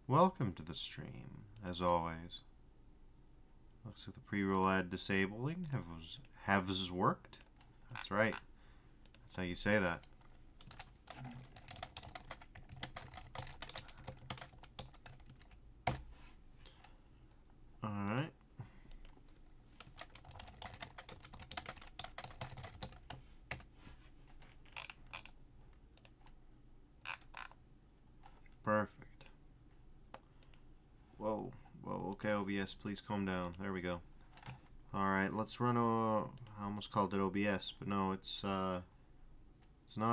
Welcome to the stream, as always. Looks like the pre-roll ad disabling has worked. That's right. That's how you say that. Alright. Perfect. Whoa. Whoa, okay, OBS, please calm down. There we go. Alright, let's run I almost called it OBS, but no, it's not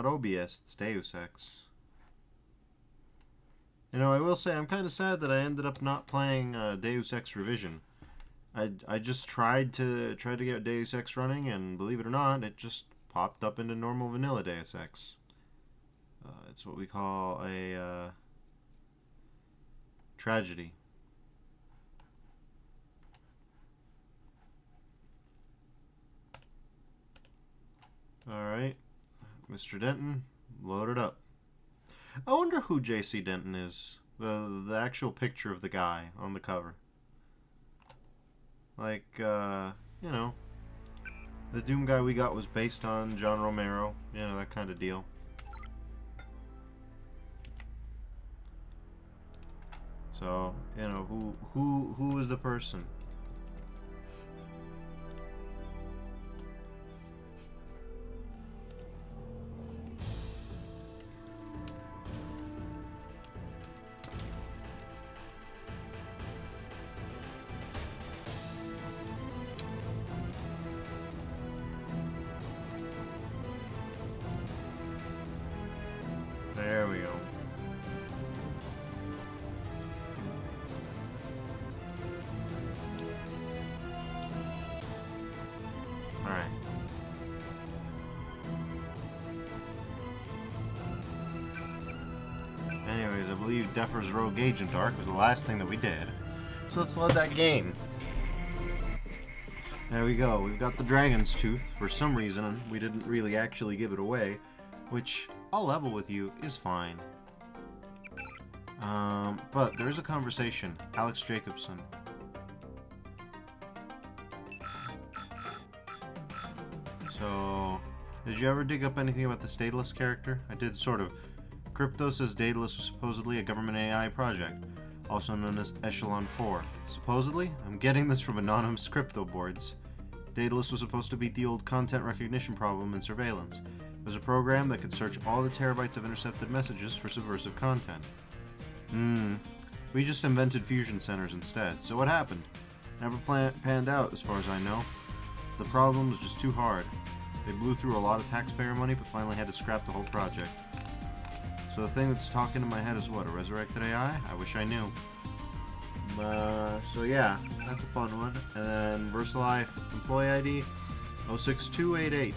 OBS, it's Deus Ex. You know, I will say I'm kind of sad that I ended up not playing Deus Ex Revision. I just tried to get Deus Ex running, and believe it or not, it just popped up into normal vanilla Deus Ex. It's what we call a tragedy. Alright, Mr. Denton, load it up. I wonder who J.C. Denton is. The actual picture of the guy on the cover. Like, you know, the Doom guy we got was based on John Romero. You know, that kind of deal. So, you know, who is the person? There we go. Alright. Anyways, I believe Deffer's Rogue Agent arc was the last thing that we did. So let's load that game. There we go. We've got the Dragon's Tooth. For some reason, we didn't really actually give it away, which I'll level with you is fine. But there is a conversation. Alex Jacobson. So, did you ever dig up anything about this Daedalus character? I did, sort of. Crypto says Daedalus was supposedly a government AI project, also known as Echelon 4. Supposedly? I'm getting this from anonymous crypto boards. Daedalus was supposed to beat the old content recognition problem in surveillance. It was a program that could search all the terabytes of intercepted messages for subversive content. We just invented fusion centers instead. So what happened? Never panned out, as far as I know. The problem was just too hard. They blew through a lot of taxpayer money, but finally had to scrap the whole project. So the thing that's talking in my head is what? A resurrected AI? I wish I knew. So yeah, that's a fun one. And then VersaLife employee ID 06288.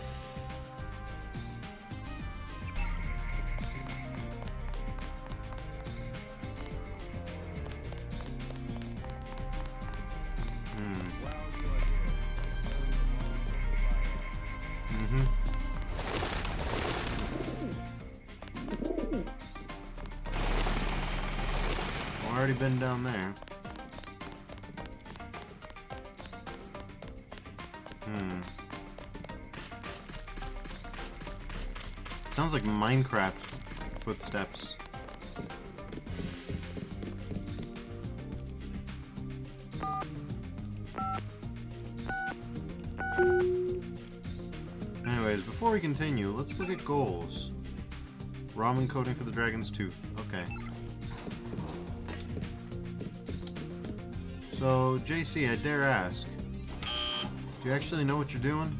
Already been down there. Sounds like Minecraft footsteps. Anyways, before we continue, let's look at goals. Ramen coating for the Dragon's Tooth. Okay. So, JC, I dare ask, do you actually know what you're doing?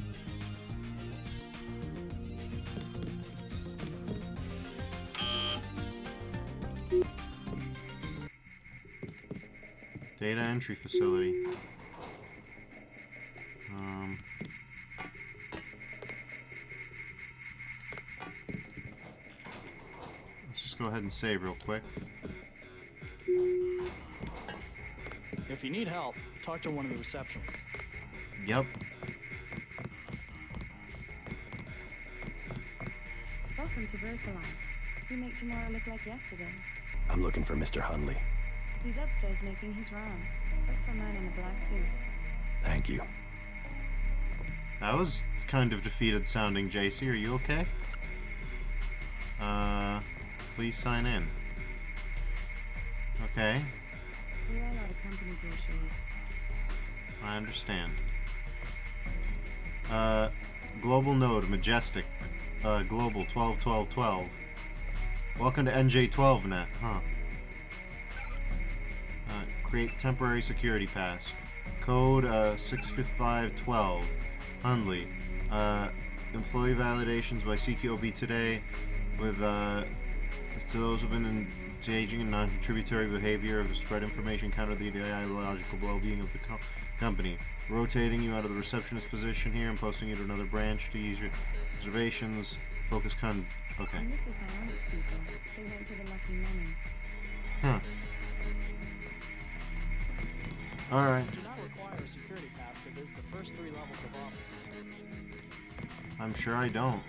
Data entry facility. Let's just go ahead and save real quick. If you need help, talk to one of the receptionists. Yep. Welcome to VersaLife. We make tomorrow look like yesterday. I'm looking for Mr. Hunley. He's upstairs making his rounds. Look for a man in a black suit. Thank you. That was kind of defeated sounding, JC. Are you okay? Please sign in. Okay, We're all out of company brochures. I understand. Global node, Majestic. Global 121212. Welcome to NJ12net, huh? Create temporary security pass. Code 65512. Hundley. Employee validations by CQOB today with to those who've been engaging in non-contributory behavior of spread information counter the ideological well-being of the company. Rotating you out of the receptionist position here and posting you to another branch to ease your observations. Focus okay. I miss the psionics people. They went to the Lucky Money. Huh. Alright. Do not require a security pass to visit the first 3 levels of offices. I'm sure I don't.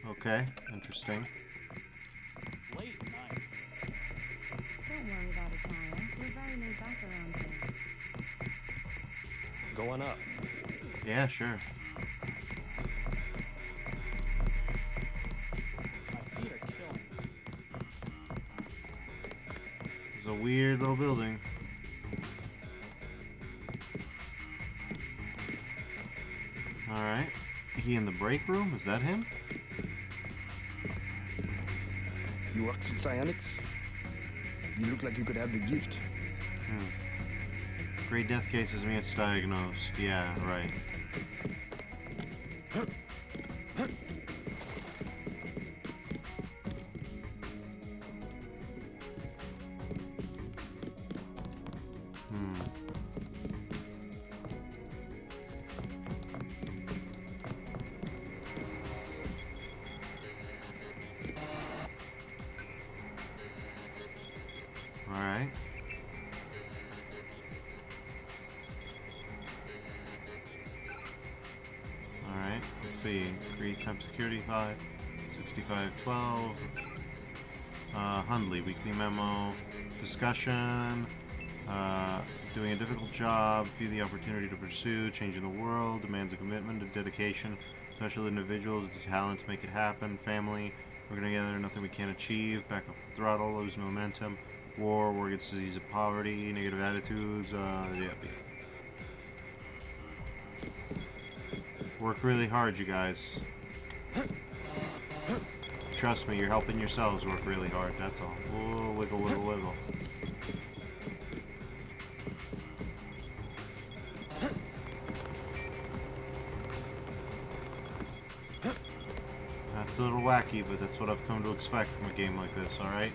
Okay, interesting. Late night. Don't worry about attire. We're very laid back around here. Going up. Yeah, sure. My feet are killing. It's a weird little building. Alright. He in the break room? Is that him? You worked in psionics? You look like you could have the gift. Great death cases misdiagnosed. Yeah, right. Alright. Alright, let's see. Create temp security 5, 6512. Hundley, weekly memo. Discussion. Doing a difficult job. Feel the opportunity to pursue. Changing the world. Demands a commitment, a dedication. Special individuals, the talent to make it happen. Family. Working together, nothing we can't achieve. Back off the throttle, lose momentum. War against disease and poverty, negative attitudes, yeah. Work really hard, you guys. Trust me, you're helping yourselves work really hard, that's all. Whoa, wiggle, wiggle, wiggle. That's a little wacky, but that's what I've come to expect from a game like this, alright?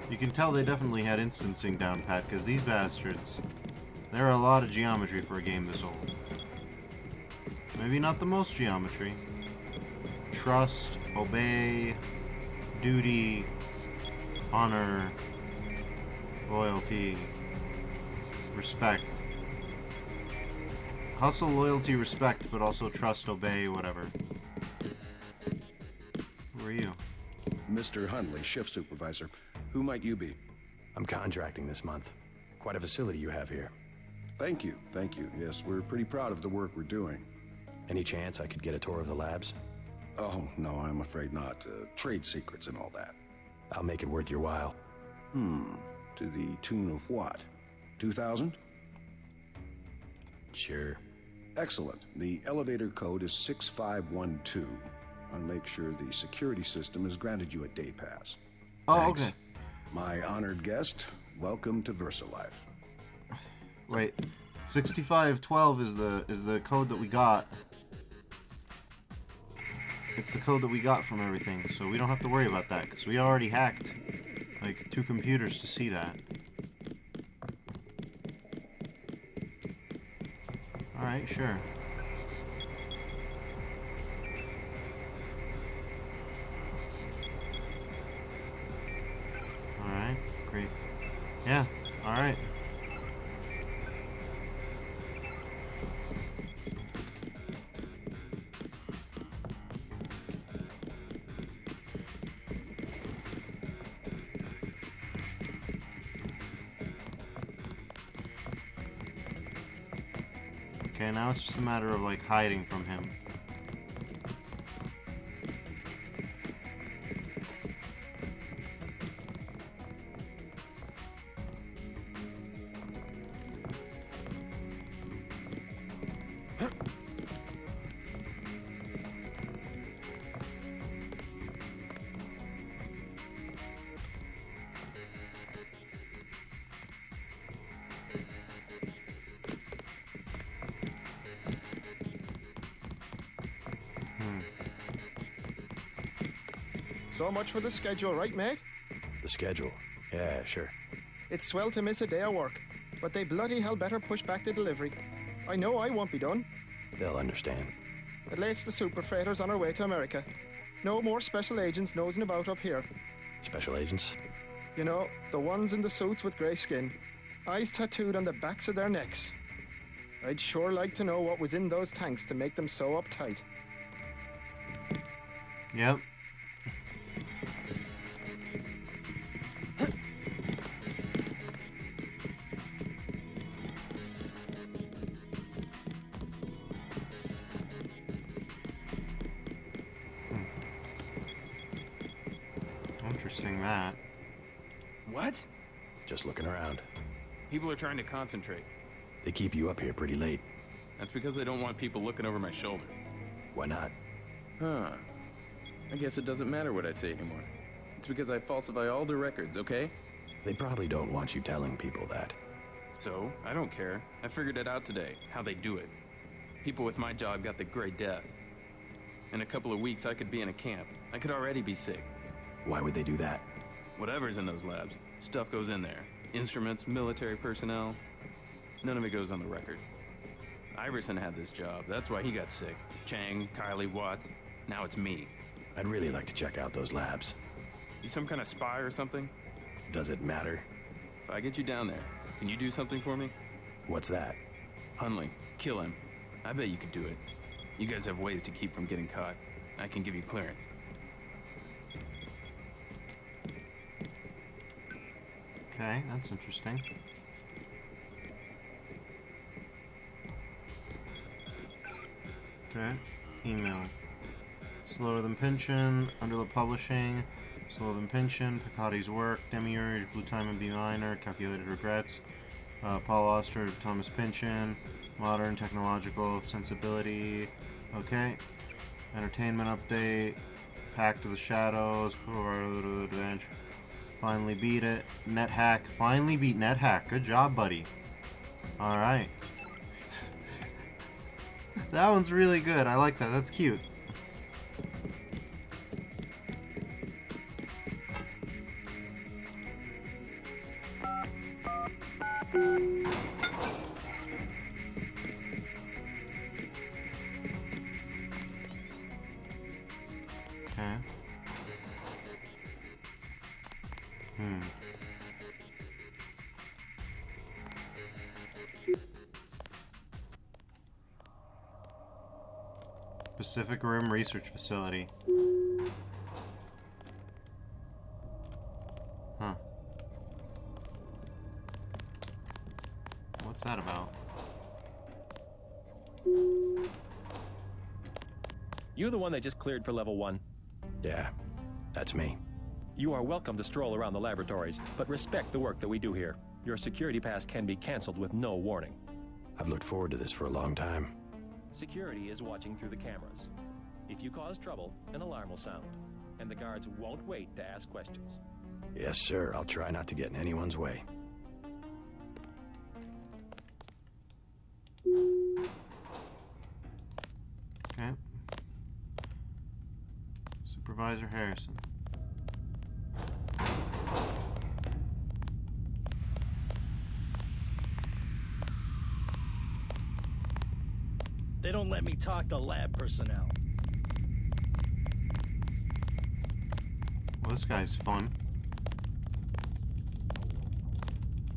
You can tell they definitely had instancing down pat, because these bastards, there are a lot of geometry for a game this old. Maybe not the most geometry. Trust, obey, duty, honor, loyalty, respect. Hustle, loyalty, respect, but also trust, obey, whatever. Who are you? Mr. Hundley, shift supervisor. Who might you be? I'm contracting this month. Quite a facility you have here. Thank you, thank you. Yes, we're pretty proud of the work we're doing. Any chance I could get a tour of the labs? Oh, no, I'm afraid not. Trade secrets and all that. I'll make it worth your while. To the tune of what? 2,000? Sure. Excellent. The elevator code is 6512. I'll make sure the security system has granted you a day pass. Oh, Thanks. okay. My honored guest, welcome to VersaLife. Wait, 6512 is the code that we got. It's the code that we got from everything, so we don't have to worry about that, because we already hacked, like, 2 computers to see that. Alright, sure. Alright, great. Yeah, alright. Okay, now it's just a matter of like hiding from him. So much for the schedule, right, mate? The schedule? Yeah, sure. It's swell to miss a day of work, but they bloody hell better push back the delivery. I know I won't be done. They'll understand. At least the Superfreighters on our way to America. No more special agents nosing about up here. Special agents? You know, the ones in the suits with grey skin. Eyes tattooed on the backs of their necks. I'd sure like to know what was in those tanks to make them so uptight. Yep. Interesting that. What? Just looking around. People are trying to concentrate. They keep you up here pretty late. That's because they don't want people looking over my shoulder. Why not? Huh. I guess it doesn't matter what I say anymore. It's because I falsify all the records, okay? They probably don't want you telling people that. So, I don't care. I figured it out today, how they do it. People with my job got the Great Death. In a couple of weeks, I could be in a camp. I could already be sick. Why would they do that? Whatever's in those labs, stuff goes in there. Instruments, military personnel. None of it goes on the record. Iverson had this job. That's why he got sick. Chang, Kylie, Watts. Now it's me. I'd really like to check out those labs. You some kind of spy or something? Does it matter? If I get you down there, can you do something for me? What's that? Hunley, kill him. I bet you could do it. You guys have ways to keep from getting caught. I can give you clearance. Okay, that's interesting. Okay, email. Slower than pension, underload publishing, slower than pension, Picotti's work, Demiurge, Blue Time and B minor, calculated regrets, Paul Auster, Thomas Pynchon, modern technological sensibility. Okay, entertainment update, Pact of the Shadows, adventure. Finally beat it. NetHack. Finally beat NetHack. Good job, buddy. Alright. That one's really good. I like that. That's cute. Okay. Pacific Rim Research Facility. Huh. What's that about? You the one they just cleared for level 1? Yeah, that's me. You are welcome to stroll around the laboratories, but respect the work that we do here. Your security pass can be canceled with no warning. I've looked forward to this for a long time. Security is watching through the cameras. If you cause trouble, an alarm will sound, and the guards won't wait to ask questions. Yes, sir. I'll try not to get in anyone's way. Okay. Supervisor Harrison. They don't let me talk to lab personnel. Well, this guy's fun.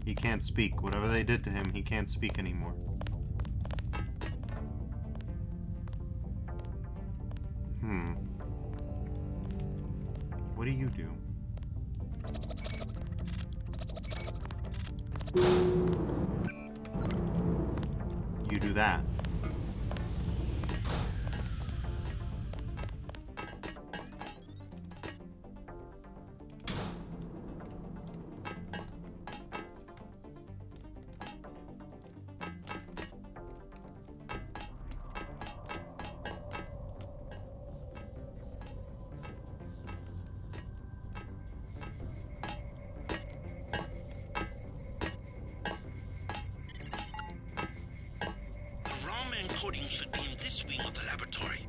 He can't speak. Whatever they did to him, he can't speak anymore. What do you do? You do that. recording should be in this wing of the laboratory.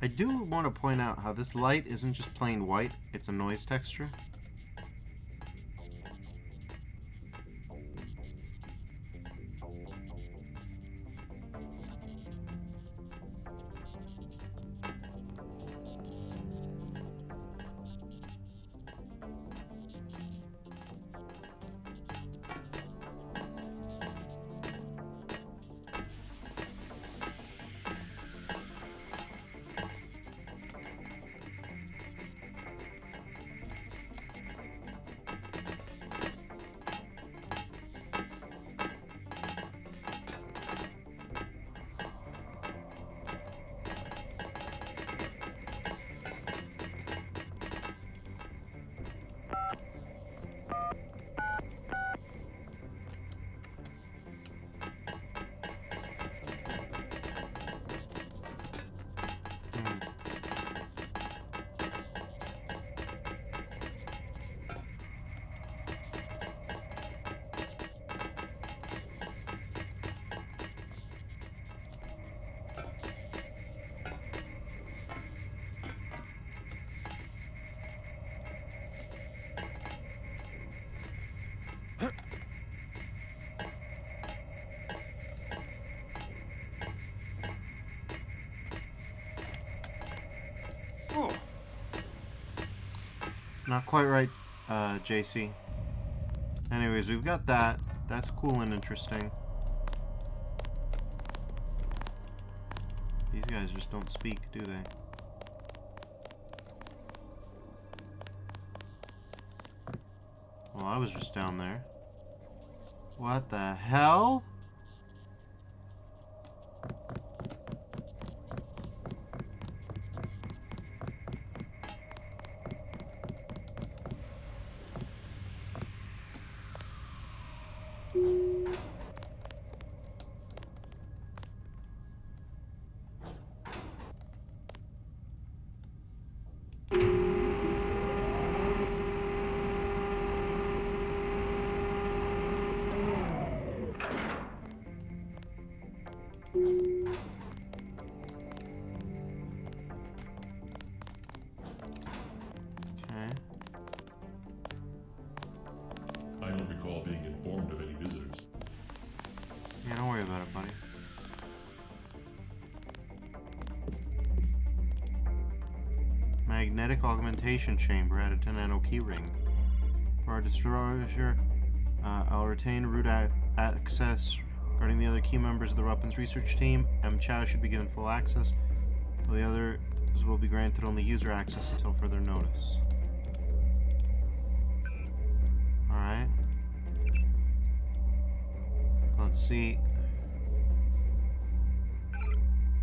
I do want to point out how this light isn't just plain white, it's a noise texture. Not quite right, JC. Anyways, we've got that. That's cool and interesting. These guys just don't speak, do they? Well, I was just down there. What the hell? I don't recall being informed of any visitors. Yeah, don't worry about it, buddy. Magnetic augmentation chamber added to nano keyring. For our disclosure, I'll retain root access. Regarding the other key members of the weapons research team, M. Chow should be given full access, while the others will be granted only user access until further notice. Alright. Let's see.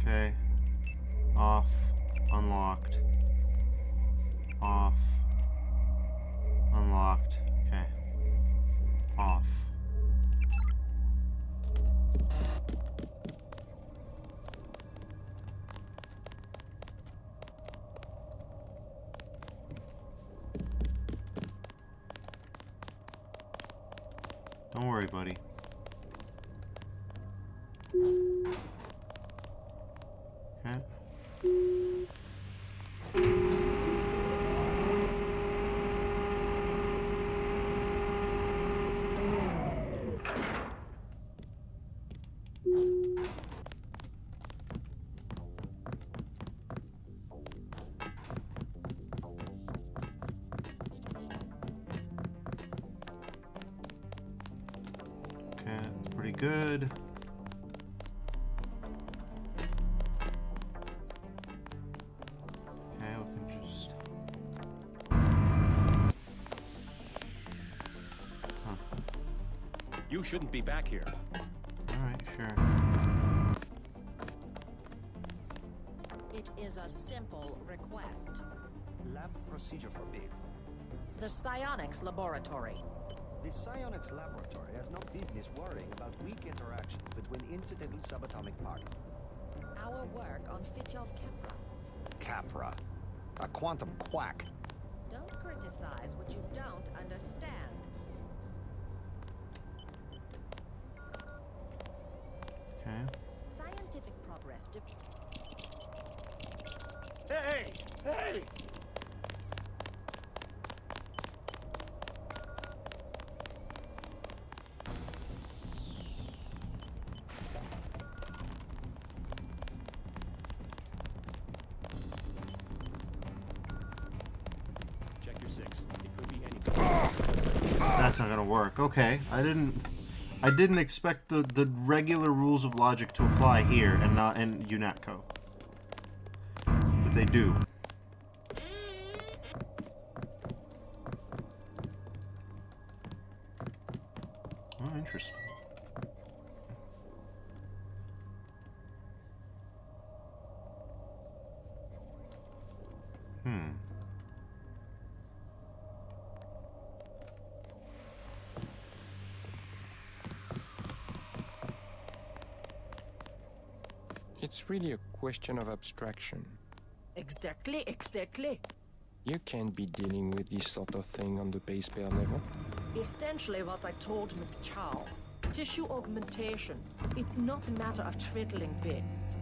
Okay. Off. Unlocked. Off. Unlocked. Okay. Off. Don't worry, buddy. Okay. Okay, that's pretty good. Okay, we can just shouldn't be back here. Alright, sure. It is a simple request. Lab procedure forbids. The psionics laboratory. The psionics laboratory has no business worrying about weak interactions between incidental subatomic particles. Our work on Fitjov Capra. Capra. A quantum quack. Don't criticize what you don't understand. Okay. Scientific progress. Hey! Hey! Check your 6. It could be anything. That's not gonna work. Okay, I didn't expect the regular rules of logic to apply here and not in UNATCO. But they do. Oh, interesting. It's really a question of abstraction. Exactly. You can't be dealing with this sort of thing on the base pair level. Essentially what I told Miss Chow. Tissue augmentation. It's not a matter of twiddling bits.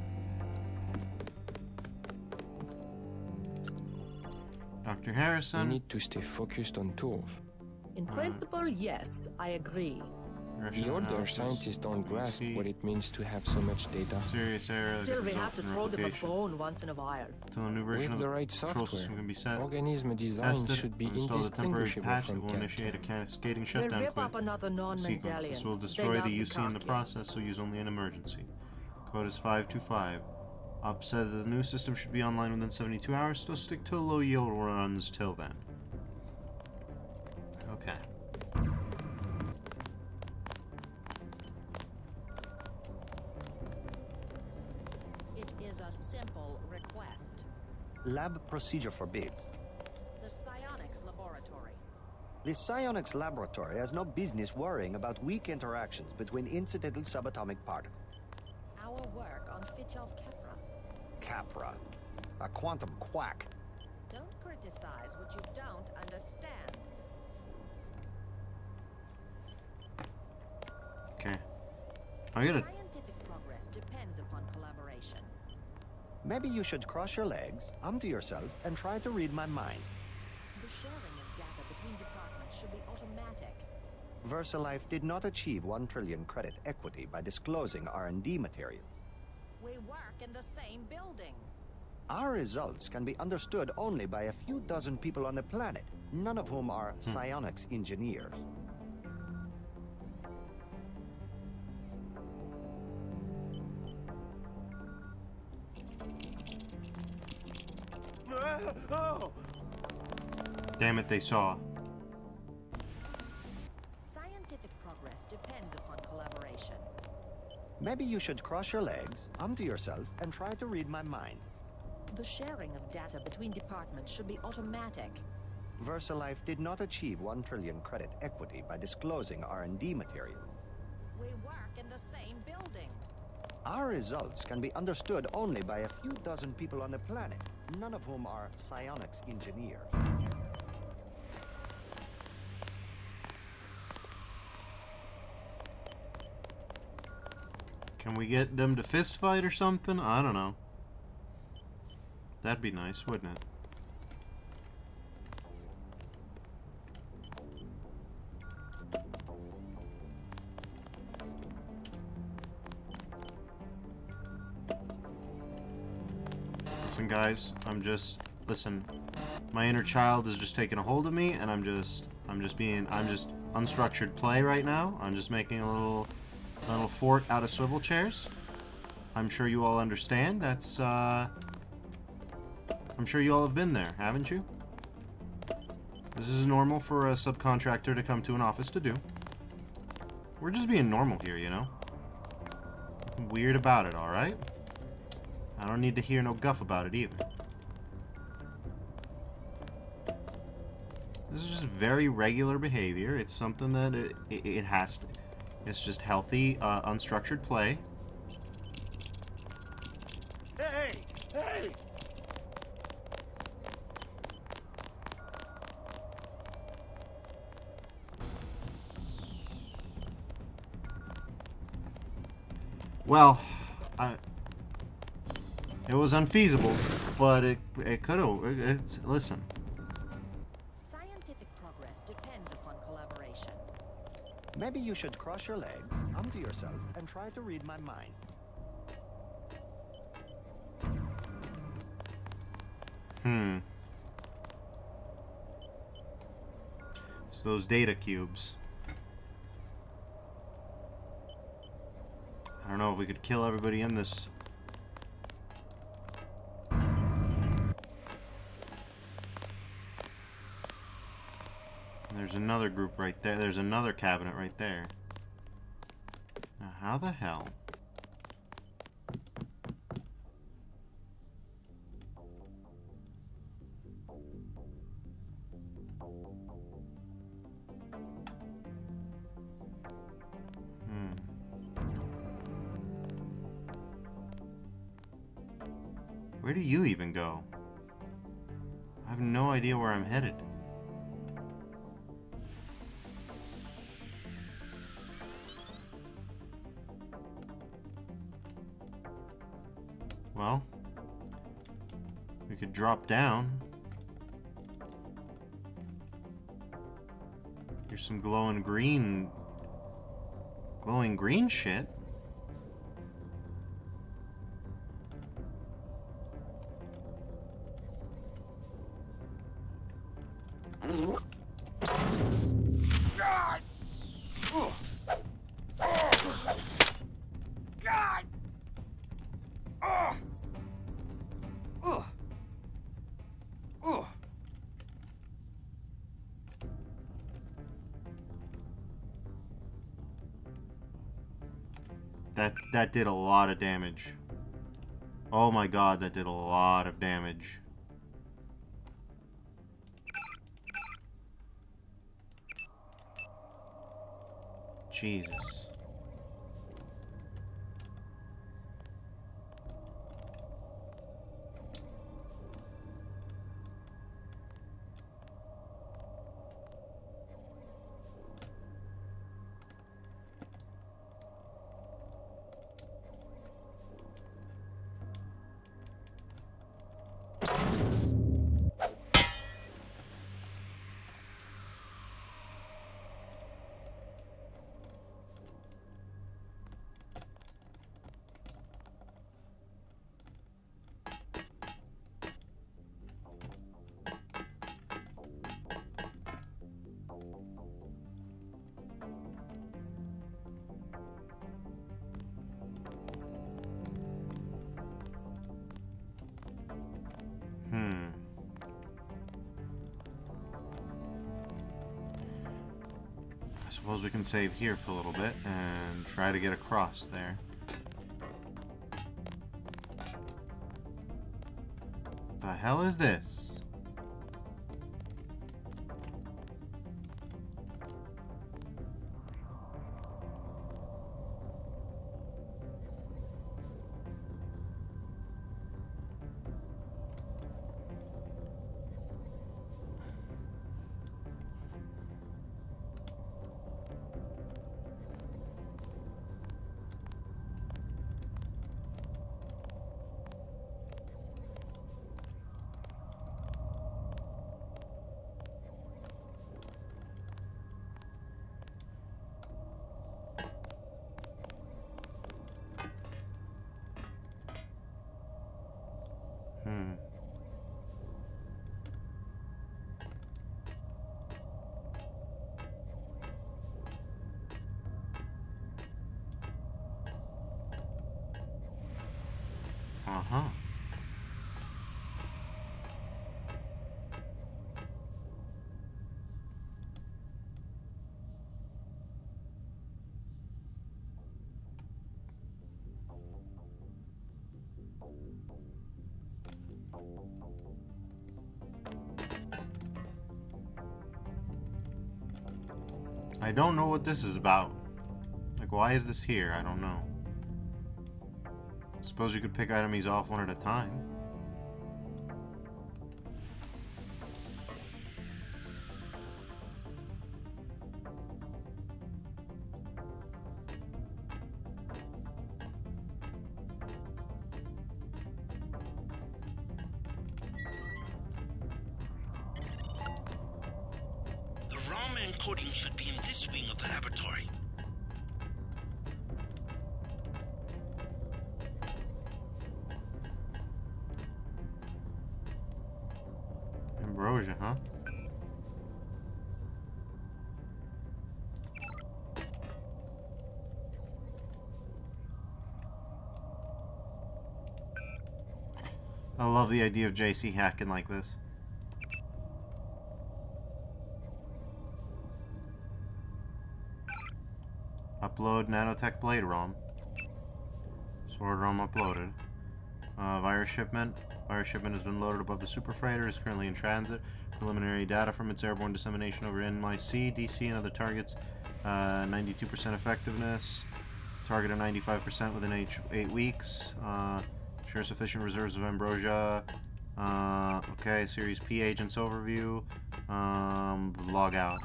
Dr. You Harrison. need to stay focused on tools. In principle, yes, I agree. The older scientists don't grasp what it means to have so much data. Serious error. Still, we have to throw them a bone once in a while. Until a new version With of the the right control software, system can be set. organism design Tested, should be install the temporary indistinguishable patch that from will cat. initiate a cascading We'll shutdown rip up quit another sequence. non-Mendelian. This will They destroy love the UC in the carcinogens. process, so use only in emergency. Code is 525. Op says the new system should be online within 72 hours, so stick to low yield runs till then. Okay. It is a simple request. Lab procedure forbids. The psionics laboratory. The psionics laboratory has no business worrying about weak interactions between incidental subatomic particles. Our work on Fitjov Capra. Capra. A quantum quack. Don't criticize what you don't understand. Okay. I gotta. Scientific progress depends upon collaboration. Maybe you should cross your legs, to yourself, and try to read my mind. The sharing of data between departments should be automatic. VersaLife did not achieve 1 trillion credit equity by disclosing R&D materials. We work in the same building. Our results can be understood only by a few dozen people on the planet, none of whom are psionics engineers. Damn it, they saw. Scientific progress depends upon collaboration. Maybe you should cross your legs, to yourself, and try to read my mind. The sharing of data between departments should be automatic. VersaLife did not achieve 1 trillion credit equity by disclosing R&D materials. We work in the same building. Our results can be understood only by a few dozen people on the planet, none of whom are psionics engineers. Can we get them to fist fight or something? I don't know. That'd be nice, wouldn't it? Listen, guys, listen. My inner child is just taking a hold of me, and I'm just unstructured play right now. I'm just making a little fort out of swivel chairs. I'm sure you all understand. That's, I'm sure you all have been there, haven't you? This is normal for a subcontractor to come to an office to do. We're just being normal here, you know? Nothing weird about it, alright? I don't need to hear no guff about it either. This is just very regular behavior. It's something that it has to... It's just healthy, unstructured play. Hey! Hey! Well, it was unfeasible, but it could have... Listen. Scientific progress depends upon collaboration. Maybe you should cross your legs, come to yourself, and try to read my mind. It's those data cubes. I don't know if we could kill everybody in this. There's another group right there. There's another cabinet right there. Now, how the hell? Where do you even go? I have no idea where I'm headed. Well, we could drop down. Here's some glowing green shit. God! God! That did a lot of damage. Oh my god, that did a lot of damage. Jesus. I suppose we can save here for a little bit and try to get across there. The hell is this? Uh-huh. I don't know what this is about. Like, why is this here? I don't know. Suppose you could pick enemies off one at a time. The raw encoding should be in this wing of the laboratory. Ambrosia, huh? I love the idea of JC hacking like this. Upload nanotech blade ROM. Sword ROM uploaded. Virus shipment. Virus shipment has been loaded above the Superfreighter. Is currently in transit. Preliminary data from its airborne dissemination over NYC, DC, and other targets. 92% effectiveness. Target of 95% within 8 weeks. Sure sufficient reserves of ambrosia. Okay, Series P agents overview. Log out.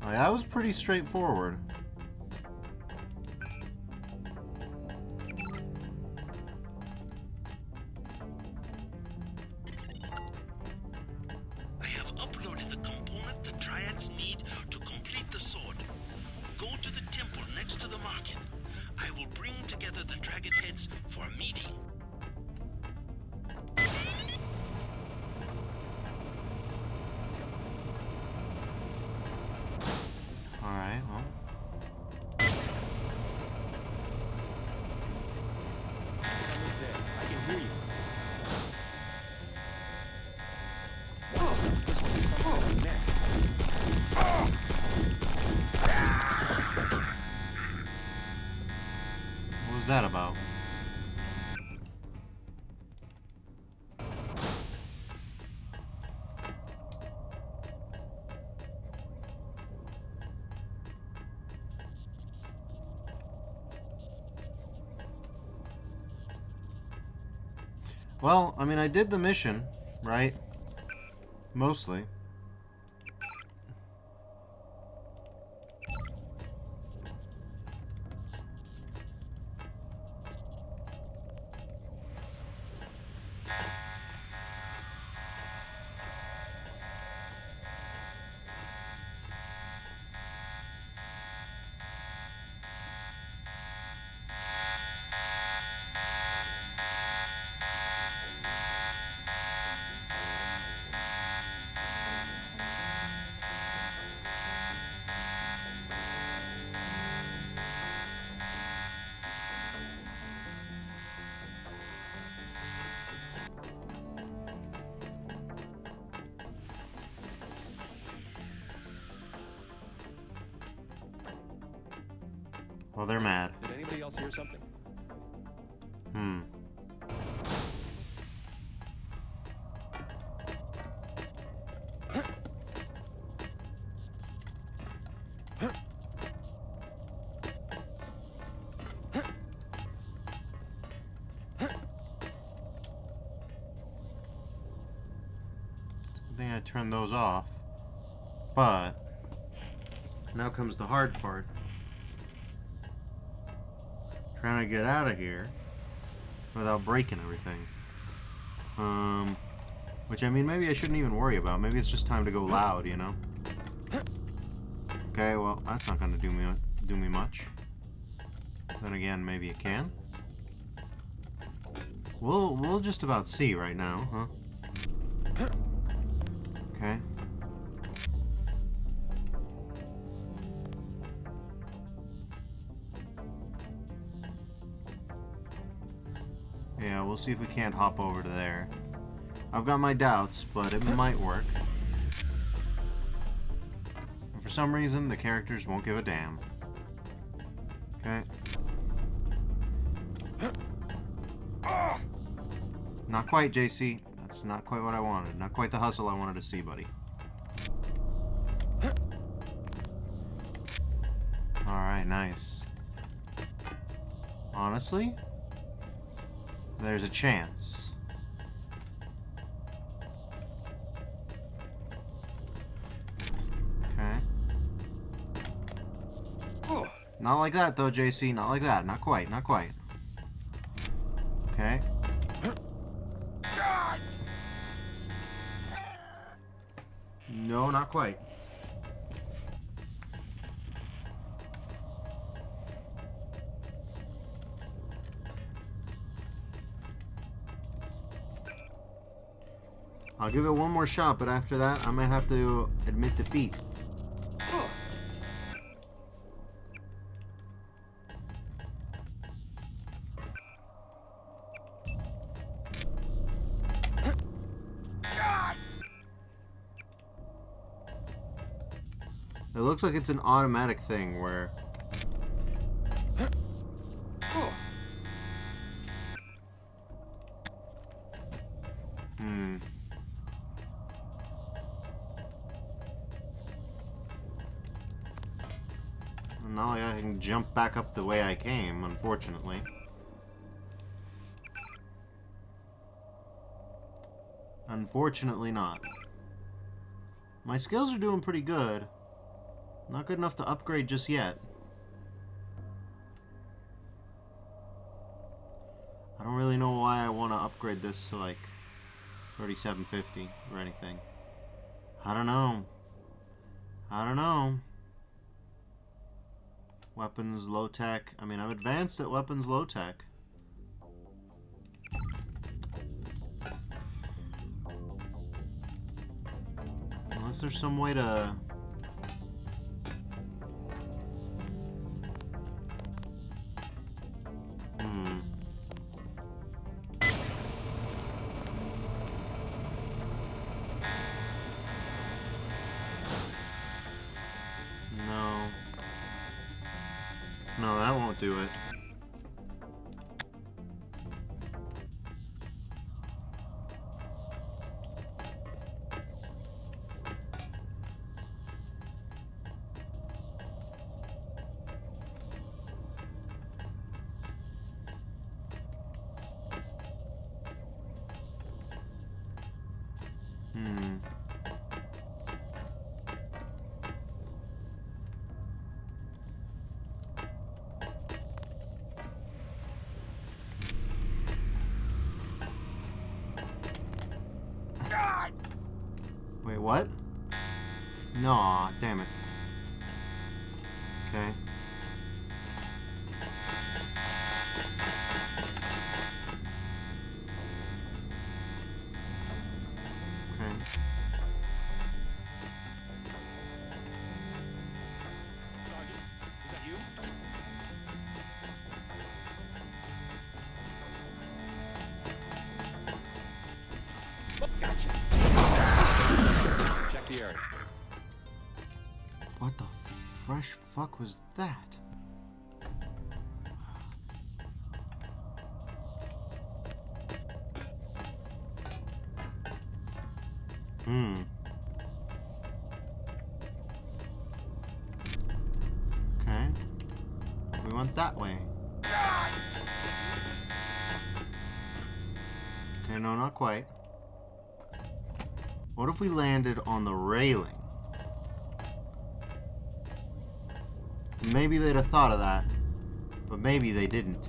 Oh, yeah, that was pretty straightforward. I have uploaded the component the Triads need to complete the sword. Go to the temple next to the market. I will bring together the dragon heads for a meeting. Alright, well. Someone's there. I can hear you. This was something I meant. What was that about? Well, I mean, I did the mission, right? Mostly. Well, they're mad. Did anybody else hear something? I think I turned those off. But now comes the hard part. Trying to get out of here without breaking everything. Which, I mean, maybe I shouldn't even worry about. Maybe it's just time to go loud, you know? Okay, well, that's not gonna do me much. Then again, maybe it can. We'll just about see right now, huh? Okay. Yeah, we'll see if we can't hop over to there. I've got my doubts, but it might work. And for some reason, the characters won't give a damn. Okay. Not quite, JC. That's not quite what I wanted. Not quite the hustle I wanted to see, buddy. Alright, nice. Honestly, there's a chance. Okay. Not like that, though, JC. Not like that. Not quite. Not quite. Okay. No, not quite. I'll give it one more shot, but after that, I might have to admit defeat. It looks like it's an automatic thing where... Not like I can jump back up the way I came, unfortunately. Unfortunately not. My skills are doing pretty good. Not good enough to upgrade just yet. I don't really know why I want to upgrade this to like 3750 or anything. I don't know. I don't know. Weapons, low tech. I mean, I'm advanced at weapons, low tech. Unless there's some way to... No, that won't do it. Wait, what? No, damn it. Okay. Okay. Sergeant, is that you? Oh, gotcha. Check the area. What the fresh fuck was that? Okay. We went that way. Okay, no, not quite. What if we landed on the railing? Maybe they'd have thought of that, but maybe they didn't.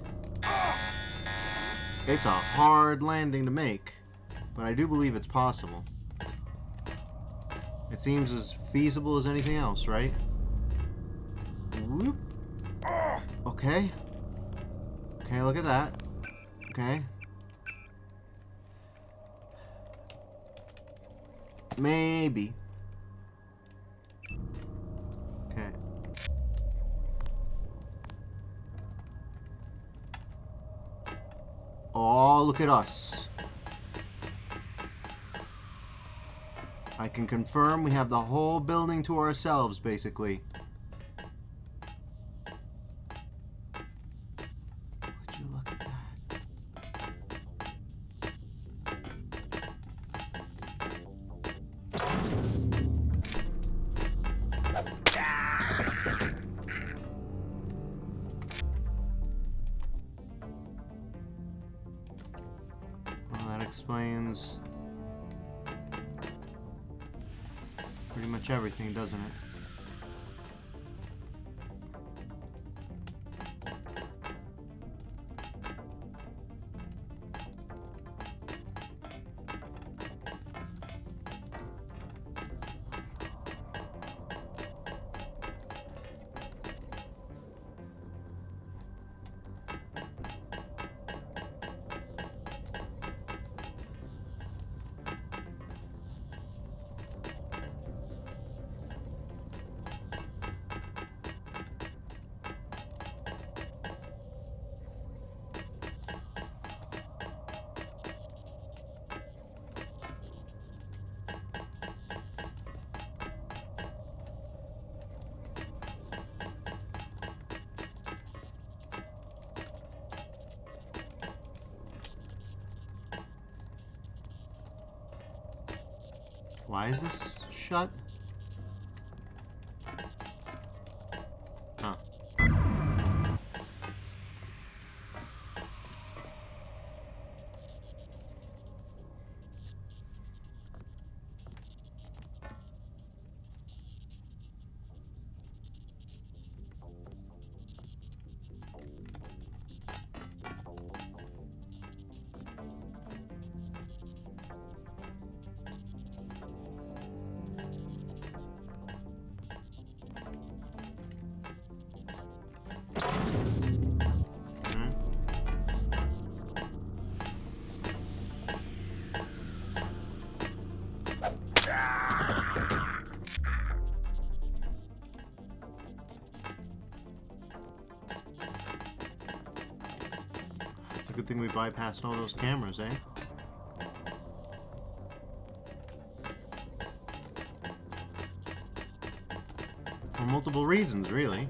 It's a hard landing to make, but I do believe it's possible. It seems as feasible as anything else, right? Whoop. Okay. Okay, look at that. Okay. Maybe. Okay. Oh, look at us. I can confirm we have the whole building to ourselves, basically. Would you look at that? Well, that explains pretty much everything, doesn't it? Why is this shut? Huh. It's a good thing we bypassed all those cameras, eh? For multiple reasons, really.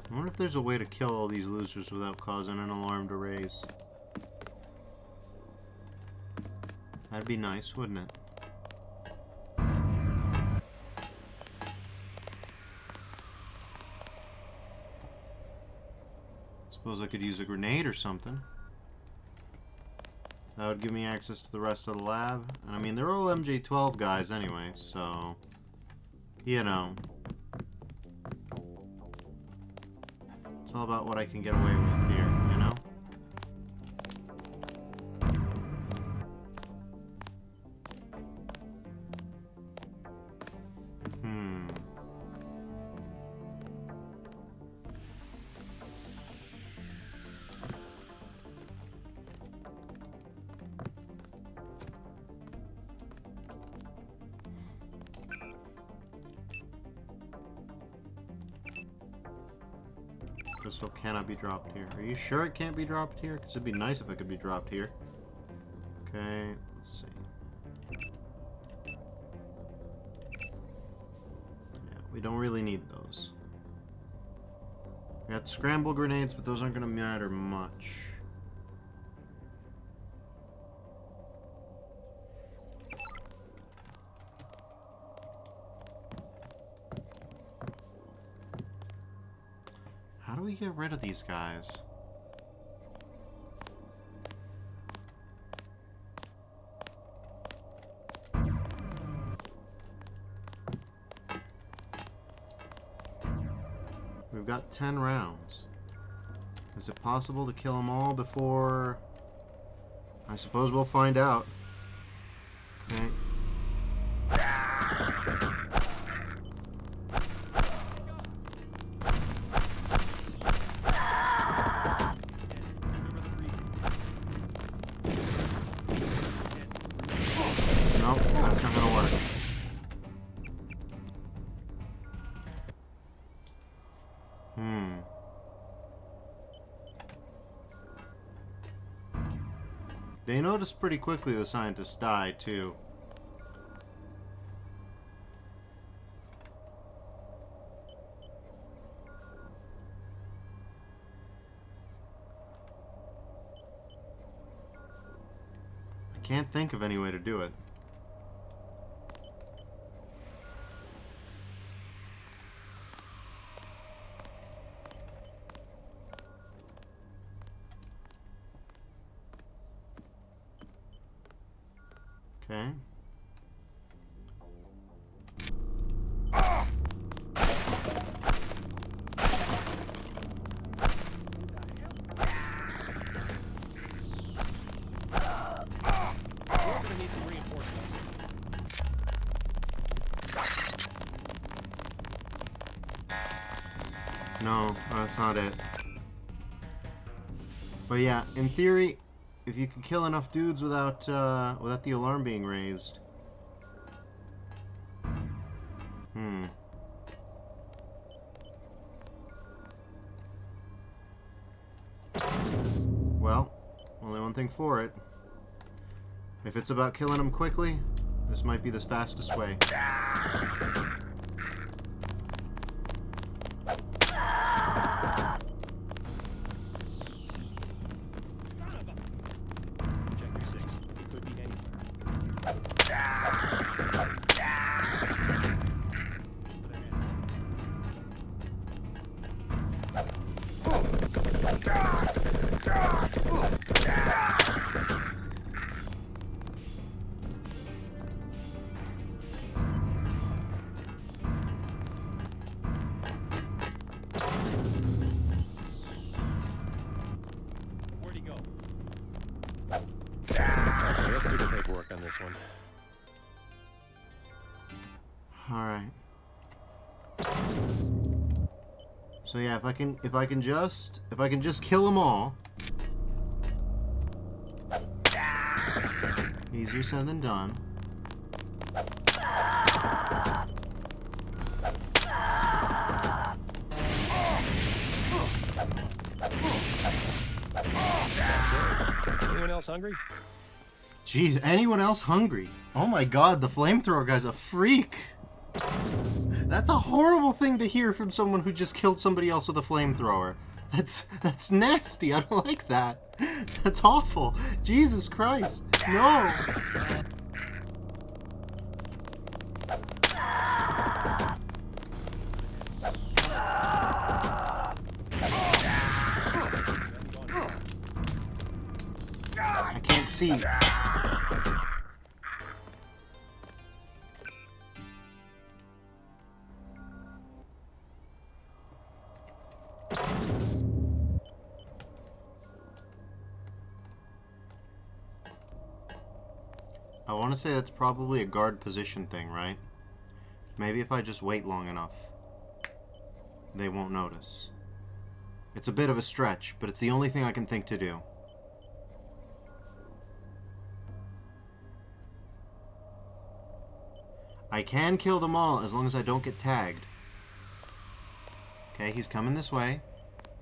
I wonder if there's a way to kill all these losers without causing an alarm to raise. That'd be nice, wouldn't it? Suppose I could use a grenade or something. That would give me access to the rest of the lab. And I mean, they're all MJ-12 guys anyway, so... You know. It's all about what I can get away with here, you know? Crystal cannot be dropped here. Are you sure it can't be dropped here? Because it'd be nice if it could be dropped here. Okay, let's see. Yeah, we don't really need those. We got scramble grenades, but those aren't going to matter much. How do we get rid of these guys? We've got 10 rounds. Is it possible to kill them all before... I suppose we'll find out. Okay. They notice pretty quickly the scientists die, too. I can't think of any way to do it. Okay. We're gonna need some reinforcements. No, that's not it. But yeah, in theory, if you can kill enough dudes without without the alarm being raised. Well, only one thing for it. If it's about killing them quickly, this might be the fastest way. Objective 6. It could be anywhere. Where'd he go? Okay, let's do the paperwork on this one. Alright. So yeah, if I can just kill them all. Easier said than done. Anyone else hungry? Jeez, anyone else hungry? Oh my god, the flamethrower guy's a freak! That's a horrible thing to hear from someone who just killed somebody else with a flamethrower. That's nasty, I don't like that. That's awful. Jesus Christ. No! I can't see. I want to say that's probably a guard position thing, right? Maybe if I just wait long enough, they won't notice. It's a bit of a stretch, but it's the only thing I can think to do. I can kill them all as long as I don't get tagged. Okay, he's coming this way.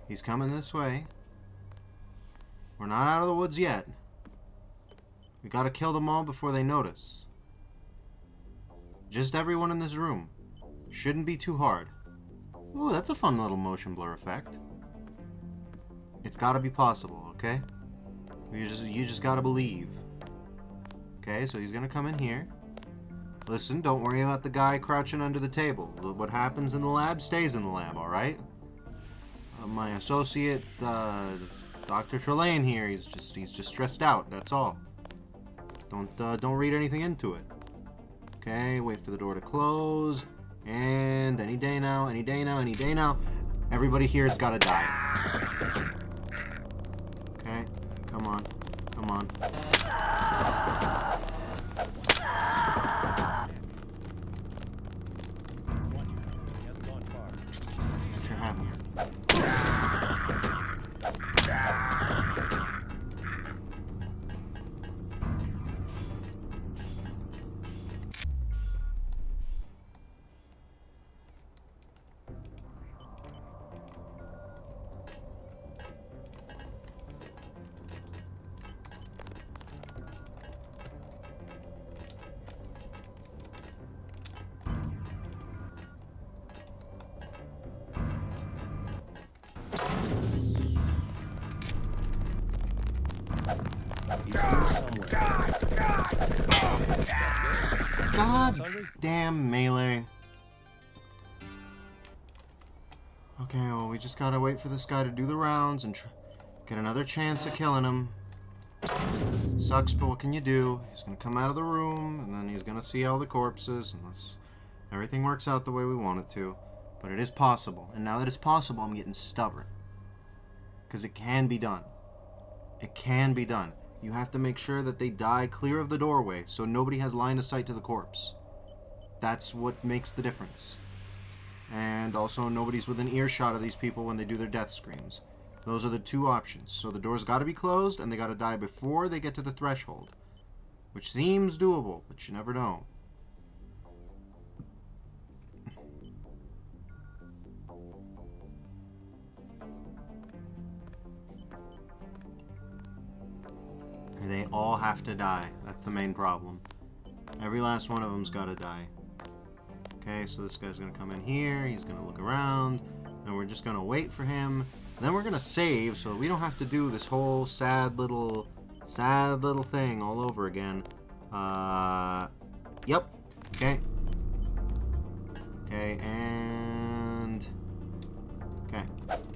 He's coming this way. We're not out of the woods yet. We gotta kill them all before they notice. Just everyone in this room. Shouldn't be too hard. Ooh, that's a fun little motion blur effect. It's gotta be possible, okay? You just gotta believe. Okay, so he's gonna come in here. Listen, don't worry about the guy crouching under the table. What happens in the lab stays in the lab, alright? My associate, Dr. Trelane here, he's just stressed out, that's all. Don't read anything into it. Okay, wait for the door to close. And any day now, any day now, any day now. Everybody here's gotta die. Okay, come on. Come on. What you're having here. somewhere. God damn melee. Okay, well, we just gotta wait for this guy to do the rounds and get another chance at killing him. Sucks, but what can you do? He's gonna come out of the room, and then he's gonna see all the corpses, unless everything works out the way we want it to. But it is possible, and now that it's possible, I'm getting stubborn. Because it can be done. It can be done. You have to make sure that they die clear of the doorway, so nobody has line of sight to the corpse. That's what makes the difference. And also, nobody's within earshot of these people when they do their death screams. Those are the two options. So the door's got to be closed, and they got to die before they get to the threshold. Which seems doable, but you never know. They all have to die. That's the main problem. Every last one of them's got to die. Okay, so this guy's going to come in here. He's going to look around. And we're just going to wait for him. Then we're going to save so we don't have to do this whole sad little thing all over again. Yep. Okay. Okay, and... Okay.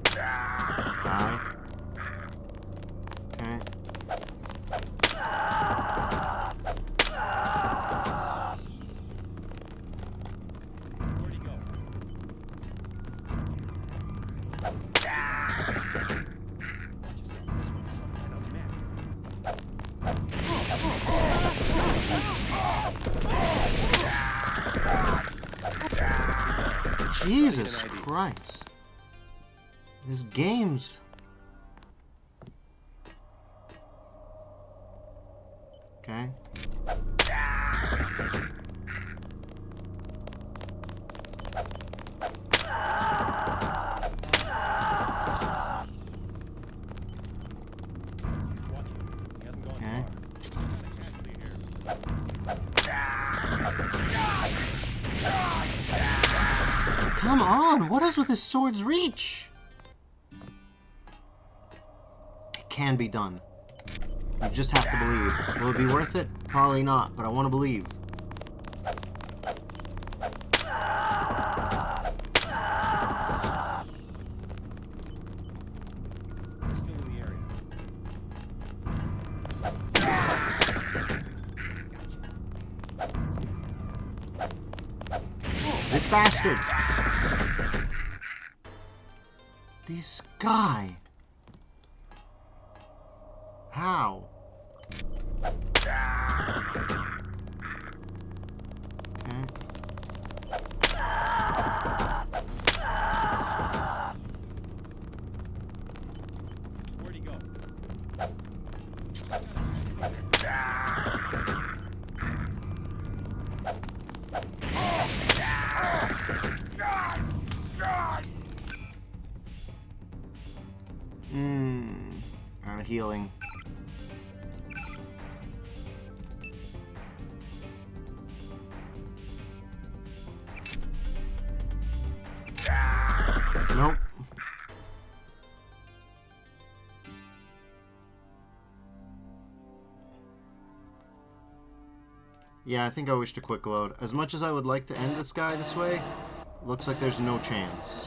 Die. Okay. Where'd he go? Watch yourself. This one's some kind of mech. Jesus Christ. This game's... Okay. Okay. Come on! What is with this sword's reach? It can be done. You just have to believe. Will it be worth it? Probably not, but I want to believe. Still in the area. This bastard! This guy! How? Okay. Where'd he go? Out of healing. Nope. Yeah, I think I wish to quick load. As much as I would like to end this guy this way, looks like there's no chance.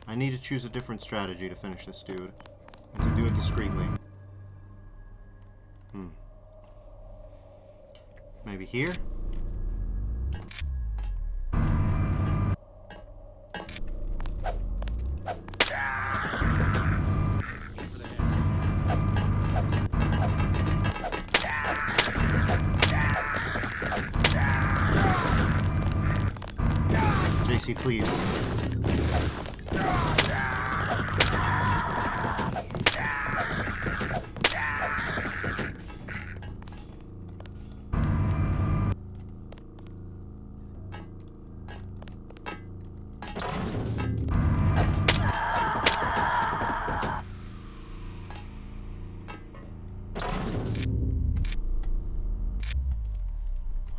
I need to choose a different strategy to finish this dude. And to do it discreetly. Maybe here? JC, please.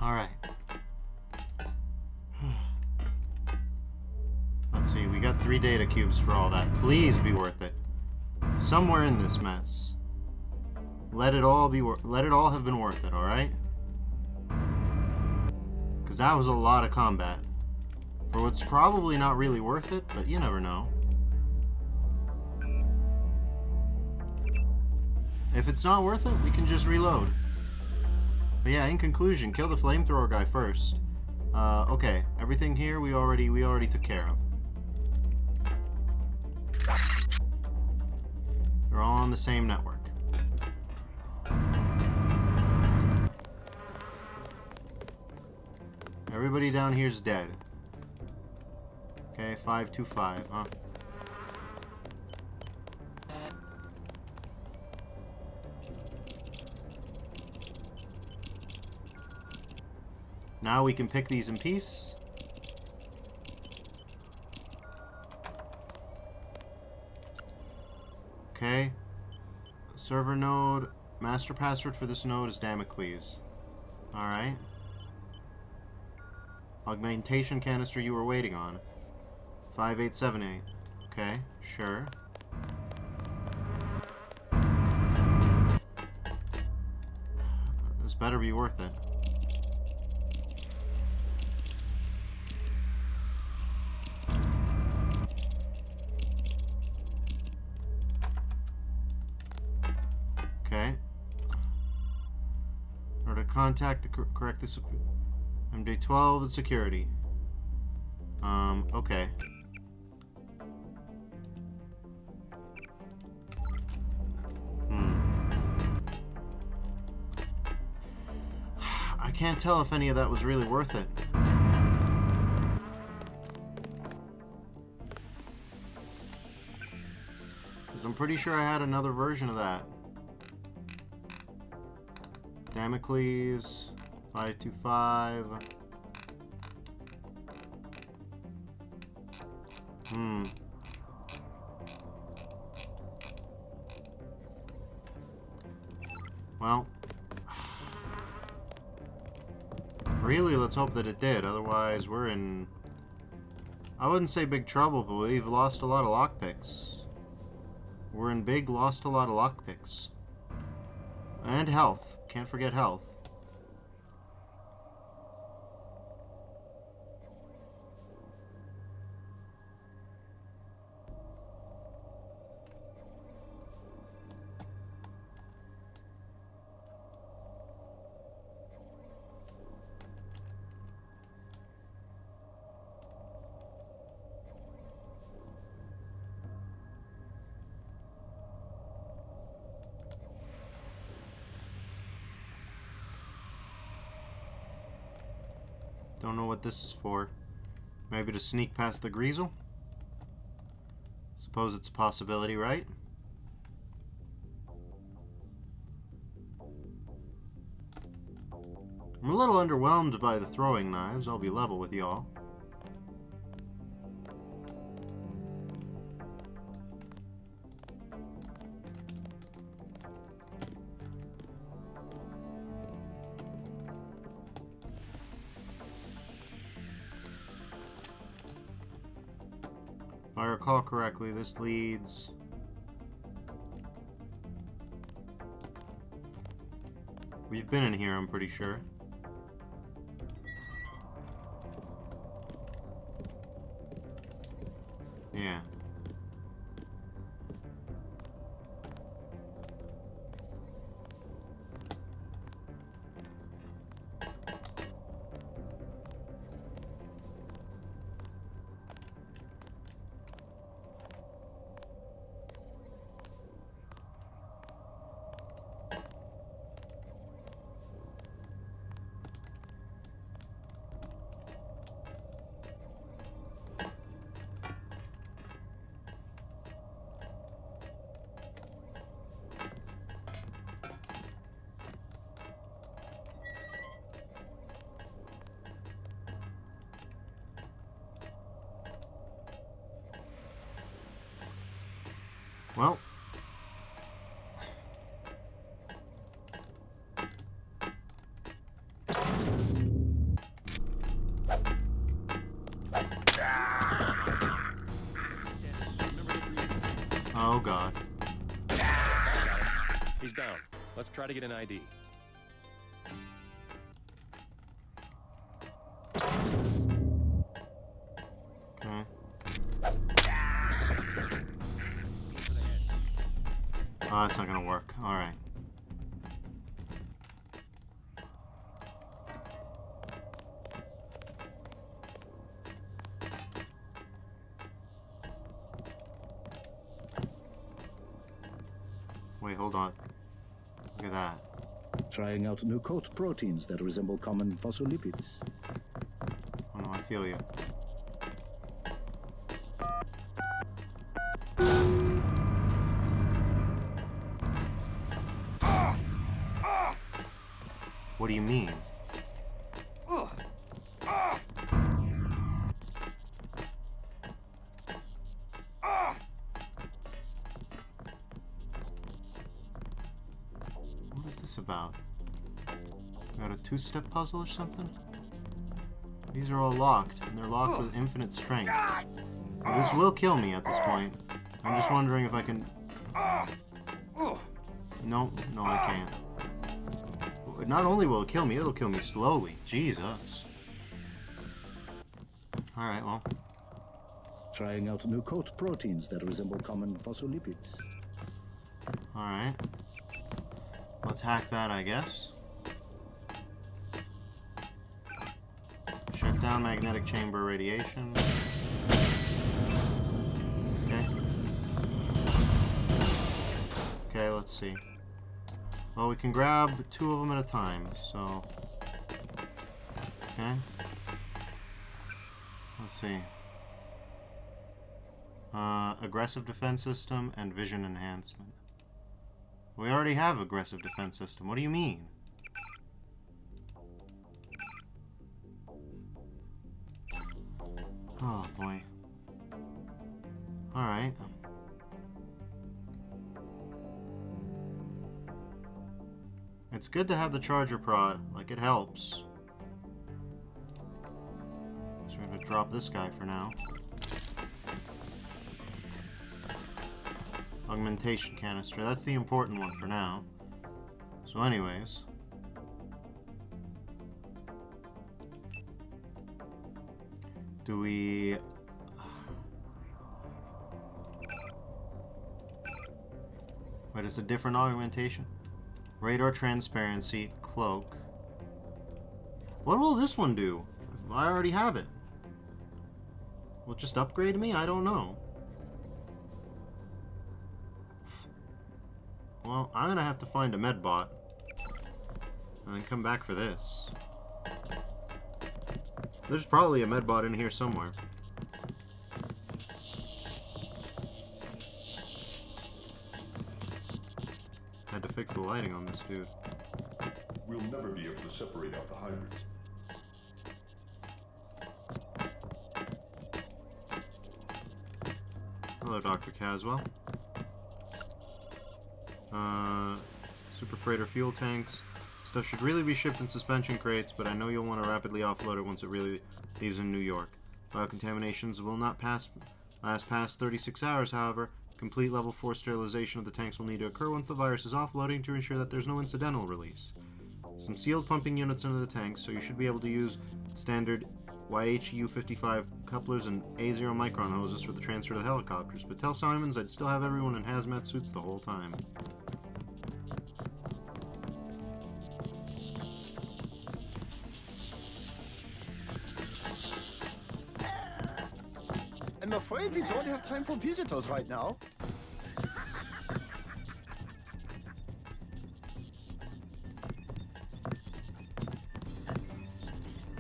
Alright. Let's see, we got 3 data cubes for all that. Please be worth it. Somewhere in this mess. Let it all have been worth it, alright? Because that was a lot of combat. For what's probably not really worth it, but you never know. If it's not worth it, we can just reload. But yeah, in conclusion, kill the flamethrower guy first. Okay, everything here we already took care of. They're all on the same network. Everybody down here's dead. Okay, 525, huh? Now we can pick these in peace. Okay. Server node. Master password for this node is Damocles. Alright. Augmentation canister you were waiting on. 5878. Okay, sure. This better be worth it. Okay. In order to contact the correct this MJ12 and security. Okay. I can't tell if any of that was really worth it. Because I'm pretty sure I had another version of that. Damocles, 525. Well, really, let's hope that it did. Otherwise, we're in, I wouldn't say big trouble, but we've lost a lot of lockpicks. We're in big, lost a lot of lockpicks. And health. Can't forget health. Don't know what this is for. Maybe to sneak past the Greasel? Suppose it's a possibility, right? I'm a little underwhelmed by the throwing knives, I'll be level with y'all. If I recall correctly, this leads... We've been in here, I'm pretty sure. Yeah. Well. Oh God. He's down. Let's try to get an ID. Okay. Oh, that's not gonna work. Alright. Wait, hold on. Look at that. Trying out new coat proteins that resemble common phospholipids. Oh no, I feel you. What do you mean? What is this about? Got a two-step puzzle or something? These are all locked, and they're locked with infinite strength. Well, this will kill me at this point. I'm just wondering if I can... No, I can't. Not only will it kill me, it'll kill me slowly. Jesus. Alright, well. Trying out new coat proteins that resemble common phospholipids. Alright. Let's hack that, I guess. Shut down magnetic chamber radiation. Okay. Okay, let's see. Well, we can grab 2 of them at a time, so... Okay. Let's see. Aggressive defense system and vision enhancement. We already have aggressive defense system. What do you mean? Oh, boy. Alright. It's good to have the charger prod, like it helps. So we're gonna drop this guy for now. Augmentation canister, that's the important one for now. So anyways. Do we... Wait, it's a different augmentation? Radar transparency, cloak. What will this one do? I already have it. Will it just upgrade me? I don't know. Well, I'm gonna have to find a medbot. And then come back for this. There's probably a medbot in here somewhere. Had to fix the lighting on this dude. We'll never be able to separate out the hybrids. Hello, Dr. Caswell. Superfreighter fuel tanks. Stuff should really be shipped in suspension crates, but I know you'll want to rapidly offload it once it really leaves in New York. Biocontaminations will not last past 36 hours, however. Complete level 4 sterilization of the tanks will need to occur once the virus is offloading to ensure that there's no incidental release. Some sealed pumping units into the tanks, so you should be able to use standard YHU-55 couplers and A0 micron hoses for the transfer to the helicopters, but tell Simons I'd still have everyone in hazmat suits the whole time. I'm afraid we don't have time for visitors right now.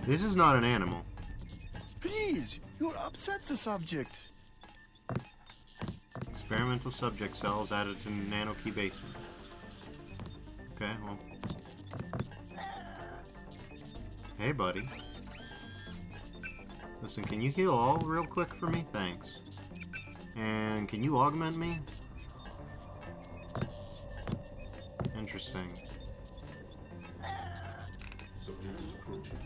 This is not an animal. Please, you'll upset the subject. Experimental subject cells added to nanokey basement. Okay, well. Hey, buddy. Listen, can you heal all real quick for me? Thanks. And can you augment me? Interesting. Subject is approaching.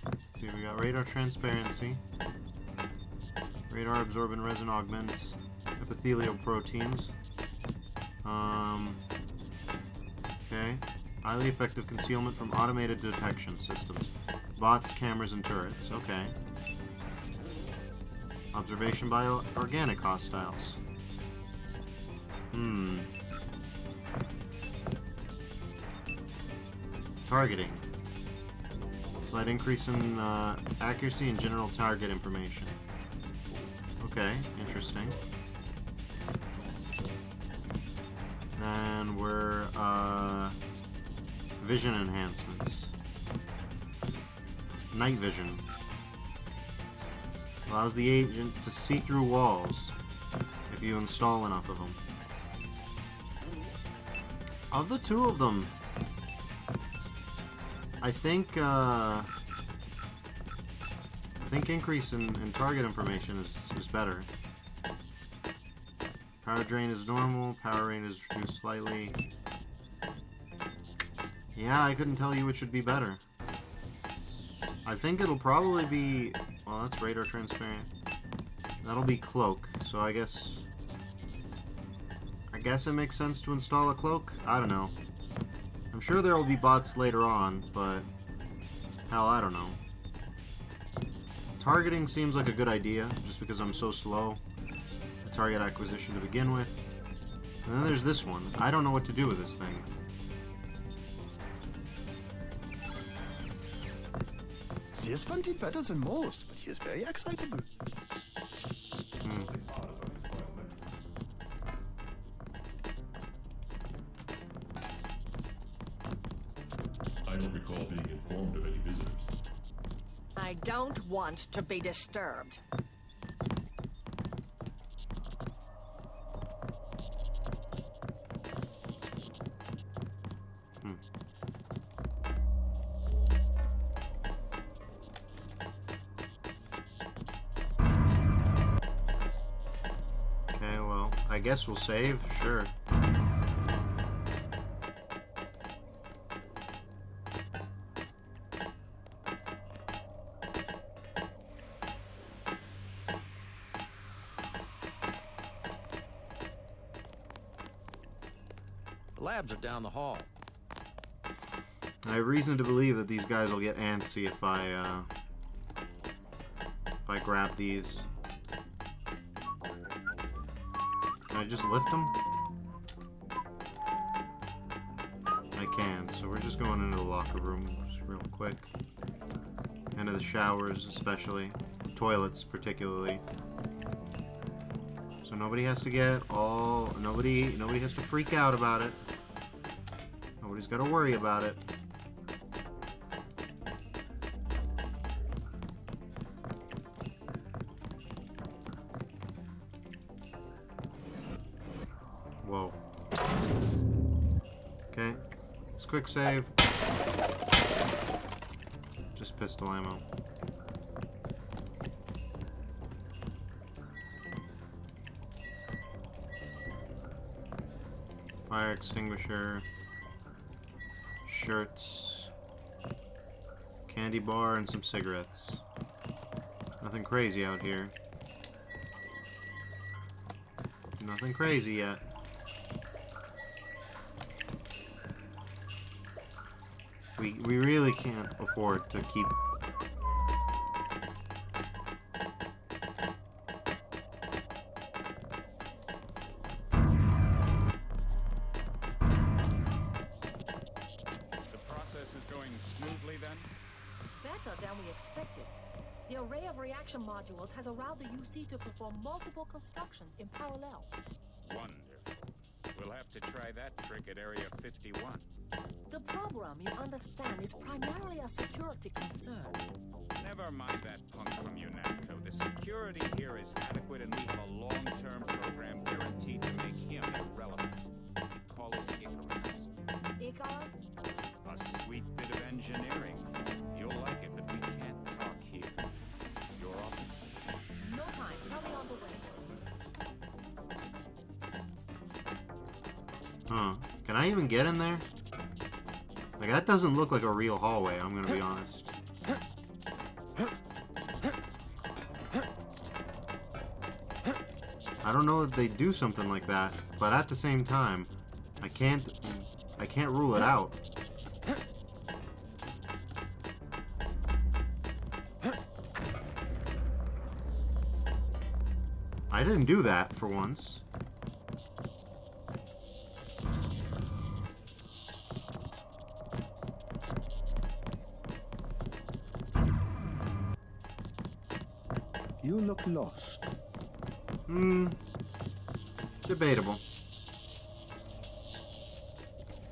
Let's see, we got radar transparency. Radar absorbent resin augments epithelial proteins. Okay. Highly effective concealment from automated detection systems. Bots, cameras, and turrets. Okay. Observation by organic hostiles. Targeting. Slight increase in accuracy and general target information. Okay, interesting. And we're vision enhancements. Night vision. Allows the agent to see through walls if you install enough of them. Of the two of them, I think increase in target information is better. Power drain is normal, power rate is reduced slightly. Yeah, I couldn't tell you which would be better. I think it'll probably be... Well, that's radar transparent. That'll be cloak, so I guess it makes sense to install a cloak? I don't know. I'm sure there will be bots later on, but... Hell, I don't know. Targeting seems like a good idea, just because I'm so slow at target acquisition to begin with. And then there's this one. I don't know what to do with this thing. He is funny better than most, but he is very excitable. I don't recall being informed of any visitors. I don't want to be disturbed. Okay, well, I guess we'll save, sure. The labs are down the hall. I have reason to believe that these guys will get antsy if I grab these. Can I just lift them? I can, so we're just going into the locker rooms real quick. Into the showers especially. Toilets particularly. So nobody has to get all... Nobody has to freak out about it. Nobody's got to worry about it. Whoa. Okay. Let's quick save. Just pistol ammo. Fire extinguisher. Shirts. Candy bar and some cigarettes. Nothing crazy out here. Nothing crazy yet. We really can't afford to keep... The process is going smoothly then? Better than we expected. The array of reaction modules has allowed the UC to perform multiple constructions in parallel. Wonderful. We'll have to try that trick at Area 51. The program, you understand, is primarily a security concern. Never mind that punk from UNATCO. The security here is adequate, and we have a long-term program guaranteed to make him irrelevant. We call it Icarus. Icarus? A sweet bit of engineering. You'll like it, but we can't talk here. Your office? No time. Tell me on the way. Huh. Can I even get in there? Like, that doesn't look like a real hallway, I'm gonna be honest. don't know that they do something like that, but at the same time, I can't rule it out. I didn't do that for once. You look lost. Debatable.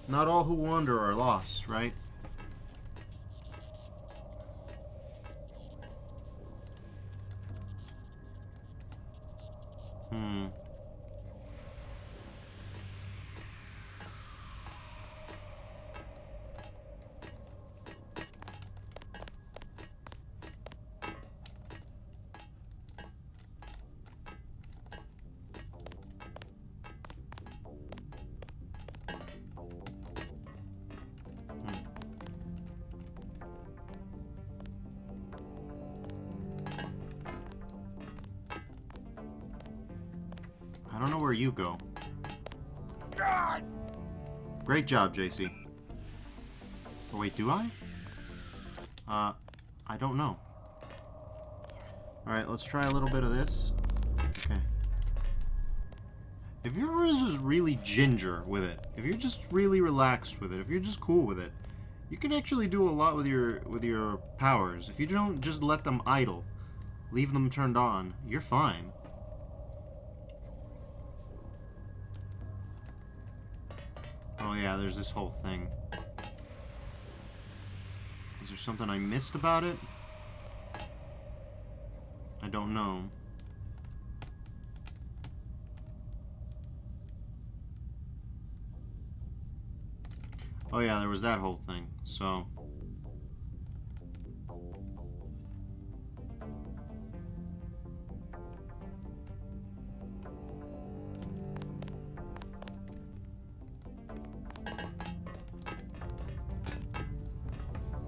Not all who wander are lost, right? I don't know where you go. God! Great job, JC. Oh, wait, do I? I don't know. Alright, let's try a little bit of this. Okay. If you're just really ginger with it, if you're just really relaxed with it, if you're just cool with it, you can actually do a lot with your powers. If you don't just let them idle, leave them turned on, you're fine. Oh yeah, there's this whole thing. Is there something I missed about it? I don't know. Oh yeah, there was that whole thing, so...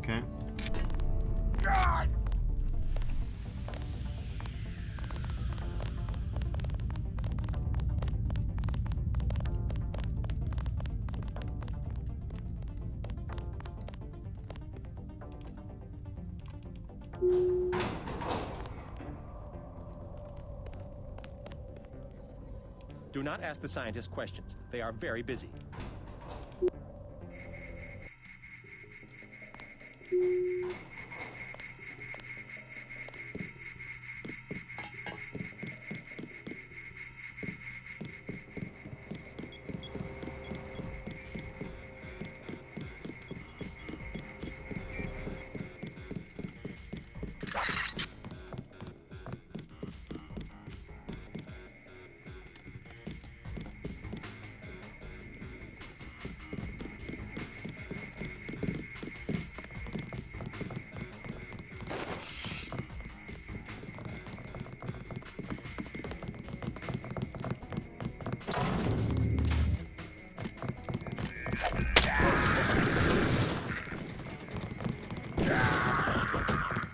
Okay. God! Do not ask the scientists questions. They are very busy.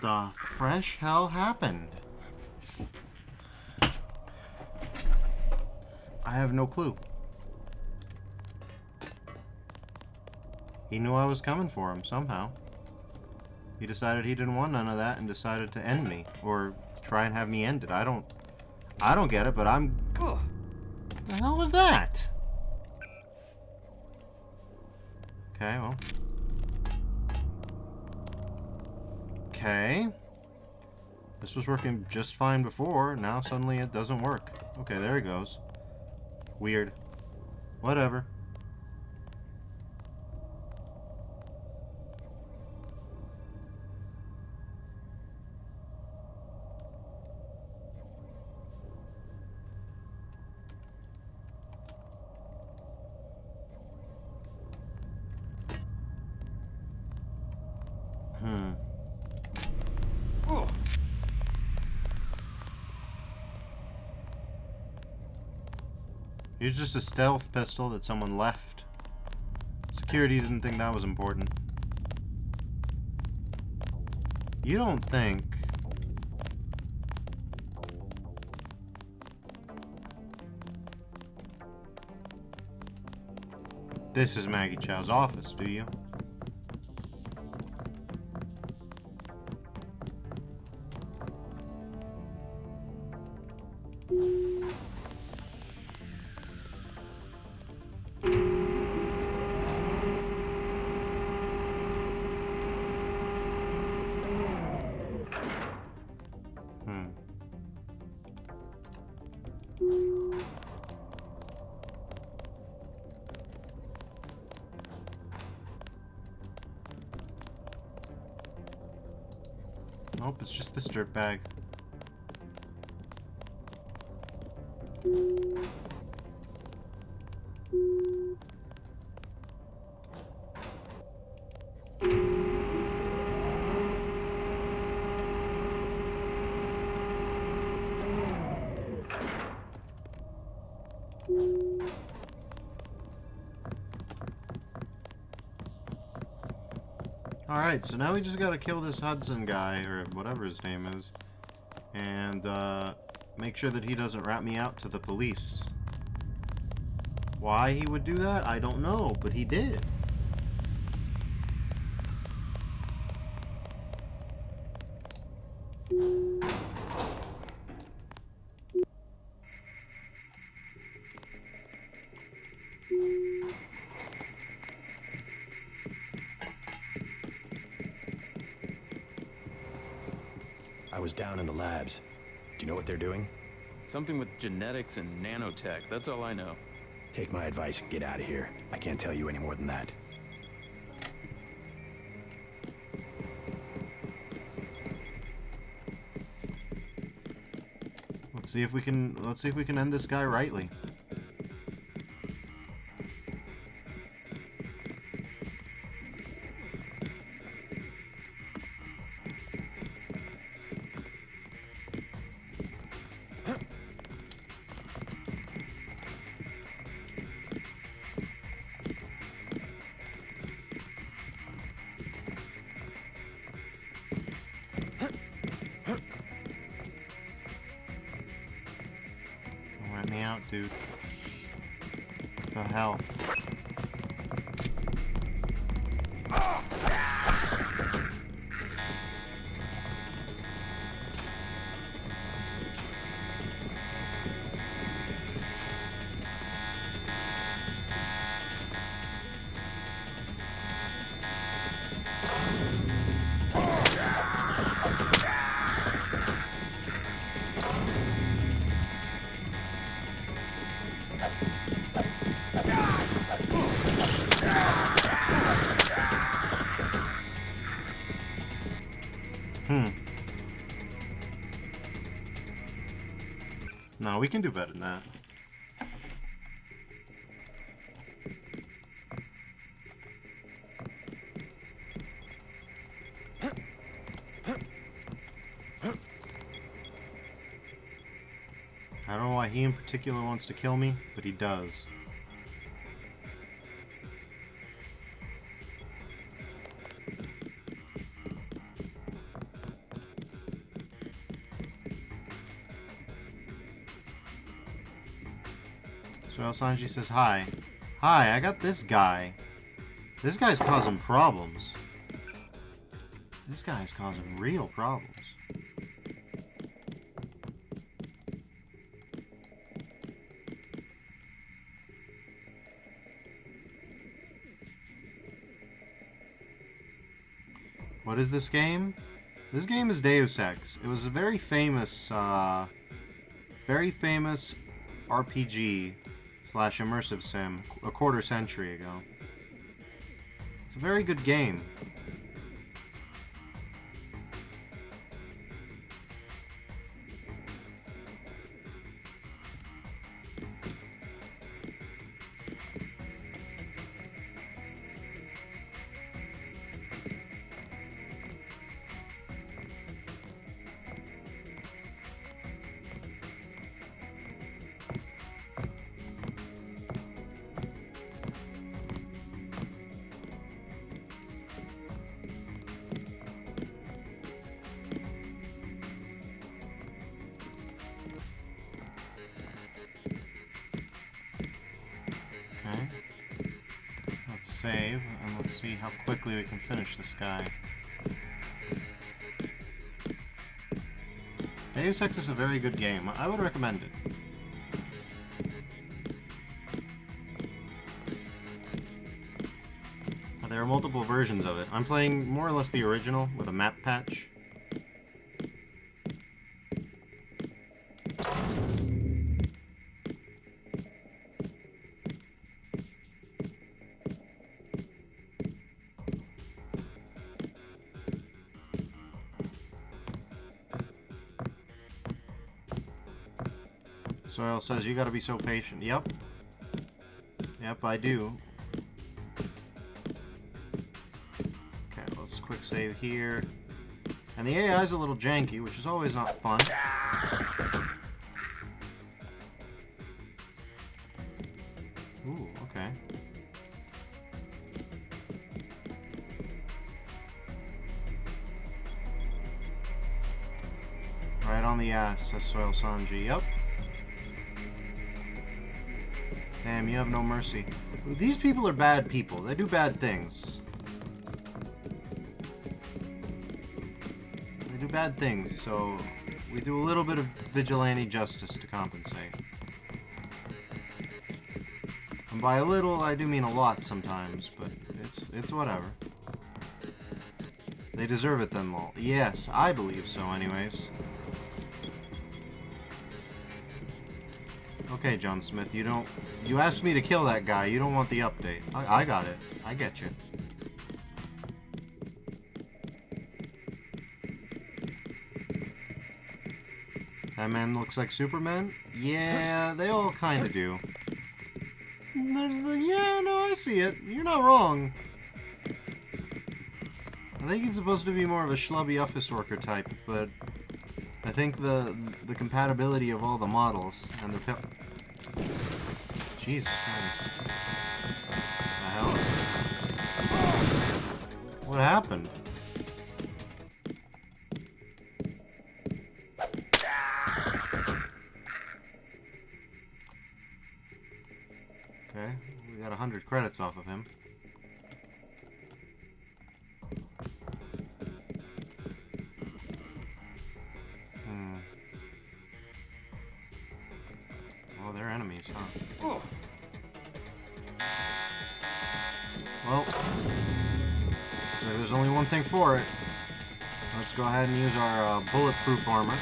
The fresh hell happened? I have no clue. He knew I was coming for him somehow. He decided he didn't want none of that and decided to end me, or try and have me ended. I don't get it, but I'm... Ugh. The hell was that? Okay, well... Okay. This was working just fine before. Now suddenly it doesn't work. Okay, there he goes. Weird. Whatever. It was just a stealth pistol that someone left. Security didn't think that was important. You don't think... This is Maggie Chow's office, do you? Nope, it's just this dirtbag. Alright, so now we just gotta kill this Hudson guy, or whatever his name is, and make sure that he doesn't rat me out to the police. Why he would do that, I don't know, but he did. I was down in the labs. Do you know what they're doing? Something with genetics and nanotech, that's all I know. Take my advice and get out of here. I can't tell you any more than that. Let's see if we can end this guy rightly. Let me out, dude. What the hell? No, we can do better than that. I don't know why he in particular wants to kill me, but he does. So El Sanji says, hi. Hi, I got this guy. This guy's causing problems. This guy's causing real problems. What is this game? This game is Deus Ex. It was a very famous RPG / immersive sim a quarter century ago. It's a very good game. save, and let's see how quickly we can finish this guy. Deus Ex is a very good game. I would recommend it. There are multiple versions of it. I'm playing more or less the original with a map patch. Soil says, you gotta be so patient. Yep. Yep, I do. Okay, let's quick save here. And the AI is a little janky, which is always not fun. Ooh, okay. Right on the ass, says Soil Sanji. Yep. Damn, you have no mercy. These people are bad people. They do bad things. They do bad things, so we do a little bit of vigilante justice to compensate. And by a little, I do mean a lot sometimes, but it's whatever. They deserve it then, lol. Yes, I believe so anyways. Okay, John Smith, you asked me to kill that guy, you don't want the update. I got it. I get you. That man looks like Superman? Yeah, they all kinda do. Yeah, no, I see it. You're not wrong. I think he's supposed to be more of a schlubby office worker type, but I think the compatibility of all the models and the Jesus Christ. What the hell? What happened? Okay, we got 100 credits off of him. Oh, they're enemies, huh? Oh. Well, looks like there's only one thing for it. Let's go ahead and use our bulletproof armor.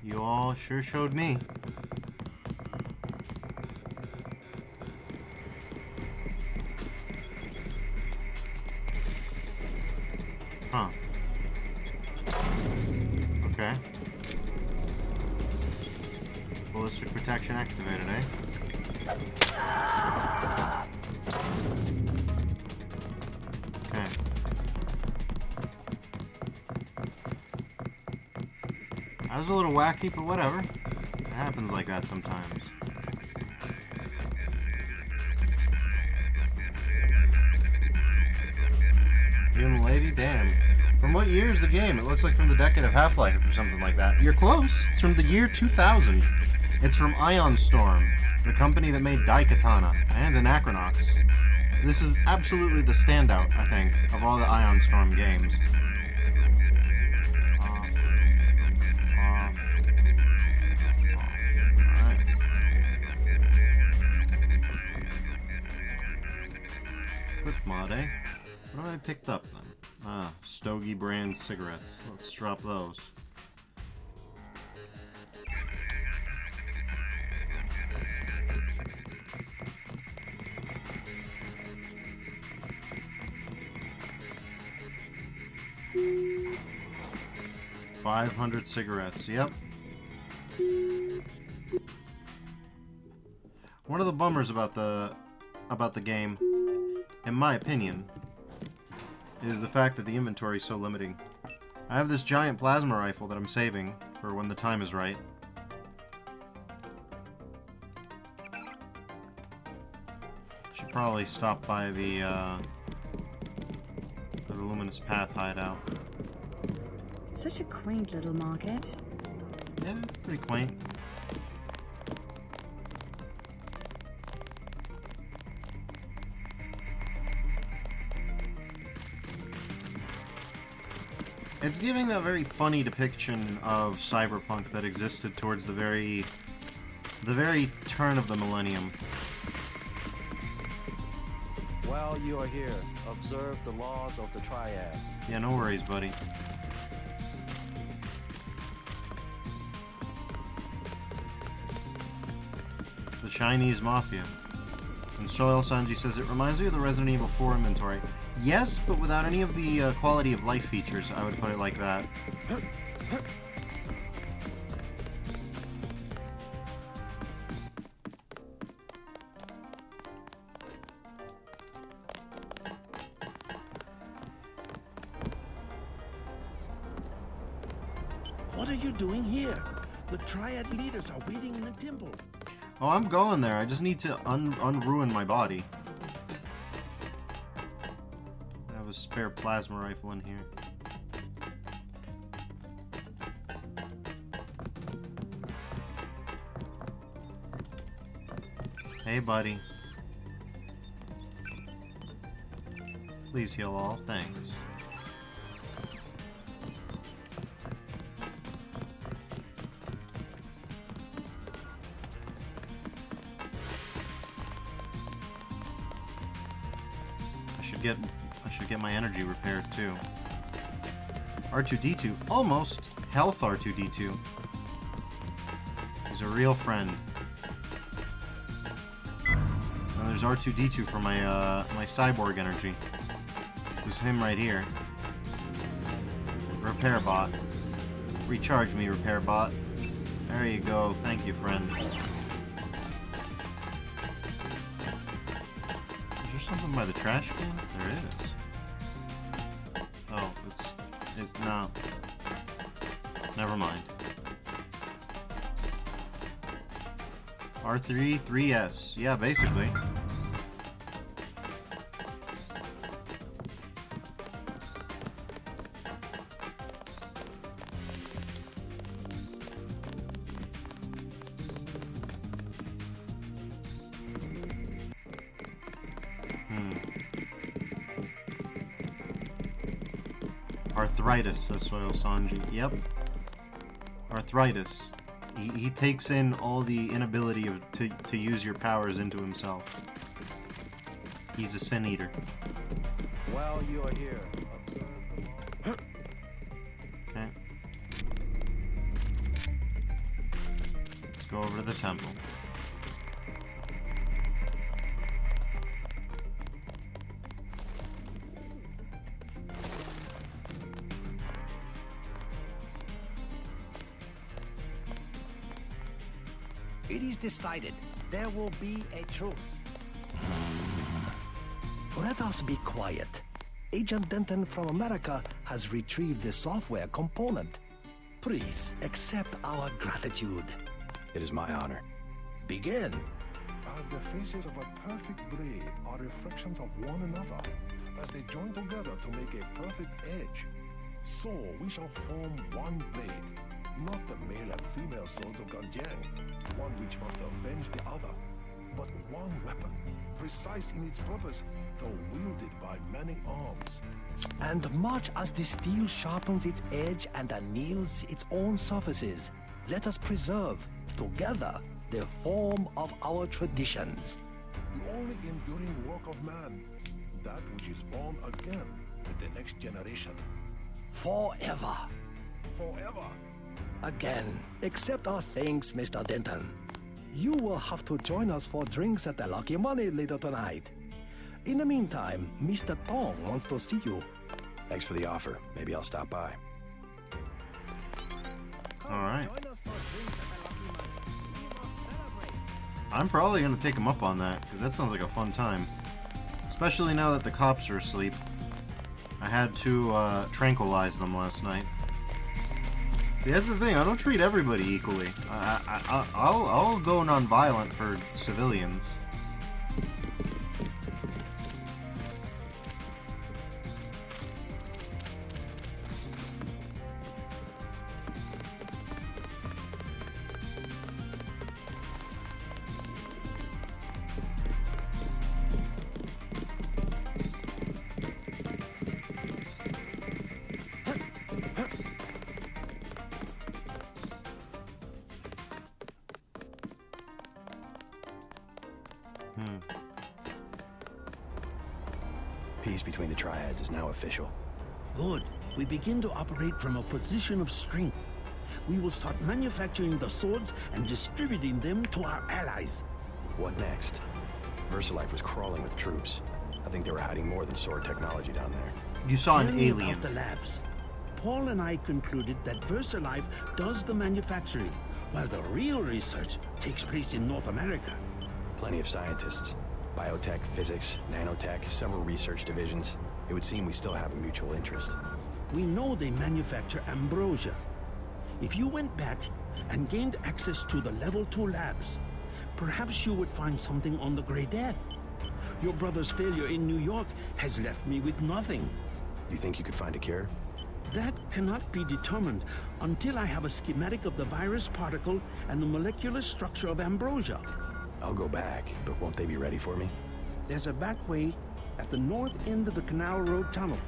You all sure showed me. Huh. Okay. Ballistic protection activated, eh? Okay. That was a little wacky, but whatever. It happens like that sometimes. Human lady? Damn. From what year is the game? It looks like from the decade of Half-Life or something like that. You're close. It's from the year 2000. It's from Ion Storm, the company that made Daikatana and Anachronox. This is absolutely the standout, I think, of all the Ion Storm games. Mod, eh? What have I picked up then? Ah, Stogie brand cigarettes. Let's drop those. $500 cigarettes. Yep. One of the bummers about the game, in my opinion, is the fact that the inventory is so limiting. I have this giant plasma rifle that I'm saving for when the time is right. Should probably stop by the Luminous Path hideout. Such a quaint little market. Yeah, it's pretty quaint. It's giving that very funny depiction of cyberpunk that existed towards the very turn of the millennium. While you are here, observe the laws of the Triad. Yeah, no worries, buddy. The Chinese Mafia. And Soil Sanji says, it reminds me of the Resident Evil 4 inventory. Yes, but without any of the quality of life features, I would put it like that. What are you doing here? The Triad leaders are waiting in the temple. Oh, I'm going there. I just need to unruin my body. I have a spare plasma rifle in here. Hey, buddy. Please heal all. Thanks. I should get my energy repaired too. R2-D2, almost health R2-D2. He's a real friend. And there's R2-D2 for my my cyborg energy. There's him right here. Repair bot. Recharge me, repair bot. There you go. Thank you, friend. Is there something by the trash can? There is. Oh, no. Never mind. R3, 3S. Yeah, basically. Arthritis, says Soil Sanji. Yep. Arthritis. He takes in all the inability to use your powers into himself. He's a sin eater. While you are here, observe the Okay. Let's go over to the temple. It is decided. There will be a truce. Let us be quiet. Agent Denton from America has retrieved the software component. Please accept our gratitude. It is my honor. Begin. As the faces of a perfect blade are reflections of one another, as they join together to make a perfect edge, so we shall form one blade, not the male and female swords of Ganjiang, one which must avenge the other, but one weapon, precise in its purpose, though wielded by many arms. And much as the steel sharpens its edge and anneals its own surfaces, let us preserve, together, the form of our traditions. The only enduring work of man, that which is born again with the next generation. Forever. Forever. Again, accept our thanks, Mr. Denton. You will have to join us for drinks at the Lucky Money later tonight. In the meantime, Mr. Tong wants to see you. Thanks for the offer. Maybe I'll stop by. Alright. I'm probably going to take him up on that, because that sounds like a fun time. Especially now that the cops are asleep. I had to tranquilize them last night. See, that's the thing. I don't treat everybody equally. I'll go non-violent for civilians. Peace between the triads is now official. Good. We begin to operate from a position of strength. We will start manufacturing the swords and distributing them to our allies. What next? VersaLife was crawling with troops. I think they were hiding more than sword technology down there. You saw an Tell me alien. about the labs. Paul and I concluded that VersaLife does the manufacturing, while the real research takes place in North America. Plenty of scientists. Biotech, physics, nanotech, several research divisions. It would seem we still have a mutual interest. We know they manufacture ambrosia. If you went back and gained access to the Level 2 labs, perhaps you would find something on the Grey Death. Your brother's failure in New York has left me with nothing. You think you could find a cure? That cannot be determined until I have a schematic of the virus particle and the molecular structure of ambrosia. I'll go back, but won't they be ready for me? There's a back way at the north end of the Canal Road Tunnel,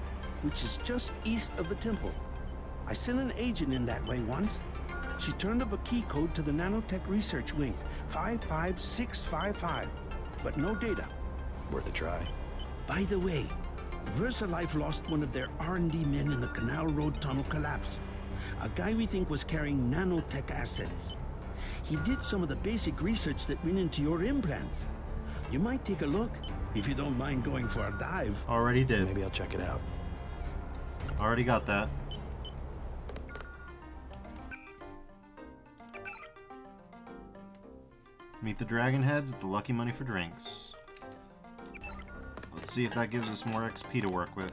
which is just east of the temple. I sent an agent in that way once. She turned up a key code to the nanotech research wing, 55655, but no data. Worth a try. By the way, VersaLife lost one of their R&D men in the Canal Road Tunnel collapse. A guy we think was carrying nanotech assets. He did some of the basic research that went into your implants. You might take a look, if you don't mind going for a dive. Already did. Maybe I'll check it out. Already got that. Meet the dragon heads at the Lucky Money for Drinks. Let's see if that gives us more XP to work with.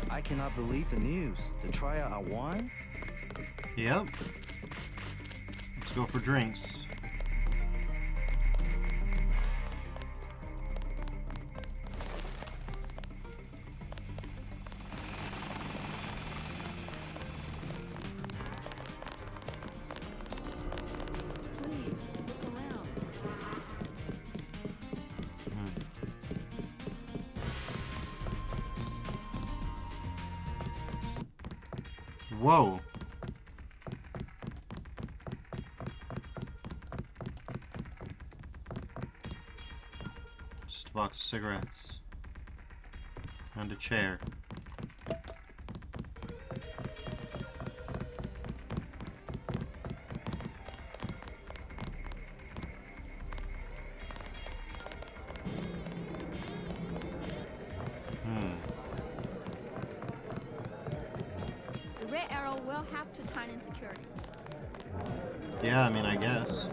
I cannot believe the news. The triad are won? Yep. Let's go for drinks. Please, look around. Whoa. Just a box of cigarettes. And a chair. The red arrow will have to tighten security. Yeah, I mean, I guess.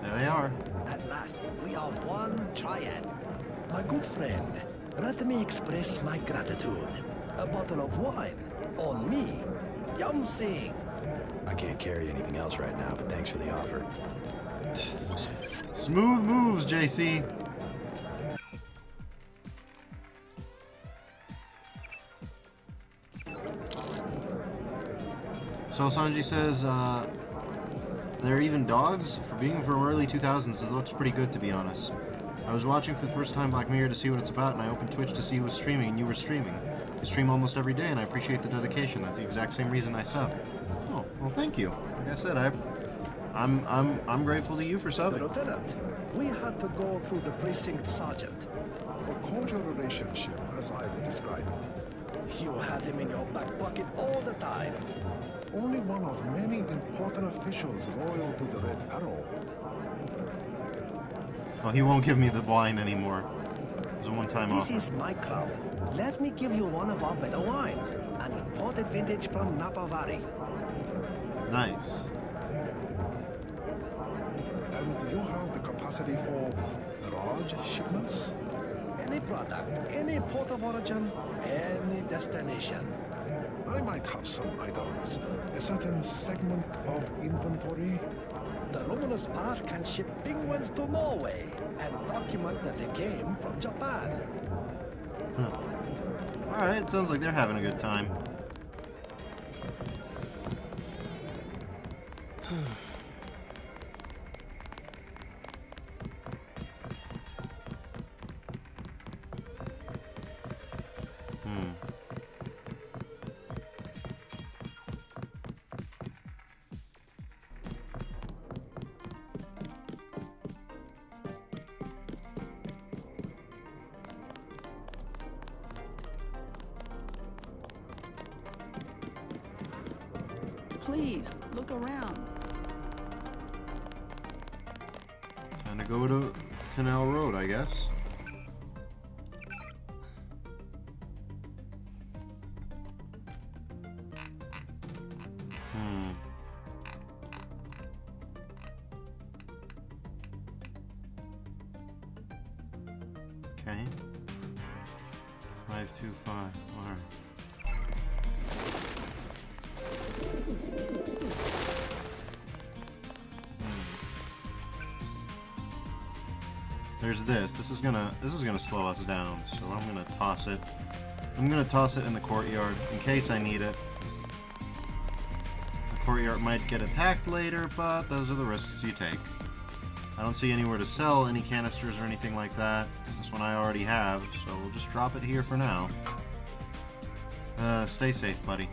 There they are. At last, we are one triad. My good friend, let me express my gratitude. A bottle of wine on me. Yum Sing. I can't carry anything else right now, but thanks for the offer. Smooth moves, JC. So Sanji says, they're even dogs? For being from early 2000s, it looks pretty good, to be honest. I was watching for the first time Black Mirror to see what it's about, and I opened Twitch to see who was streaming, and you were streaming. You stream almost every day, and I appreciate the dedication. That's the exact same reason I sub. Oh, well, thank you. Like I said, I'm grateful to you for subbing. Lieutenant, we had to go through the precinct sergeant. A cordial relationship, as I would describe it. You had him in your back pocket all the time. Only one of many important officials loyal to the Red Arrow. Oh, he won't give me the wine anymore. It was a one-time offer. This is my club. Let me give you one of our better wines. An imported vintage from Napa Valley. Nice. And you have the capacity for large shipments? Any product, any port of origin, any destination. I might have some items. A certain segment of inventory. The luminous part can ship penguins to Norway and document that they came from Japan. Alright, sounds like they're having a good time. Please, look around. Time to go to Canal Road, I guess. Okay. 525. Alright. There's this. This is gonna slow us down, so I'm gonna toss it. I'm gonna toss it in the courtyard in case I need it. The courtyard might get attacked later, but those are the risks you take. I don't see anywhere to sell any canisters or anything like that. This one I already have, so we'll just drop it here for now. Stay safe, buddy.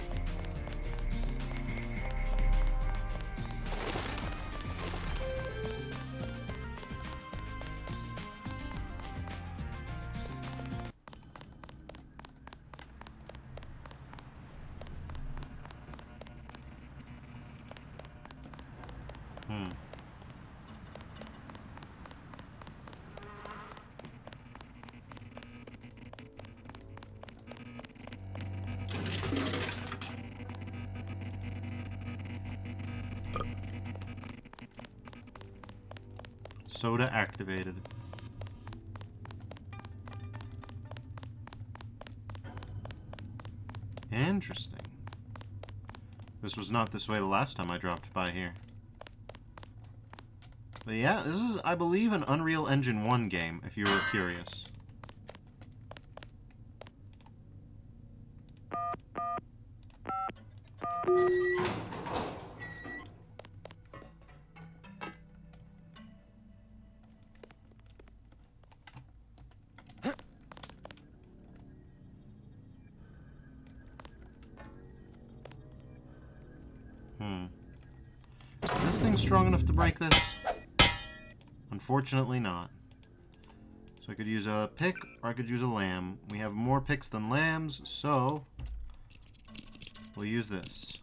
Soda activated. Interesting. This was not this way the last time I dropped by here. But yeah, this is, I believe, an Unreal Engine 1 game, if you were curious. Is this thing strong enough to break this? Unfortunately not. So I could use a pick, or I could use a lamb. We have more picks than lambs, so we'll use this.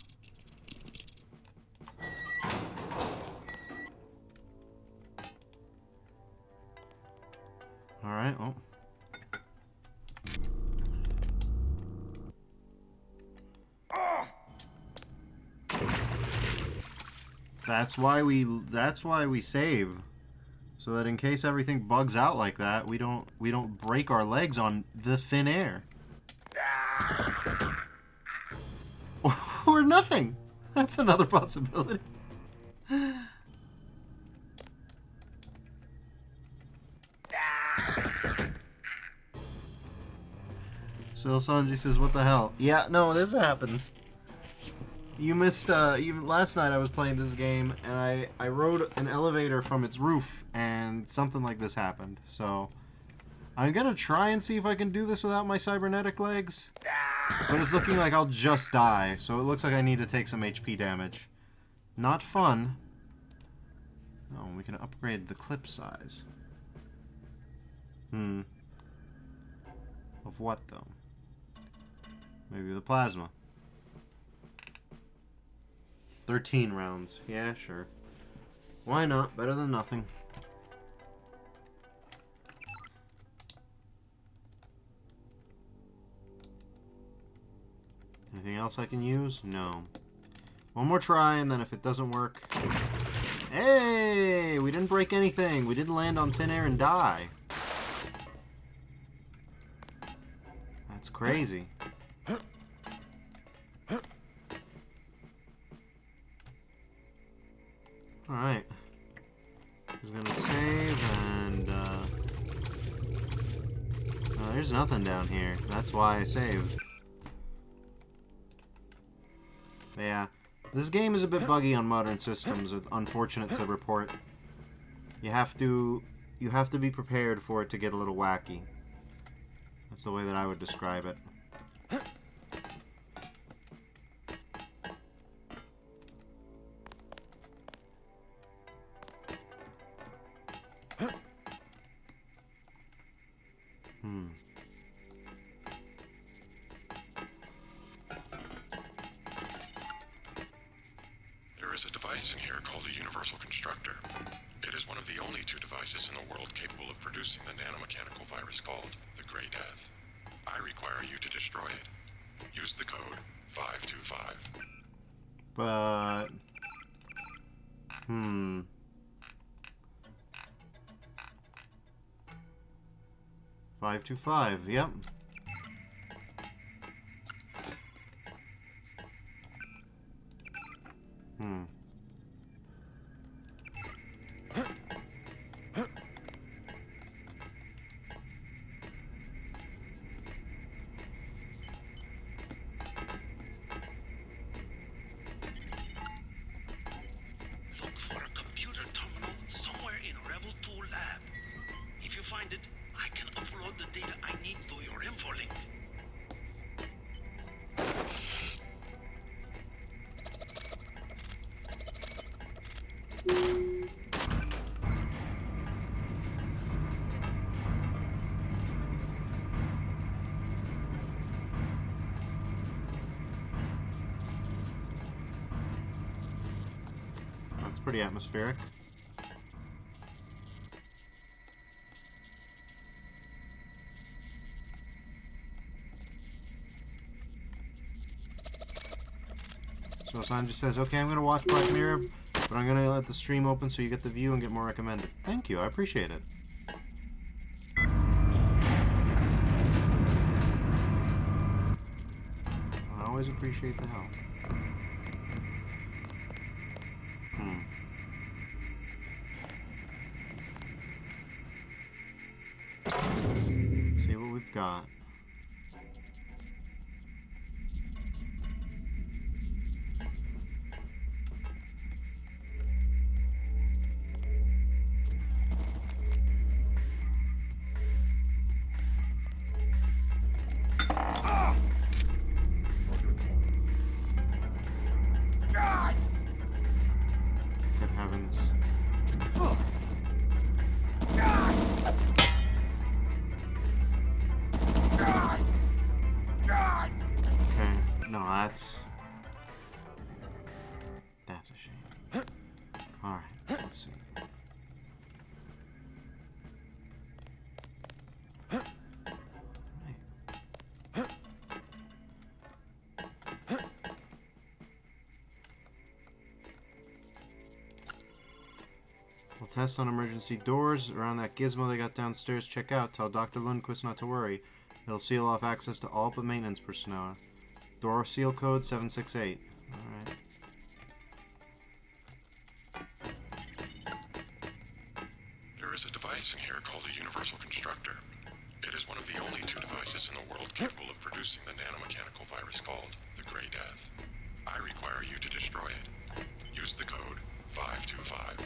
Alright, well. That's why we save. So that in case everything bugs out like that, we don't break our legs on the thin air. Or nothing. That's another possibility. So Sanji says, what the hell? Yeah, no, this happens. You missed, even last night I was playing this game, and I rode an elevator from its roof, and something like this happened. So, I'm gonna try and see if I can do this without my cybernetic legs. But it's looking like I'll just die, so it looks like I need to take some HP damage. Not fun. Oh, we can upgrade the clip size. Of what, though? Maybe the plasma. 13 rounds. Yeah, sure. Why not? Better than nothing. Anything else I can use? No. One more try, and then if it doesn't work... Hey! We didn't break anything. We didn't land on thin air and die. That's crazy. Alright. Just gonna save, and, there's nothing down here. That's why I saved. But yeah. This game is a bit buggy on modern systems. It's unfortunate to report. You have to be prepared for it to get a little wacky. That's the way that I would describe it. There is a device in here called a universal constructor. It is one of the only two devices in the world capable of producing the nanomechanical virus called the Grey Death. I require you to destroy it. Use the code 525. But... 525, yep. Look for a computer terminal somewhere in Revel 2 lab. If you find it, I can upload the data I need through your info link. That's pretty atmospheric. So Simon just says, okay, I'm going to watch Black Mirror, but I'm going to let the stream open so you get the view and get more recommended. Thank you, I appreciate it. I always appreciate the help. Let's see what we've got. Good heavens. Okay, no, that's a shame. Alright, let's see. We'll test on emergency doors around that gizmo they got downstairs. Check out. Tell Dr. Lundquist not to worry. He'll seal off access to all but maintenance personnel. Door seal code 768. Alright. There is a device in here called a universal constructor. It is one of the only two devices in the world capable of producing the nanomechanical virus called the Grey Death. I require you to destroy it. Use the code 525.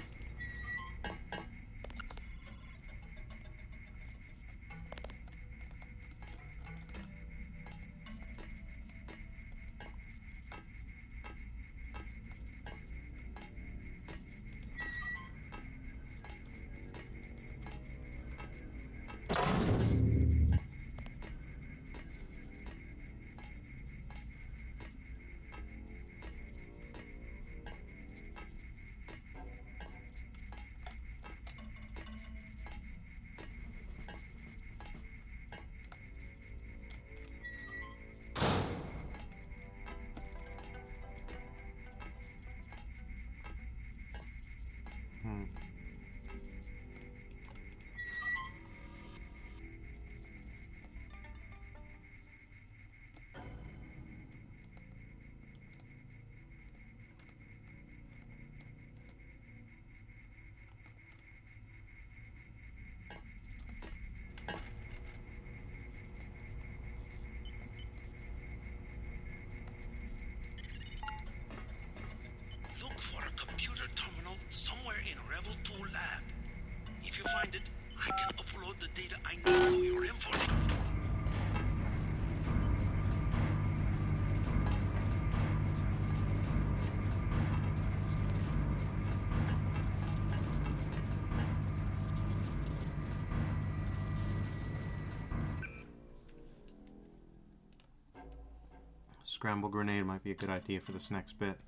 Scramble grenade might be a good idea for this next bit.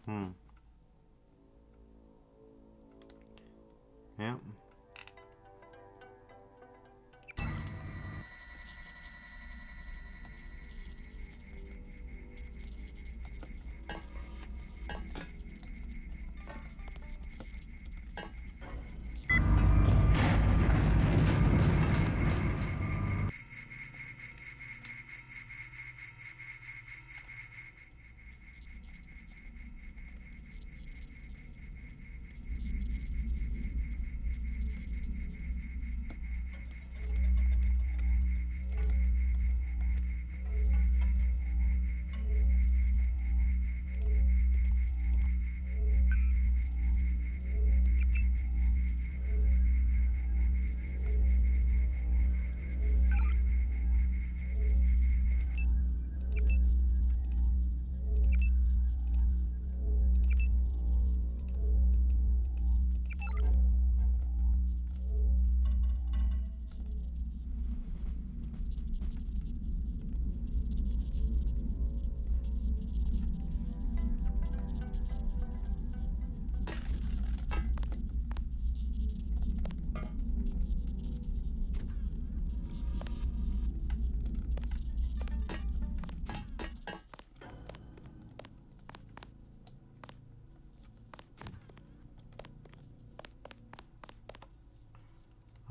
Yep.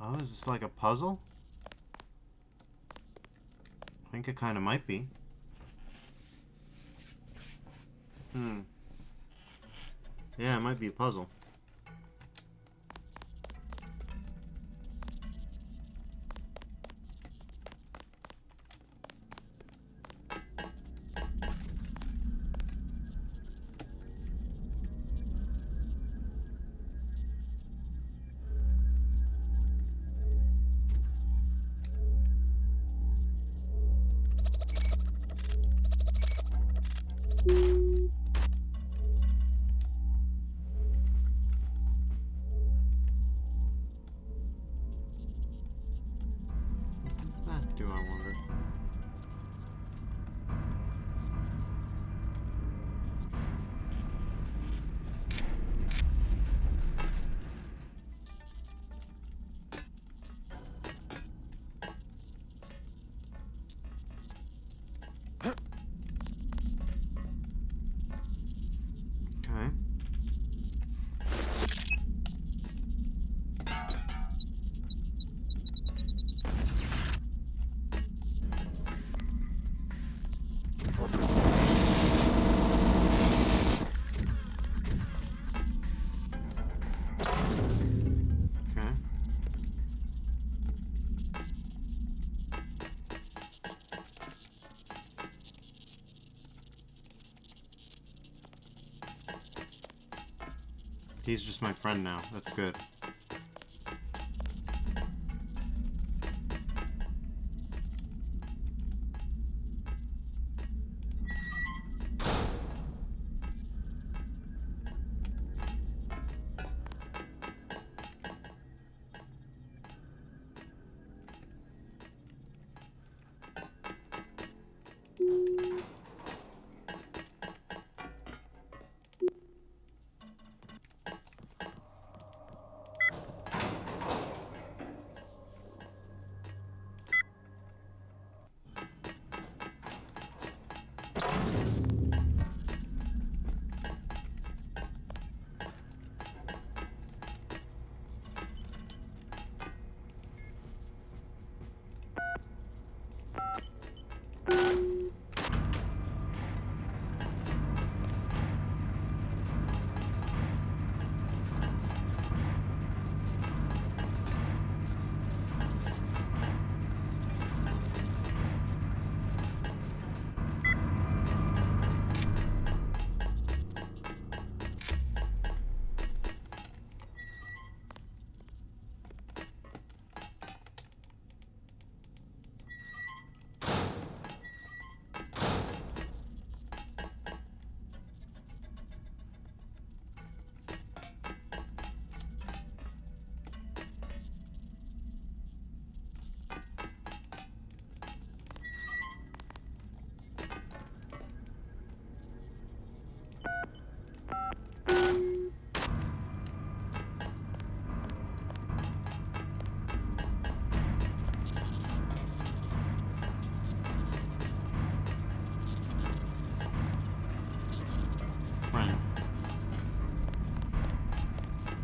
Oh, is this like a puzzle? I think it kind of might be. Yeah, it might be a puzzle. What's that do, I wonder? Okay. Okay. He's just my friend now. That's good.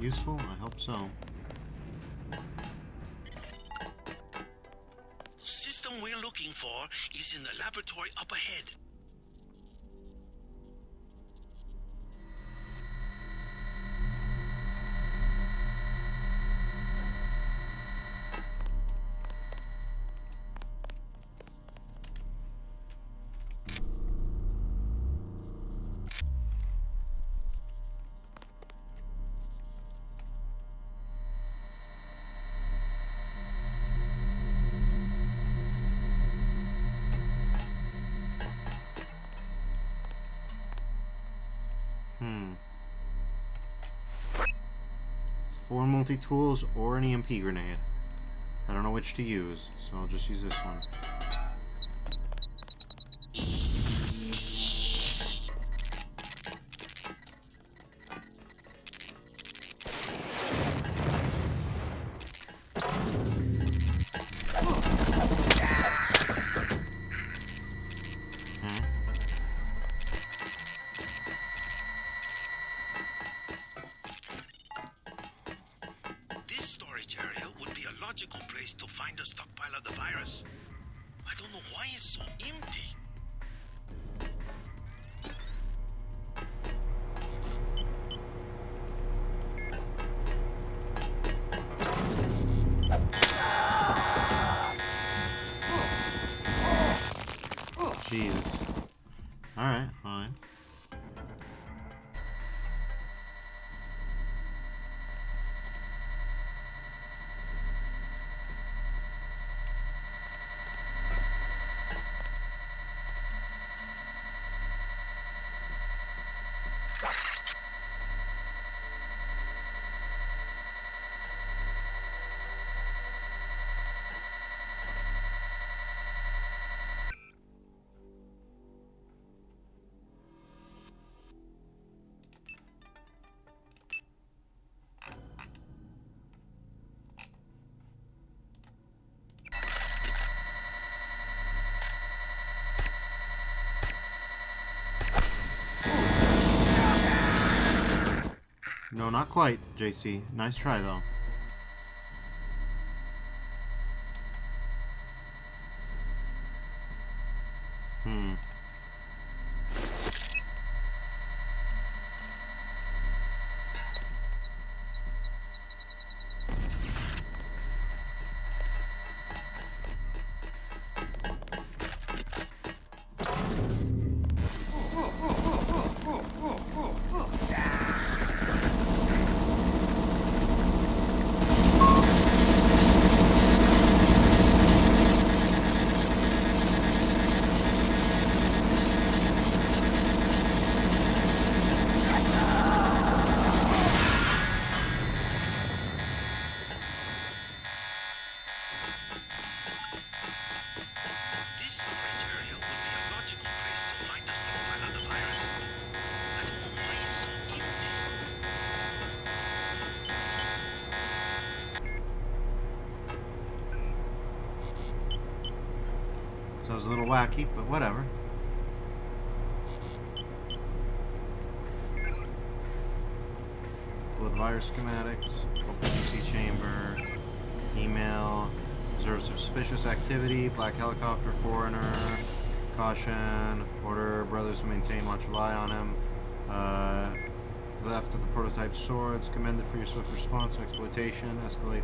useful? I hope so. The system we're looking for is in the laboratory up ahead. It's 4 multi-tools or an EMP grenade. I don't know which to use, so I'll just use this one. This storage area would be a logical place to find a stockpile of the virus. I don't know why it's so empty. Jesus. Alright, fine. No, not quite, JC. Nice try, though. So it was a little wacky, but whatever. Blood virus schematics, open PC chamber, email, observe suspicious activity, black helicopter foreigner, caution, order brothers to maintain watch, rely on him, theft of the prototype swords, commended for your swift response and exploitation, escalate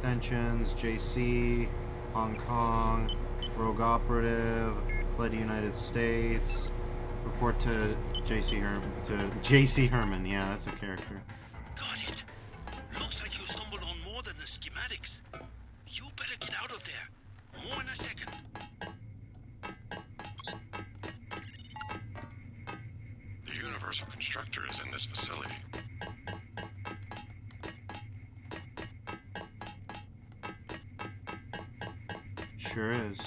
tensions, JC, Hong Kong, rogue operative, fled to United States, report to JC Herman, yeah, that's a character. Got it. Looks like you stumbled on more than the schematics. You better get out of there. More in a second. The Universal Constructor is in this facility. Sure is.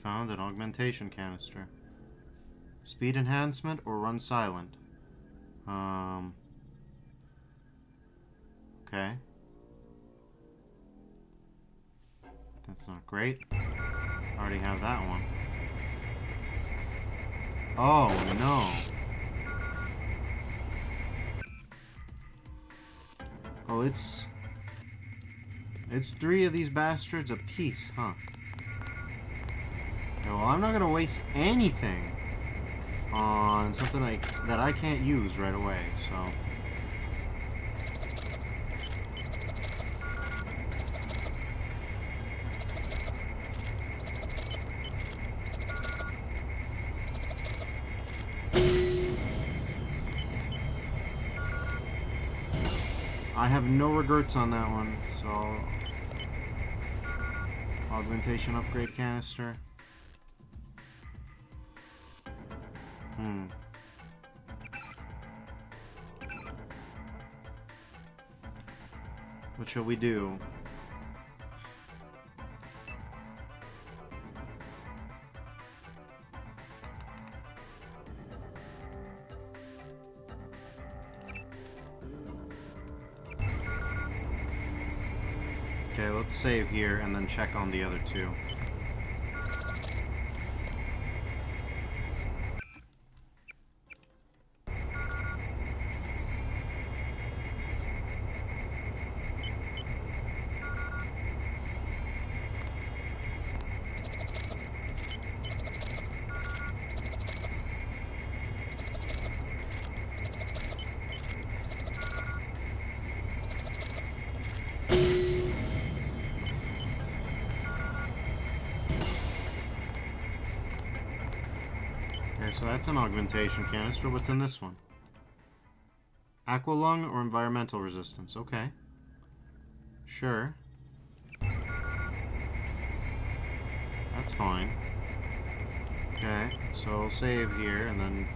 found an augmentation canister. Speed enhancement or run silent. Okay. That's not great. Already have that one. Oh, no. Oh, it's 3 of these bastards a piece, huh? Okay, well, I'm not gonna waste anything on something that I can't use right away, so... I have no regrets on that one, so... Augmentation upgrade canister. What shall we do? Okay, let's save here and then check on the other two. So that's an augmentation canister. What's in this one? Aqualung or environmental resistance? Okay. Sure. That's fine. Okay, so I'll save here and then...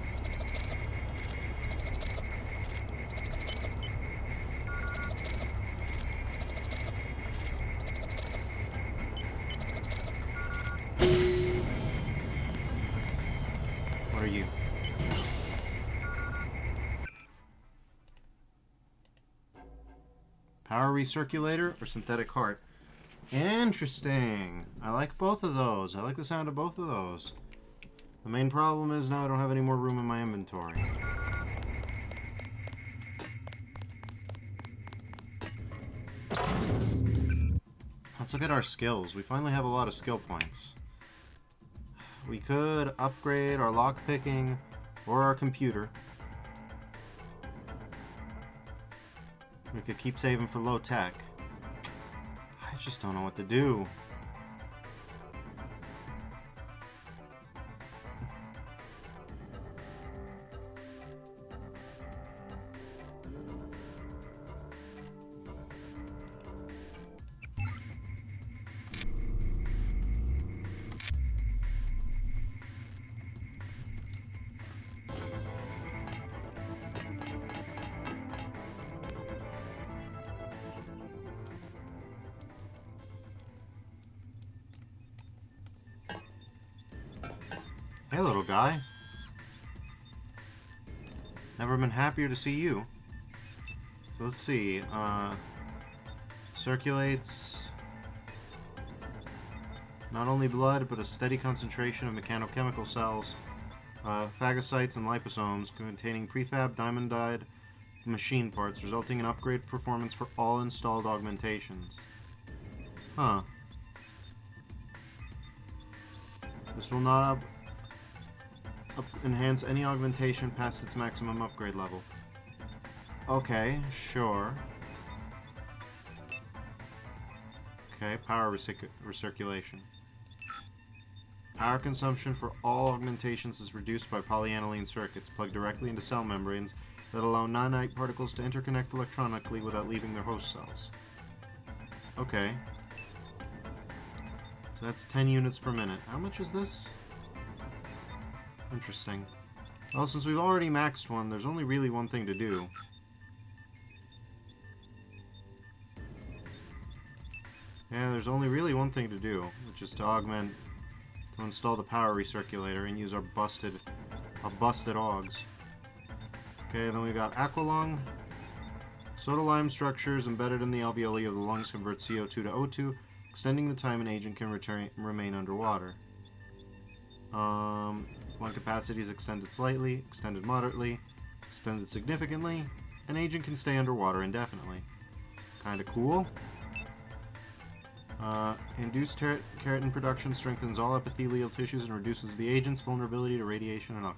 What are you? Power recirculator or synthetic heart? Interesting. I like both of those. I like the sound of both of those. The main problem is now I don't have any more room in my inventory. Let's look at our skills. We finally have a lot of skill points. We could upgrade our lockpicking or our computer. We could keep saving for low tech. I just don't know what to do. Hey, little guy. Never been happier to see you. So let's see. Circulates not only blood, but a steady concentration of mechanochemical cells, phagocytes, and liposomes containing prefab diamond-dyed machine parts, resulting in upgrade performance for all installed augmentations. Huh. This will not enhance any augmentation past its maximum upgrade level. Okay, sure. Okay, power recirculation. Power consumption for all augmentations is reduced by polyaniline circuits plugged directly into cell membranes that allow nanite particles to interconnect electronically without leaving their host cells. Okay. So that's 10 units per minute. How much is this? Interesting. Well, since we've already maxed one, there's only really one thing to do. Yeah, there's only really one thing to do, which is to augment to install the power recirculator and use our busted augs. Okay, then we got aqualung. Soda lime structures embedded in the alveoli of the lungs convert CO2 to O2, extending the time an agent can remain underwater. Lung capacity is extended slightly, extended moderately, extended significantly. An agent can stay underwater indefinitely. Kinda cool. Induced keratin production strengthens all epithelial tissues and reduces the agent's vulnerability to radiation and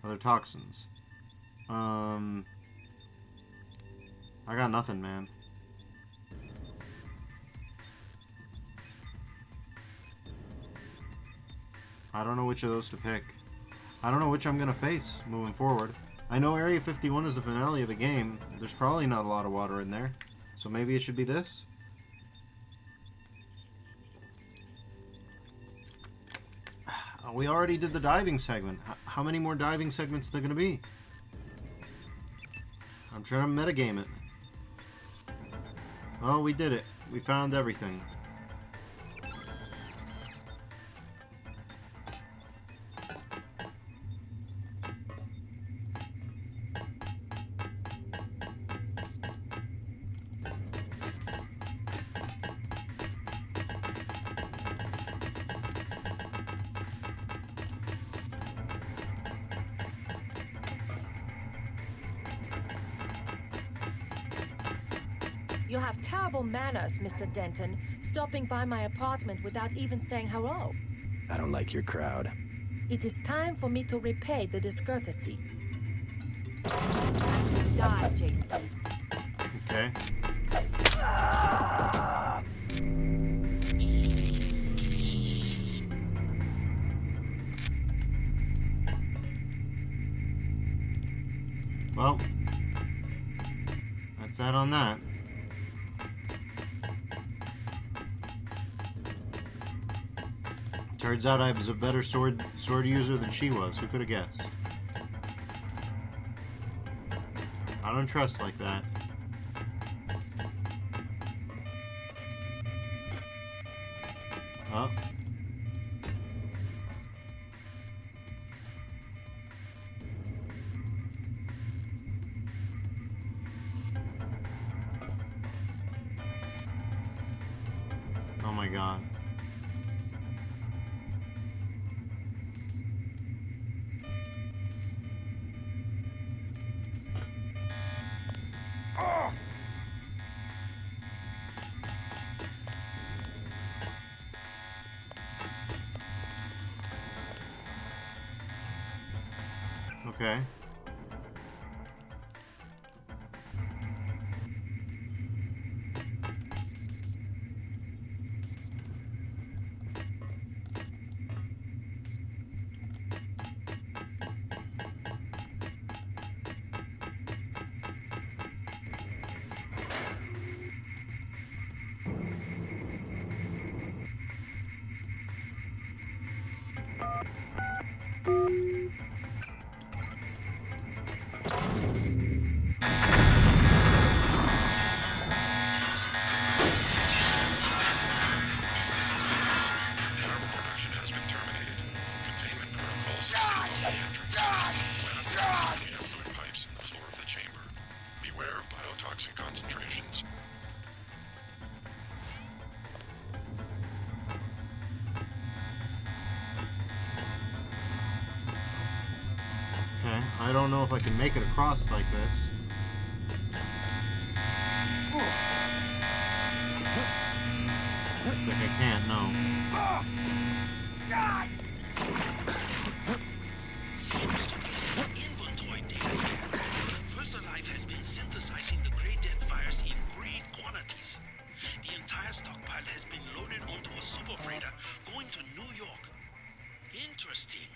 other toxins. I got nothing, man. I don't know which of those to pick. I don't know which I'm gonna face moving forward. I know Area 51 is the finale of the game. There's probably not a lot of water in there. So maybe it should be this? We already did the diving segment. How many more diving segments are there gonna be? I'm trying to metagame it. Well, we did it. We found everything. You have terrible manners, Mr. Denton, stopping by my apartment without even saying hello. I don't like your crowd. It is time for me to repay the discourtesy. Die, JC. Okay. Well, that's that on that. Turns out I was a better sword user than she was. Who could have guessed? I don't trust like that. Oh. Oh my god. Okay. I don't know if I can make it across like this. Looks like I can't, no. Seems to be some inventory data here. VersaLife has been synthesizing the Grey Death virus in great quantities. The entire stockpile has been loaded onto a superfreighter going to New York. Interesting.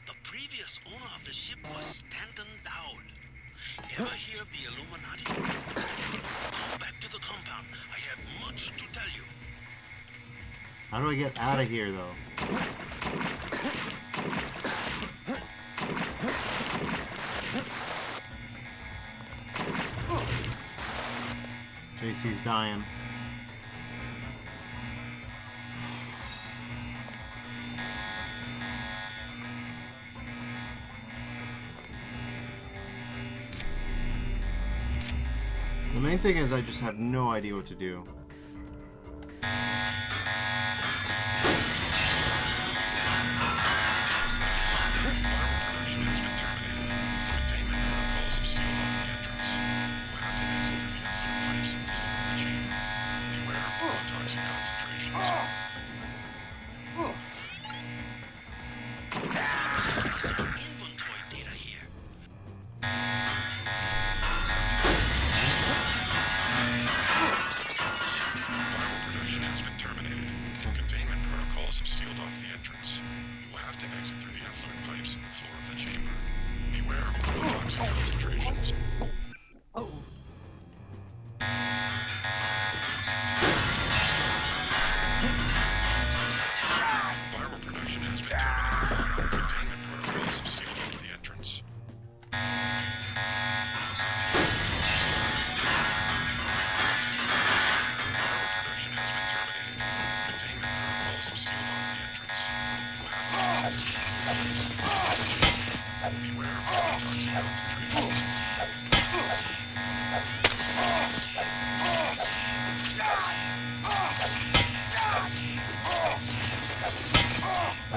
The previous owner of the ship was Stanton Dowd. Ever hear of the Illuminati? Come back to the compound. I have much to tell you. How do I get out of here, though? JC's dying. main thing is I just have no idea what to do.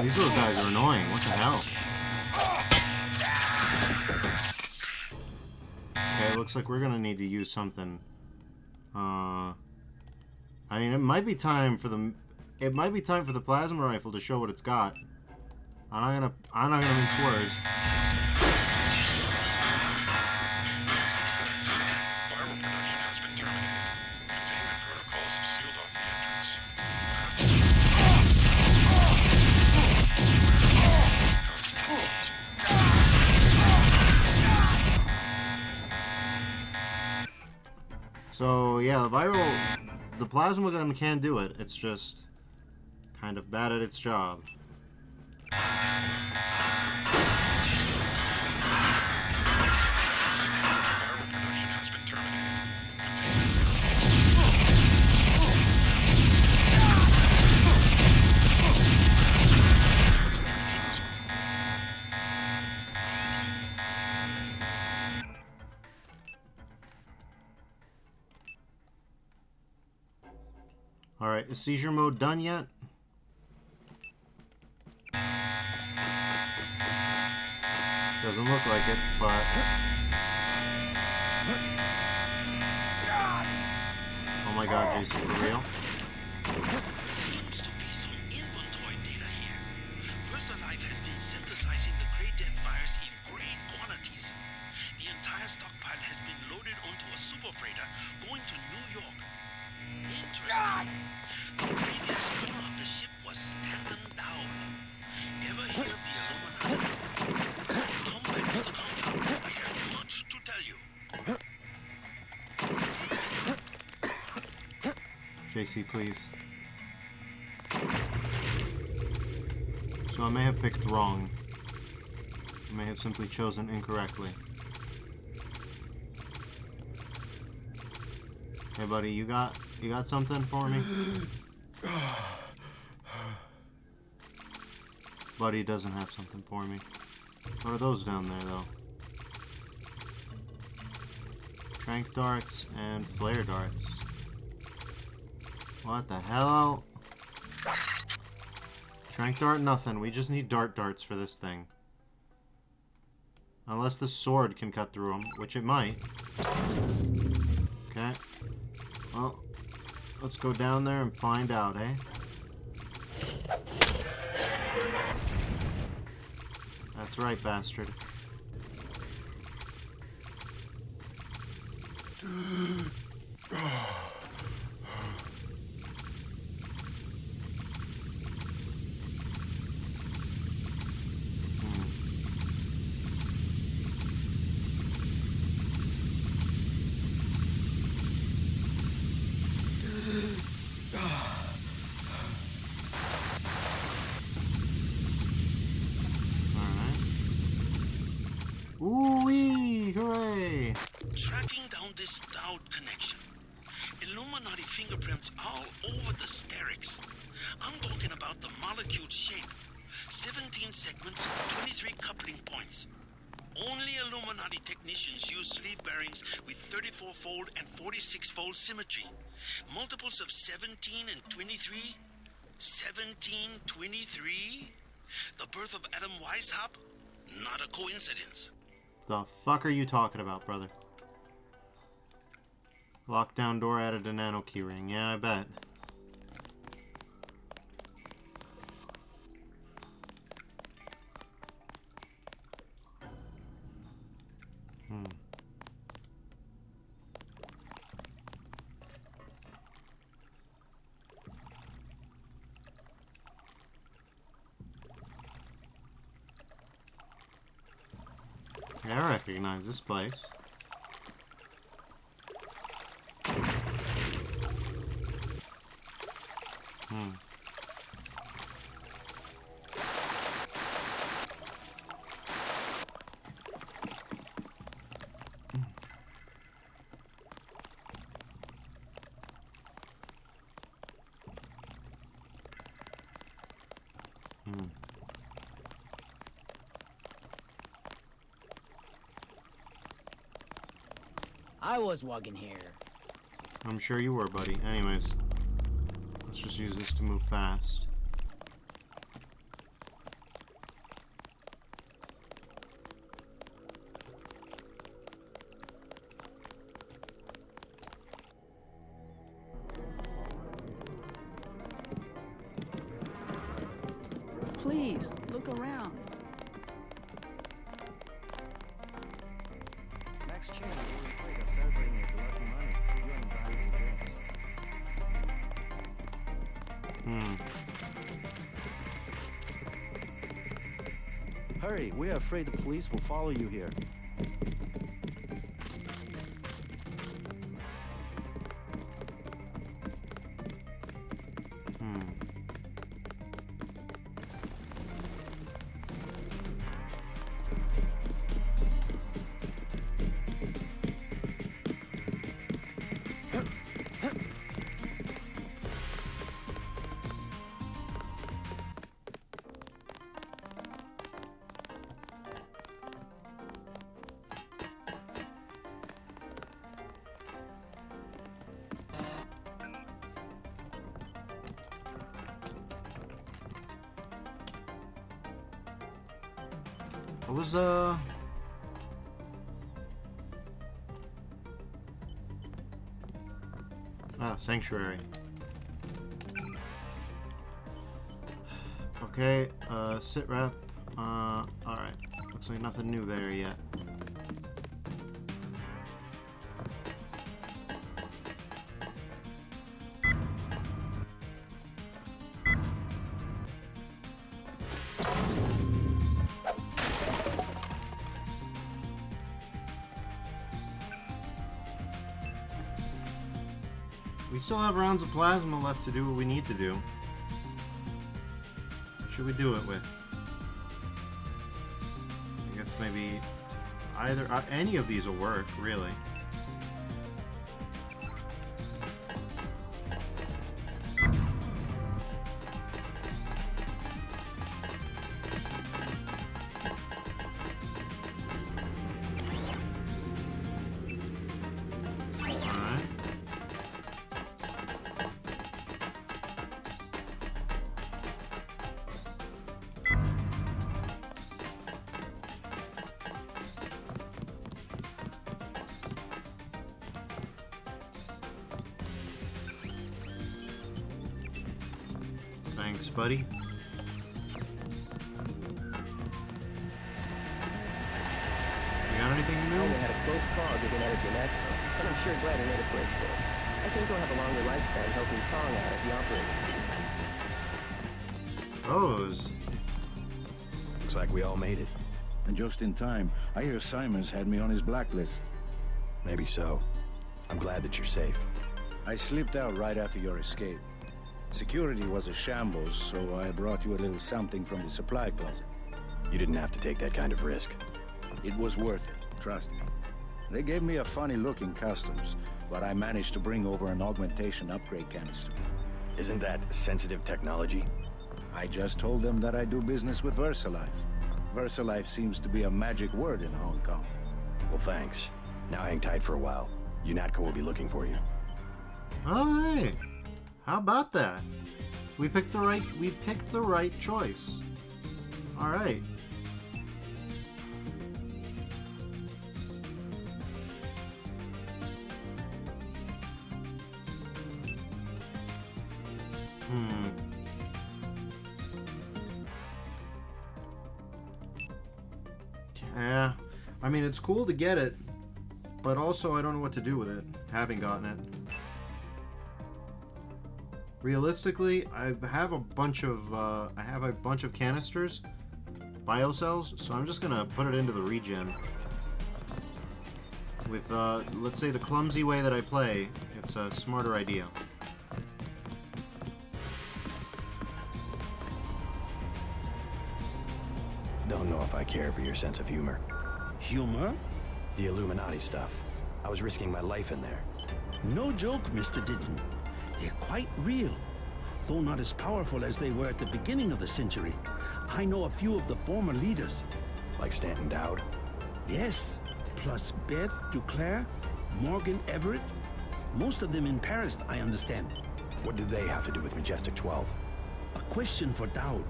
These little guys are annoying. What the hell? Okay, it looks like we're gonna need to use something. I mean, it might be time for the plasma rifle to show what it's got. I'm not gonna mince words. So yeah, the plasma gun can do it. It's just kind of bad at its job. Alright, is seizure mode done yet? Doesn't look like it, but... Oh my god, JC, for real? Seems to be some inventory data here. VersaLife has been synthesizing the Grey Death virus in great quantities. The entire stockpile has been loaded onto a superfreighter going to New York. Interesting. The previous owner of the ship was Stanton Dowd. Ever hear of the Illuminati? Come back to the compound. I have much to tell you. JC, please. So I may have picked wrong. I may have simply chosen incorrectly. Hey buddy, you got something for me? Buddy doesn't have something for me. What are those down there though? Trank darts and flare darts. What the hell? Trank dart, nothing. We just need darts for this thing. Unless the sword can cut through them, which it might. Okay. Well, let's go down there and find out, eh? That's right, bastard. Ooh-wee! Hooray! Tracking down this Dowd connection. Illuminati fingerprints all over the sterix. I'm talking about the molecule shape. 17 segments, 23 coupling points. Only Illuminati technicians use sleeve bearings with 34-fold and 46-fold symmetry. Multiples of 17 and 23? 1723? The birth of Adam Weishaupt? Not a coincidence. The fuck are you talking about, brother? Lockdown door added a nano keyring. Yeah, I bet. Yeah, I recognize this place. I was walking here. I'm sure you were, buddy. Anyways, let's just use this to move fast. Please, look around. Next chain, we are celebrating with lucky money. You and buying drinks. Hurry, we are afraid the police will follow you here. What was, Sanctuary. Okay, sit rep. Alright. Looks like nothing new there yet. We still have rounds of plasma left to do what we need to do. What should we do it with? I guess maybe either any of these will work, really. Thanks, buddy. You got anything new? I only had a close call getting out of Genetco, but I'm sure glad I made a break for it. I think we'll have a longer lifespan helping Tong out at the operating. Rose. Looks like we all made it. And just in time. I hear Simon's had me on his blacklist. Maybe so. I'm glad that you're safe. I slipped out right after your escape. Security was a shambles, so I brought you a little something from the supply closet. You didn't have to take that kind of risk. It was worth it, trust me. They gave me a funny-looking customs, but I managed to bring over an augmentation upgrade canister. Isn't that sensitive technology? I just told them that I do business with VersaLife. VersaLife seems to be a magic word in Hong Kong. Well, thanks. Now hang tight for a while. UNATCO will be looking for you. Oh, hey. How about that? We picked the right choice. All right. Yeah, I mean, it's cool to get it, but also I don't know what to do with it, having gotten it. Realistically, I have a bunch of canisters, biocells, so I'm just gonna put it into the regen. With, let's say the clumsy way that I play, it's a smarter idea. Don't know if I care for your sense of humor. Humor? The Illuminati stuff. I was risking my life in there. No joke, Mr. Ditton. They're quite real, though not as powerful as they were at the beginning of the century. I know a few of the former leaders. Like Stanton Dowd? Yes, plus Beth Duclair, Morgan Everett. Most of them in Paris, I understand. What do they have to do with Majestic 12? A question for Dowd.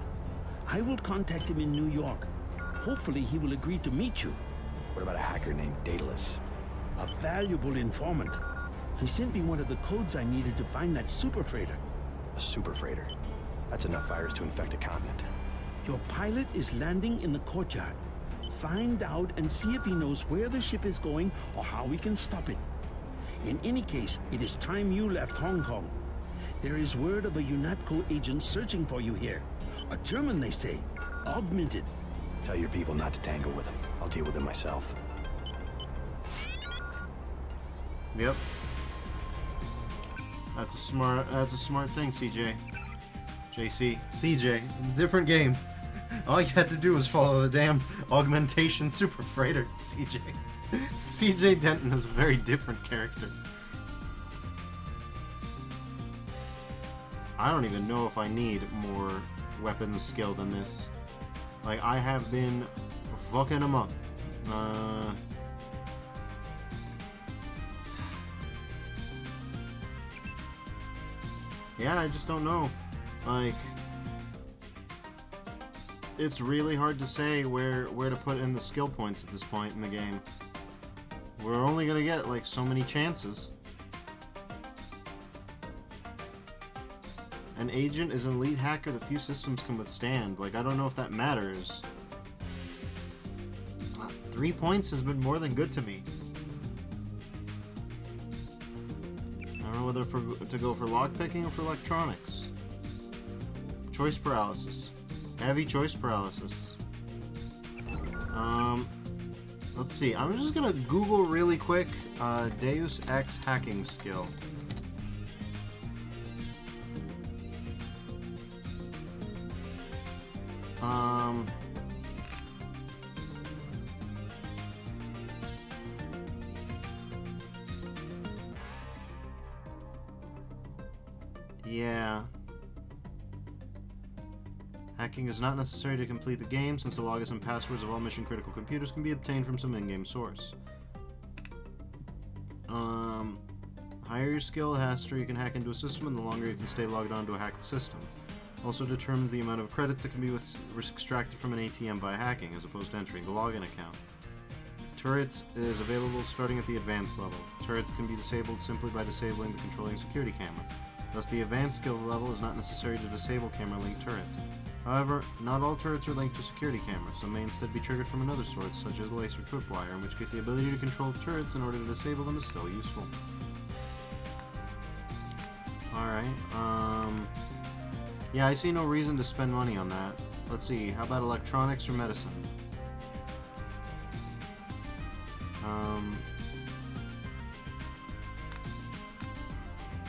I will contact him in New York. Hopefully he will agree to meet you. What about a hacker named Daedalus? A valuable informant. He sent me one of the codes I needed to find that superfreighter. A superfreighter? That's enough virus to infect a continent. Your pilot is landing in the courtyard. Find out and see if he knows where the ship is going or how we can stop it. In any case, it is time you left Hong Kong. There is word of a UNATCO agent searching for you here. A German, they say. Augmented. Tell your people not to tangle with him. I'll deal with him myself. Yep. That's a smart thing, CJ. CJ. Different game. All you had to do was follow the damn augmentation super freighter, CJ. CJ Denton is a very different character. I don't even know if I need more weapons skill than this. Like, I have been fucking them up. Yeah, I just don't know. Like, it's really hard to say where to put in the skill points at this point in the game. We're only gonna get like so many chances. An agent is an elite hacker that few systems can withstand. Like, I don't know if that matters. 3 points has been more than good to me. I don't know whether to go for lockpicking or for electronics. Choice paralysis. Heavy choice paralysis. Let's see. I'm just gonna Google really quick Deus Ex hacking skill. Yeah. Hacking is not necessary to complete the game, since the logins and passwords of all mission-critical computers can be obtained from some in-game source. Higher your skill, the faster you can hack into a system, and the longer you can stay logged on to a hacked system. Also determines the amount of credits that can be extracted from an ATM by hacking, as opposed to entering the login account. Turrets is available starting at the advanced level. Turrets can be disabled simply by disabling the controlling security camera. Thus, the advanced skill level is not necessary to disable camera-linked turrets. However, not all turrets are linked to security cameras, so may instead be triggered from another source, such as laser tripwire, in which case the ability to control turrets in order to disable them is still useful. Alright, yeah, I see no reason to spend money on that. Let's see, how about electronics or medicine?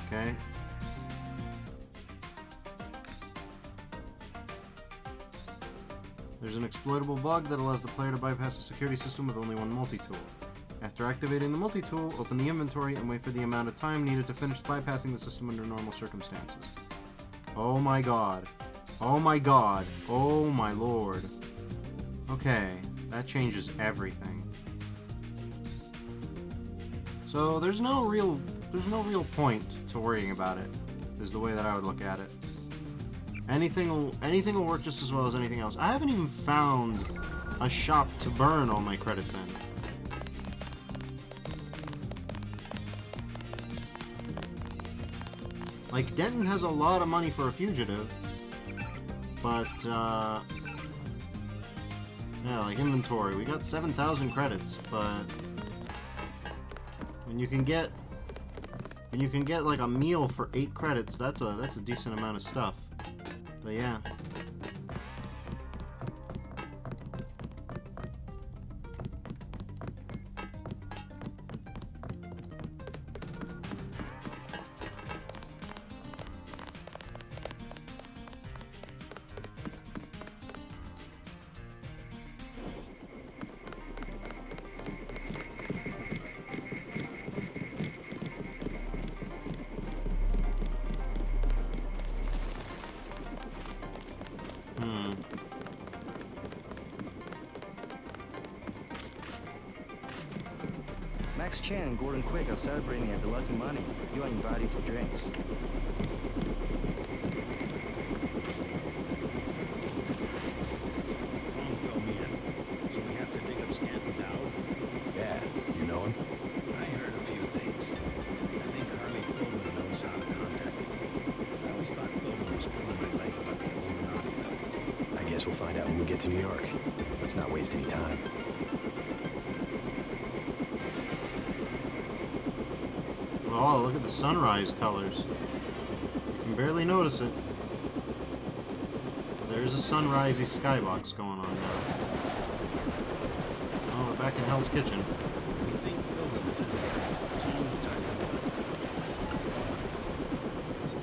Okay. There's an exploitable bug that allows the player to bypass the security system with only one multi-tool. After activating the multi-tool, open the inventory and wait for the amount of time needed to finish bypassing the system under normal circumstances. Oh my god. Oh my god. Oh my lord. Okay, that changes everything. So there's no real point to worrying about it, is the way that I would look at it. Anything will work just as well as anything else. I haven't even found a shop to burn all my credits in. Like, Denton has a lot of money for a fugitive, but, yeah, like inventory, we got 7,000 credits, but when you can get like a meal for 8 credits, that's a decent amount of stuff. But yeah. Max Chen and Gordon Quick are celebrating at the Lucky Money. You are invited for drinks. Wrong filled me in, so we have to dig up Stanton Dowd. Yeah, you know him? I heard a few things. I think Harley Philbin knows how to contact him. I always thought Philbin was pulling my leg about the Illuminati, though. I guess we'll find out when we get to New York. Let's not waste any time. Oh, look at the sunrise colors. You can barely notice it. There's a sunrisey skybox going on now. Oh, we're back in Hell's Kitchen. We think Philbin is in there.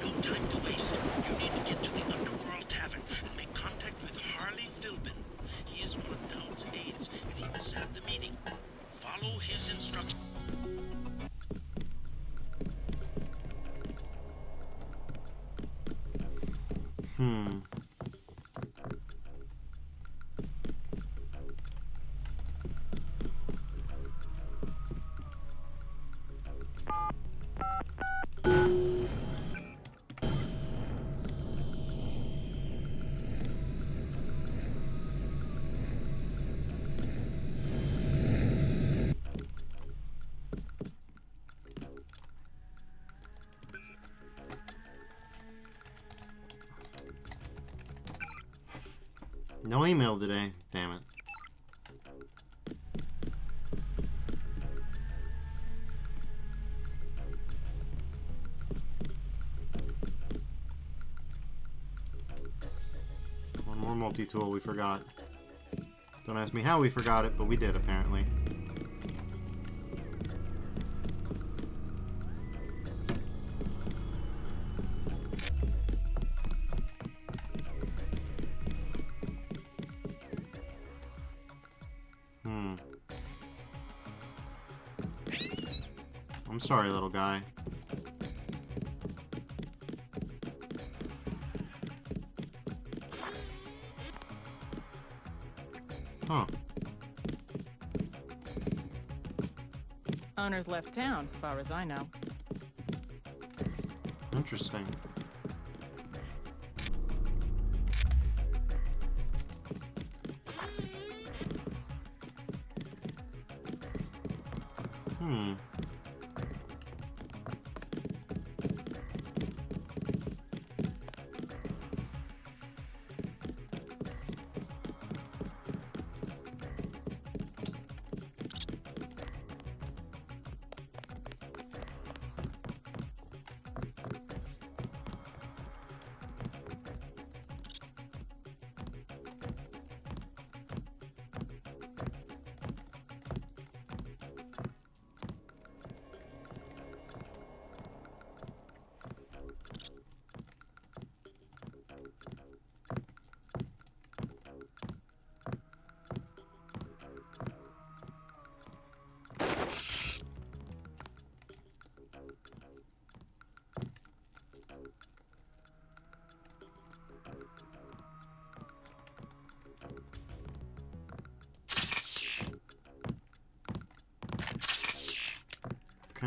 No time to waste. You need to get to the Underworld Tavern and make contact with Harley Philbin. He is one of Dowd's aides, and he will set up the meeting. Follow his instructions. No email today. Damn it. One more multi-tool we forgot. Don't ask me how we forgot it, but we did apparently. I'm sorry, little guy. Huh. Owner's left town, far as I know. Interesting.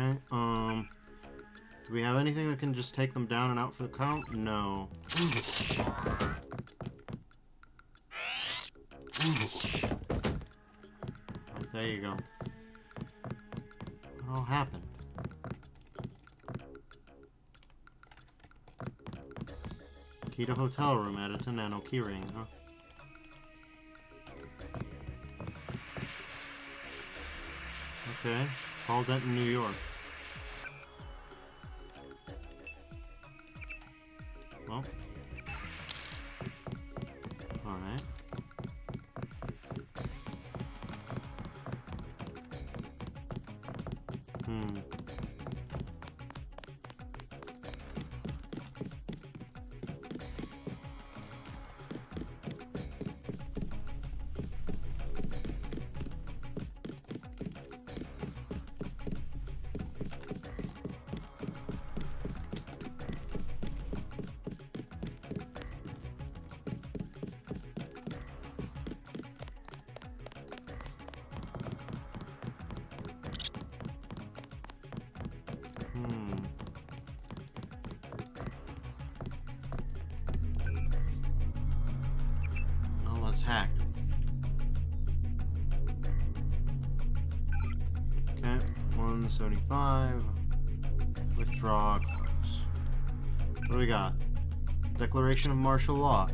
Okay, do we have anything that can just take them down and out for the count? No. There you go. What all happened? Key to hotel room added to nano keyring, huh? Okay. Paul Denton, New York. Well. Alright. Well, let's hack. Okay, 175. Withdraw. Close. What do we got? Declaration of martial law.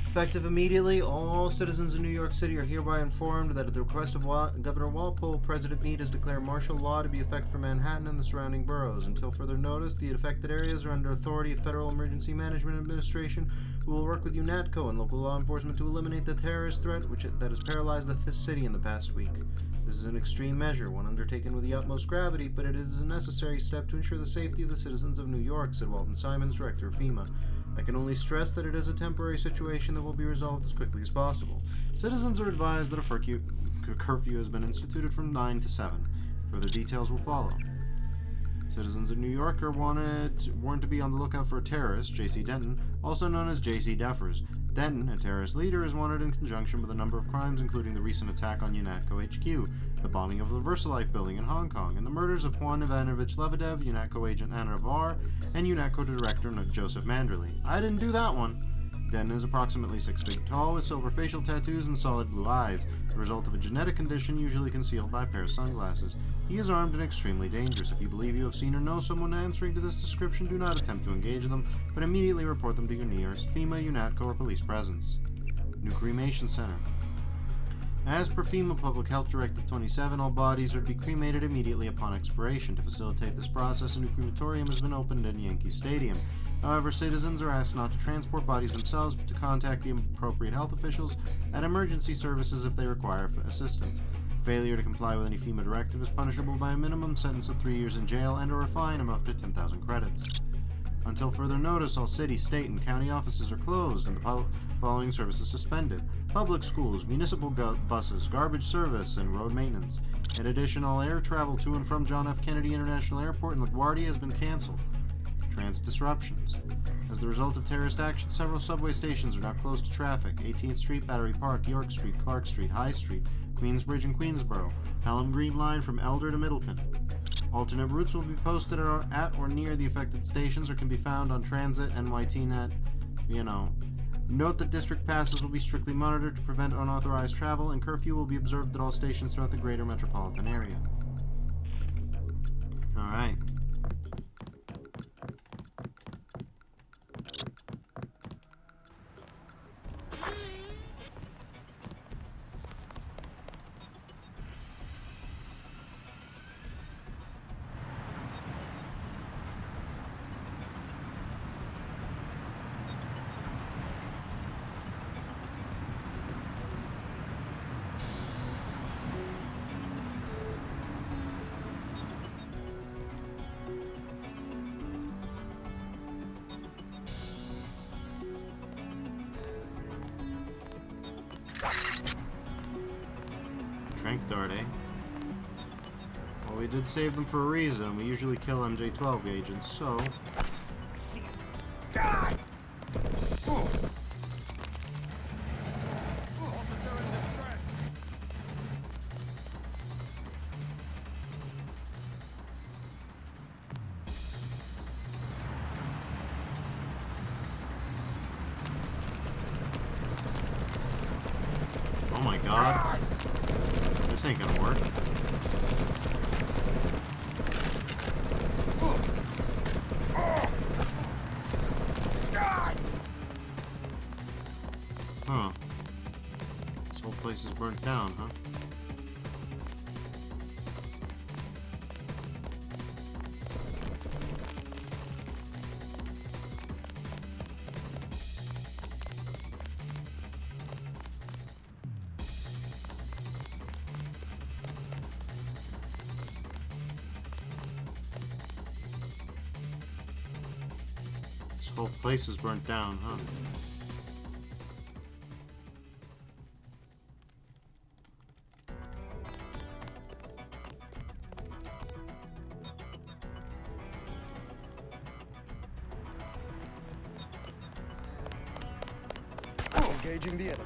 Effective immediately, all citizens of New York City are hereby informed that at the request of Governor Walpole, President Meade has declared martial law to be effective for Manhattan and the surrounding boroughs. Until further notice, the affected areas are under authority of Federal Emergency Management Administration, who will work with UNATCO and local law enforcement to eliminate the terrorist threat that has paralyzed the city in the past week. This is an extreme measure, one undertaken with the utmost gravity, but it is a necessary step to ensure the safety of the citizens of New York, said Walton Simons, director of FEMA. I can only stress that it is a temporary situation that will be resolved as quickly as possible. Citizens are advised that a curfew has been instituted from 9 to 7. Further details will follow. Citizens of New York are warned to be on the lookout for a terrorist, J.C. Denton, also known as J.C. Duffers. Denton, a terrorist leader, is wanted in conjunction with a number of crimes, including the recent attack on UNATCO HQ, the bombing of the VersaLife building in Hong Kong, and the murders of Juan Ivanovich Lebedev, UNATCO agent Anna Navar, and UNATCO director Joseph Manderley. I didn't do that one. Denton is approximately 6 feet tall, with silver facial tattoos and solid blue eyes, the result of a genetic condition usually concealed by a pair of sunglasses. He is armed and extremely dangerous. If you believe you have seen or know someone answering to this description, do not attempt to engage them, but immediately report them to your nearest FEMA, UNATCO, or police presence. New Cremation Center. As per FEMA Public Health Directive 27, all bodies are to be cremated immediately upon expiration. To facilitate this process, a new crematorium has been opened in Yankee Stadium. However, citizens are asked not to transport bodies themselves, but to contact the appropriate health officials at emergency services if they require assistance. Failure to comply with any FEMA directive is punishable by a minimum sentence of 3 years in jail and/or a fine of up to 10,000 credits. Until further notice, all city, state, and county offices are closed and the following services suspended: public schools, municipal buses, garbage service, and road maintenance. In addition, all air travel to and from John F. Kennedy International Airport in LaGuardia has been canceled. Transit disruptions. As the result of terrorist action, several subway stations are now closed to traffic: 18th Street, Battery Park, York Street, Clark Street, High Street, Queensbridge and Queensboro, Pelham Green Line from Elder to Middleton. Alternate routes will be posted at or near the affected stations or can be found on Transit, NYTnet, Note that district passes will be strictly monitored to prevent unauthorized travel, and curfew will be observed at all stations throughout the greater metropolitan area. Alright. Trank Dart, eh? Well, we did save them for a reason. We usually kill MJ-12 agents, so... Die! Oh. god. This ain't gonna work. Huh. This whole place is burnt down, huh? This whole place is burnt down, huh? Engaging the enemy.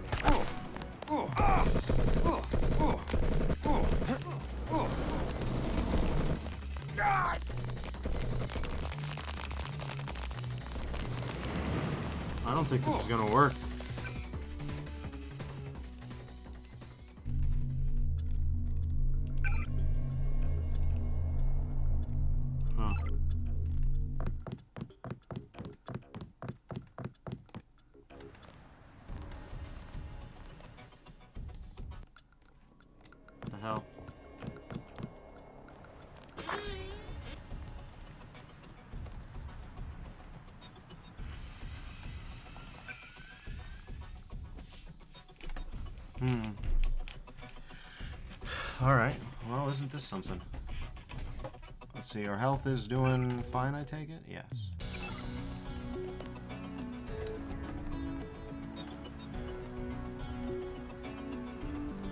I don't think this is gonna work. Huh. What the hell? Alright, well, isn't this something? Let's see, our health is doing fine, I take it? Yes.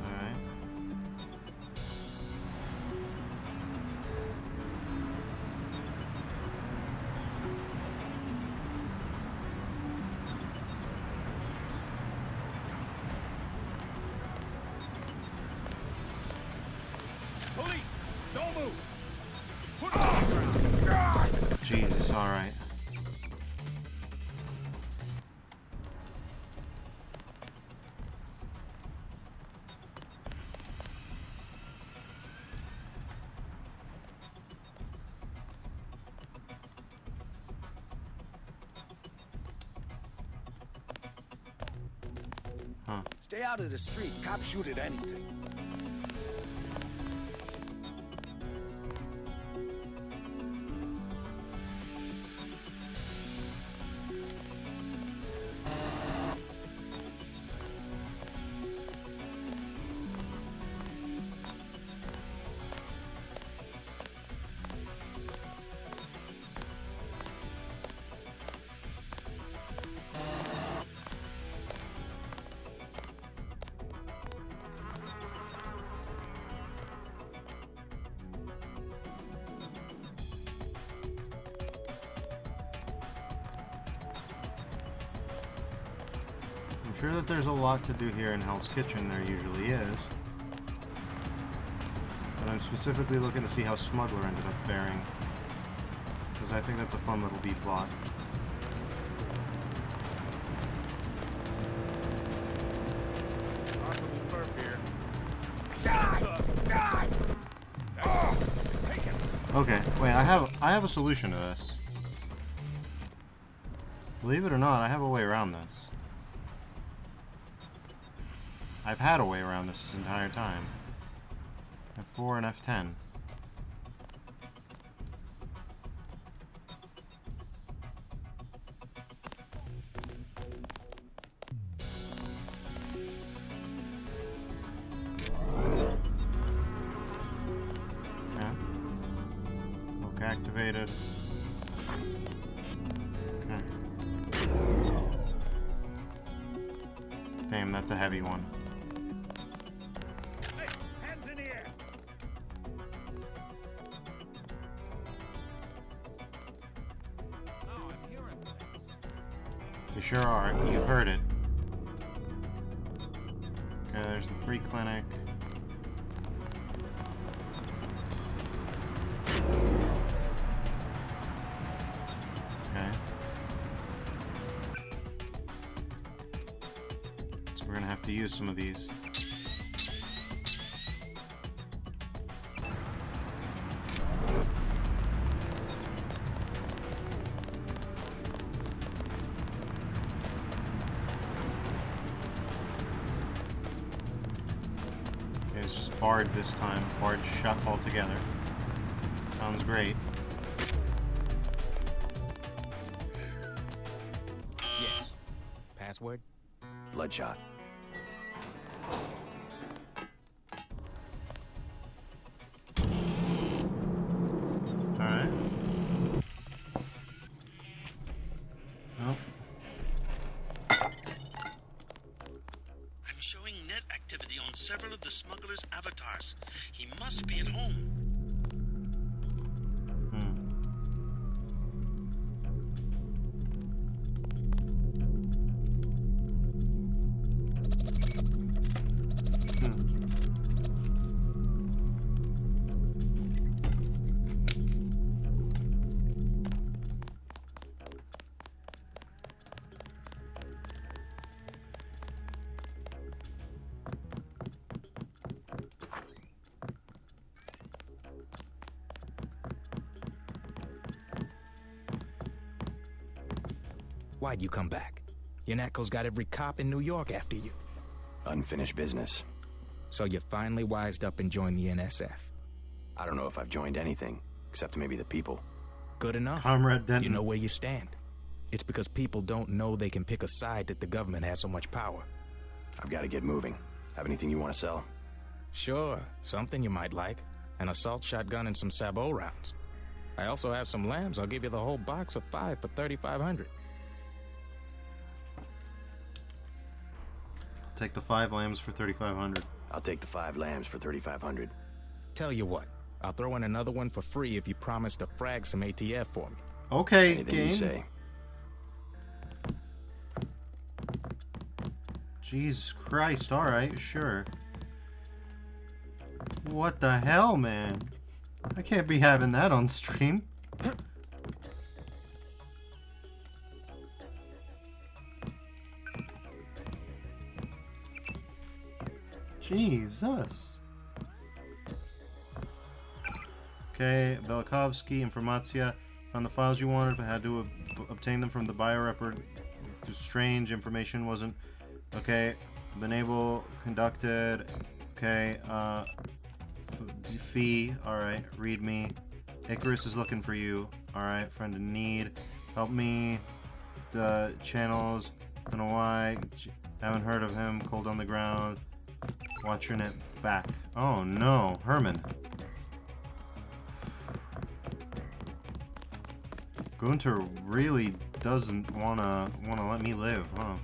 Alright. Police, don't move. Put it on the ground. Jesus, alright. Huh. Stay out of the street. Cops shoot at anything. I'm sure that there's a lot to do here in Hell's Kitchen, there usually is. But I'm specifically looking to see how Smuggler ended up faring. Because I think that's a fun little B-plot. Possible perp here. Okay, wait, I have a solution to this. Believe it or not, I have a way around this. I've had a way around this entire time. F4 and F10. Okay. Look activated. Okay. Damn, that's a heavy one. Hands in the air. Oh, I'm hearing things. You sure are. You've heard it. Okay, there's the free clinic. Okay. So we're gonna have to use some of these. barred this time. Barred shut altogether. Sounds great. Yes. Password? Bloodshot. Alright. Nope. I'm showing net activity on several of the smuggler's avatars. He must be at home. Why'd you come back? UNATCO's got every cop in New York after you. Unfinished business. So you finally wised up and joined the NSF. I don't know if I've joined anything, except maybe the people. Good enough. Comrade Denton. You know where you stand. It's because people don't know they can pick a side that the government has so much power. I've got to get moving. Have anything you want to sell? Sure, something you might like. An assault shotgun and some sabot rounds. I also have some lambs. I'll give you the whole box of 5 for $3,500. Take the 5 lambs for 3,500. I'll take the 5 lambs for 3,500. Tell you what, I'll throw in another one for free if you promise to frag some ATF for me. Okay, Anything game. you say. Jesus Christ, alright, sure. What the hell, man? I can't be having that on stream. Jesus. Okay, Velikovsky, Informatia. Found the files you wanted, but had to obtain them from the biorecord. Strange information wasn't. Okay, been able, conducted. Okay, fee. Alright, read me. Icarus is looking for you. Alright, friend in need. Help me. The channels. Don't know why. Haven't heard of him. Cold on the ground. Watch your net back. Oh no, Herman. Gunter really doesn't wanna let me live, huh?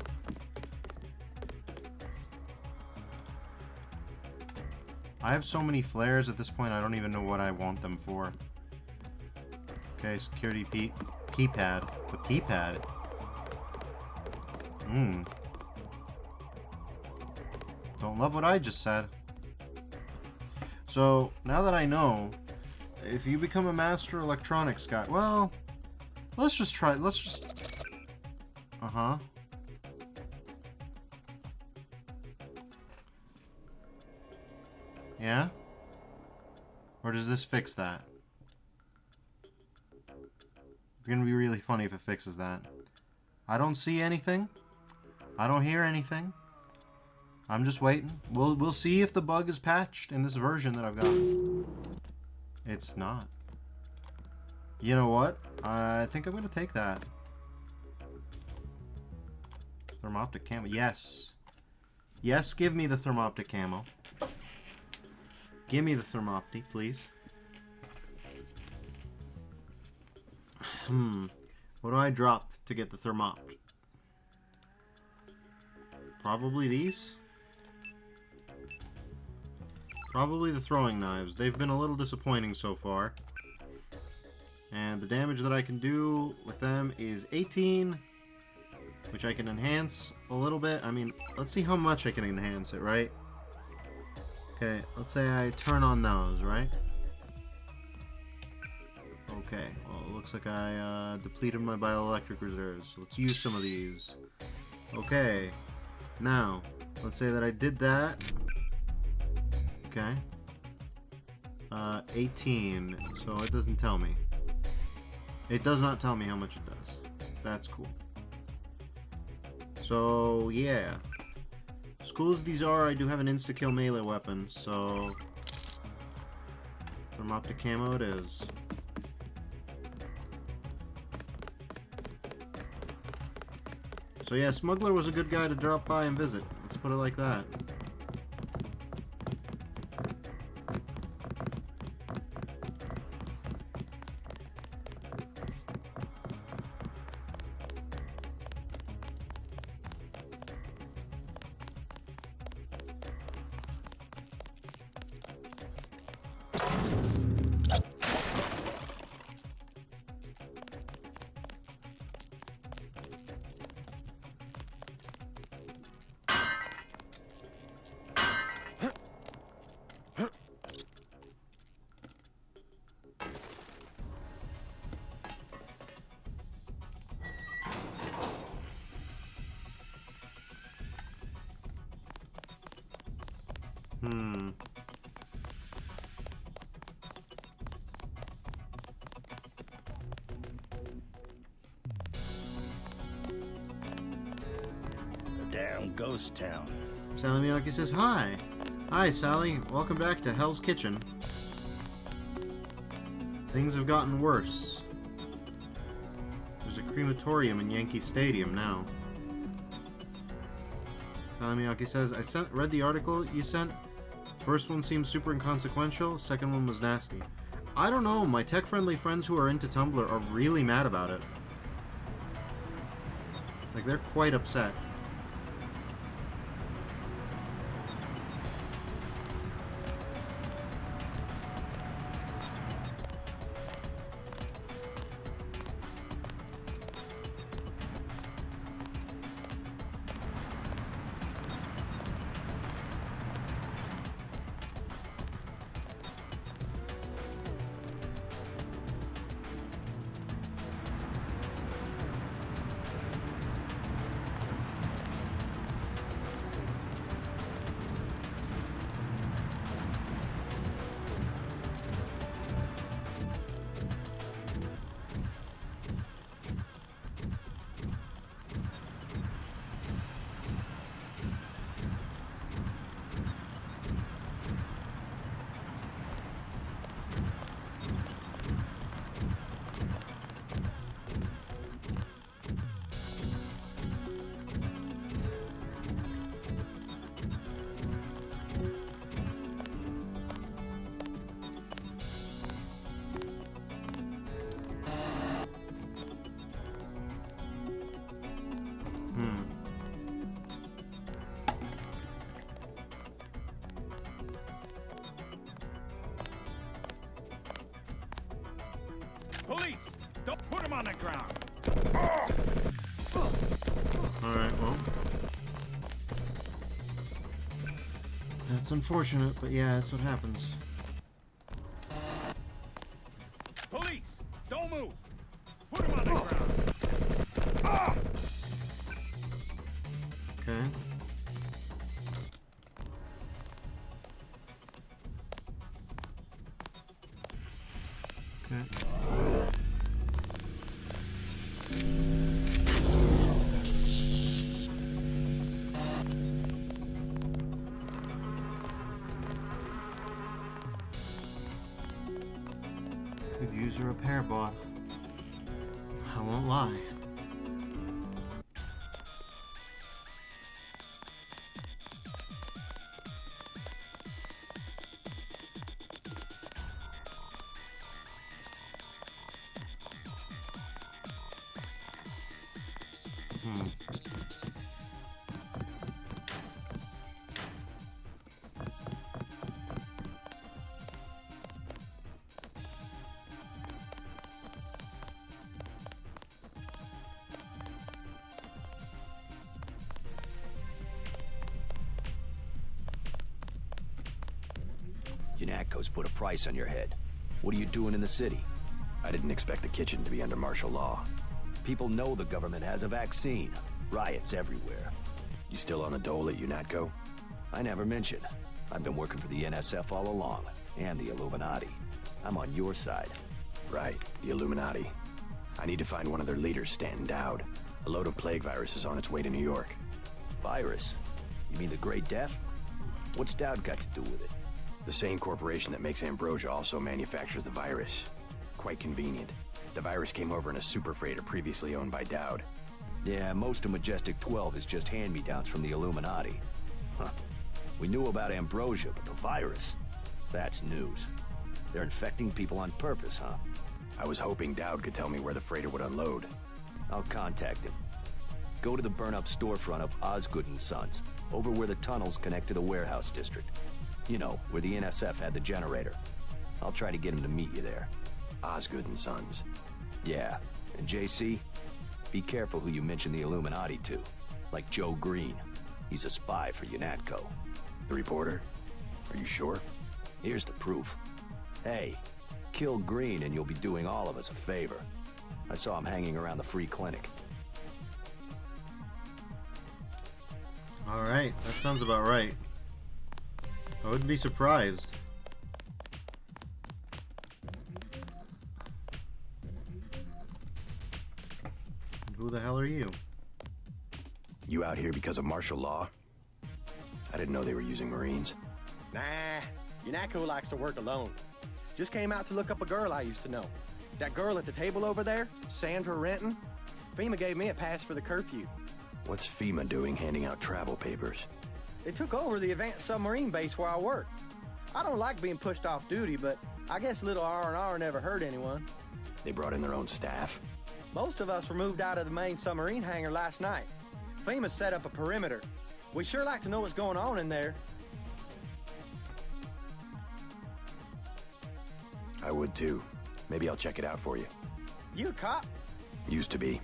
I have so many flares at this point, I don't even know what I want them for. Okay, security keypad. The keypad. Don't love what I just said. So, now that I know, if you become a master electronics guy, well, let's just try, let's just, Yeah? Or does this fix that? It's gonna be really funny if it fixes that. I don't see anything. I don't hear anything. I'm just waiting. We'll see if the bug is patched in this version that I've got. It's not. You know what? I think I'm gonna take that. Thermoptic camo. Yes. Yes, give me the thermoptic camo. Give me the thermoptic, please. What do I drop to get the thermoptic? Probably these? Probably the throwing knives. They've been a little disappointing so far. And the damage that I can do with them is 18, which I can enhance a little bit. I mean, let's see how much I can enhance it, right? Okay, let's say I turn on those, right? Okay, well, it looks like I depleted my bioelectric reserves. Let's use some of these. Okay, now, let's say that I did that. Okay. 18, so it doesn't tell me. It does not tell me how much it does. That's cool. So, yeah. As cool as these are, I do have an insta-kill melee weapon, so... From up to camo it is. So yeah, Smuggler was a good guy to drop by and visit. Let's put it like that. Damn ghost town. Sally Miyake says, hi. Hi, Sally. Welcome back to Hell's Kitchen. Things have gotten worse. There's a crematorium in Yankee Stadium now. Sally Miyake says, I read the article you sent. First one seemed super inconsequential. Second one was nasty. I don't know. My tech-friendly friends who are into Tumblr are really mad about it. Like, they're quite upset. Police! Don't put him on the ground! Alright, well. That's unfortunate, but yeah, that's what happens. Police! Don't move! Put him on the ground! Okay. Okay. Could use a repair bot. I won't lie. UNATCO's put a price on your head. What are you doing in the city? I didn't expect the kitchen to be under martial law. People know the government has a vaccine. Riots everywhere. You still on the dole at UNATCO? I never mentioned. I've been working for the NSF all along, and the Illuminati. I'm on your side. Right, the Illuminati. I need to find one of their leaders standing down. A load of plague virus is on its way to New York. Virus? You mean the Grey Death? What's Dowd got to do with it? The same corporation that makes Ambrosia also manufactures the virus. Quite convenient. The virus came over in a Superfreighter previously owned by Dowd. Yeah, most of Majestic 12 is just hand-me-downs from the Illuminati. Huh. We knew about Ambrosia, but the virus? That's news. They're infecting people on purpose, huh? I was hoping Dowd could tell me where the freighter would unload. I'll contact him. Go to the burn-up storefront of Osgood & Sons, over where the tunnels connect to the warehouse district. You know, where the NSF had the generator. I'll try to get him to meet you there. Osgood & Sons. Yeah, and JC, be careful who you mention the Illuminati to. Like Joe Green. He's a spy for UNATCO. The reporter? Are you sure? Here's the proof. Hey, kill Green and you'll be doing all of us a favor. I saw him hanging around the free clinic. Alright, that sounds about right. I wouldn't be surprised. Who the hell are you? You out here because of martial law? I didn't know they were using Marines. Nah, UNATCO likes to work alone. Just came out to look up a girl I used to know. That girl at the table over there, Sandra Renton. FEMA gave me a pass for the curfew. What's FEMA doing handing out travel papers? They took over the advanced submarine base where I work. I don't like being pushed off duty, but I guess little R&R never hurt anyone. They brought in their own staff? Most of us were moved out of the main submarine hangar last night. FEMA set up a perimeter. We sure like to know what's going on in there. I would too. Maybe I'll check it out for you. You a cop? Used to be.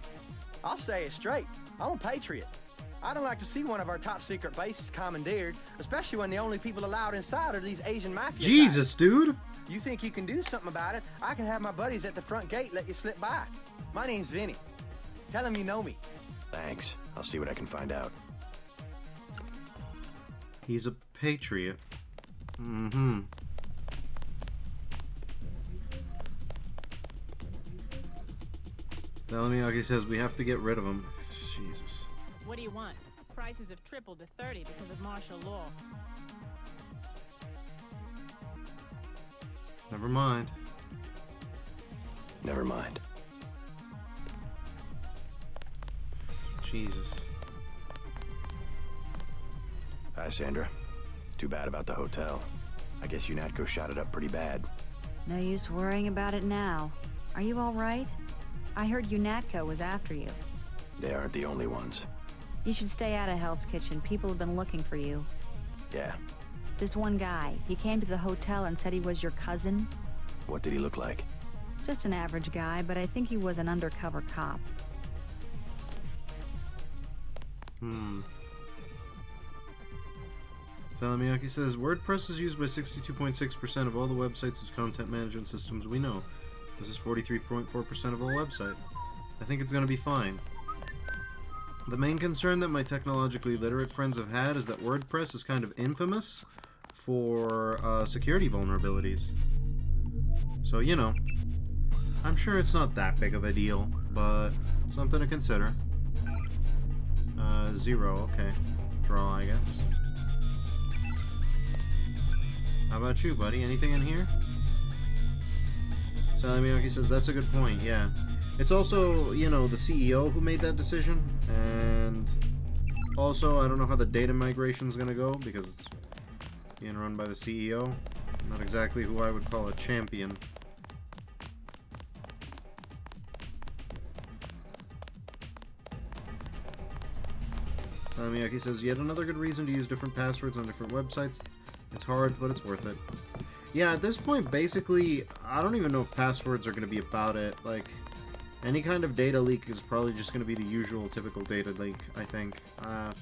I'll say it straight. I'm a patriot. I don't like to see one of our top secret bases commandeered, especially when the only people allowed inside are these Asian mafia Jesus, guys. dude! You think you can do something about it? I can have my buddies at the front gate let you slip by. My name's Vinny. Tell them you know me. Thanks. I'll see what I can find out. He's a patriot. Mm-hmm. Miyagi says we have to get rid of him. Jesus. What do you want? Prices have tripled to 30 because of martial law. Never mind. Never mind. Jesus. Hi, Sandra. Too bad about the hotel. I guess UNATCO shot it up pretty bad. No use worrying about it now. Are you all right? I heard UNATCO was after you. They aren't the only ones. You should stay out of Hell's Kitchen. People have been looking for you. Yeah. This one guy, he came to the hotel and said he was your cousin. What did he look like? Just an average guy, but I think he was an undercover cop. Salamiyaki says, WordPress is used by 62.6% of all the websites whose content management systems we know. This is 43.4% of all websites. I think it's going to be fine. The main concern that my technologically literate friends have had is that WordPress is kind of infamous for security vulnerabilities. So, you know, I'm sure it's not that big of a deal, but something to consider. 0, okay. Draw, I guess. How about you, buddy? Anything in here? Salamiyaki says, that's a good point, yeah. It's also, you know, the CEO who made that decision, and also, I don't know how the data migration is going to go, because it's being run by the CEO. Not exactly who I would call a champion. Miyaki says, yet another good reason to use different passwords on different websites. It's hard, but it's worth it. Yeah, at this point, basically, I don't even know if passwords are going to be about it. Like, any kind of data leak is probably just going to be the usual, typical data leak, I think. I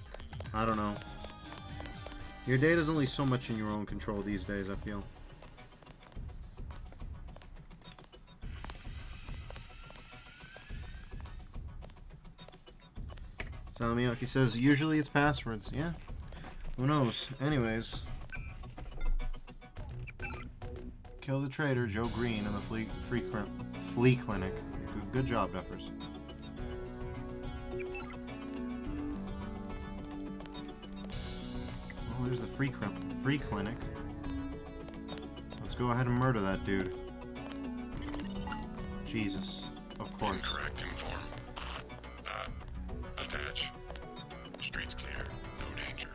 don't know. Your data's only so much in your own control these days, I feel. Salamiyaki says, usually it's passwords. Yeah. Who knows? Anyways. Kill the traitor, Joe Green, in the flea clinic. Good job, Duffers. free clinic. Let's go ahead and murder that dude. Jesus. Of course. Incorrect inform. Attach. Streets clear. No danger.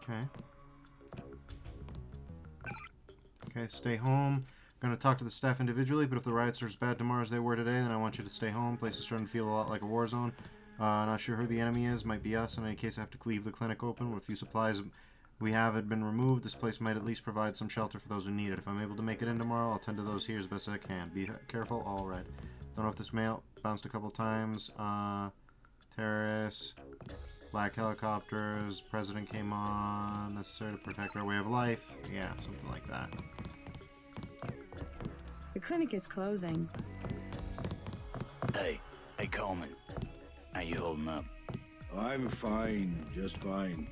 Okay. Okay, stay home. Gonna talk to the staff individually, but if the riots are as bad tomorrow as they were today, then I want you to stay home. Place is starting to feel a lot like a war zone. Not sure who the enemy is. Might be us. In any case, I have to leave the clinic open. With a few supplies we have had been removed, this place might at least provide some shelter for those who need it. If I'm able to make it in tomorrow, I'll tend to those here as best I can. Be careful. All right. Don't know if this mail bounced a couple times. Terrorists. Black helicopters. President came on. Necessary to protect our way of life. Yeah, something like that. The clinic is closing. Hey Coleman. How you holding up? I'm fine, just fine.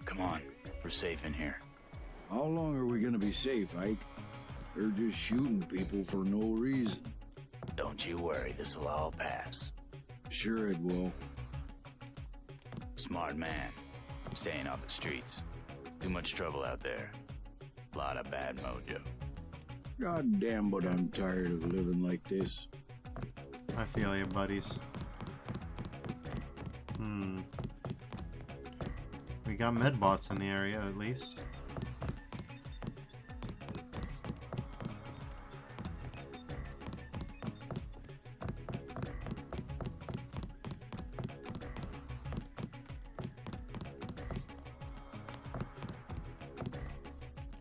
Come on, we're safe in here. How long are we gonna be safe, Ike? They're just shooting people for no reason. Don't you worry, this'll all pass. Sure it will. Smart man. Staying off the streets. Too much trouble out there. Lot of bad mojo. God damn, but I'm tired of living like this. I feel you, buddies. We got medbots in the area, at least.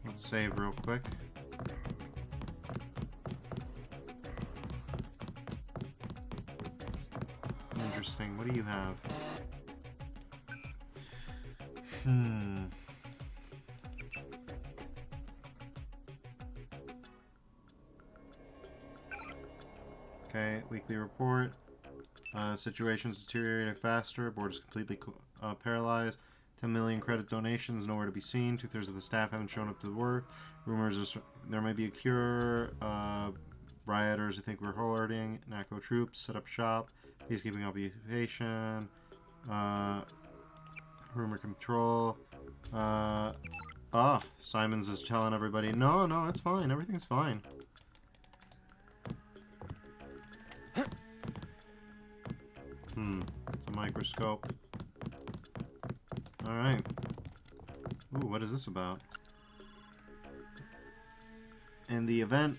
Let's save real quick. Interesting. What do you have? Okay, weekly report. Situations deteriorating faster. Board is completely paralyzed. 10 million credit donations, nowhere to be seen. 2/3 of the staff haven't shown up to work. Rumors there may be a cure. Rioters who think we're hoarding. NACO troops set up shop. Peacekeeping occupation. Rumor control. Simons is telling everybody, no, it's fine. Everything's fine. It's a microscope. Alright. Ooh, what is this about? In the event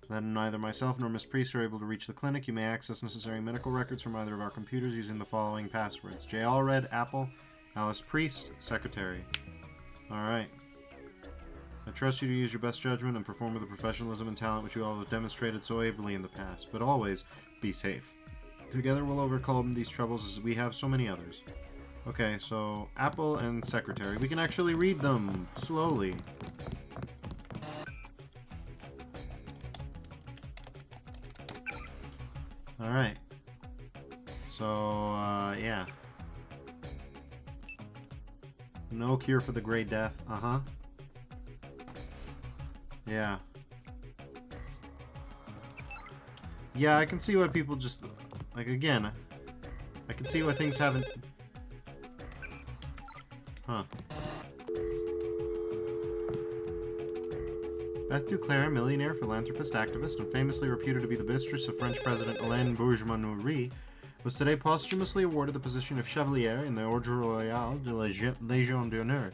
that neither myself nor Miss Priest are able to reach the clinic, you may access necessary medical records from either of our computers using the following passwords. J. Allred, Apple, Alice Priest, Secretary. Alright. I trust you to use your best judgment and perform with the professionalism and talent which you all have demonstrated so ably in the past, but always be safe. Together we'll overcome these troubles as we have so many others. Okay, so Apple and Secretary. We can actually read them slowly. Alright. So, yeah. No cure for the Grey Death. Uh-huh. Yeah. Yeah, I can see why people just... Like, again, I can see why things haven't... Huh. Beth Duclair, millionaire, philanthropist, activist, and famously reputed to be the mistress of French President Alain Bourgeois-Noury, was today posthumously awarded the position of Chevalier in the Ordre Royal de la Légion d'Honneur.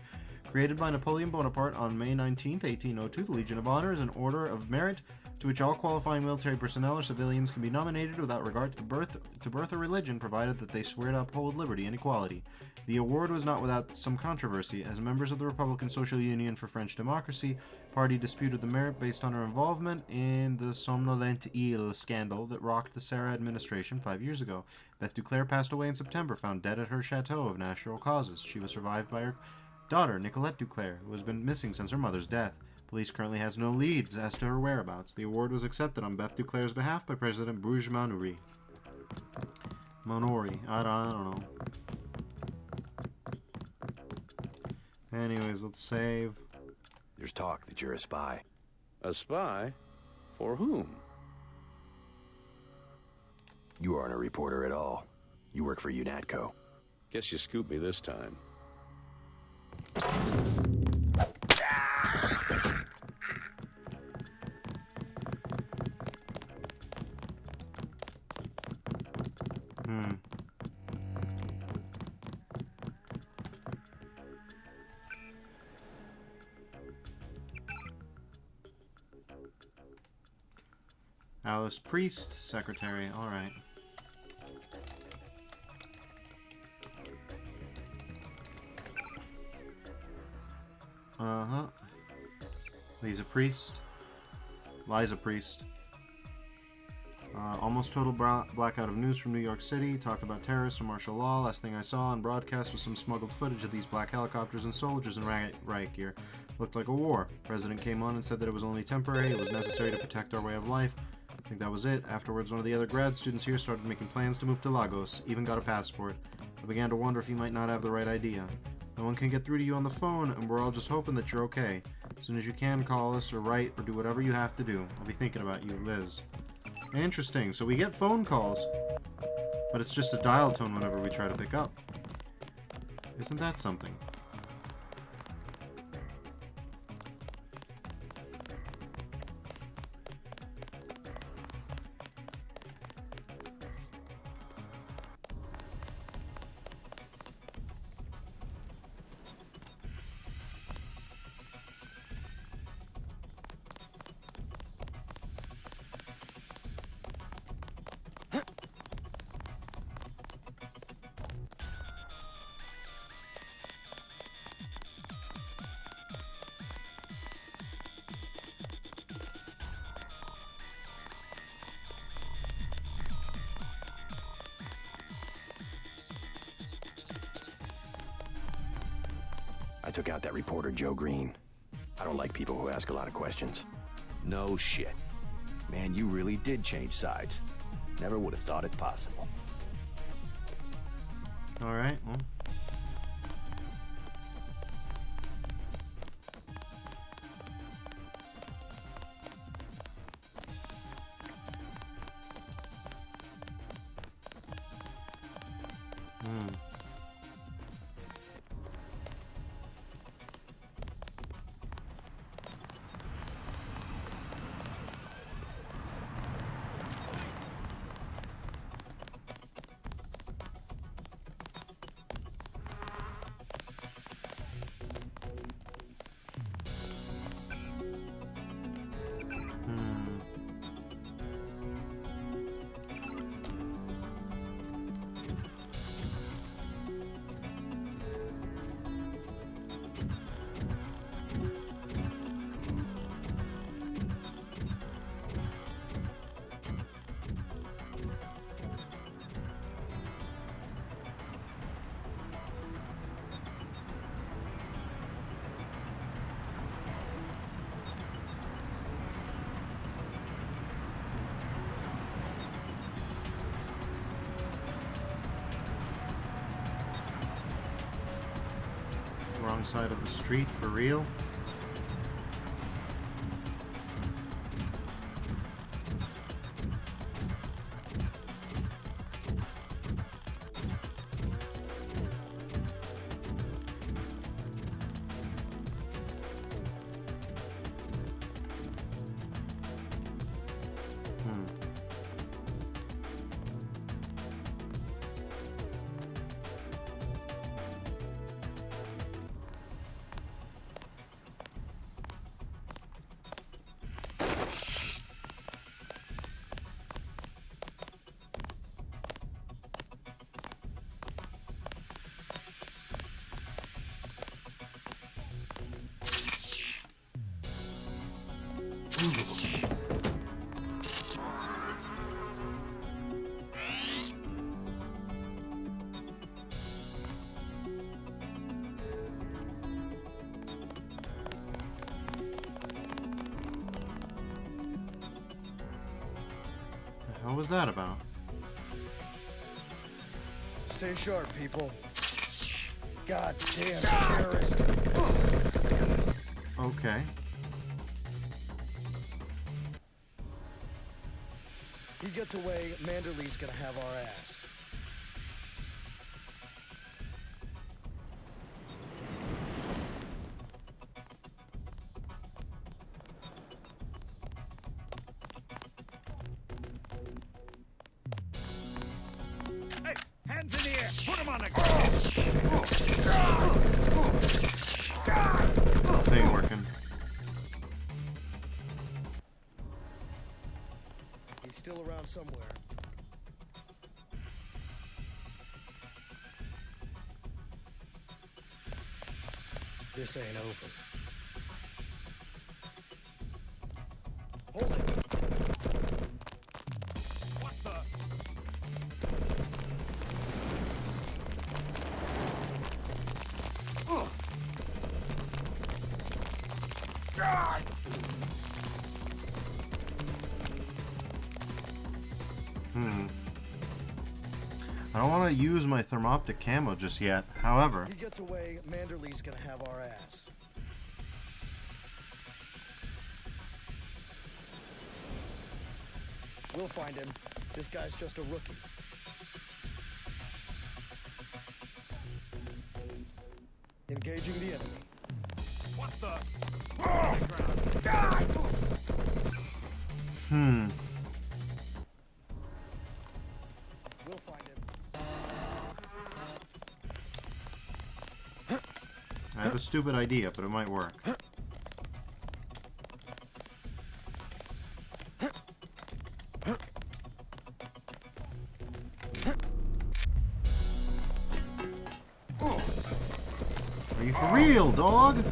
Created by Napoleon Bonaparte on May 19, 1802, the Legion of Honor is an order of merit to which all qualifying military personnel or civilians can be nominated without regard to birth or religion, provided that they swear to uphold liberty and equality. The award was not without some controversy, as members of the Republican Social Union for French Democracy party disputed the merit based on her involvement in the Somnolent Ile scandal that rocked the Sarah administration 5 years ago. Beth Duclair passed away in September, found dead at her chateau of natural causes. She was survived by her daughter, Nicolette Duclair, who has been missing since her mother's death. Police currently has no leads as to her whereabouts. The award was accepted on Beth Duclair's behalf by President Bruges Monori. I don't know. Anyways, let's save. There's talk that you're a spy. A spy? For whom? You aren't a reporter at all. You work for UNATCO. Guess you scooped me this time. Alice Priest, secretary. All right. Liza Priest. Almost total blackout of news from New York City. Talked about terrorists and martial law. Last thing I saw on broadcast was some smuggled footage of these black helicopters and soldiers in riot gear. Looked like a war. President came on and said that it was only temporary. It was necessary to protect our way of life. I think that was it. Afterwards, one of the other grad students here started making plans to move to Lagos. Even got a passport. I began to wonder if he might not have the right idea. No one can get through to you on the phone, and we're all just hoping that you're okay. As soon as you can, call us or write or do whatever you have to do. I'll be thinking about you, Liz. Interesting. So we get phone calls, but it's just a dial tone whenever we try to pick up. Isn't that something? I took out that reporter, Joe Green. I don't like people who ask a lot of questions. No shit. Man, you really did change sides. Never would have thought it possible. Alright, well. Wrong side of the street for real. was that about? Stay sharp, people. Goddamn terrorist. Okay. He gets away, Manderley's gonna have our ass. Hey, hands in the air! Put him on the ground! This ain't working. He's still around somewhere. This ain't over. Hold it. What the? God! I don't want to use my thermoptic camo just yet. However, He gets away, Manderley's gonna have our ass. We'll find him. This guy's just a rookie. Engaging the enemy. What the? We'll find him. I have a stupid idea, but it might work. Are you for real, dog?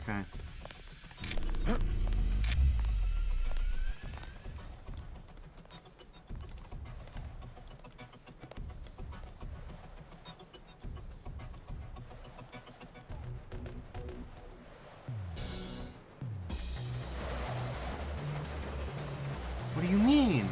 Okay. What do you mean?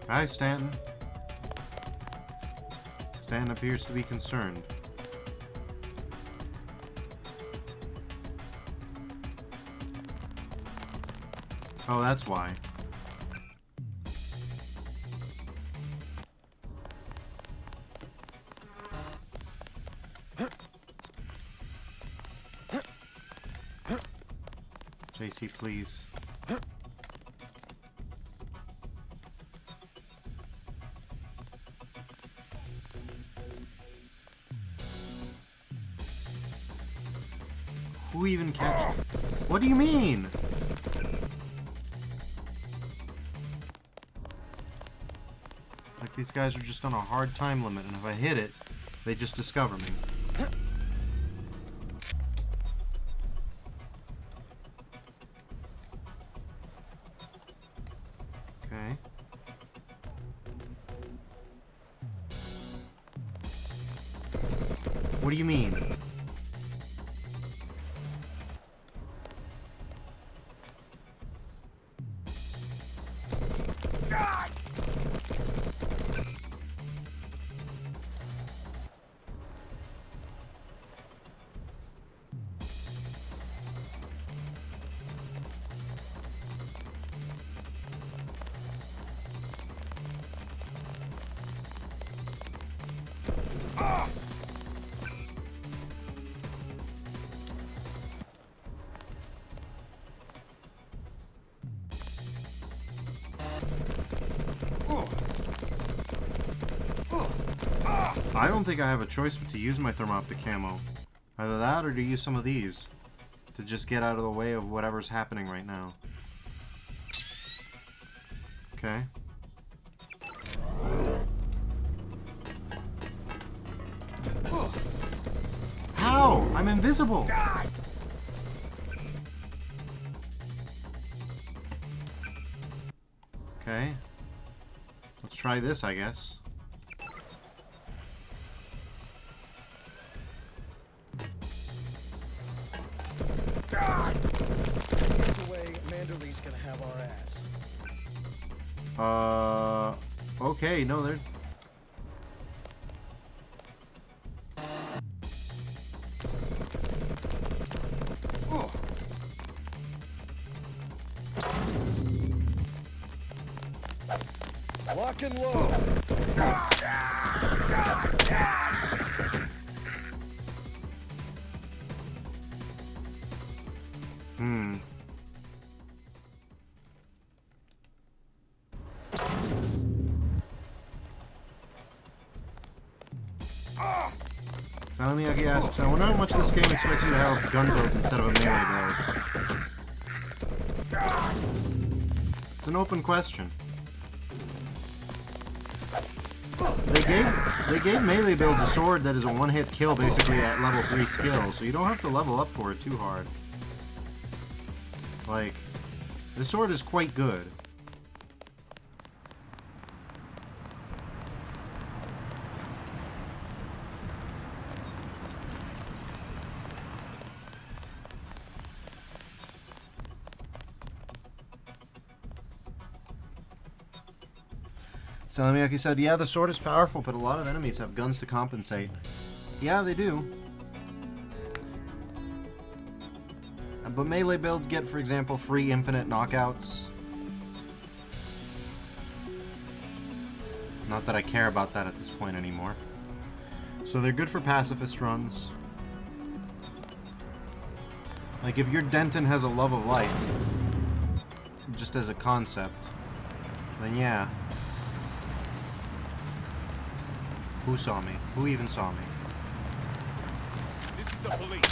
Hi, Stanton. Stanton appears to be concerned. Oh, that's why. JC, please. Who even catch? What do you mean? It's like these guys are just on a hard time limit, and if I hit it, they just discover me. Okay. What do you mean? I don't think I have a choice but to use my thermoptic camo. Either that or to use some of these. To just get out of the way of whatever's happening right now. Okay. How? I'm invisible! Okay. Let's try this, I guess. Gets away, Manderly's gonna have our ass. Okay, no, they're... Oh. Lock and load. Salamiaki asks, I wonder how much this game expects you to have a gun build instead of a melee build. It's an open question. They gave melee builds a sword that is a one-hit kill basically at level 3 skill, so you don't have to level up for it too hard. Like, the sword is quite good. Salamiaki said, yeah, the sword is powerful, but a lot of enemies have guns to compensate. Yeah, they do. But melee builds get, for example, free infinite knockouts. Not that I care about that at this point anymore. So they're good for pacifist runs. Like, if your Denton has a love of life, just as a concept, then yeah. Who saw me? Who even saw me? This is the police.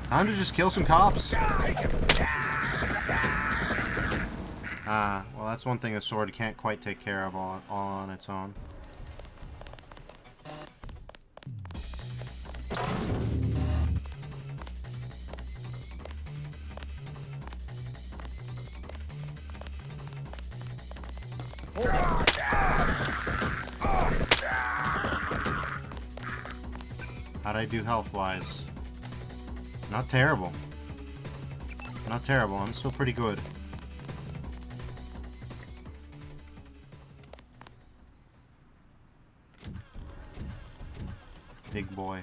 Time to just kill some cops. Ah, well, that's one thing a sword can't quite take care of all on its own. How'd I do health-wise? Not terrible. Not terrible. I'm still pretty good. Big boy.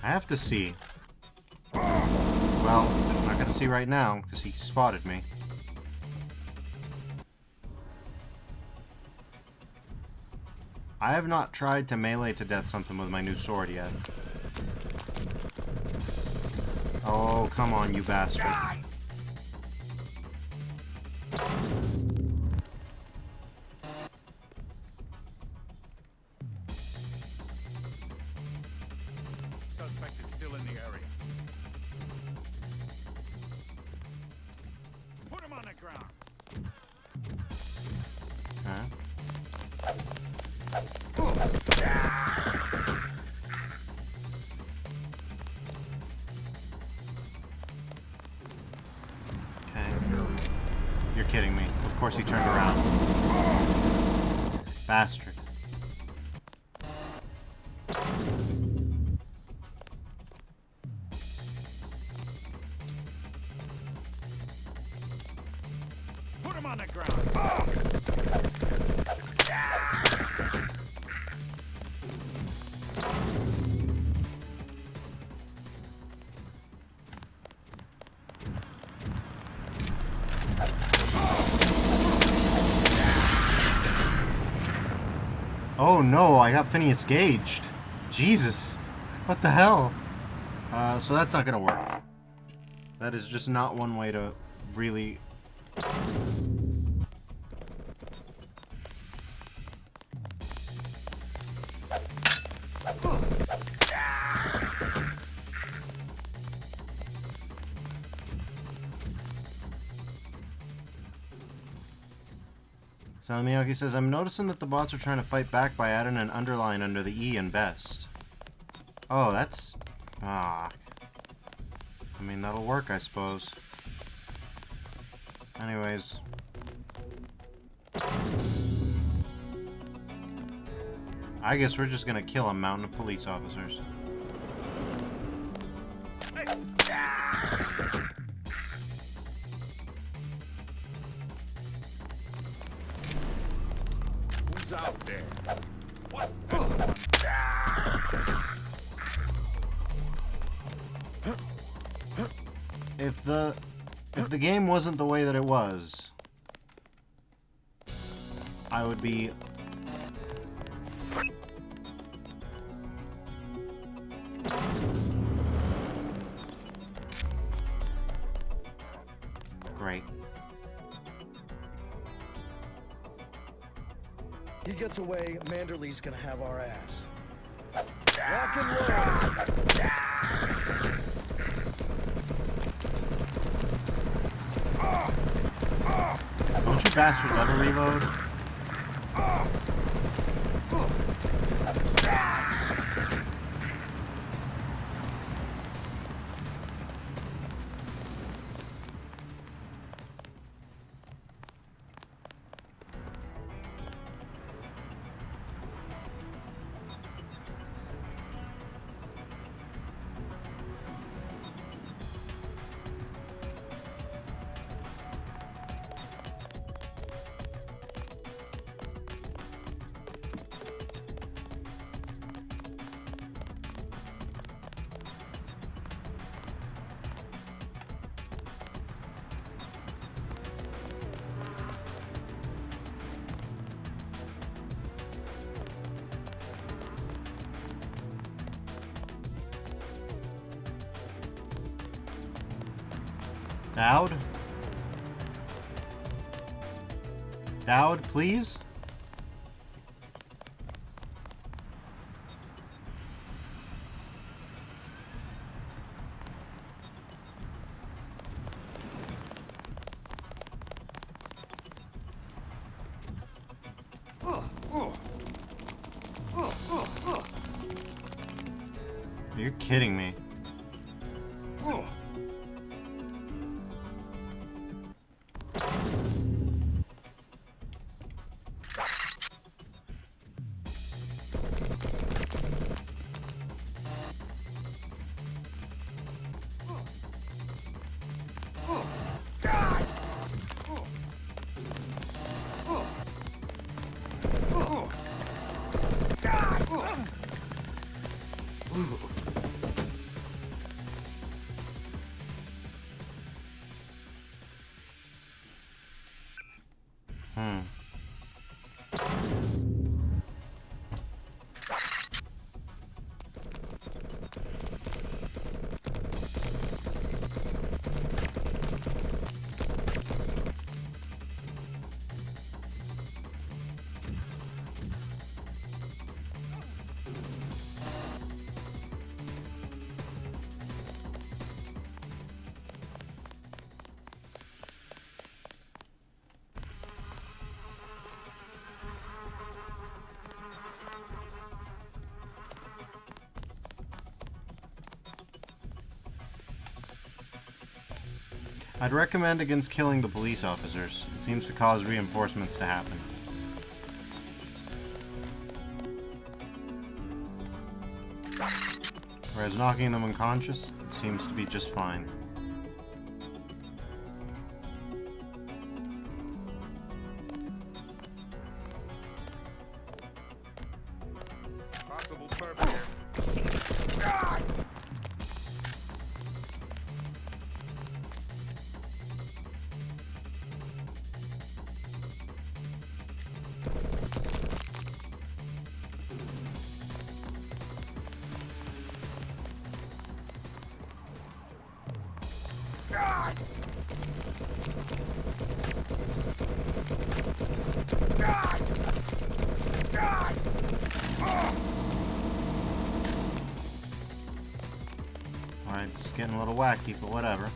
I have to see. Well, I'm not gonna see right now because he spotted me. I have not tried to melee to death something with my new sword yet. Oh, come on, you bastard. Suspect is still in the area. Put him on the ground. Huh? Okay. You're kidding me. Of course he turned around. Bastard. Put him on the ground. Oh no, I got Phineas gauged. Jesus. What the hell? So that's not gonna work. That is just not one way to really... Miyagi says, I'm noticing that the bots are trying to fight back by adding an underline under the E in best. Oh, that's... I mean, that'll work, I suppose. Anyways. I guess we're just gonna kill a mountain of police officers. Who's out there? What? If the game wasn't the way that it was, I would be... Great. He gets away, Manderley's gonna have our ass. Rock and roll! Don't you bastards ever reload? Dowd? Dowd, please? You're kidding me. I'd recommend against killing the police officers. It seems to cause reinforcements to happen. Whereas knocking them unconscious seems to be just fine. Possible perp here. Alright, it's getting a little wacky, but whatever.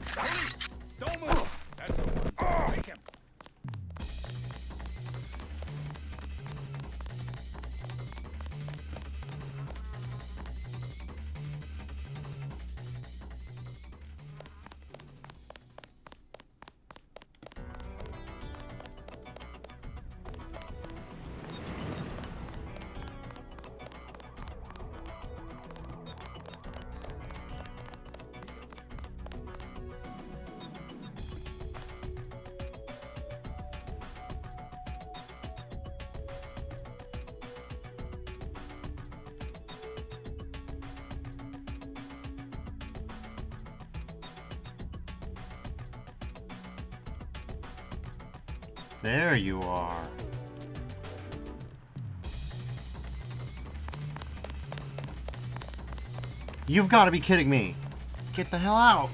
Police! Don't move! That's the one. Take him. There you are. You've got to be kidding me. Get the hell out.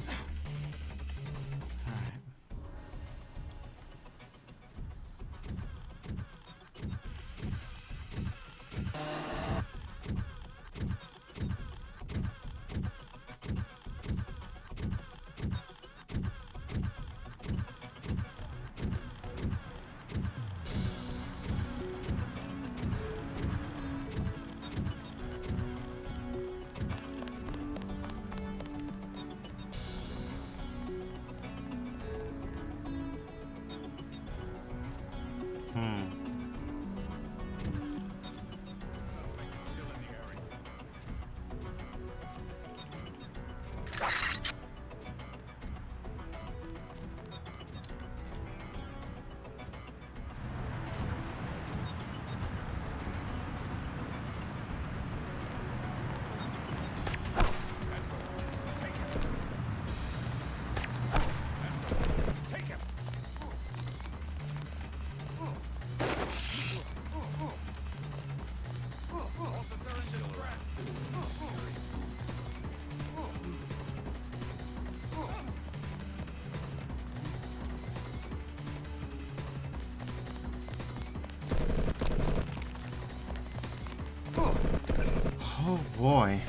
Oh boy.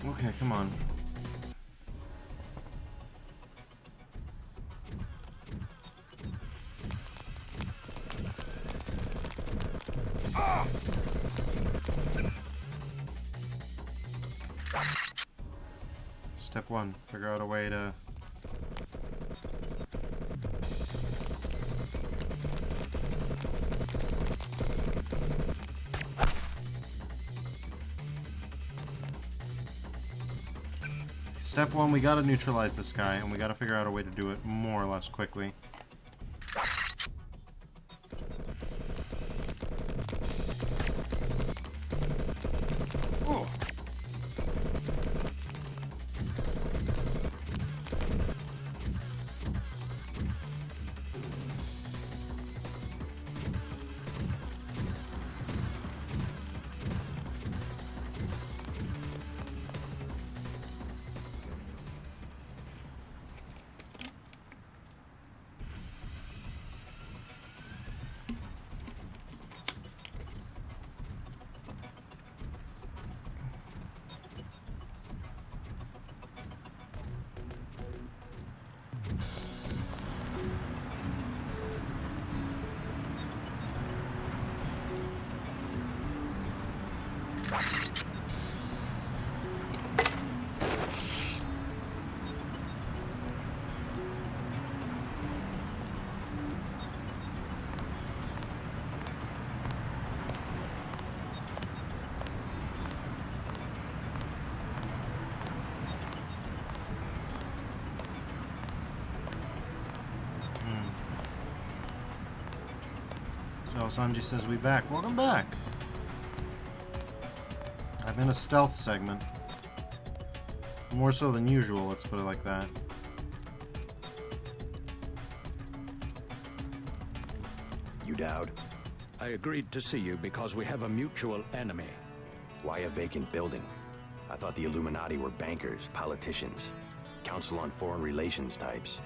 Okay, come on. Step one, figure out a way to... Step one, we gotta neutralize this guy, and we gotta figure out a way to do it more or less quickly. So Sanji says we back. Welcome back. I'm in a stealth segment. More so than usual, let's put it like that. You Dowd? I agreed to see you because we have a mutual enemy. Why a vacant building? I thought the Illuminati were bankers, politicians, Council on Foreign Relations types.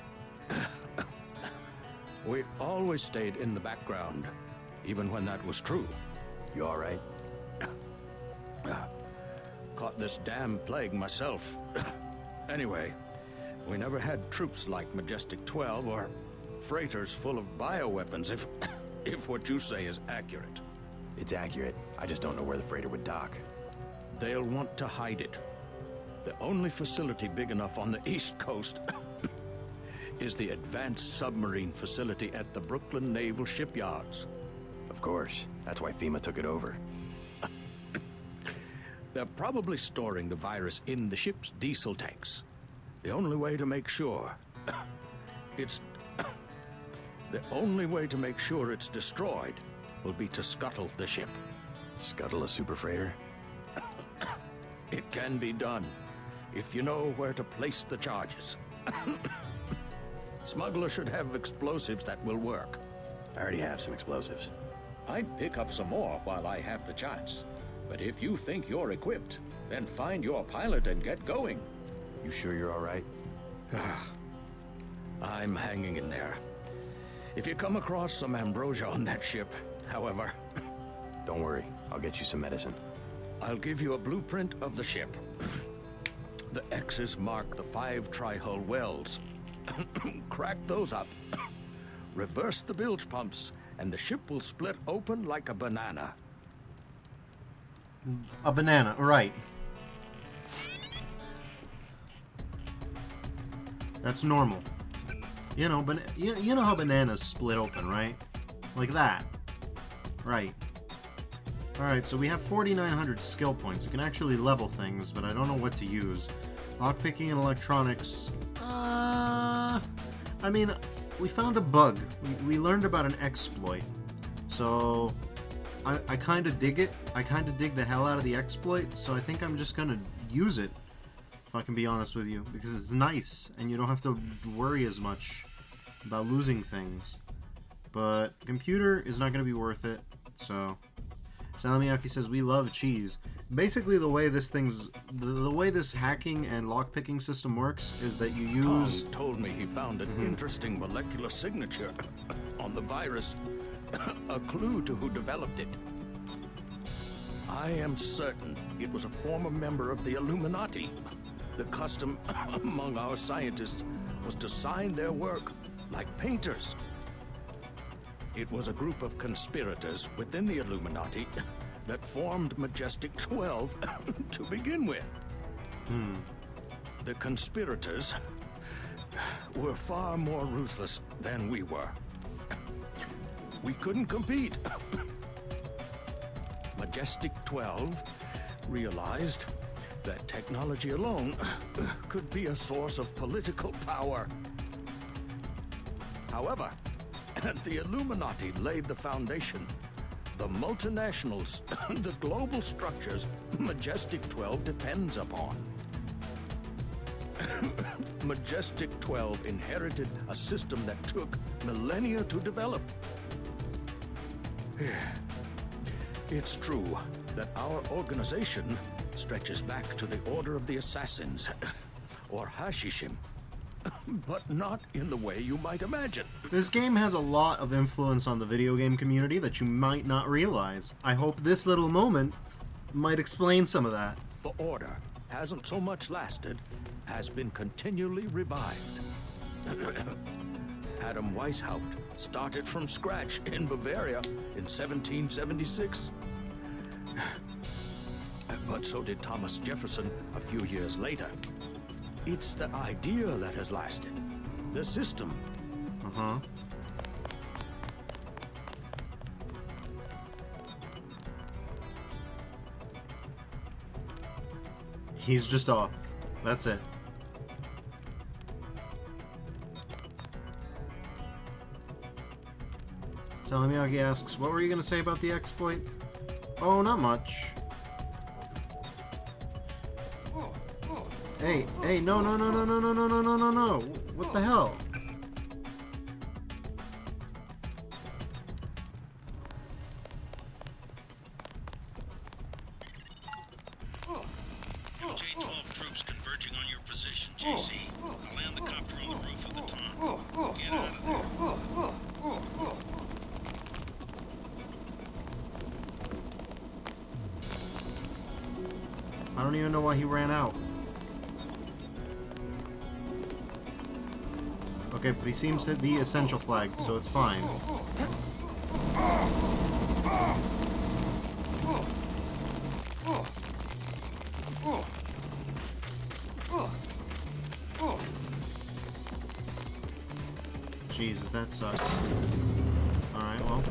We always stayed in the background, even when that was true. You all right? Caught this damn plague myself. Anyway, we never had troops like Majestic 12 or freighters full of bioweapons, if what you say is accurate. It's accurate. I just don't know where the freighter would dock. They'll want to hide it. The only facility big enough on the East Coast is the Advanced Submarine Facility at the Brooklyn Naval Shipyards. Of course. That's why FEMA took it over. They're probably storing the virus in the ship's diesel tanks. The only way to make sure it's destroyed will be to scuttle the ship. Scuttle a superfreighter? It can be done, if you know where to place the charges. Smuggler should have explosives that will work. I already have some explosives. I'd pick up some more while I have the chance. But if you think you're equipped, then find your pilot and get going. You sure you're all right? I'm hanging in there. If you come across some ambrosia on that ship, however... Don't worry, I'll get you some medicine. I'll give you a blueprint of the ship. The X's mark the 5 tri-hull wells. Crack those up. Reverse the bilge pumps, and the ship will split open like a banana. A banana, right. That's normal. You know, but you know how bananas split open, right? Like that. Right. Alright, so we have 4,900 skill points. We can actually level things, but I don't know what to use. Lockpicking and electronics. I mean, we found a bug. We learned about an exploit. So, I kind of dig it. I kind of dig the hell out of the exploit, so I think I'm just going to use it, if I can be honest with you, because it's nice, and you don't have to worry as much about losing things. But computer is not going to be worth it, so... Salamiaki says, we love cheese. Basically, the way this hacking and lockpicking system works is that you use... Tom told me he found an interesting molecular signature on the virus. A clue to who developed it. I am certain it was a former member of the Illuminati. The custom among our scientists was to sign their work like painters. It was a group of conspirators within the Illuminati that formed Majestic 12 to begin with. The conspirators were far more ruthless than we were. We couldn't compete. Majestic 12 realized that technology alone could be a source of political power. However, the Illuminati laid the foundation. The multinationals, the global structures Majestic 12 depends upon. Majestic 12 inherited a system that took millennia to develop. It's true that our organization stretches back to the Order of the Assassins, or Hashishim, but not in the way you might imagine. This game has a lot of influence on the video game community that you might not realize. I hope this little moment might explain some of that. The Order hasn't so much lasted, has been continually revived. Adam Weishaupt started from scratch in Bavaria in 1776. But so did Thomas Jefferson a few years later. It's the idea that has lasted. The system. He's just off. That's it. Salamiyagi asks, what were you going to say about the exploit? Oh, not much. Hey, no. What the hell? J-12 troops converging on your position, JC. I'll land the copter on the roof of the tunnel. Get out of there. don't even know why he ran out. Okay, but he seems to be essential flagged, so it's fine. Jesus, that sucks. Alright, well.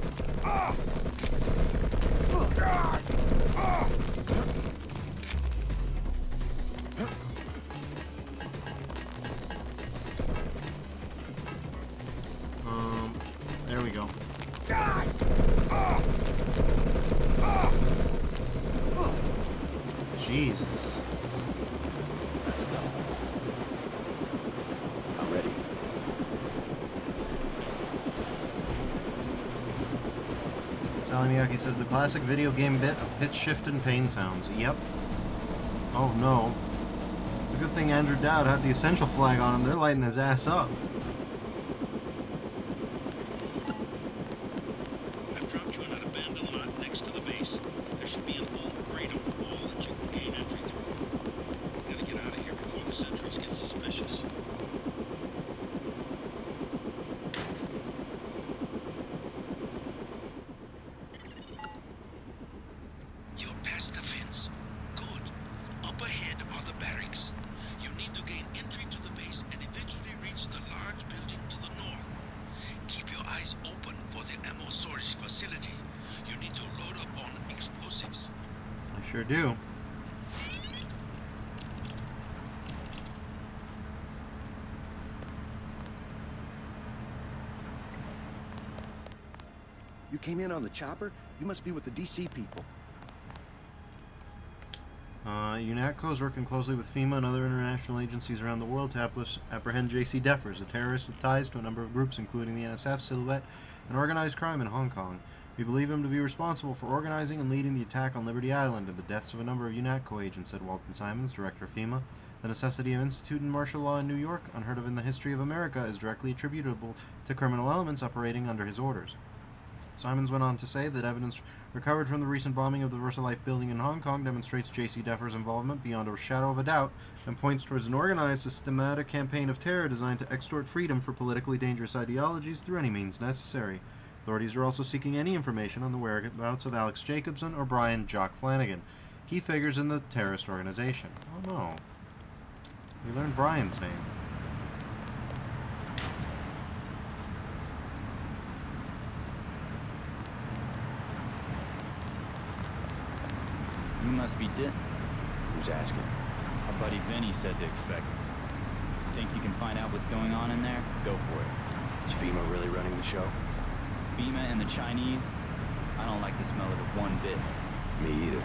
There we go. Jesus. Let's go. I'm ready. Salimiyaki says the classic video game bit of pitch shift and pain sounds. Yep. Oh no. It's a good thing Andrew Dowd had the essential flag on him. They're lighting his ass up. I've dropped you in an abandoned lot next to the base. There should be an old grate on the wall that you can gain entry through. Gotta get out of here before the sentries get suspicious. You're past the fence. Good. Up ahead are the barracks. You need to gain entry to the base and eventually reach the large building to the north. Keep your eyes open for the ammo storage facility. You need to load up on explosives. I sure do. You came in on the chopper? You must be with the DC people. UNATCO is working closely with FEMA and other international agencies around the world to apprehend J.C. Defers, a terrorist with ties to a number of groups including the NSF, Silhouette, and organized crime in Hong Kong. We believe him to be responsible for organizing and leading the attack on Liberty Island and the deaths of a number of UNATCO agents, said Walton Simons, director of FEMA. The necessity of instituting martial law in New York, unheard of in the history of America, is directly attributable to criminal elements operating under his orders. Simons went on to say that evidence recovered from the recent bombing of the VersaLife building in Hong Kong demonstrates J.C. Defers' involvement beyond a shadow of a doubt and points towards an organized, systematic campaign of terror designed to extort freedom for politically dangerous ideologies through any means necessary. Authorities are also seeking any information on the whereabouts of Alex Jacobson or Brian Jock Flanagan, key figures in the terrorist organization. Oh no. We learned Brian's name. You must be Who's asking? Our buddy Vinny said to expect. Think you can find out what's going on in there? Go for it. Is FEMA really running the show? FEMA and the Chinese? I don't like the smell of it one bit. Me either.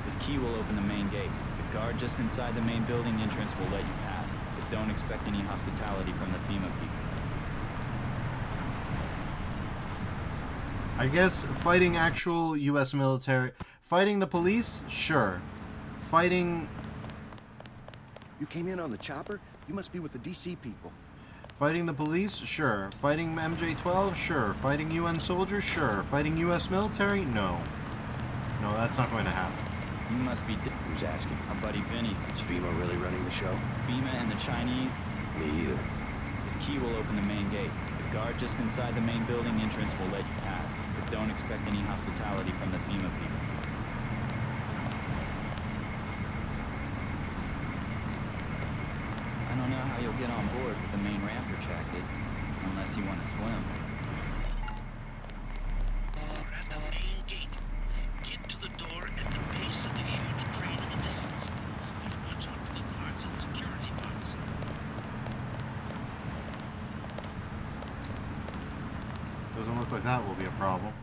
This key will open the main gate. The guard just inside the main building entrance will let you pass, but don't expect any hospitality from the FEMA people. I guess fighting actual U.S. military... Fighting the police? Sure. Fighting... You came in on the chopper? You must be with the DC people. Fighting the police? Sure. Fighting MJ-12? Sure. Fighting UN soldiers? Sure. Fighting U.S. military? No. No, that's not going to happen. You must be... Who's asking? Our buddy Vinny. Is FEMA really running the show? FEMA and the Chinese? Me either. This key will open the main gate. The guard just inside the main building entrance will let you pass, but don't expect any hospitality from the FEMA people. I don't know how you'll get on board with the main ramp retracted, unless you want to swim. You're at the main gate. Get to the door at the base of the huge crane in the distance. But watch out for the guards and security bots. Doesn't look like that will be a problem.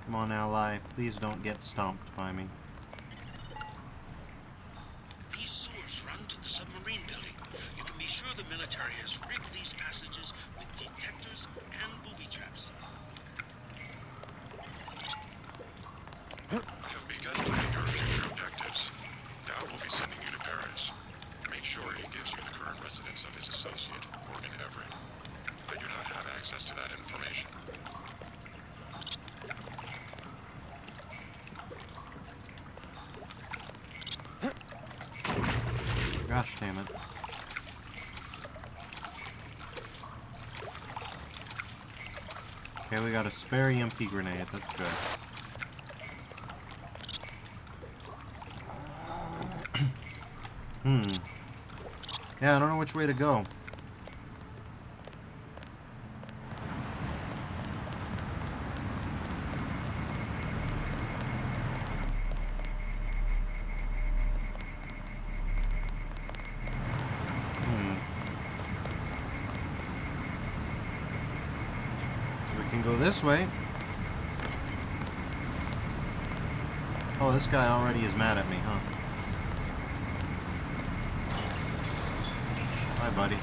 Come on, ally. Please don't get stomped by me. These sewers run to the submarine building. You can be sure the military has rigged these passages with detectors and booby traps. Have begun planning your future objectives. Dowd will be sending you to Paris. Make sure he gives you the current residence of his associate, Morgan Everett. I do not have access to that information. Gosh damn it. Okay, we got a spare EMP grenade. That's good. Yeah, I don't know which way to go. So we can go this way. Oh, this guy already is mad at me, huh? Hi, buddy.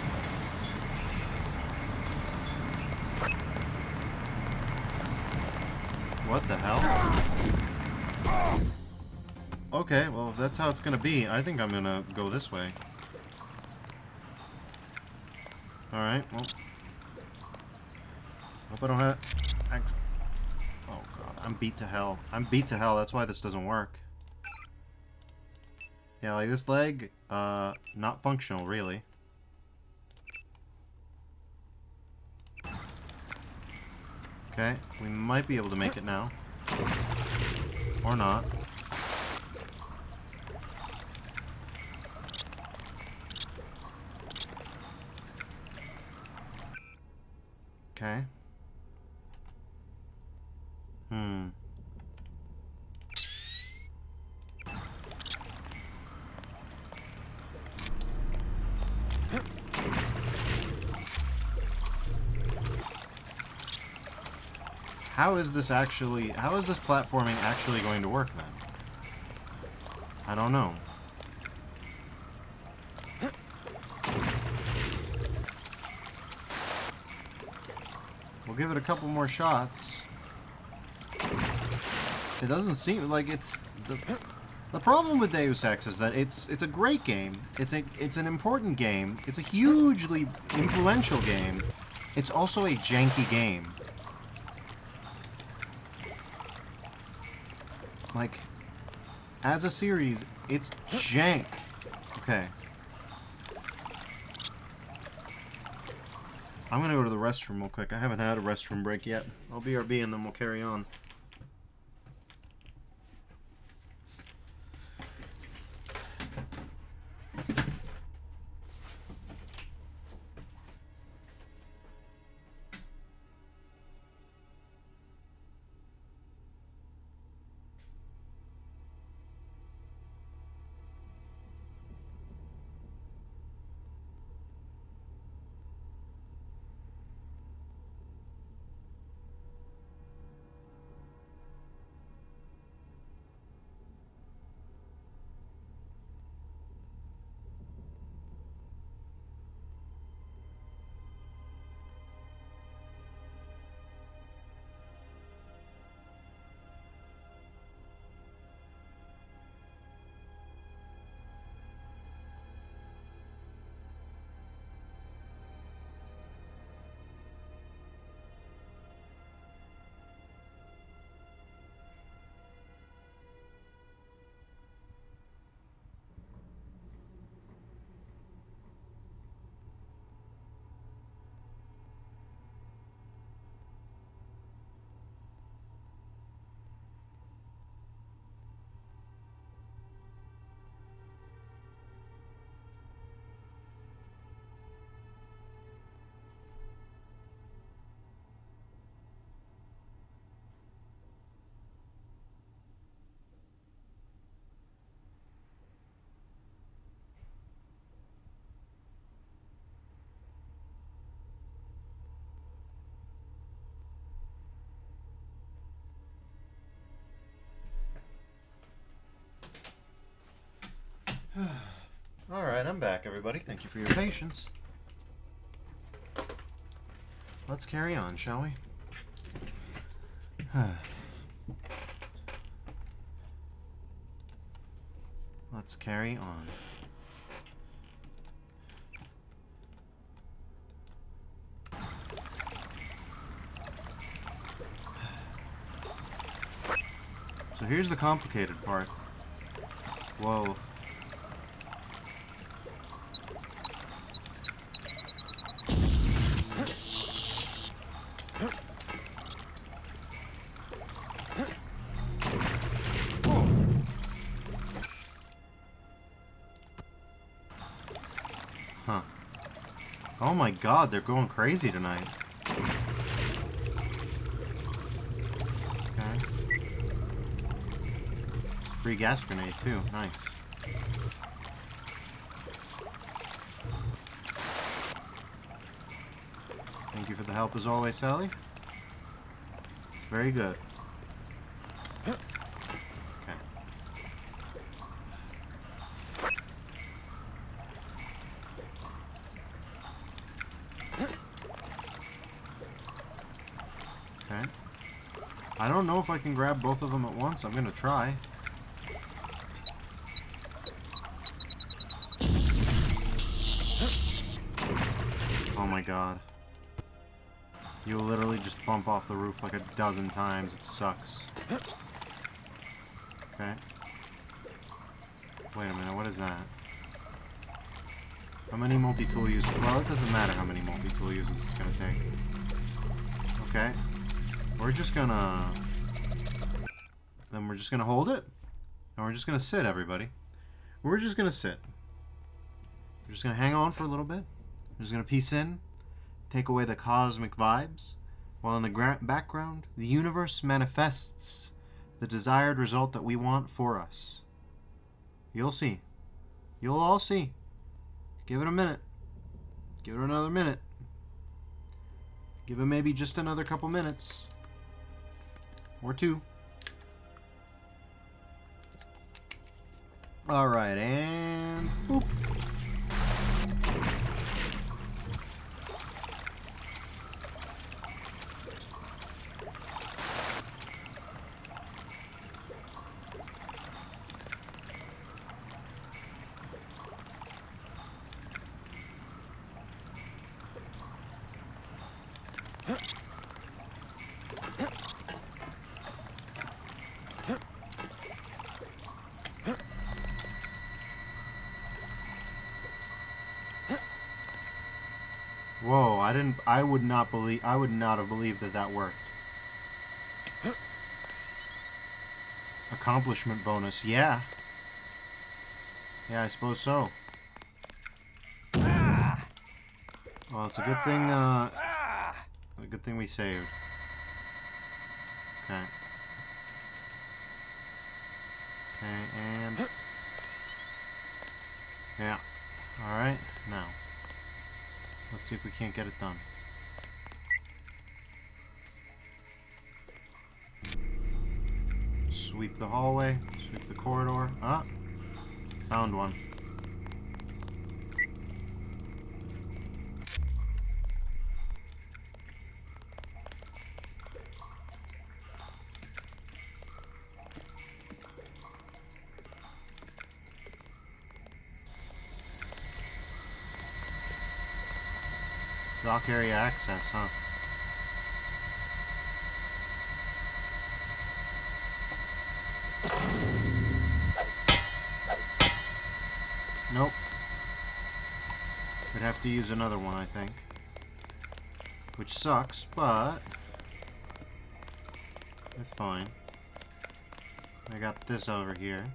What the hell? Okay, well, if that's how it's gonna be, I think I'm gonna go this way. Alright, well. Hope I don't have... Oh, God. I'm beat to hell. I'm beat to hell. That's why this doesn't work. Yeah, like this leg, not functional, really. Okay, we might be able to make it now. Or not. Okay. How is this platforming actually going to work then? I don't know. We'll give it a couple more shots. It doesn't seem like it's the problem with Deus Ex is that it's a great game. It's an important game. It's a hugely influential game. It's also a janky game. Like, as a series, it's jank. Okay. I'm gonna go to the restroom real quick. I haven't had a restroom break yet. I'll BRB and then we'll carry on. Alright, I'm back, everybody. Thank you for your patience. Let's carry on, shall we? Let's carry on. So here's the complicated part. Whoa. Huh. Oh my god, they're going crazy tonight. Okay. Free gas grenade too. Nice. Thank you for the help as always, Sally. It's very good. Okay. Okay. I don't know if I can grab both of them at once. I'm gonna try. Oh my god. You literally just bump off the roof like a dozen times. It sucks. Okay. Wait a minute, what is that? How many multi-tool uses? Well, it doesn't matter how many multi-tool uses it's gonna take. Okay. We're just gonna... Then we're just gonna hold it. And we're just gonna sit, everybody. We're just gonna sit. We're just gonna hang on for a little bit. We're just gonna piece in. Take away the cosmic vibes. While in the background, the universe manifests the desired result that we want for us. You'll see. You'll all see. Give it a minute. Give it another minute. Give it maybe just another couple minutes. Or two. Alright, and... boop. Whoa, I would not have believed that that worked. Accomplishment bonus, yeah. Yeah, I suppose so. Well, it's a good thing, it's a good thing we saved. Okay. Okay, and... yeah. Alright, now. Let's see if we can't get it done. Sweep the hallway, sweep the corridor. Ah! Found one. Dock area access, huh? Nope. We'd have to use another one, I think. Which sucks, but... that's fine. I got this over here.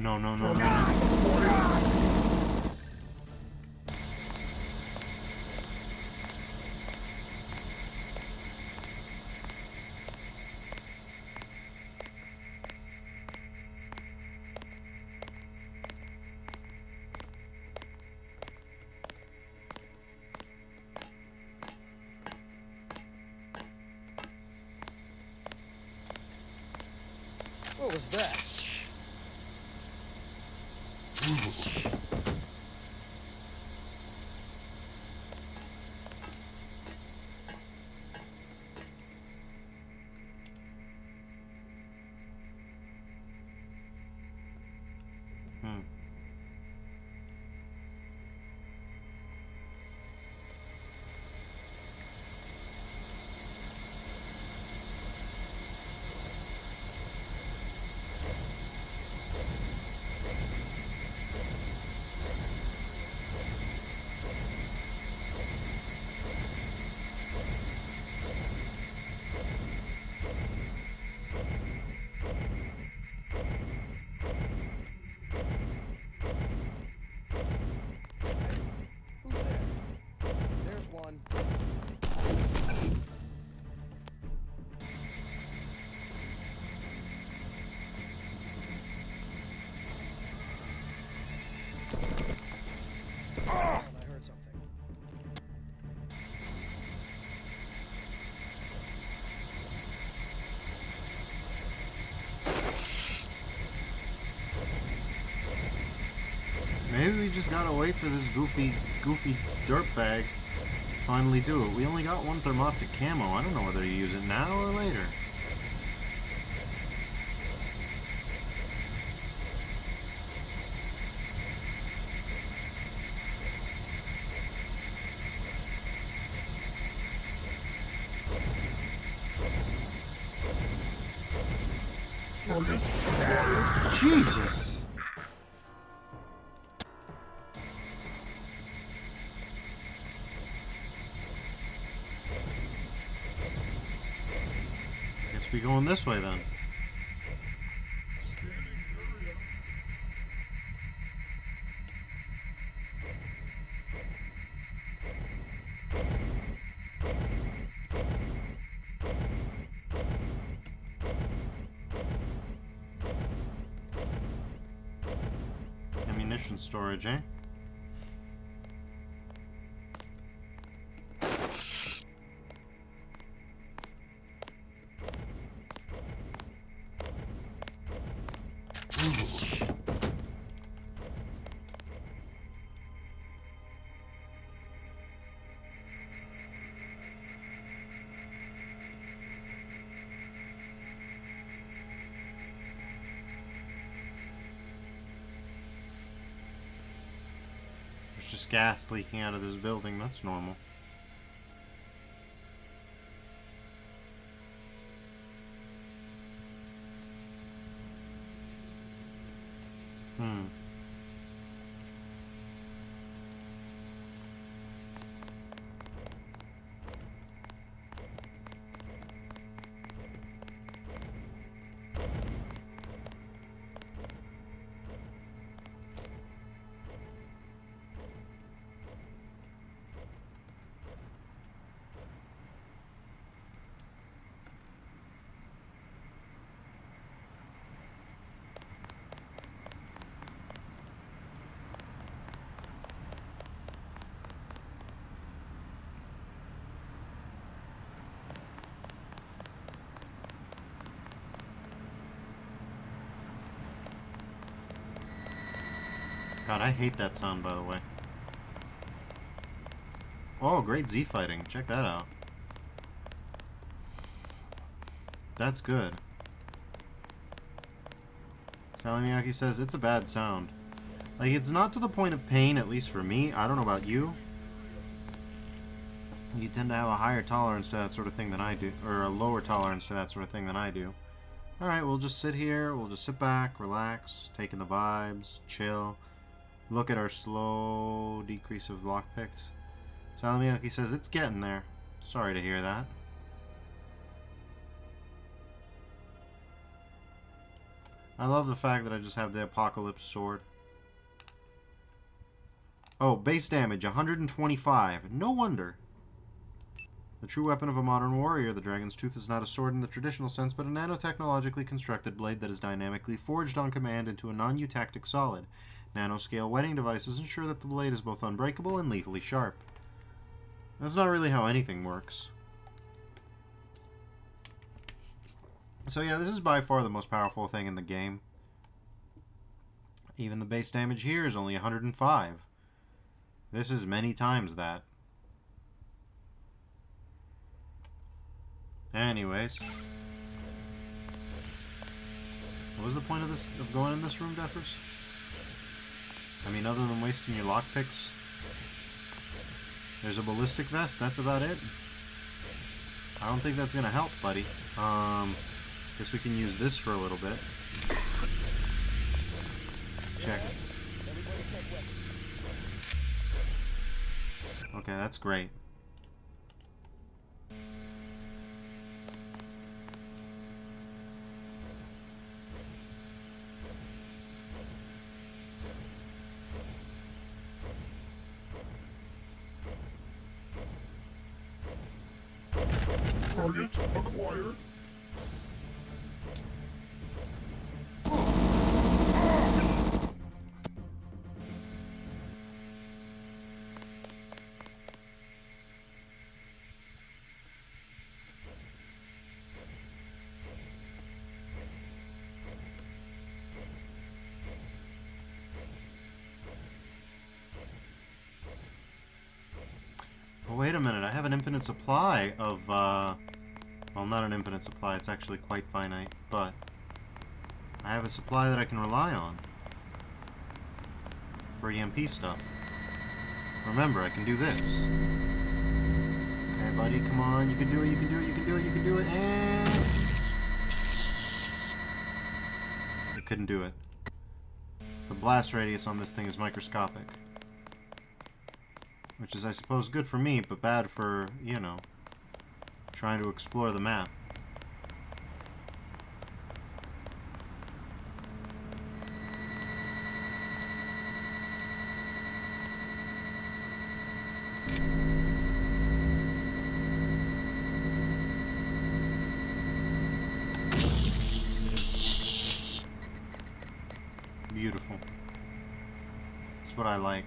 No, no, no, no, no. What was that? Who's there? There's one. I heard something. Maybe we just gotta wait for this goofy dirtbag to finally do it. We only got one thermoptic camo. I don't know whether to use it now or later. Jesus! Guess we going this way then. Ammunition storage, eh? There's just gas leaking out of this building. That's normal. God, I hate that sound, by the way. Oh, great Z fighting. Check that out. That's good. Sally Miyake says, it's a bad sound. Like, it's not to the point of pain, at least for me. I don't know about you. You tend to have a higher tolerance to that sort of thing than I do. Or a lower tolerance to that sort of thing than I do. Alright, we'll just sit here. We'll just sit back, relax, take in the vibes, chill. Look at our slow decrease of lockpicks. Sally Miyake says, it's getting there. Sorry to hear that. I love the fact that I just have the Apocalypse Sword. Oh, base damage, 125. No wonder. The true weapon of a modern warrior, the Dragon's Tooth is not a sword in the traditional sense, but a nanotechnologically constructed blade that is dynamically forged on command into a non-eutactic solid. Nanoscale wetting devices ensure that the blade is both unbreakable and lethally sharp. That's not really how anything works. So yeah, this is by far the most powerful thing in the game. Even the base damage here is only 105. This is many times that. Anyways. What was the point of this, of going in this room, Deffers? I mean, other than wasting your lockpicks. There's a ballistic vest, that's about it. I don't think that's gonna help, buddy. Guess we can use this for a little bit. Check. Okay, that's great. Target acquired. Oh, wait a minute, I have an infinite supply of, well, not an infinite supply, it's actually quite finite, but I have a supply that I can rely on for EMP stuff. Remember, I can do this. Okay, buddy, come on, you can do it, you can do it, you can do it, you can do it, and... I couldn't do it. The blast radius on this thing is microscopic. Which is, I suppose, good for me, but bad for, you know, trying to explore the map. Beautiful. That's what I like.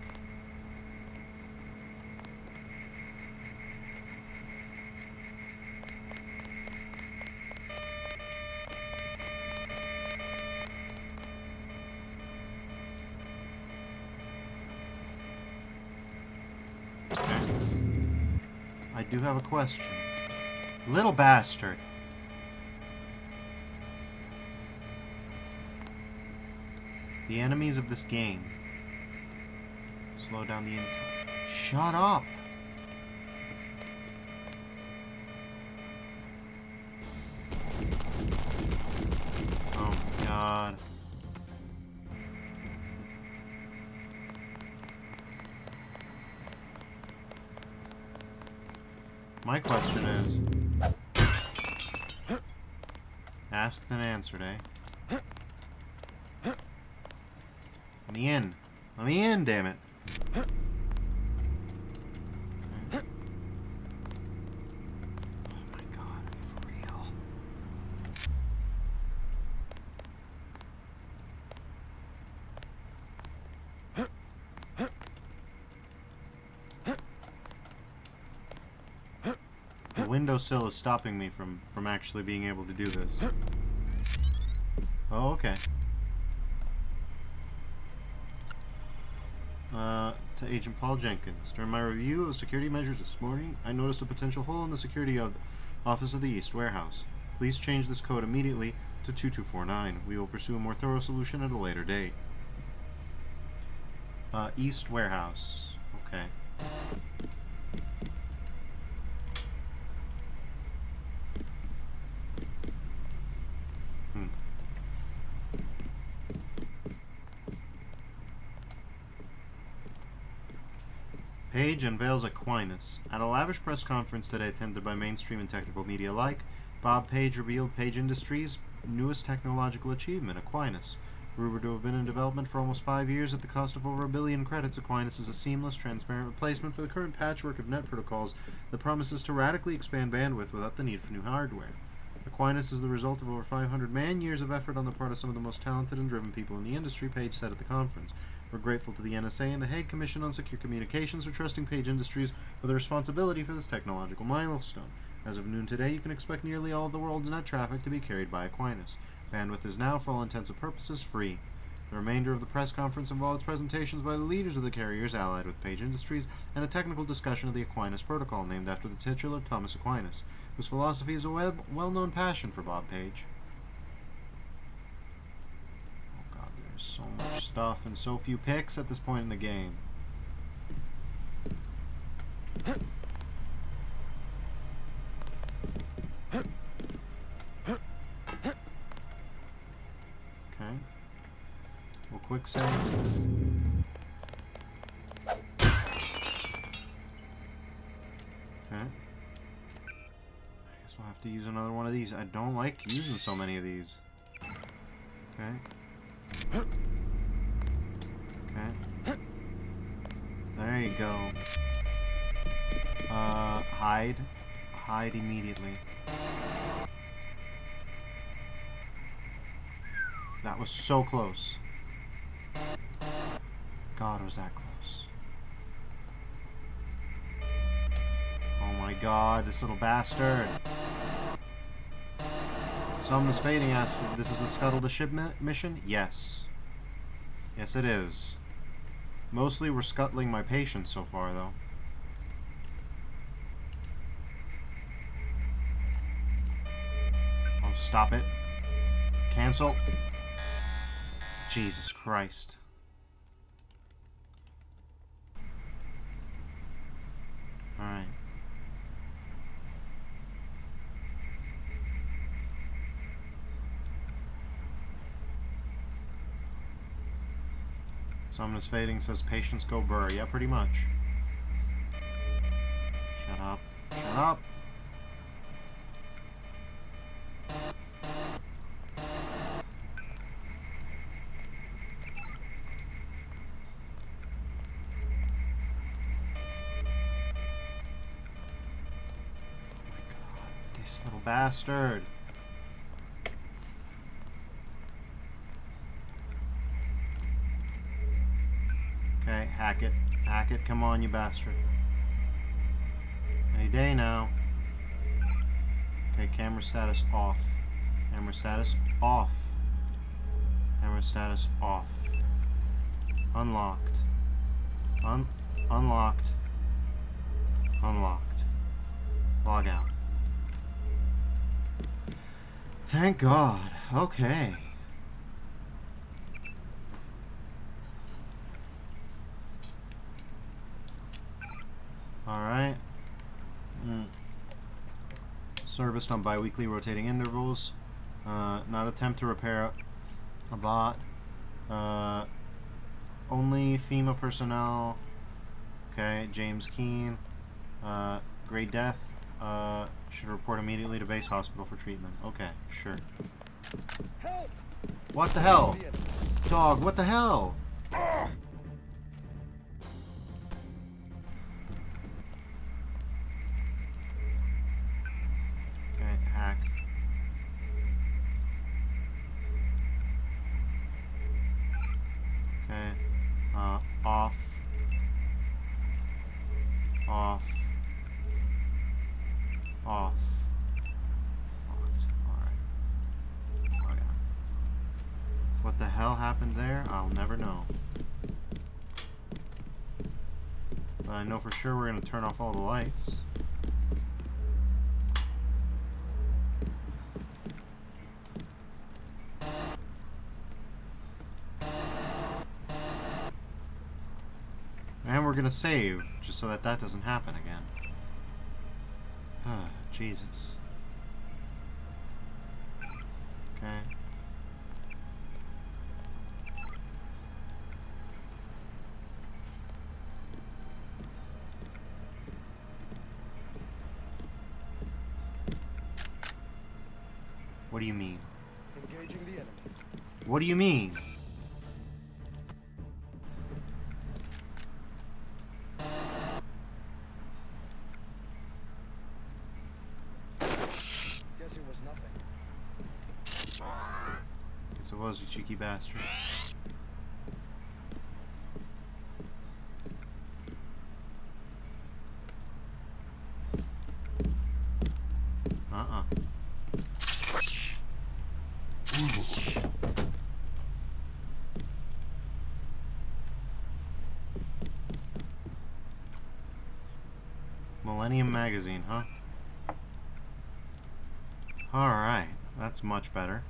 I do have a question. Little bastard. The enemies of this game slow down the entire... Shut up! Oh my god. My question is... Asked and answered, eh? Let me in. Let me in, damn it. Okay. Oh my god, are you for real? The windowsill is stopping me from actually being able to do this. Oh, okay. To Agent Paul Jenkins. During my review of security measures this morning, I noticed a potential hole in the security of the Office of the East Warehouse. Please change this code immediately to 2249. We will pursue a more thorough solution at a later date. East Warehouse. Okay. Page unveils Aquinas. At a lavish press conference today attended by mainstream and technical media alike, Bob Page revealed Page Industries newest technological achievement, Aquinas. Rumored to have been in development for almost 5 years at the cost of over 1 billion credits, Aquinas is a seamless, transparent replacement for the current patchwork of net protocols that promises to radically expand bandwidth without the need for new hardware. Aquinas is the result of over 500 man-years of effort on the part of some of the most talented and driven people in the industry, Page said at the conference. We're grateful to the NSA and the Hague Commission on Secure Communications for trusting Page Industries with the responsibility for this technological milestone. As of noon today, you can expect nearly all of the world's net traffic to be carried by Aquinas. Bandwidth is now, for all intents and purposes, free. The remainder of the press conference involved presentations by the leaders of the carriers allied with Page Industries and a technical discussion of the Aquinas protocol, named after the titular Thomas Aquinas, whose philosophy is a well-known passion for Bob Page. Oh god, there's so much stuff and so few picks at this point in the game. Okay. We'll quick save. Okay. I guess we'll have to use another one of these. I don't like using so many of these. Okay. Okay. There you go. Hide. Hide immediately. That was so close. God, was that close. Oh my god, this little bastard. Some is fading asks, this is the Scuttle the Ship mission? Yes. Yes, it is. Mostly we're scuttling my patience so far, though. Oh, stop it. Cancel. Jesus Christ. Alright. Summon's fading, says patience go burr. Yeah, pretty much. Shut up. Shut up. This little bastard. Okay, hack it. Hack it. Come on, you bastard. Any day now. Okay, camera status off. Camera status off. Camera status off. Unlocked. Unlocked. Unlocked. Log out. Thank God. Okay. Alright. Serviced on bi-weekly rotating intervals. Not attempt to repair a bot. Only FEMA personnel. Okay, James Keene. Great death. Should report immediately to base hospital for treatment. Okay, sure. Help! What the hell? Dog, what the hell? Okay, hack. Okay, off. Off. Off. Locked. Alright. Okay. What the hell happened there? I'll never know. But I know for sure we're going to turn off all the lights. And we're going to save, just so that that doesn't happen again. Ah, Jesus. Okay. What do you mean? Engaging the enemy. What do you mean? Guess it was nothing. Guess it was, you cheeky bastard. Millennium Magazine, huh? Alright, that's much better.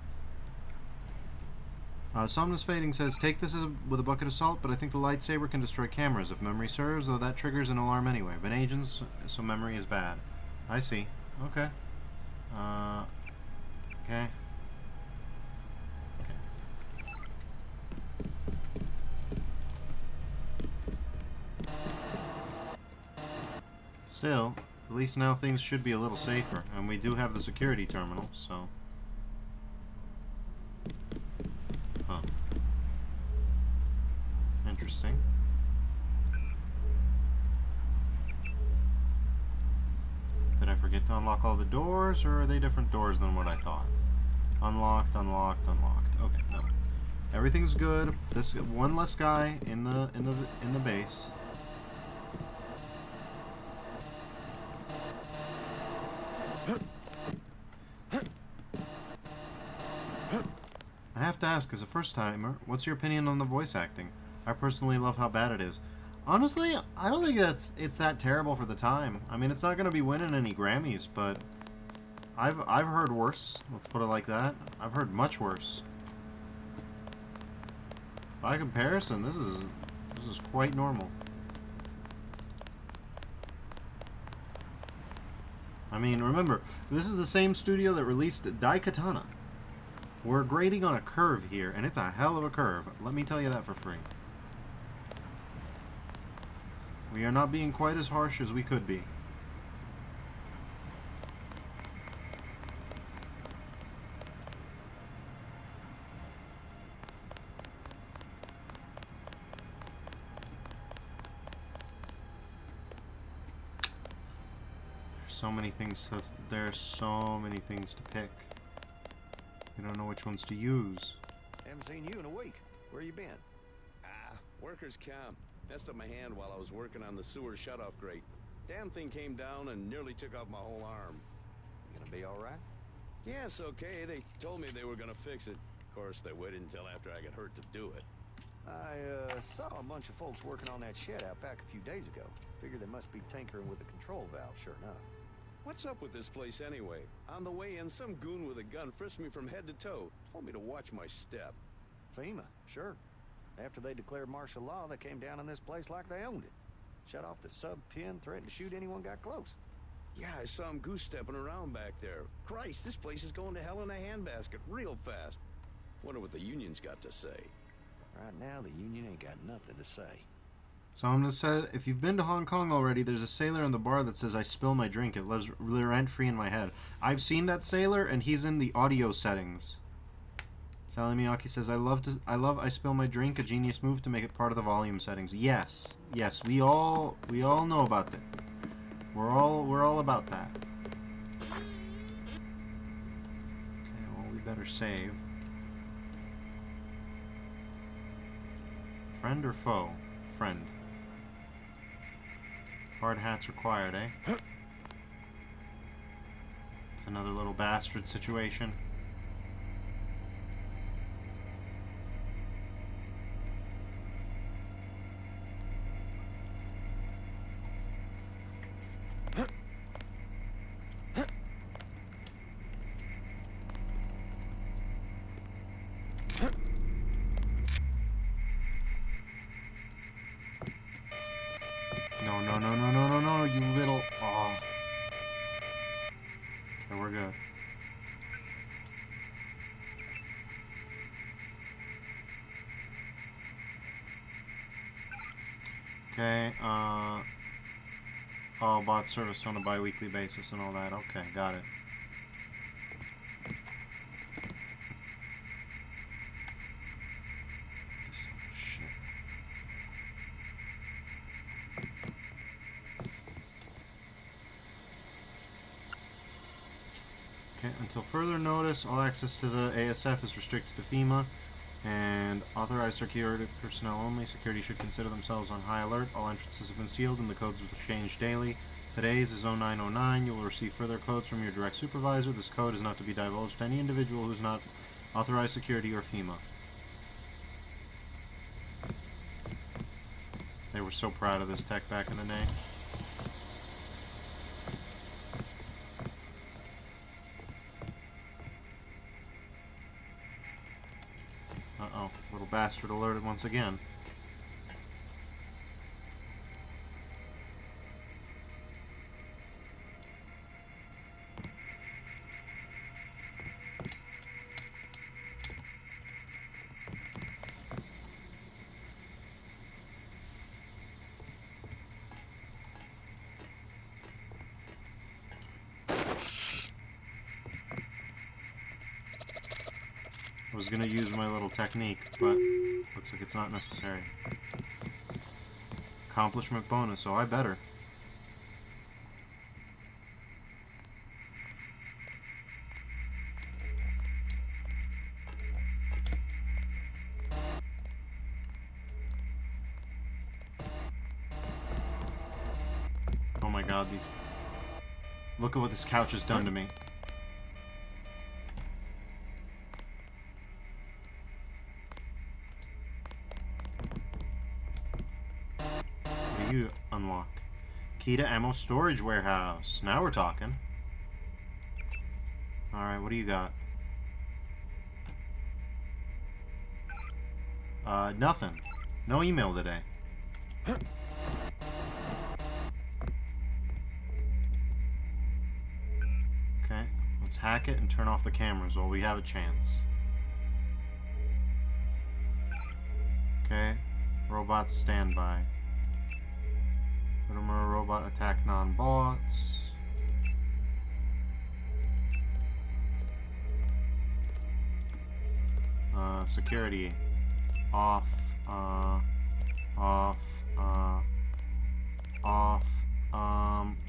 Somnus Fading says, take this with a bucket of salt, but I think the lightsaber can destroy cameras if memory serves, though that triggers an alarm anyway. Been agents, so memory is bad. I see. Okay. Okay. Still, at least now things should be a little safer, and we do have the security terminal, so... Huh. Interesting. Did I forget to unlock all the doors, or are they different doors than what I thought? Unlocked, unlocked, unlocked. Okay, no. Everything's good. This one less guy in the base. I have to ask, as a first-timer, what's your opinion on the voice acting? I personally love how bad it is. Honestly, I don't think it's that terrible for the time. I mean, it's not going to be winning any Grammys, but I've heard worse. Let's put it like that. I've heard much worse. By comparison, this is quite normal. I mean, remember, this is the same studio that released Daikatana. We're grading on a curve here, and it's a hell of a curve. Let me tell you that for free. We are not being quite as harsh as we could be. There's so many things to pick. You don't know which ones to use. Haven't seen you in a week. Where you been? Workers' camp. Messed up my hand while I was working on the sewer shutoff grate. Damn thing came down and nearly took off my whole arm. You gonna be alright? Yeah, it's okay. They told me they were gonna fix it. Of course, they waited until after I got hurt to do it. I saw a bunch of folks working on that shed out back a few days ago. Figured they must be tinkering with the control valve, sure enough. What's up with this place anyway? On the way in, some goon with a gun frisked me from head to toe. Told me to watch my step. FEMA, sure. After they declared martial law, they came down on this place like they owned it. Shut off the sub-pin, threatened to shoot anyone got close. Yeah, I saw him goose-stepping around back there. Christ, this place is going to hell in a handbasket real fast. Wonder what the union's got to say. Right now, the union ain't got nothing to say. Somna said, if you've been to Hong Kong already, there's a sailor in the bar that says, I spill my drink. It lives rent-free in my head. I've seen that sailor, and he's in the audio settings. Sally Miyake says, I love I spill my drink, a genius move to make it part of the volume settings. Yes. Yes, we all know about that. We're all about that. Okay, well, we better save. Friend or foe? Friend. Hard hats required, eh? It's another little bastard situation. No, you little... Oh. Okay, we're good. Okay, oh, bot service on a bi-weekly basis and all that. Okay, got it. Okay, until further notice, all access to the ASF is restricted to FEMA and authorized security personnel only. Security should consider themselves on high alert. All entrances have been sealed and the codes will change daily. Today's is 0909. You will receive further codes from your direct supervisor. This code is not to be divulged to any individual who is not authorized security or FEMA. They were so proud of this tech back in the day. Uh-oh, little bastard alerted once again. I was gonna use my little technique, but looks like it's not necessary. Accomplishment bonus, so I better. Oh my god, these... Look at what this couch has done to me. What do you unlock? Key to ammo storage warehouse. Now we're talking. Alright, what do you got? Nothing. No email today. Okay, let's hack it and turn off the cameras while we have a chance. Okay, robots standby. Remember, robot attack non-bots. Security off, off,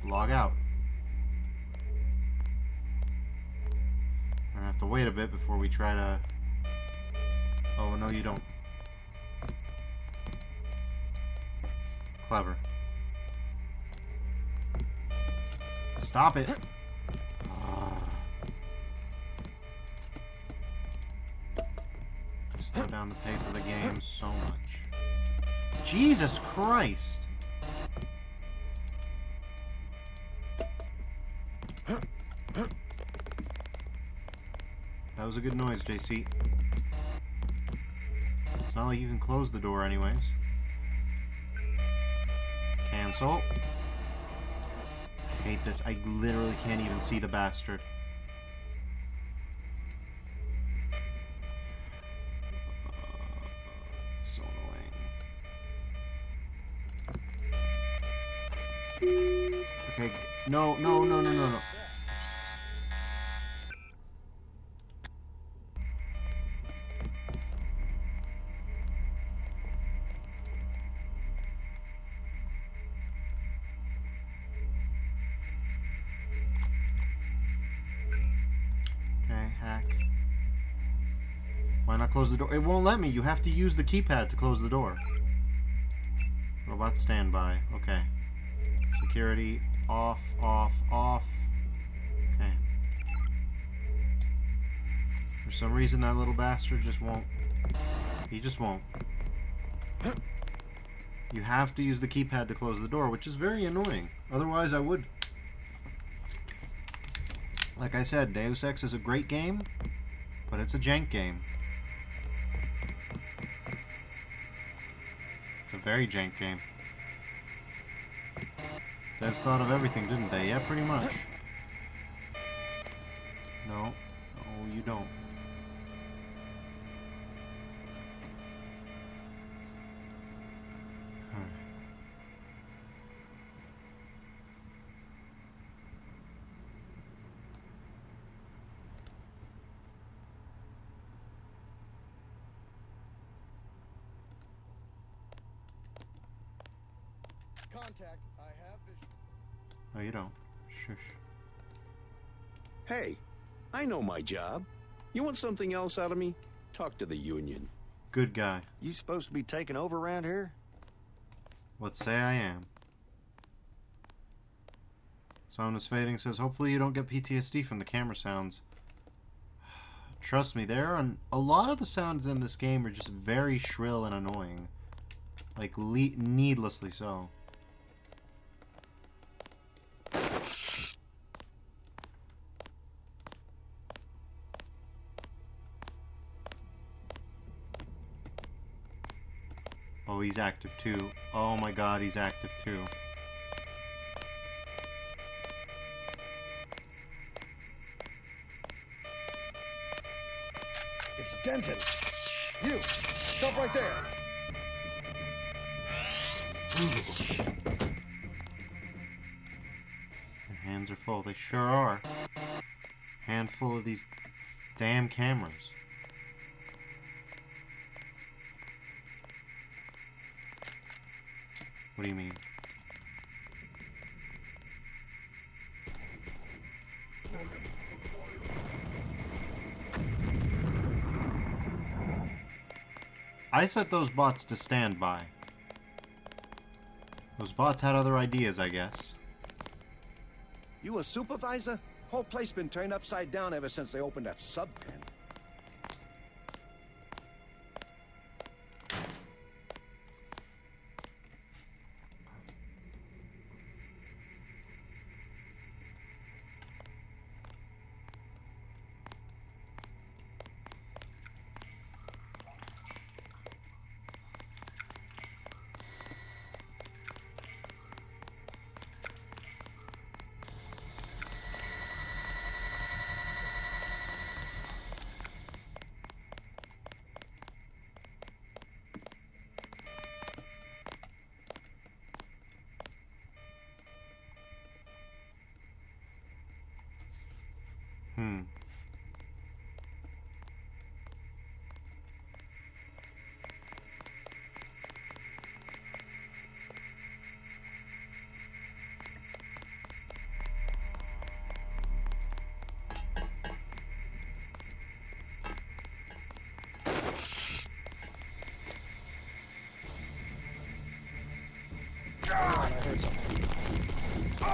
log out. We're gonna have to wait a bit before we try to... Oh, no you don't. Clever. Stop it! Slow down the pace of the game so much. Jesus Christ! That was a good noise, JC. It's not like you can close the door anyways. Cancel. I hate this. I literally can't even see the bastard. It's so annoying. Okay. No, no, no, no, no, no. Why not close the door? It won't let me. You have to use the keypad to close the door. Robot standby. Okay. Security off, off, off. Okay. For some reason, that little bastard just won't. He just won't. You have to use the keypad to close the door, which is very annoying. Otherwise, I would. Like I said, Deus Ex is a great game, but it's a jank game. It's a very jank game. Devs thought of everything, didn't they? Yeah, pretty much. No. No, you don't. Contact. I have vision. No, you don't. Shush. Hey, I know my job. You want something else out of me? Talk to the union. Good guy. You supposed to be taking over around here? Let's say I am. Someone fading says, hopefully you don't get PTSD from the camera sounds. Trust me, a lot of the sounds in this game are just very shrill and annoying. Like, needlessly so. Oh, he's active too. Oh my god, he's active too. It's Denton. You, stop right there. Their hands are full. They sure are. Handful of these damn cameras. What do you mean? I set those bots to stand by. Those bots had other ideas, I guess. You a supervisor? Whole place been turned upside down ever since they opened that sub pen.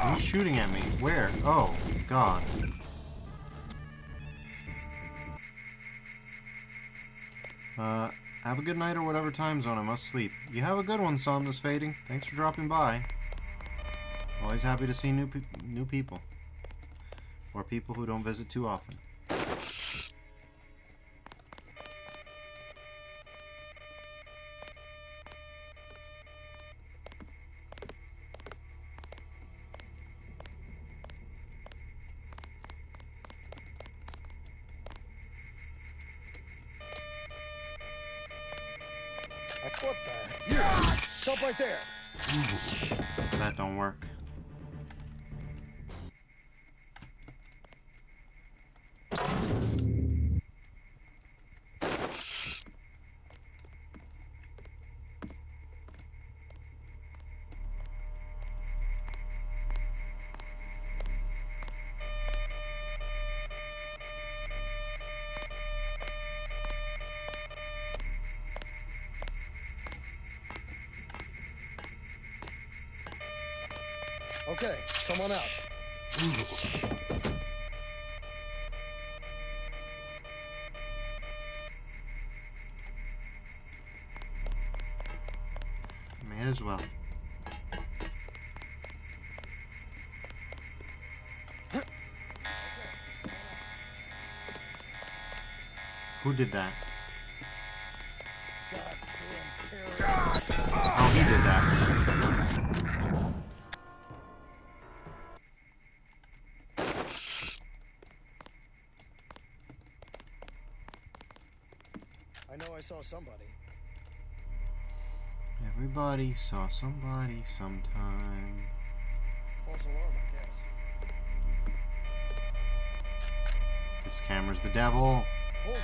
Who's shooting at me? Where? Oh, God. Have a good night or whatever time zone I must sleep. You have a good one, Somnus Fading. Thanks for dropping by. Always happy to see new people. Or people who don't visit too often. What the? You! Stop right there! That don't work. Okay, come on out. May as well. Who did that? Oh, he did that. I know I saw somebody. Everybody saw somebody sometime. False alarm, I guess. This camera's the devil. Hold it.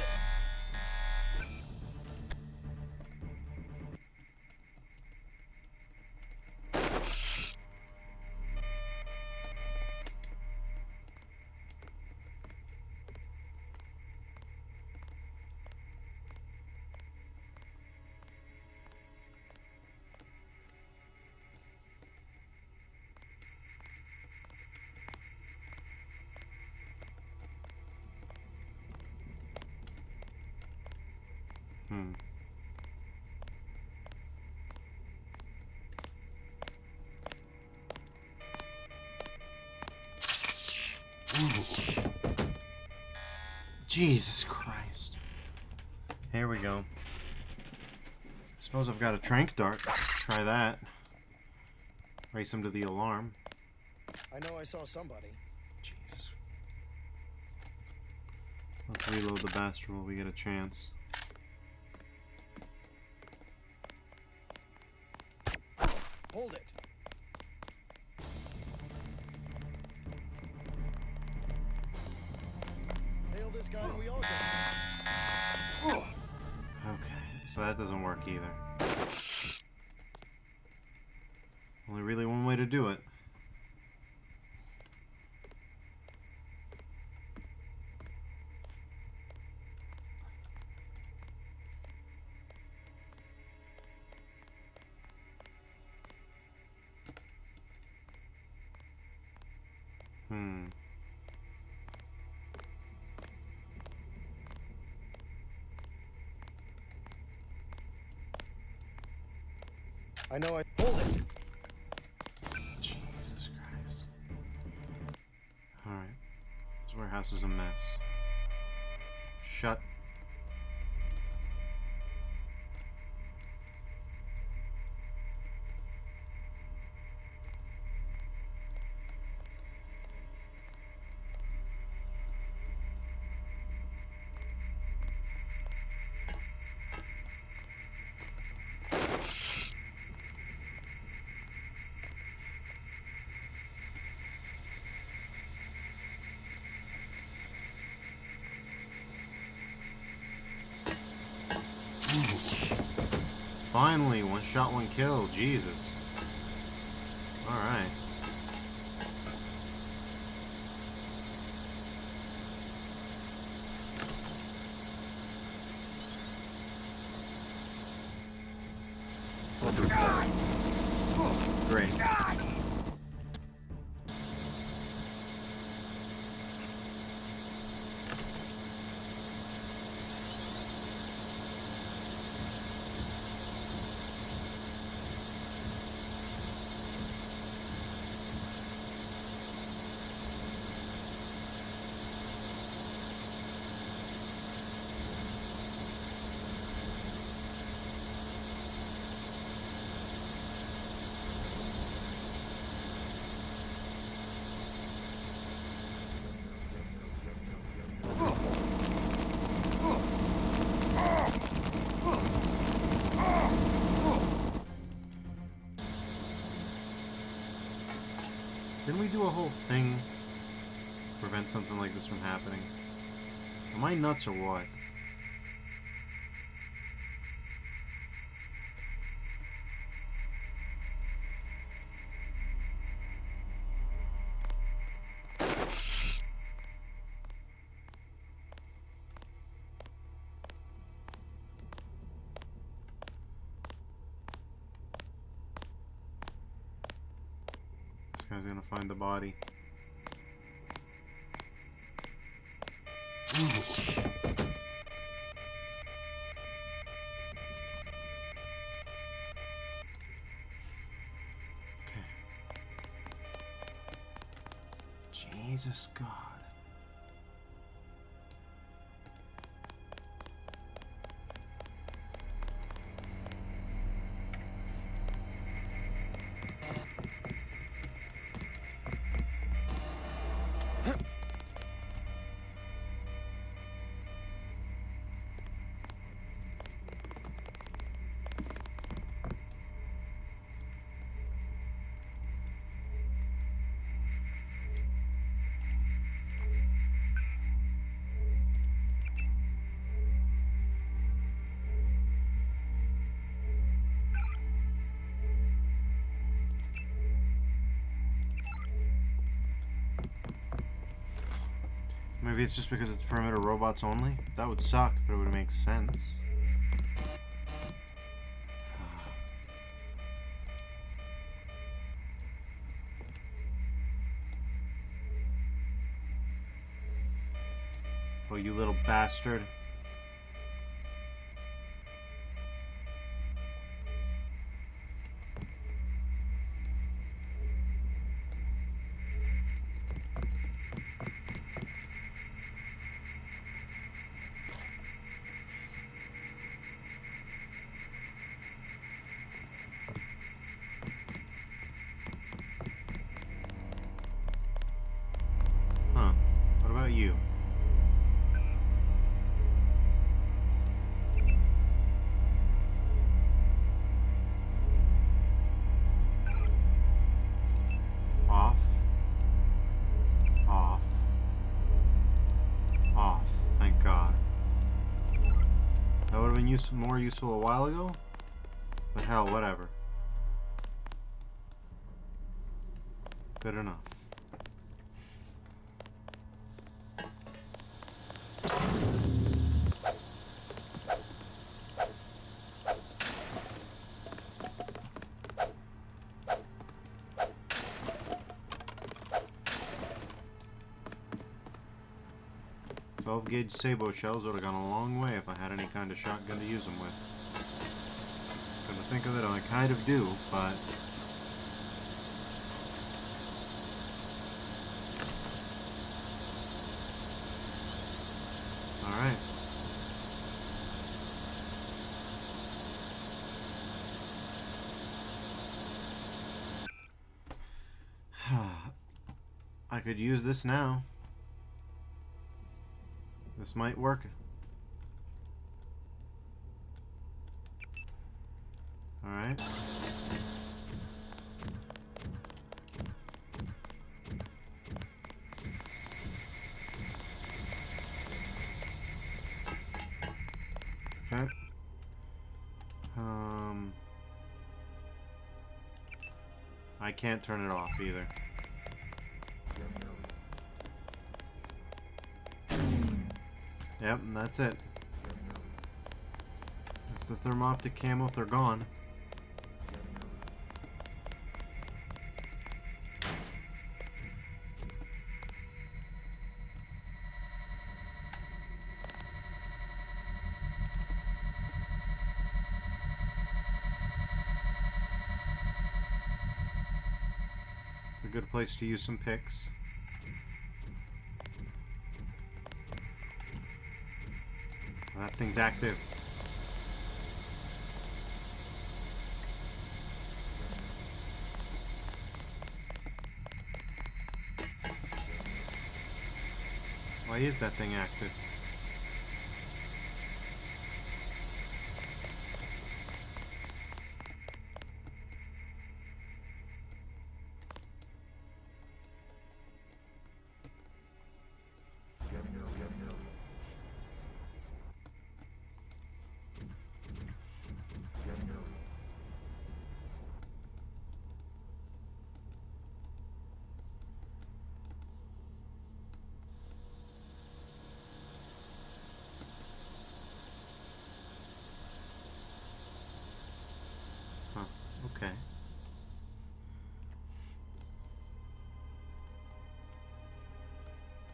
Jesus Christ. Here we go. Suppose I've got a trank dart. Try that. Race him to the alarm. I know I saw somebody. Jesus. Let's reload the bastard while we get a chance. Hold it. Hail this guy and we all get. Okay, so that doesn't work either. Only really one way to do it. I know I. Hold it. Jesus Christ. Alright. This warehouse is a mess. Shut. Finally, one shot, one kill. Jesus. Alright. Great. Didn't we do a whole thing to prevent something like this from happening? Am I nuts or what? This guy's gonna find the body. Jesus God. Maybe it's just because it's perimeter robots only? That would suck, but it would make sense. Oh, you little bastard. more useful a while ago. But hell, whatever. Good enough. 12-gauge sabot shells would have gone a long way if I had any kind of shotgun to use them with. Come to think of it, I kind of do, but... Alright. I could use this now. This might work. Alright. Okay. I can't turn it off either. Yep, and that's it. There's the thermoptic camo, they're gone. It's a good place to use some picks. That thing's active. Why is that thing active? Okay.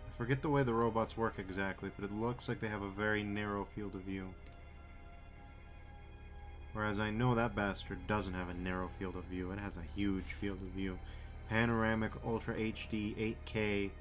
I forget the way the robots work exactly, but it looks like they have a very narrow field of view. Whereas I know that bastard doesn't have a narrow field of view. It has a huge field of view. Panoramic, Ultra HD, 8K.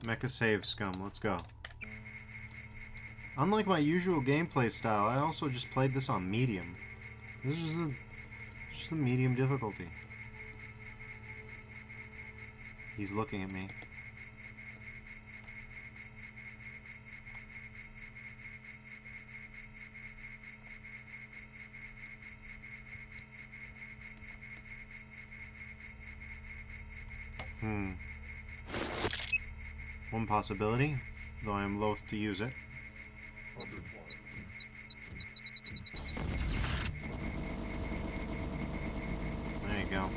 Mecha save scum, let's go. Unlike my usual gameplay style, I also just played this on medium. This is just the medium difficulty. He's looking at me. One possibility, though I am loath to use it. There you go.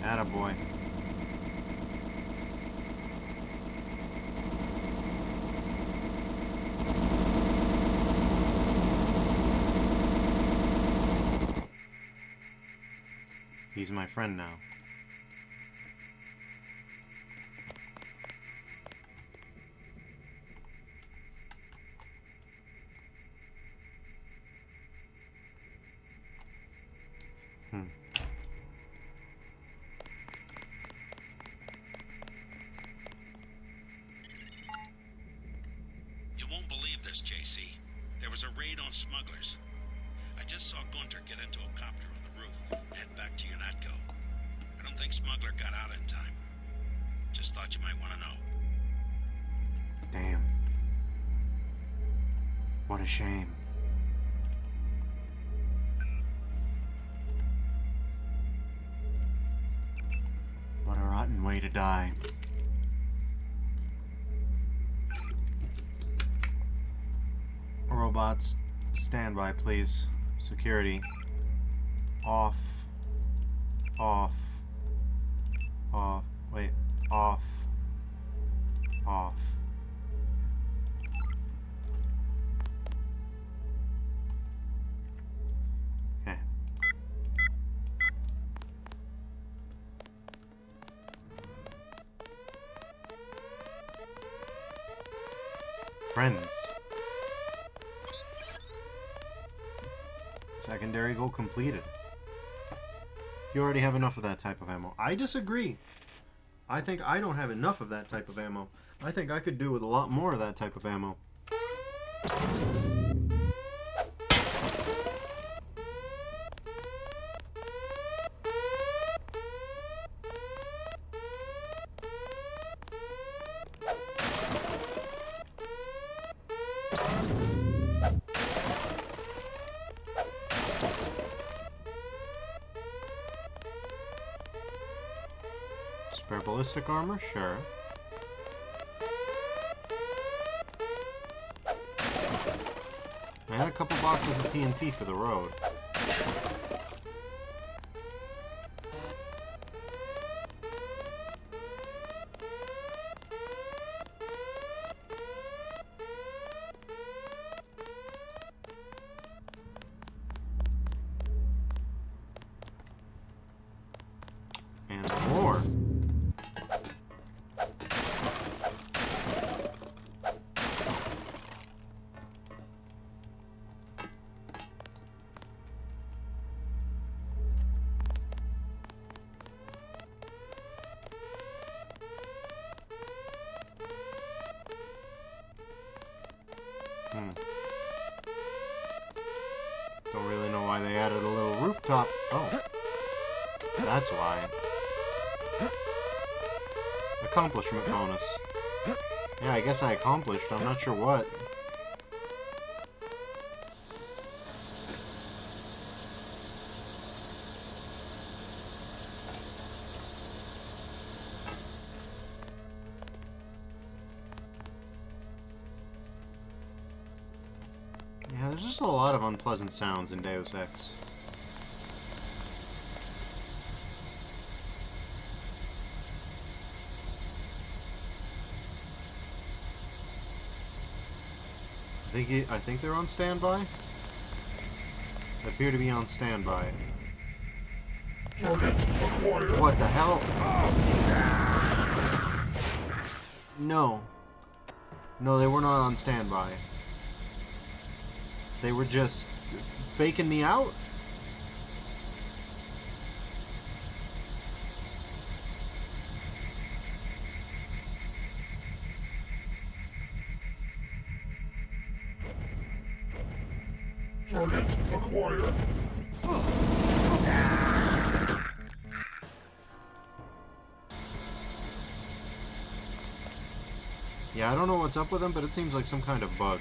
Attaboy. He's my friend now. You won't believe this, JC. There was a raid on smugglers. I just saw Gunter get into a copter on the roof and head back to UNATCO. I don't think Smuggler got out in time. Just thought you might want to know. Damn. What a shame. What a rotten way to die. Robots, stand by, please. Security. Off. Off. Off. Wait. Off. Off. Okay. Friends. Secondary goal completed. You already have enough of that type of ammo. I disagree. I think I don't have enough of that type of ammo. I think I could do with a lot more of that type of ammo. Spare ballistic armor? Sure. I had a couple boxes of TNT for the road. And more. Don't really know why they added a little rooftop. Oh. That's why. Accomplishment bonus. Yeah, I guess I accomplished. I'm not sure what. Yeah, there's just a lot of unpleasant sounds in Deus Ex. I think they're on standby? They appear to be on standby. What the hell? No. No, they were not on standby. They were just faking me out? Target acquired. Yeah, I don't know what's up with them, but it seems like some kind of bug.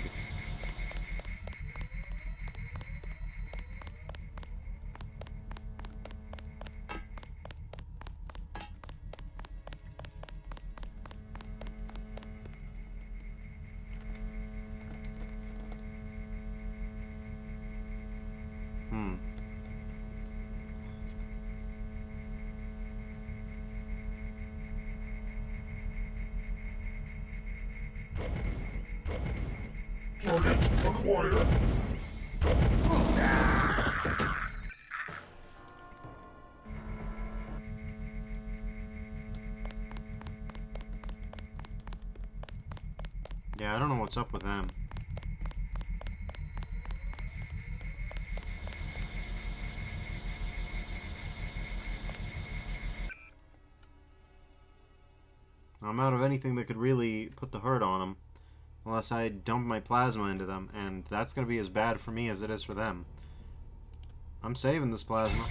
Target acquired. Yeah, I don't know what's up with them. I'm out of anything that could really put the hurt on them. Unless I dump my plasma into them, and that's going to be as bad for me as it is for them. I'm saving this plasma.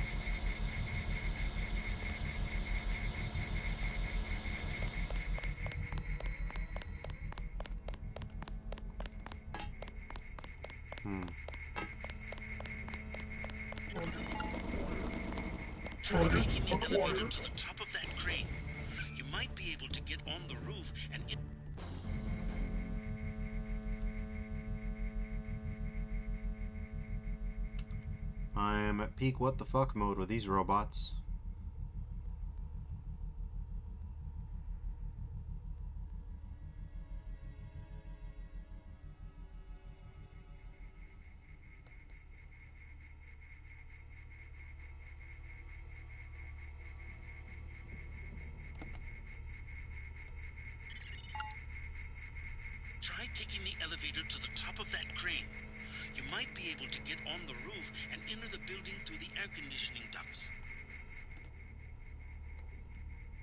Try taking the elevator to the top of that crane. You might be able to get on the roof and... I am at peak what the fuck mode with these robots. Try taking the elevator to the top of that crane. You might be able to get on the roof and enter the building through the air conditioning ducts.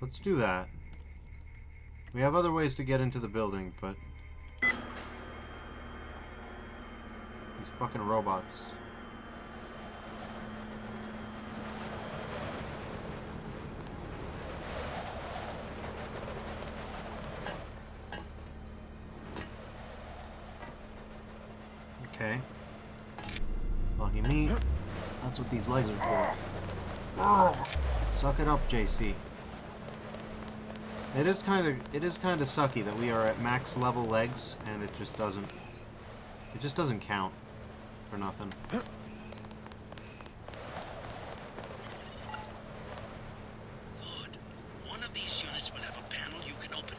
Let's do that. We have other ways to get into the building, but... these fucking robots. Okay. Lucky me. That's what these legs are for. Suck it up, JC. It is kind of sucky that we are at max level legs and it just doesn't count for nothing. Good. One of these units will have a panel you can open.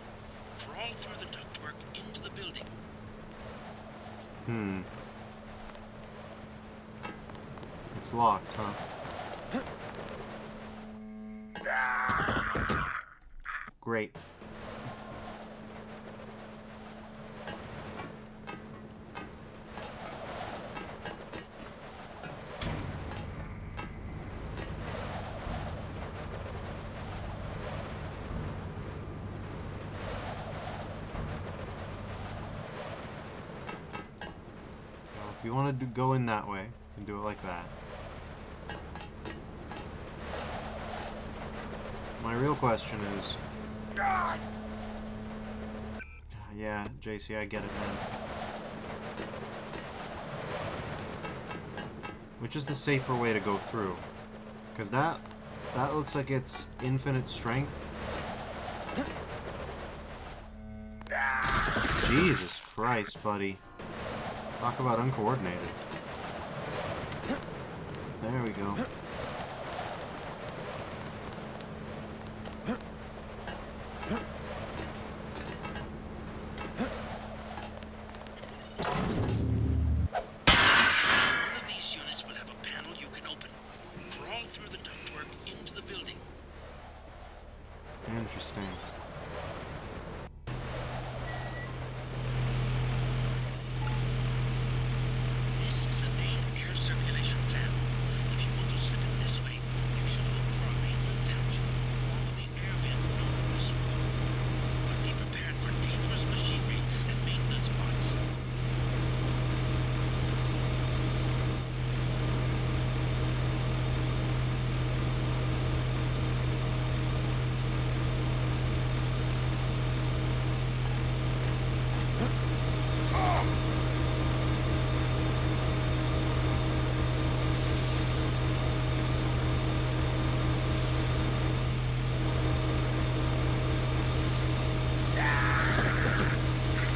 Crawl through the ductwork into the building. It's locked, huh? Great. If you want to go in that way, you can do it like that. My real question is... yeah, JC, I get it, man. Which is the safer way to go through? Because that looks like it's infinite strength. Jesus Christ, buddy. Talk about uncoordinated. There we go. One of these units will have a panel you can open. Crawl through the ductwork into the building. Interesting. This is the main air circulation fan. If you want to slip in this way, you should look for a maintenance hatch. Follow the air vents out of this room. But be prepared for dangerous machinery and maintenance parts.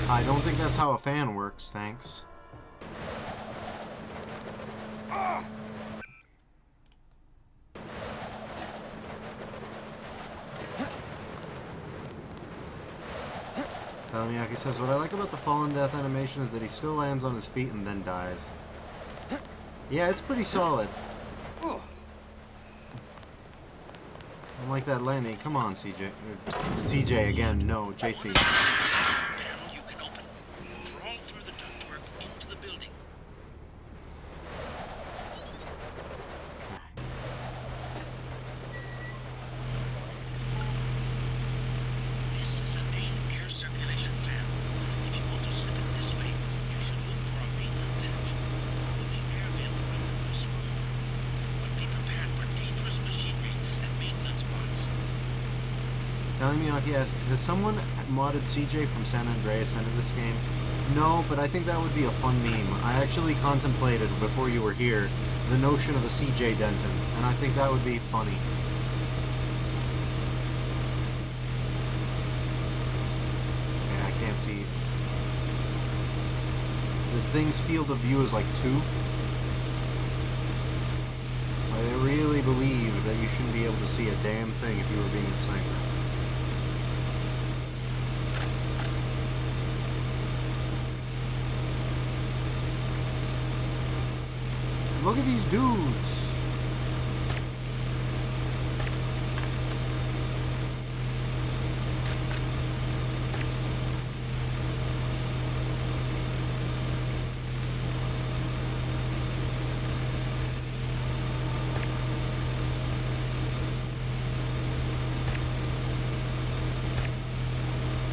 I don't think that's how a fan works, thanks. Miyaki says, what I like about the fallen death animation is that he still lands on his feet and then dies. Yeah, it's pretty solid. I don't like that landing. Come on, CJ. CJ again. No, JC. Panel you can open. Crawl through the ductwork into the building. This is the Selling me off, yes. Has someone modded CJ from San Andreas into this game? No, but I think that would be a fun meme. I actually contemplated, before you were here, the notion of a CJ Denton, and I think that would be funny. Okay, I can't see. This thing's field of view is like 2. I really believe that you shouldn't be able to see a damn thing if you were being a sniper. Look at these dudes!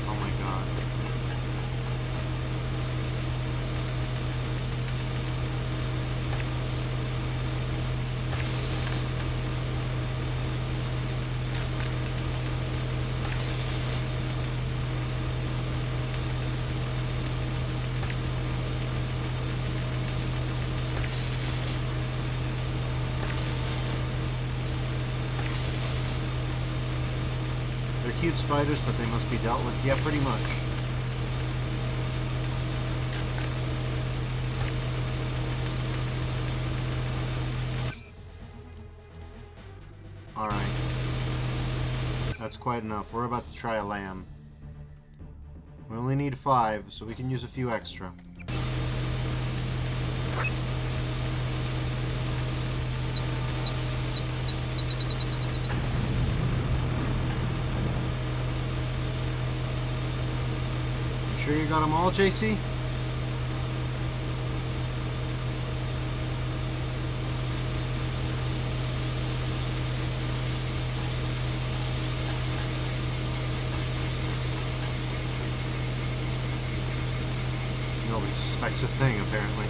Oh my god. They're cute spiders, but they must be dealt with. Yeah, pretty much. Alright. That's quite enough. We're about to try a lamb. We only need 5, so we can use a few extra. Sure you got them all, JC? Nobody suspects a thing, apparently.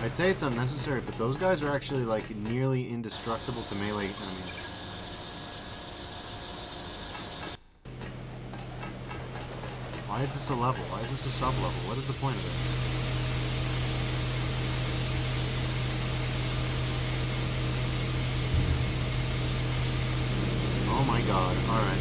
I'd say it's unnecessary, but those guys are actually, like, nearly indestructible to melee enemies. Why is this a level? Why is this a sub-level? What is the point of it? Oh my god, alright.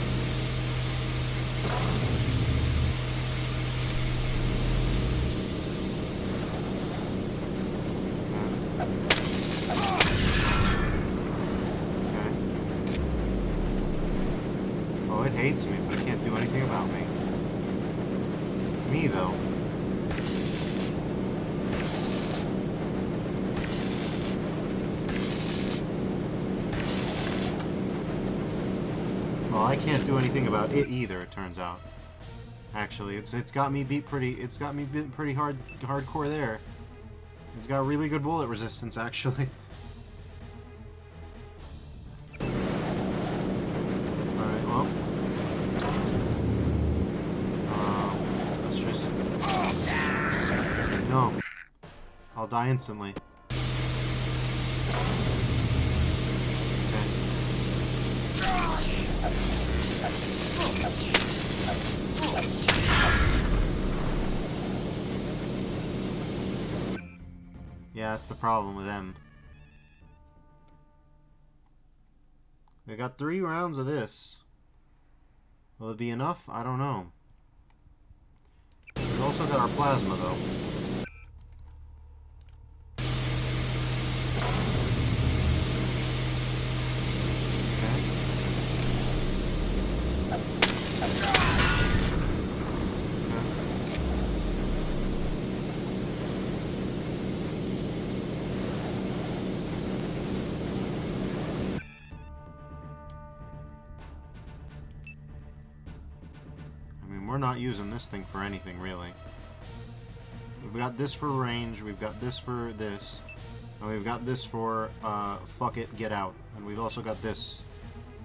Oh, it hates me, but it can't do anything about me. Me, though. Well, I can't do anything about it either, it turns out. Actually, it's got me beat pretty hardcore there. It's got really good bullet resistance, actually. Alright, well. Let's just... No. I'll die instantly. Yeah, that's the problem with them. We got 3 rounds of this. Will it be enough? I don't know. We've also got our plasma, though. We're not using this thing for anything, really. We've got this for range, we've got this for this, and we've got this for, fuck it, get out. And we've also got this.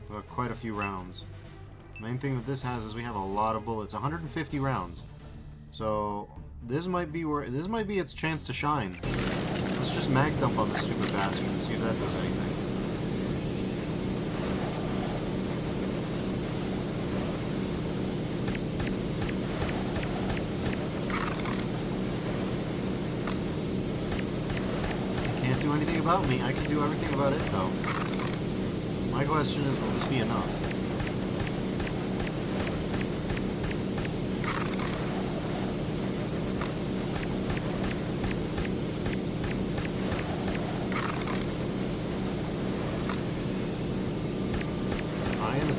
We've got quite a few rounds. Main thing that this has is we have a lot of bullets, 150 rounds. So this might be its chance to shine. Let's just mag dump on this stupid bastard and see if that does anything. Can't do anything about me. I can do everything about it though. My question is, will this be enough?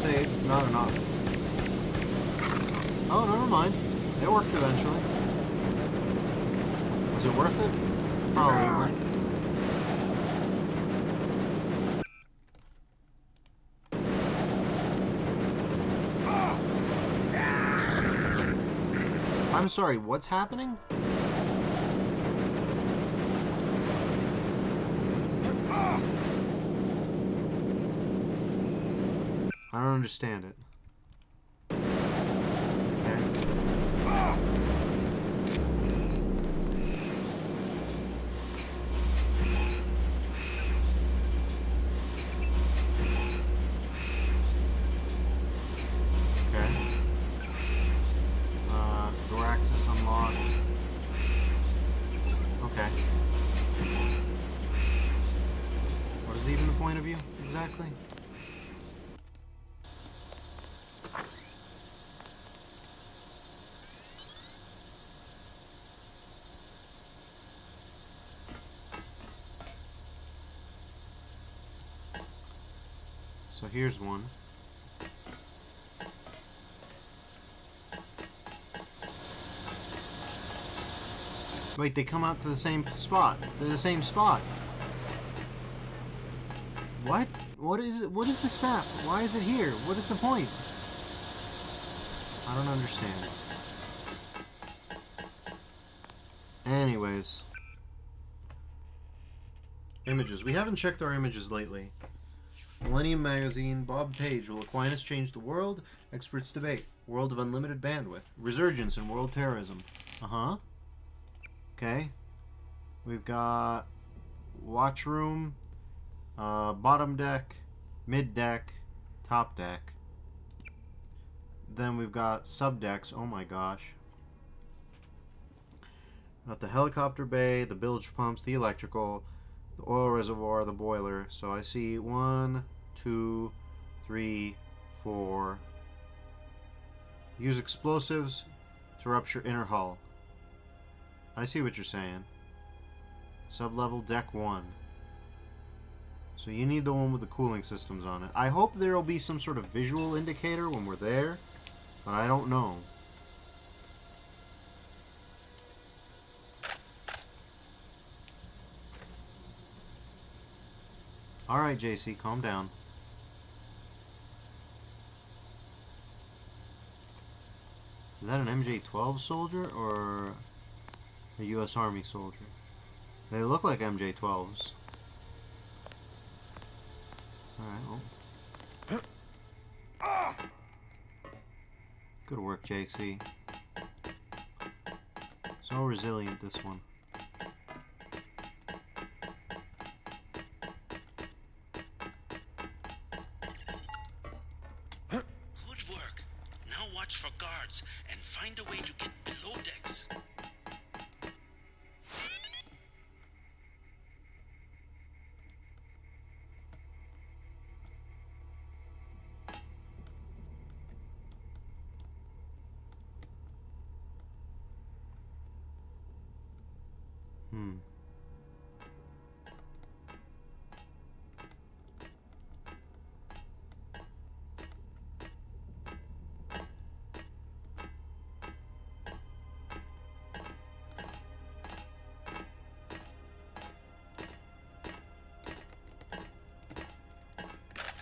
It's not enough. Oh, never mind. It worked eventually. Was it worth it? Probably weren't. I'm sorry, what's happening? I don't understand it. Okay. Door access unlocked. Okay. What is even the point of view, exactly? So here's one. Wait, they come out to the same spot. They're the same spot. What? What is it? What is this map? Why is it here? What is the point? I don't understand. Anyways. Images. We haven't checked our images lately. Millennium Magazine, Bob Page, will Aquinas change the world? Experts debate. World of unlimited bandwidth. Resurgence in world terrorism. Uh-huh. Okay. We've got watch room, bottom deck, mid deck, top deck. Then we've got sub decks. Oh my gosh. Got the helicopter bay, the bilge pumps, the electrical, the oil reservoir, the boiler. So I see 1, 2, 3, 4. Use explosives to rupture inner hull. I see what you're saying. Sub-level deck 1. So you need the one with the cooling systems on it. I hope there will be some sort of visual indicator when we're there, but I don't know. Alright, JC, calm down. Is that an MJ-12 soldier or a U.S. Army soldier? They look like MJ-12s. Alright, well. Good work, JC. So resilient, this one. Good work. Now watch for guards and find a way to get below decks.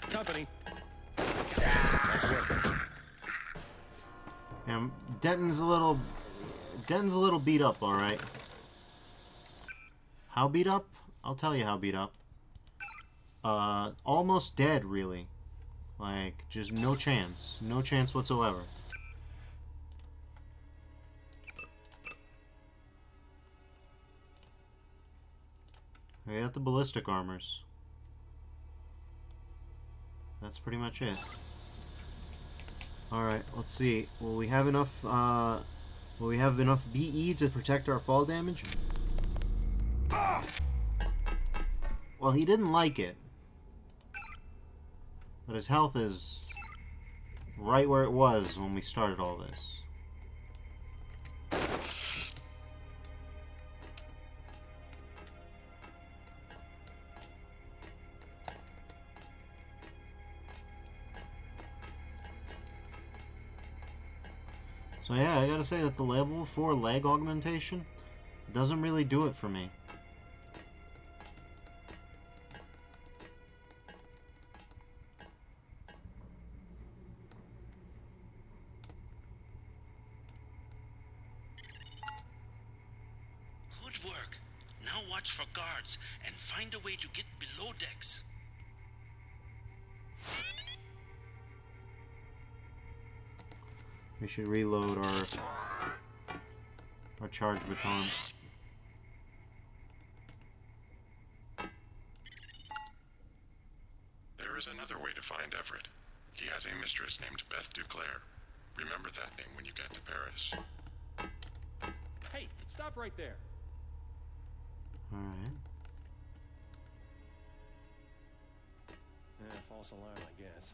Company. Denton's a little beat up, all right. How beat up? I'll tell you how beat up. Almost dead, really. Like, just no chance. No chance whatsoever. We got the ballistic armors. That's pretty much it. Alright, let's see. Will we have enough, BE to protect our fall damage? Well, he didn't like it. But his health is right where it was when we started all this. So yeah, I gotta say that the level 4 leg augmentation doesn't really do it for me. Good work. Now watch for guards and find a way to get below decks. We should reload our charge baton. There is another way to find Everett. He has a mistress named Beth Duclair. Remember that name when you get to Paris. Hey, stop right there. Alright. False alarm, I guess.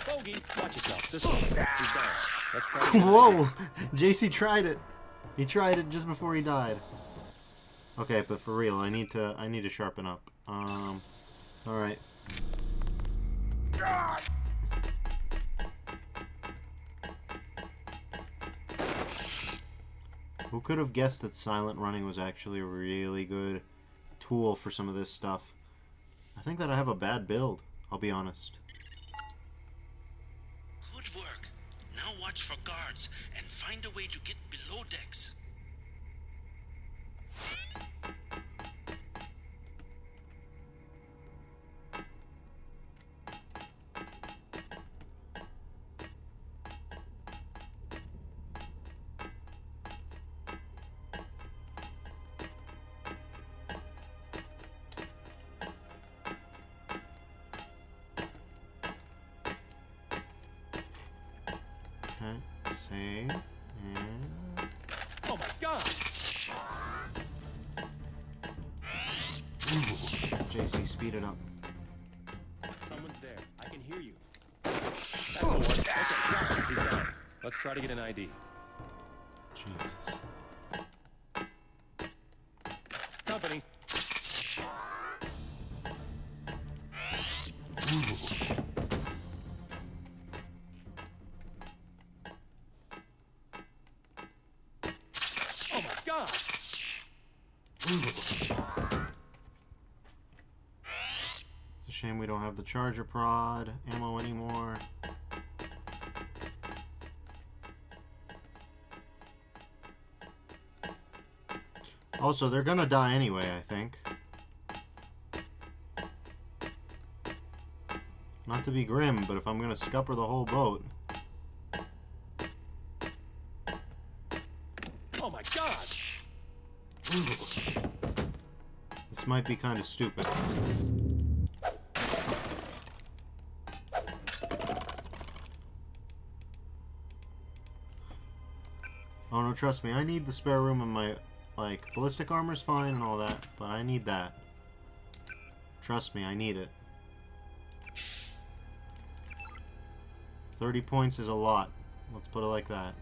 Bogey, watch yourself. This way. He's down. Let's try to get Whoa! JC tried it. He tried it just before he died. Okay, but for real, I need to sharpen up. Alright. Who could have guessed that silent running was actually a really good tool for some of this stuff? I think that I have a bad build, I'll be honest. Good work. Now watch for guards and find a way to get below decks. Okay, save, and... Oh my god! JC, speed it up. Someone's there. I can hear you. That's the one. Okay, he's down. Let's try to get an ID. Jesus. Company. Oh my god! It's a shame we don't have the charger prod ammo anymore. Also, they're gonna die anyway, I think. Not to be grim, but if I'm gonna scupper the whole boat... Oh my god! This might be kind of stupid. Oh no, trust me, I need the spare room in my... Like, ballistic armor's fine and all that, but I need that. Trust me, I need it. 30 points is a lot. Let's put it like that.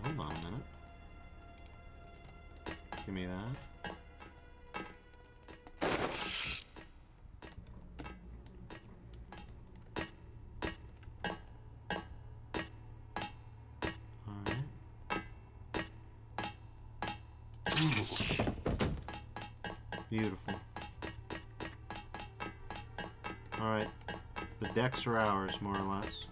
Hold on a minute. Give me that. Alright. Beautiful. Alright. The decks are ours, more or less.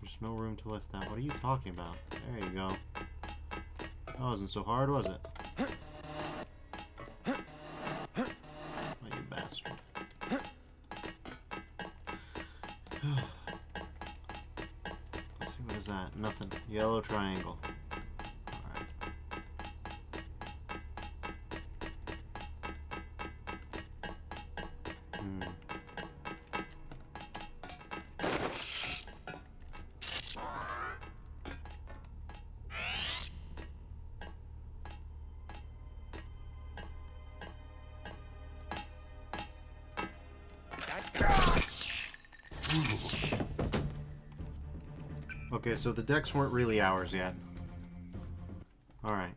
There's no room to lift that. What are you talking about? There you go. That wasn't so hard, was it? Oh, you bastard. Let's see, what is that? Nothing. Yellow triangle. Alright. Okay, so the decks weren't really ours yet. Alright.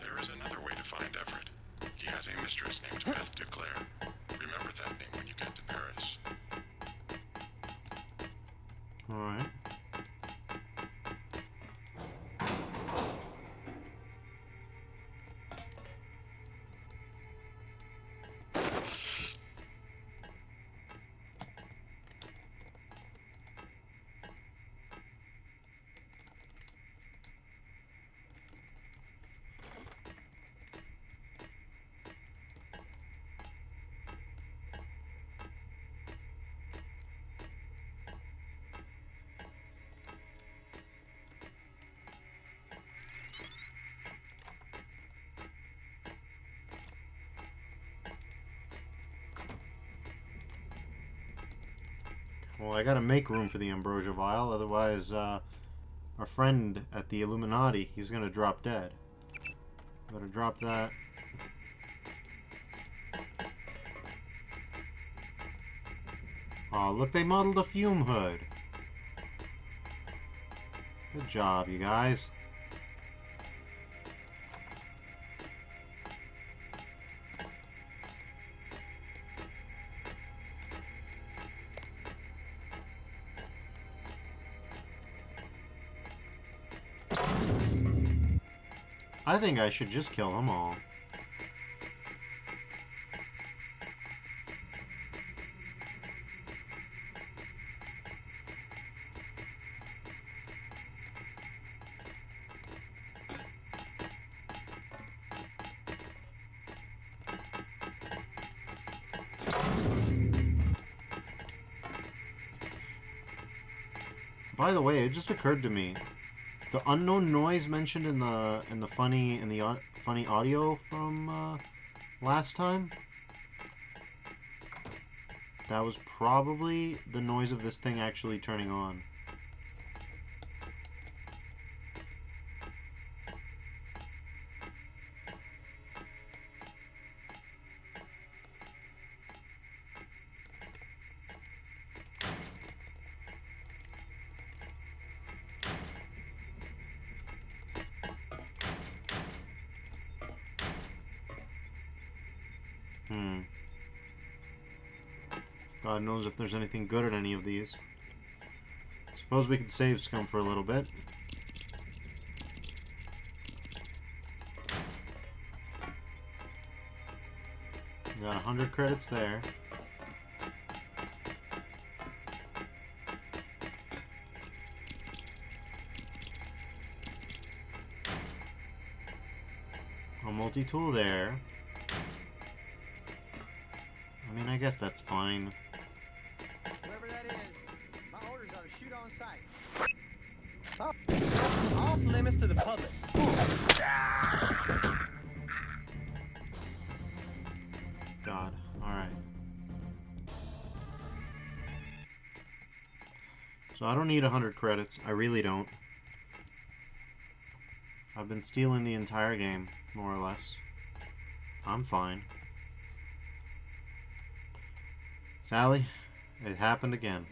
There is another way to find Everett. He has a mistress named Beth Duclair. Remember that name when you get to Paris. Alright. Well, I gotta make room for the ambrosia vial, otherwise, our friend at the Illuminati, he's gonna drop dead. Better drop that. Oh, look, they modeled a fume hood. Good job, you guys. I think I should just kill them all. By the way, it just occurred to me, the unknown noise mentioned in the funny audio from last time, that was probably the noise of this thing actually turning on. God knows if there's anything good at any of these. Suppose we could save Scum for a little bit. We got 100 credits there. A multi-tool there. I mean, I guess that's fine. Whoever that is, my orders are to shoot on sight. Off limits to the public. God. Alright. So I don't need 100 credits. I really don't. I've been stealing the entire game, more or less. I'm fine. Sally, it happened again.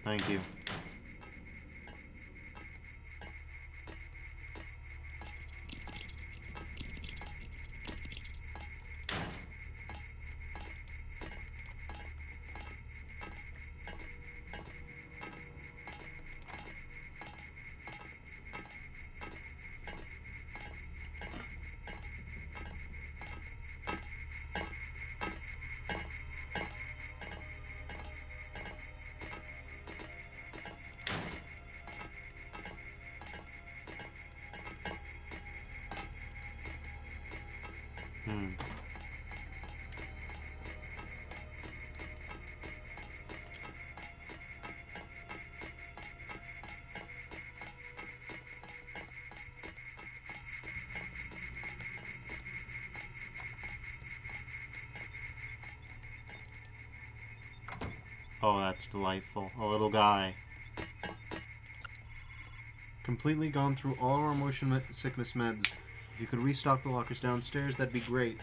Thank you. Oh, that's delightful. A little guy. Completely gone through all our motion sickness meds. If you could restock the lockers downstairs, that'd be great.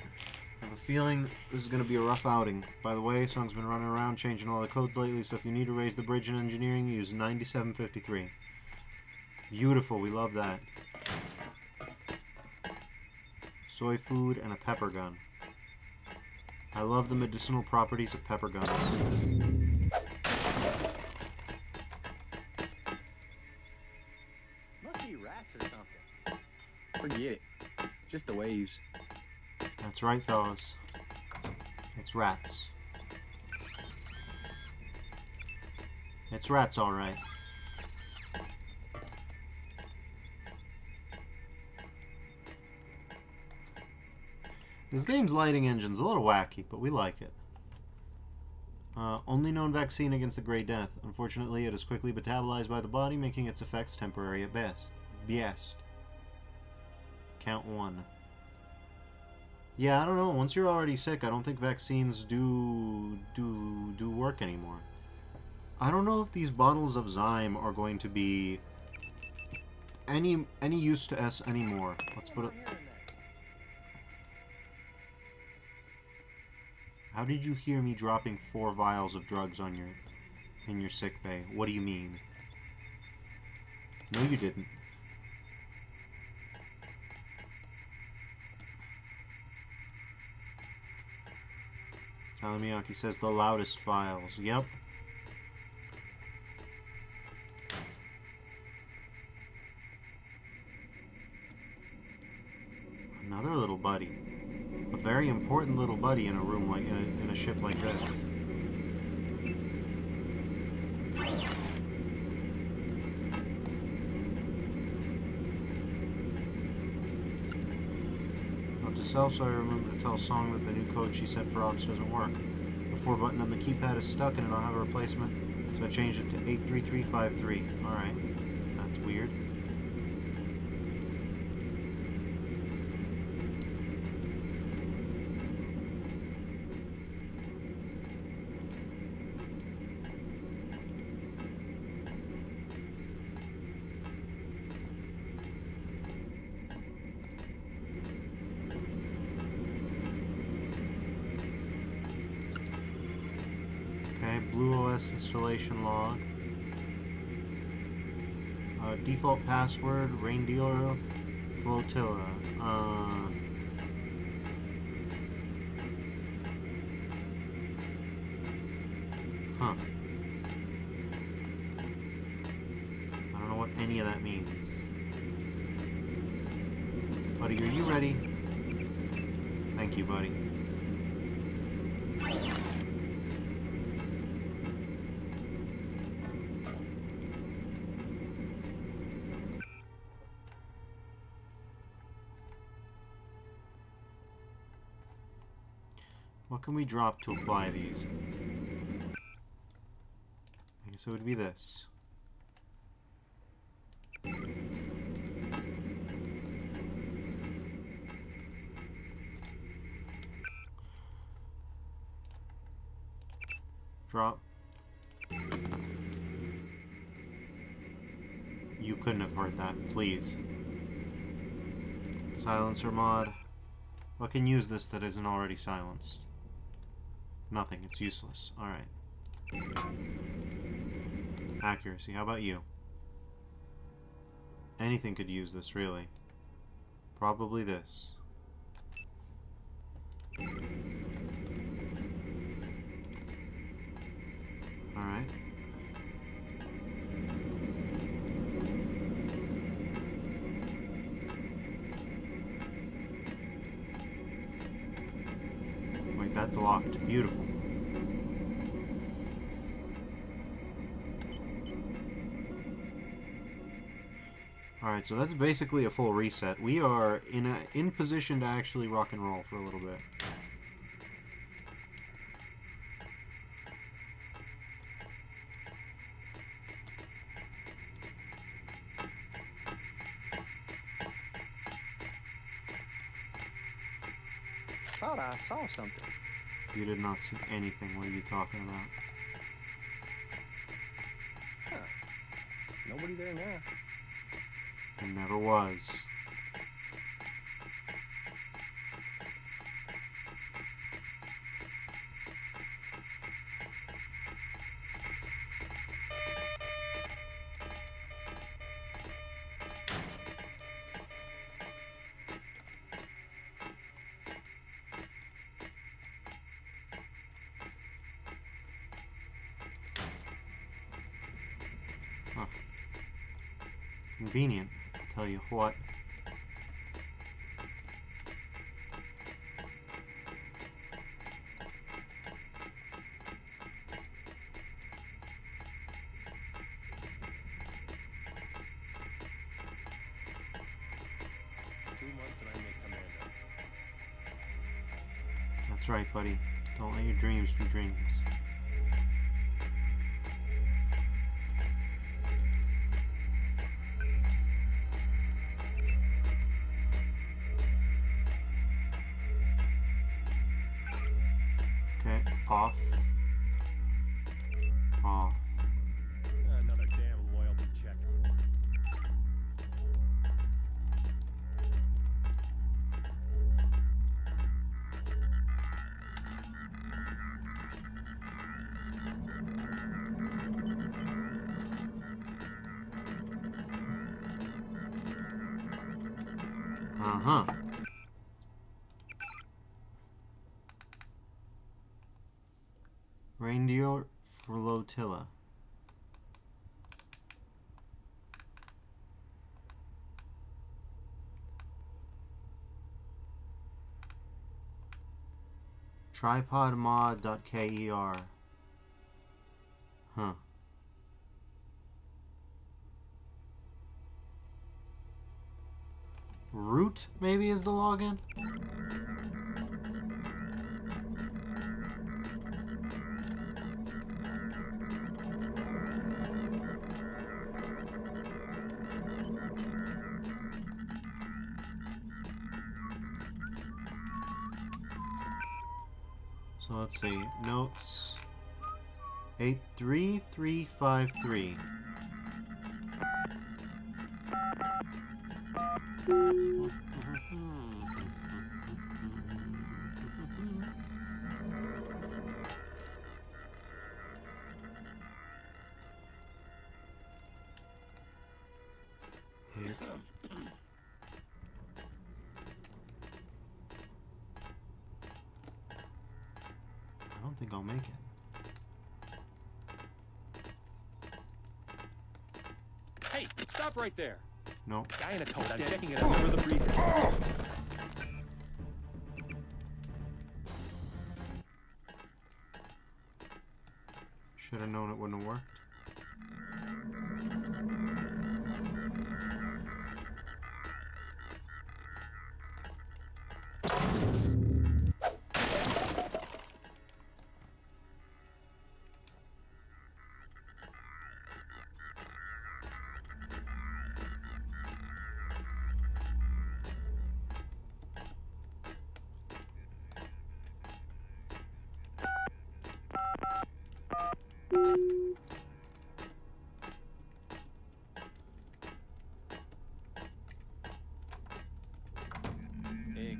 I have a feeling this is going to be a rough outing. By the way, Song's been running around changing all the codes lately, so if you need to raise the bridge in engineering, use 9753. Beautiful, we love that. Soy food and a pepper gun. I love the medicinal properties of pepper guns. Must be rats or something. Forget it. Just the waves. That's right, fellas. It's rats. It's rats, all right. This game's lighting engine's a little wacky, but we like it. Only known vaccine against the Grey Death. Unfortunately, it is quickly metabolized by the body, making its effects temporary at best. Count 1. Yeah, I don't know. Once you're already sick, I don't think vaccines do work anymore. I don't know if these bottles of Zyme are going to be any use to us anymore. Let's put it. How did you hear me dropping 4 vials of drugs on in your sick bay? What do you mean? No, you didn't. Salamiyaki says the loudest files. Yep. Another little buddy. A very important little buddy in a room like in a ship like this. Note to self, so I remember to tell Song that the new code she set for ops doesn't work. The 4 button on the keypad is stuck and I don't have a replacement, so I changed it to 83353. Alright. That's weird. Blue OS installation log. Default password, Reindeer Flotilla. Huh. any of that means. Buddy, are you ready? Thank you, buddy. What can we drop to apply these? I guess it would be this. Drop. You couldn't have heard that, please. Silencer mod. What can use this that isn't already silenced? Nothing, it's useless. Alright. Accuracy, how about you? Anything could use this, really. Probably this. Alright. Wait, that's locked. Beautiful. Alright, so that's basically a full reset. We are in position to actually rock and roll for a little bit. Thought I saw something. You did not see anything. What are you talking about? Huh. Nobody there now. There never was. Huh. Convenient, I'll tell you what. That's right, buddy. Don't let your dreams be dreams. Okay, off. Off. Another damn loyalty check. Uh-huh. Reindeer flotilla. Tripodmod.ker. Huh. Root, maybe, is the login? So let's see. Notes. 83353. I don't think I'll make it. Hey, stop! Stop right there. Nope. Guy in a coat. I'm checking it out over the breather. Should have known it wouldn't have worked.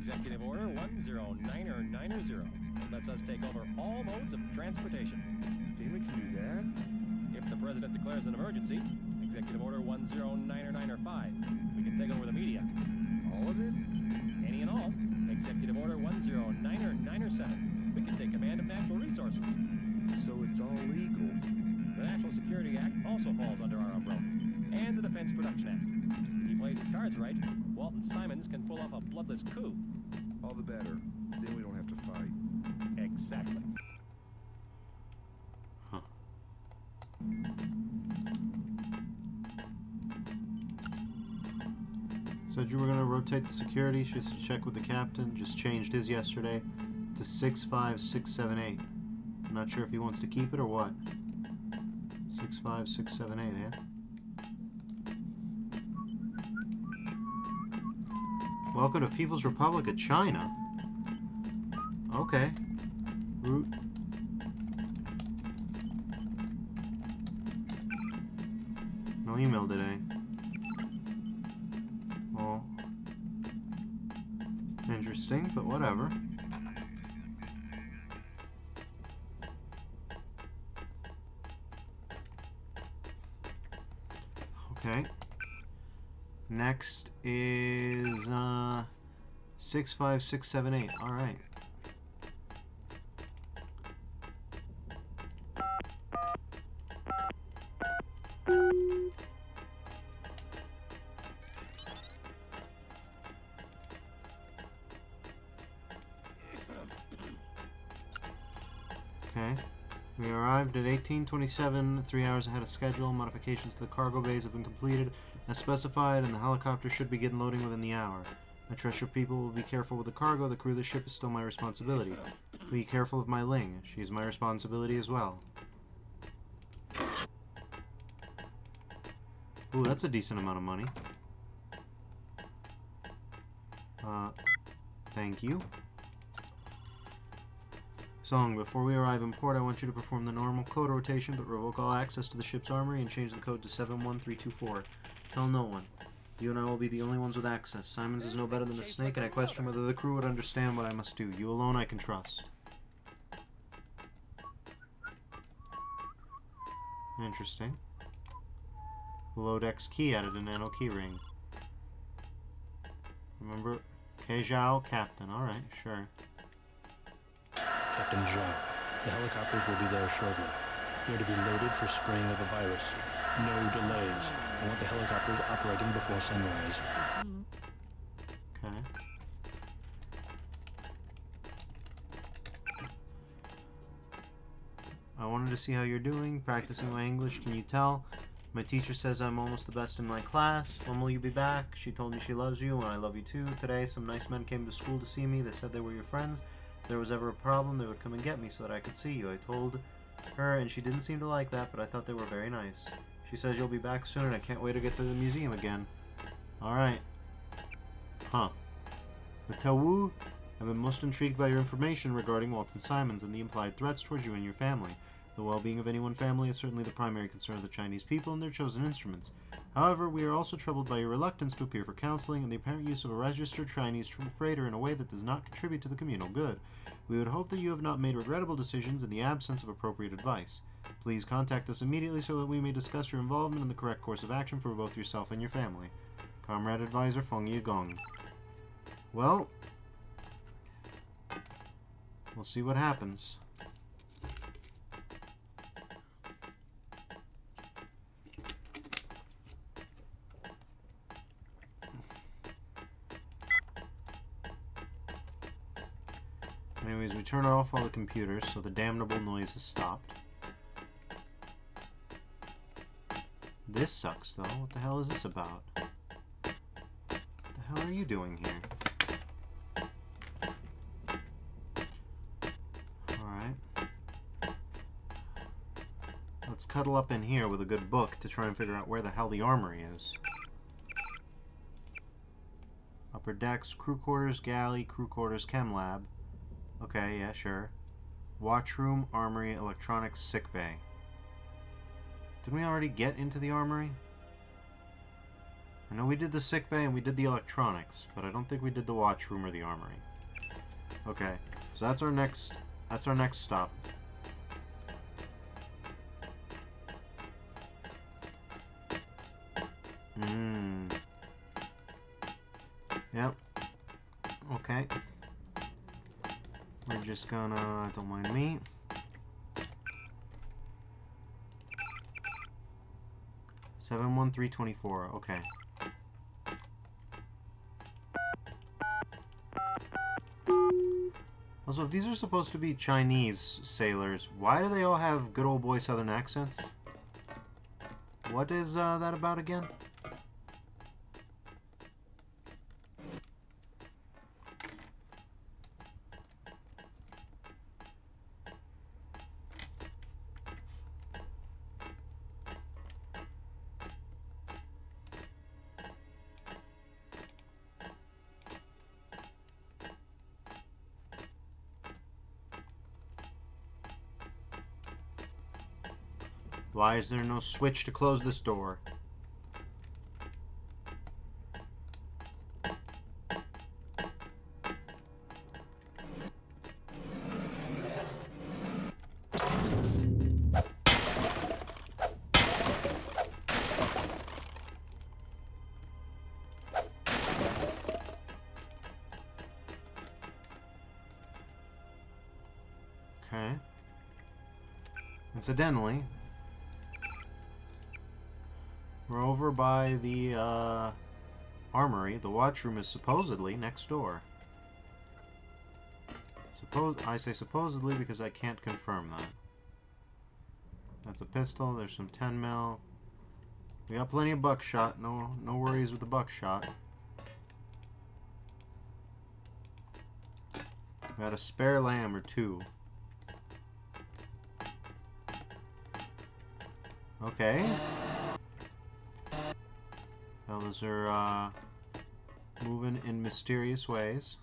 Executive Order 109090. That lets us take over all modes of transportation. FEMA can do that? If the President declares an emergency, Executive Order 109095, we can take over the media. All of it? Any and all. Executive Order 109097, we can take command of natural resources. So it's all legal. The National Security Act also falls under our umbrella. And the Defense Production Act. If he plays his cards right, Walton Simons can pull off a bloodless coup. All the better. Then we don't have to fight. Exactly. Huh. Said you were going to rotate the security. She said check with the captain. Just changed his yesterday to 65678. I'm not sure if he wants to keep it or what. 65678, yeah? Welcome to People's Republic of China. Okay. Route. No email today. Well, interesting, but whatever. Okay. Next is 65678. All right. Okay. We arrived at 1827, 3 hours ahead of schedule. Modifications to the cargo bays have been completed as specified, and the helicopter should begin loading within the hour. I trust your people will be careful with the cargo. The crew of the ship is still my responsibility. Be careful of my Ling. She is my responsibility as well. Ooh, that's a decent amount of money. Thank you. Song, before we arrive in port, I want you to perform the normal code rotation, but revoke all access to the ship's armory and change the code to 71324. Tell no one. You and I will be the only ones with access. Simons is no better than a snake, and I question whether the crew would understand what I must do. You alone I can trust. Interesting. Below deck's key added a nano keyring. Remember? K. Zhao, captain. Alright, sure. Captain Zhao, the helicopters will be there shortly. They're to be loaded for spraying of the virus. No delays. I want the helicopters operating before sunrise. Okay. I wanted to see how you're doing, practicing my English. Can you tell? My teacher says I'm almost the best in my class. When will you be back? She told me she loves you, and I love you too. Today, some nice men came to school to see me. They said they were your friends. If there was ever a problem, they would come and get me so that I could see you. I told her, and she didn't seem to like that, but I thought they were very nice. She says you'll be back soon, and I can't wait to get to the museum again. Alright. Huh. The Tawu, I've been most intrigued by your information regarding Walton Simons and the implied threats towards you and your family. The well-being of any one family is certainly the primary concern of the Chinese people and their chosen instruments. However, we are also troubled by your reluctance to appear for counseling and the apparent use of a registered Chinese freighter in a way that does not contribute to the communal good. We would hope that you have not made regrettable decisions in the absence of appropriate advice. Please contact us immediately so that we may discuss your involvement in the correct course of action for both yourself and your family. Comrade Advisor Feng Yigong. Well, we'll see what happens. Anyways, we turn off all the computers so the damnable noise is stopped. This sucks, though. What the hell is this about? What the hell are you doing here? Alright. Let's cuddle up in here with a good book to try and figure out where the hell the armory is. Upper decks, crew quarters, galley, crew quarters, chem lab. Okay, yeah, sure. Watchroom, armory, electronics, sickbay. Didn't we already get into the armory? I know we did the sickbay and we did the electronics, but I don't think we did the watchroom or the armory. Okay, so that's our next stop. Yep. Okay. We're just gonna, don't mind me. $71324, okay. Also, if these are supposed to be Chinese sailors, why do they all have good old boy southern accents? What is that about again? Why is there no switch to close this door? Okay. Incidentally, we're over by the armory. The watchroom is supposedly next door. I say supposedly because I can't confirm that. That's a pistol. There's some 10 mil. We got plenty of buckshot. No worries with the buckshot. We got a spare lamb or two. Okay. Fellas are moving in mysterious ways.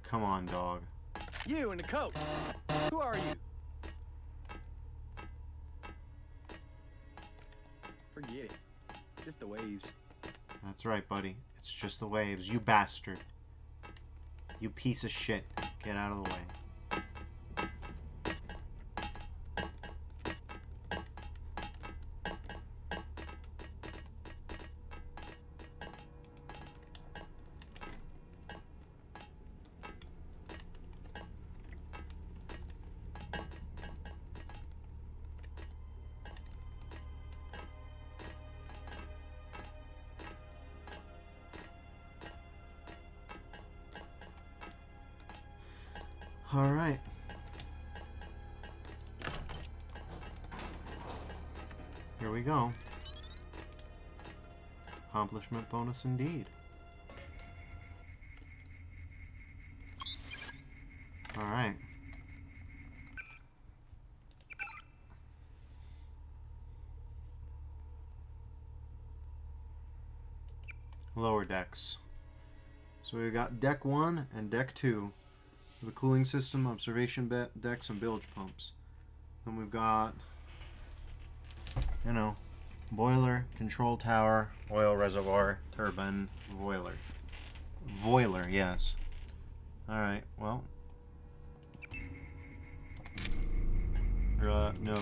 Come on, dog. You in the coat. Who are you? Forget it. Just the waves. That's right, buddy. It's just the waves. You bastard. You piece of shit. Get out of the way. All right. Here we go. Accomplishment bonus indeed. All right. Lower decks. So we've got deck 1 and deck 2. The cooling system, observation decks, and bilge pumps. Then we've got, you know, boiler, control tower, oil reservoir, turbine, boiler. Boiler, yes. Alright, well. No.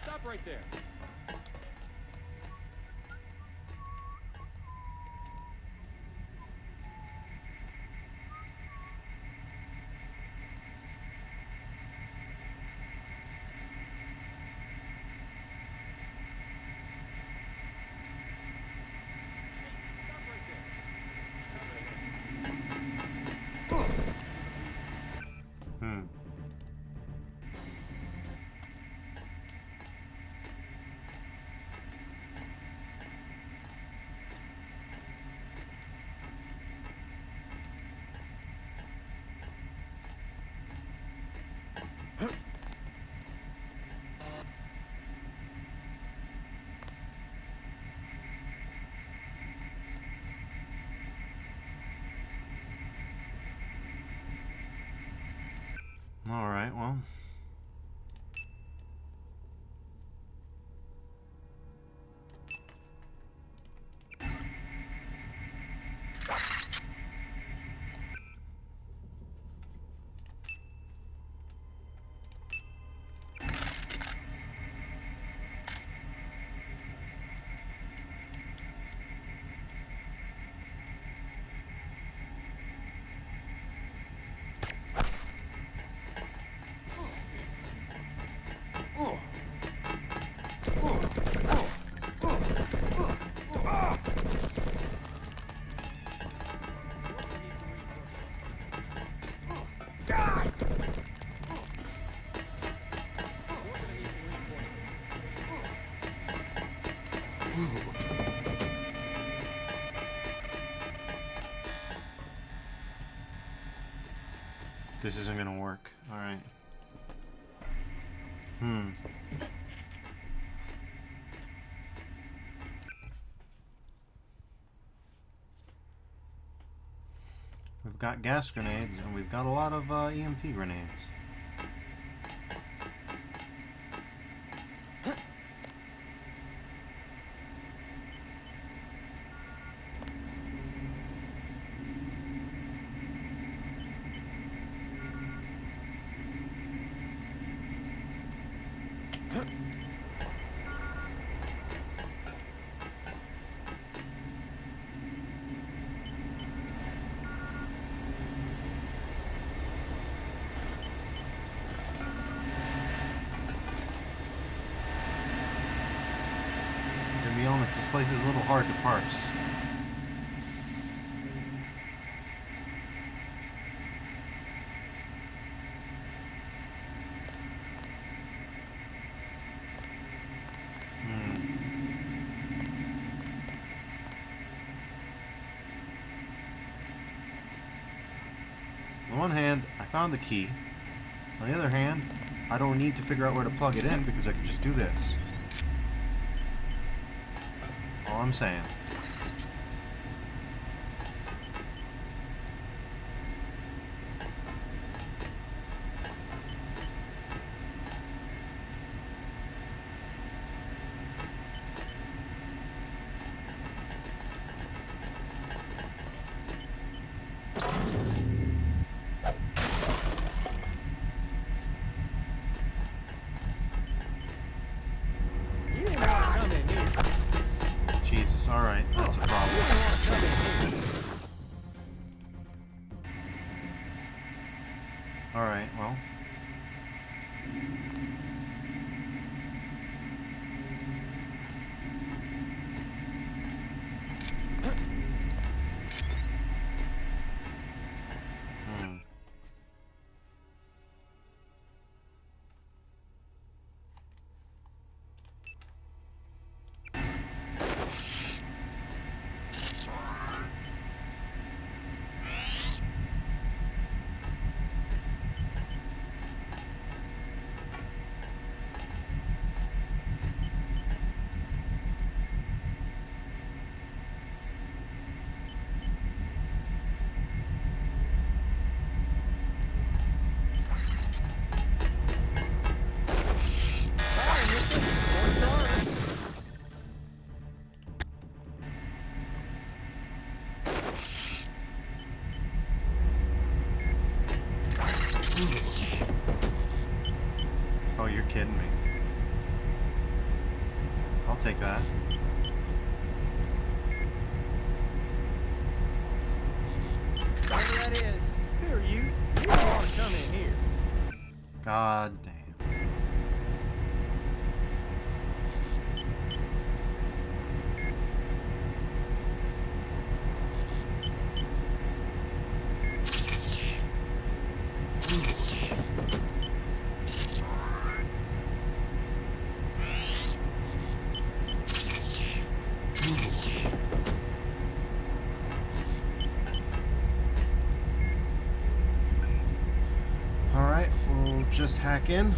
Stop right there. Alright, well. This isn't gonna work. Alright. We've got gas grenades, and we've got a lot of EMP grenades. To be honest, this place is a little hard to parse. On one hand, I found the key. On the other hand, I don't need to figure out where to plug it in because I can just do this. All I'm saying. Jesus, alright, that's a problem. Alright, well. Oh, you're kidding me. take that. Whatever that is, who are you? You don't want to come in here. God damn. Alright, we'll just hack in.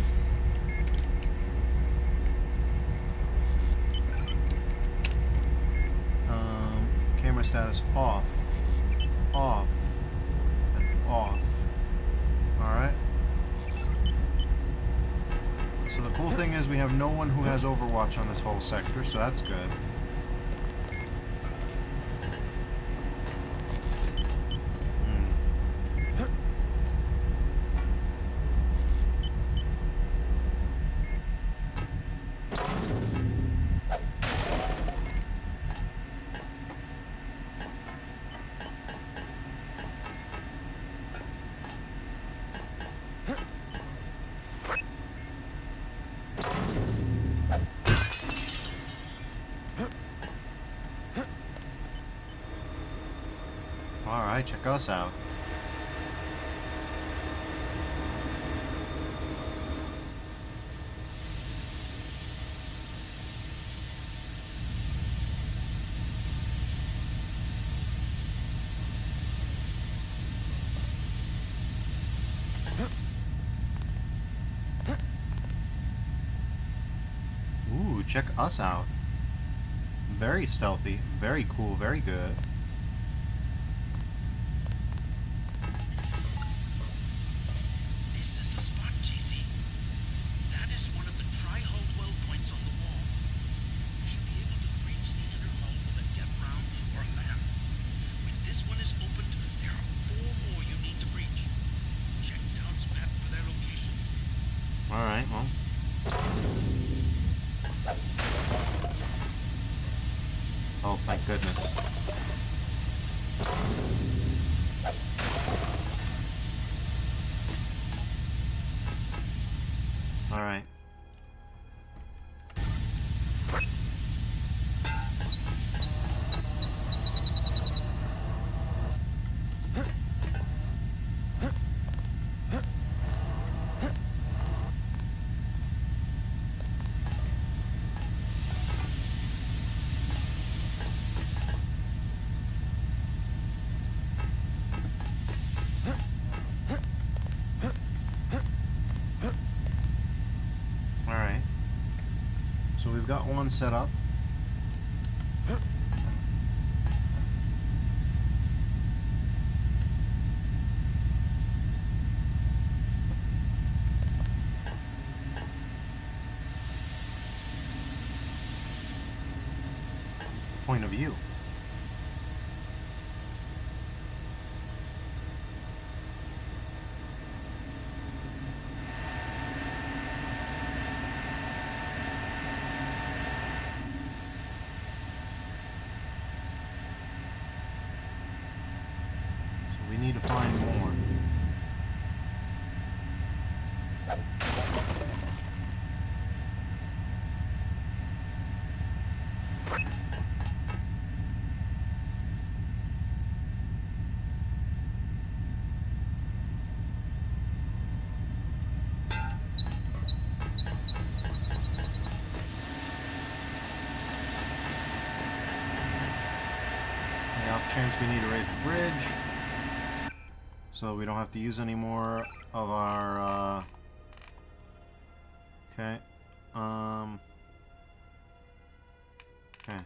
Camera status off. Off. And off. Alright. So the cool thing is we have no one who has Overwatch on this whole sector, so that's good. Alright, check us out. Ooh, check us out. Very stealthy, very cool, very good. This is the spot, JC. That is one of the tri-hull well points on the wall. You should be able to breach the inner hull with a get round or lamp. When this one is opened, there are 4 more you need to breach. Check Doubt's map for their locations. Alright, well. Oh, thank goodness. Alright. Alright. So we've got one set up. What's the point of view? We need to find more. The off chance we need to raise the bridge. So we don't have to use any more of our, okay, okay.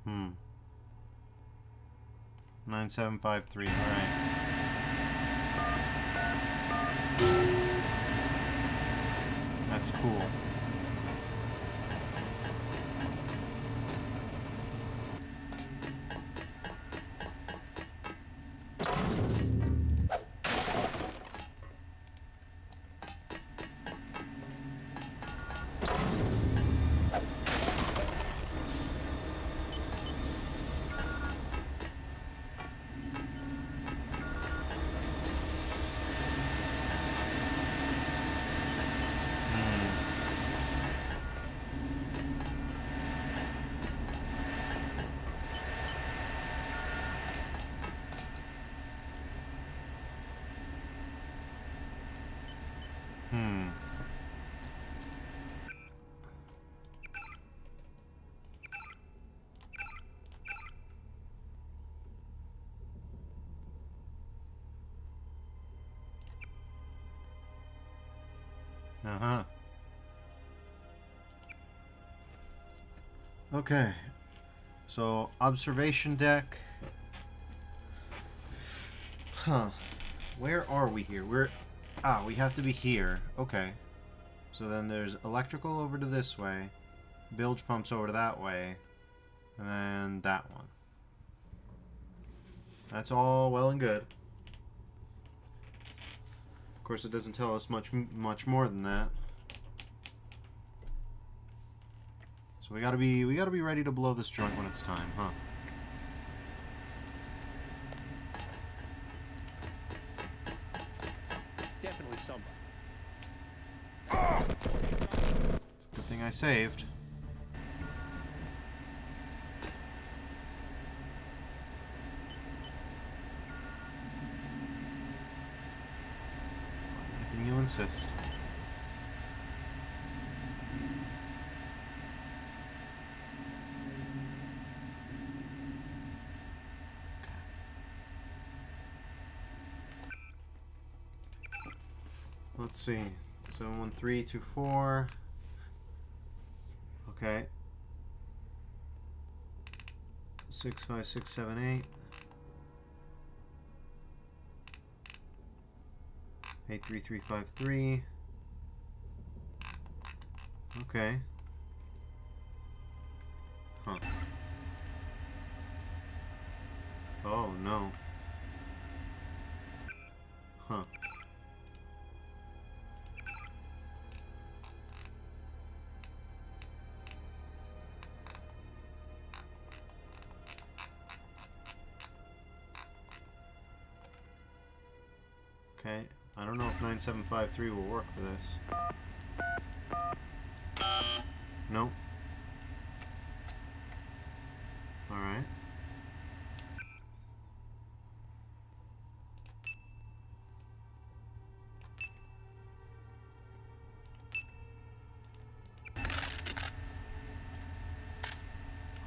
Hmm. 9753, alright. That's cool. Okay. So, observation deck. Huh. Where are we here? We have to be here. Okay. So then there's electrical over to this way. Bilge pumps over to that way. And then that one. That's all well and good. Of course, it doesn't tell us much more than that. So we gotta be ready to blow this joint when it's time, huh? Definitely somebody. It's a good thing I saved. Can you insist? Let's see. 71324. Okay. 65678. 83353. Okay. Huh. Oh no. Huh. Okay, I don't know if 9753 will work for this. Nope. Alright.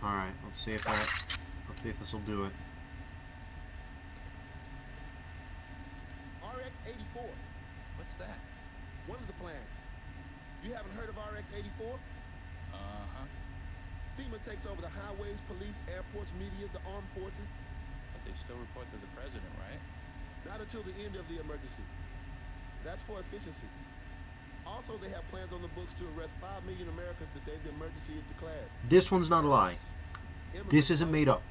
Alright, let's see if this will do it. RX-84. What's that? One of the plans. You haven't heard of RX-84? Uh-huh. FEMA takes over the highways, police, airports, media, the armed forces. But they still report to the president, right? Not until the end of the emergency. That's for efficiency. Also, they have plans on the books to arrest 5 million Americans the day the emergency is declared. This one's not a lie. This isn't made up.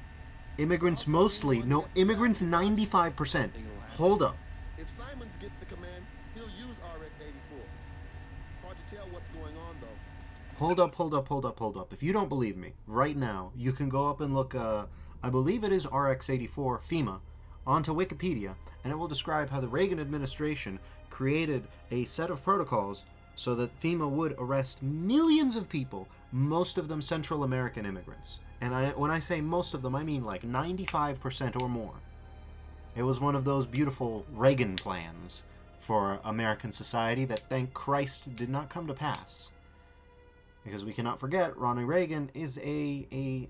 Immigrants mostly, no, immigrants 95%. Hold up. If Simons gets the command, he'll use RX-84. Hard to tell what's going on, though. Hold up. If you don't believe me, right now, you can go up and look, I believe it is RX-84, FEMA, onto Wikipedia, and it will describe how the Reagan administration created a set of protocols so that FEMA would arrest millions of people, most of them Central American immigrants. And when I say most of them, I mean like 95% or more. It was one of those beautiful Reagan plans for American society that, thank Christ, did not come to pass. Because we cannot forget, Ronald Reagan is he's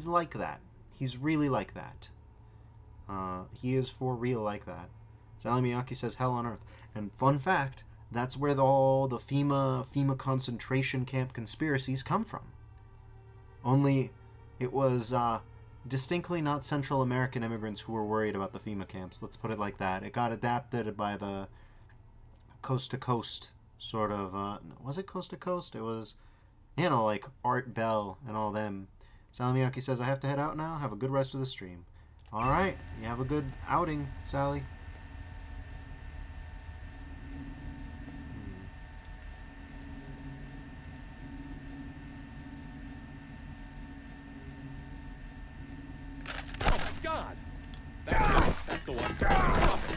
like that. He's really like that. He is for real like that. Sally Miyake says hell on earth. And fun fact, that's where all the FEMA concentration camp conspiracies come from. Only it was distinctly not Central American immigrants who were worried about the FEMA camps. Let's put it like that. It got adapted by the coast-to-coast sort of... was it coast-to-coast? It was, you know, like Art Bell and all them. Sally Miyake says, I have to head out now. Have a good rest of the stream. Alright, you have a good outing, Sally. God! That's the one. Stop it.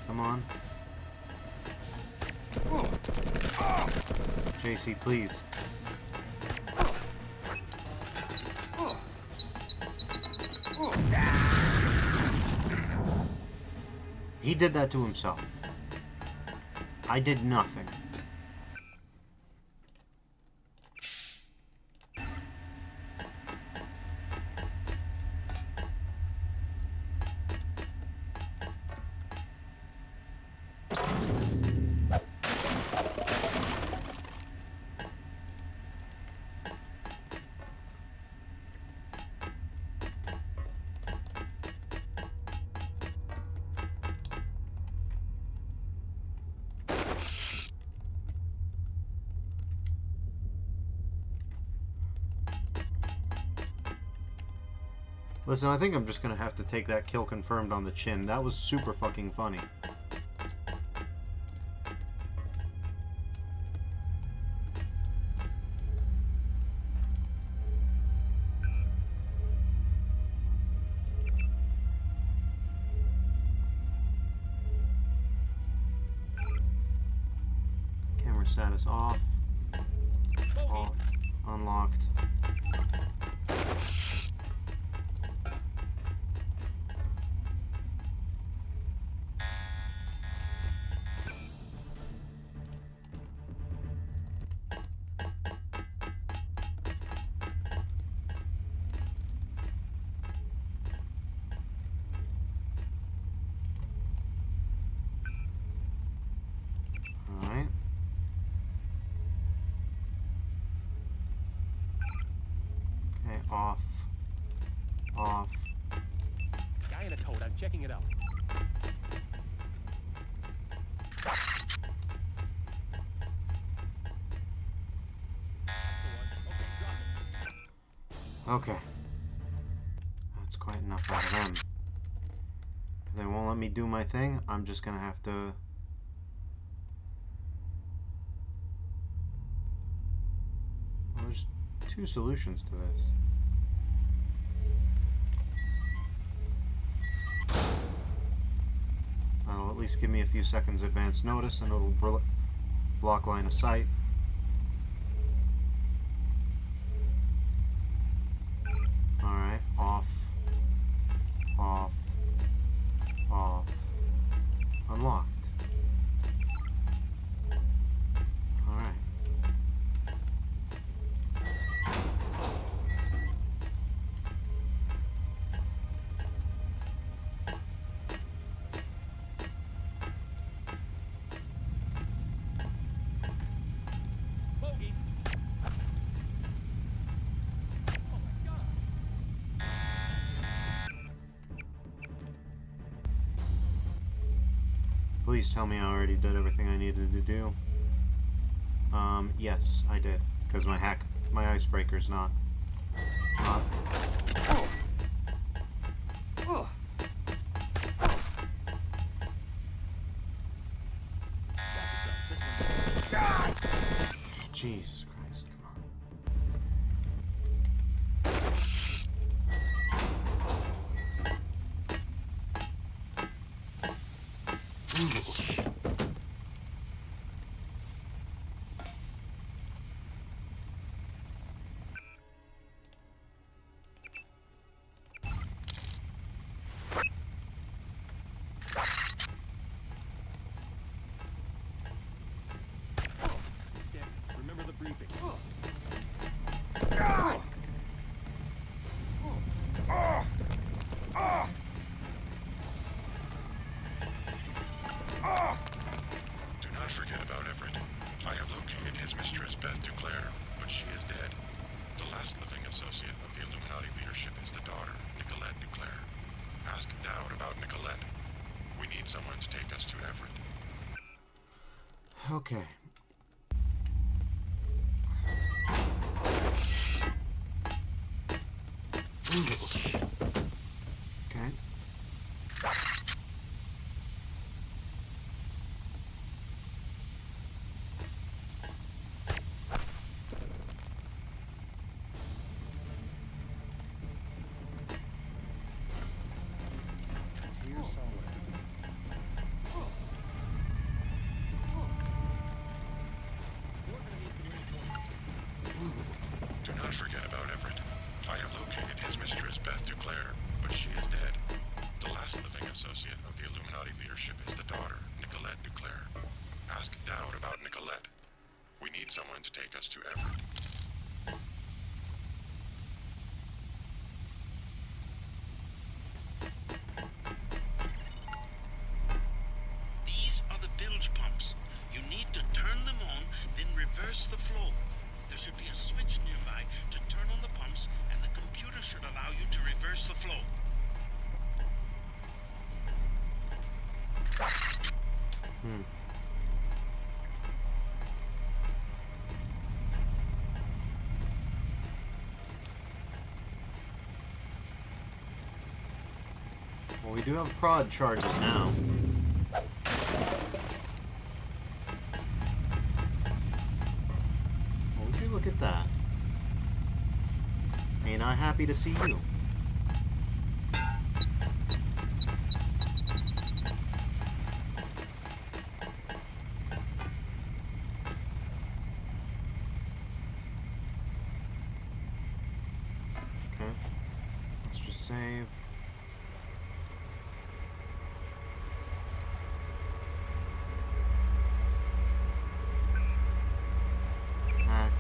Come on. JC, please. He did that to himself. I did nothing. Listen, I think I'm just gonna have to take that kill confirmed on the chin. That was super fucking funny. Camera status off. Off. Unlocked. Alright. Okay, off. Off. Guy in a coat. I'm checking it out. Okay. That's quite enough out of them. If they won't let me do my thing, I'm just gonna have to... Well, there's two solutions to this. That'll at least give me a few seconds advance notice, and it'll block line of sight. Alright, off, off, off, unlocked. Alright. Bogey. Please tell me I already did everything I needed to do. Yes, I did. Because my icebreaker's not. Jesus Christ, come on. Remember the briefing. Do not forget about Everett. I have located his mistress, Beth Duclair, but she is dead. The last living associate of the Illuminati leadership is the daughter, Nicolette Duclair. Ask Dowd about Nicolette. We need someone to take us to Everett. Okay. Okay. It's here somewhere. Do not forget about Everett. I have located his mistress, Beth Duclair, but she is dead. The last living associate of the Illuminati leadership is the daughter, Nicolette Duclair. Ask Dowd about Nicolette. We need someone to take us to Everett. These are the bilge pumps. You need to turn them on, then reverse the flow. There should be a switch nearby to turn on the pumps, and the computer should allow you to reverse the flow. Well, we do have prod charges now. Well, would you look at that? Ain't I happy to see you? Okay. Let's just save. Hack.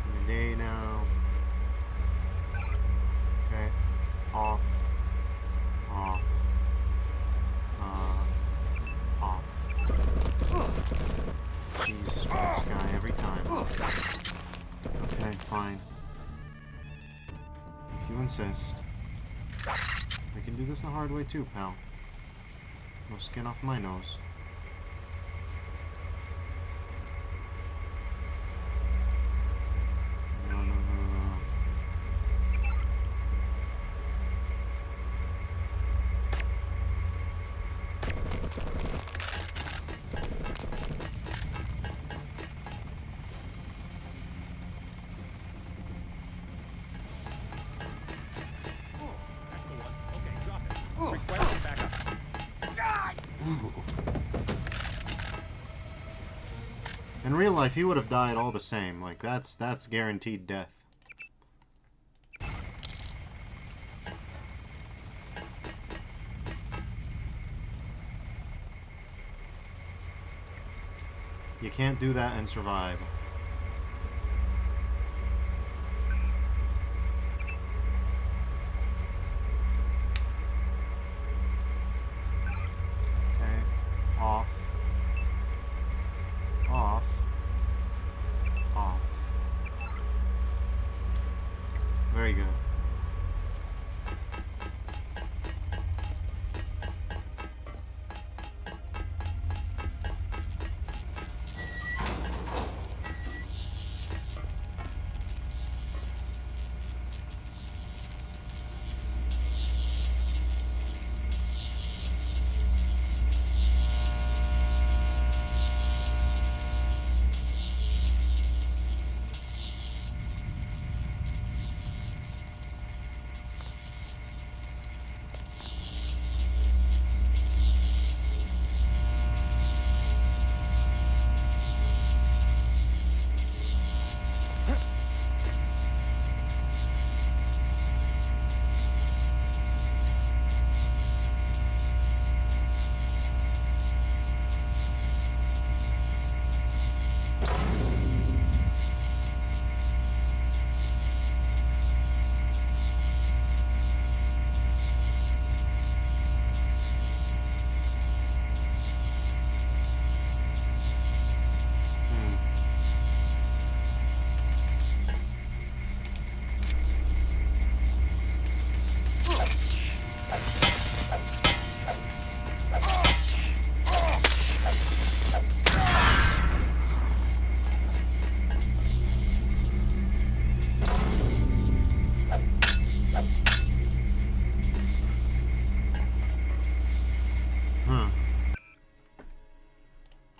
Any day now. Okay. Off. Off. Off. Jesus Christ, guy, every time. Okay, fine. If you insist. We can do this the hard way too, pal. No skin off my nose. No, no, no, no. Request backup. In real life, he would have died all the same. Like, that's guaranteed death. You can't do that and survive. Okay. Off. Off. Off. Very good.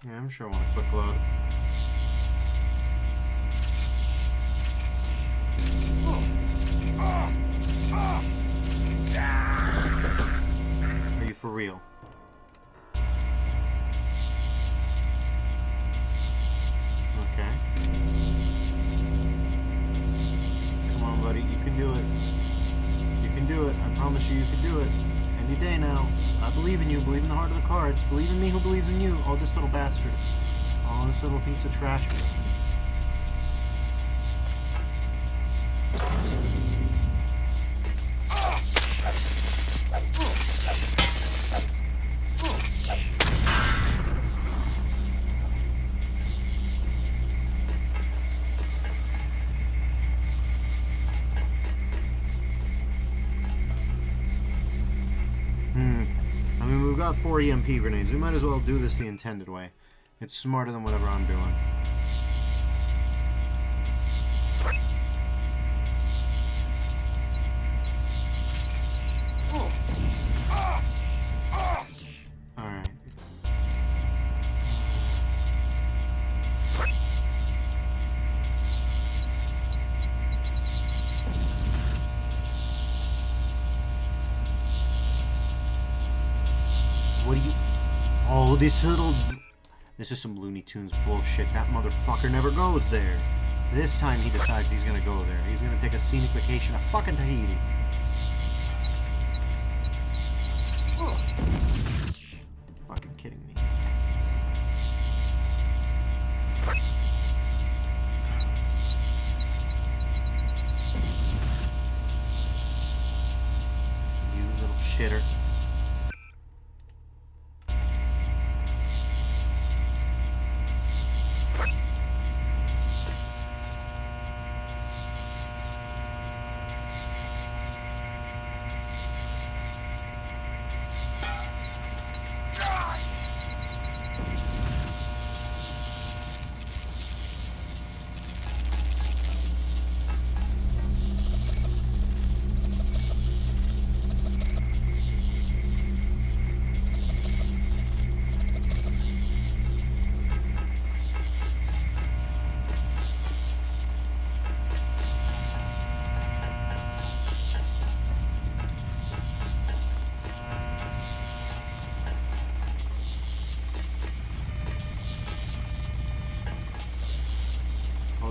Yeah, I'm sure I want a quick load. Are you for real? Okay. Come on, buddy. You can do it. You can do it. I promise you, you can do it. Any day now. I believe in you. Believe in the heart of the cards. Believe in me who believes in you. Oh, this little bastard. Oh, this little piece of trash. I mean, we've got 4 EMP grenades. We might as well do this the intended way. It's smarter than whatever I'm doing. Oh, this little... This is some Looney Tunes bullshit. That motherfucker never goes there. This time he decides he's gonna go there. He's gonna take a scenic vacation to fucking Tahiti. Oh. Fucking kidding me. You little shitter.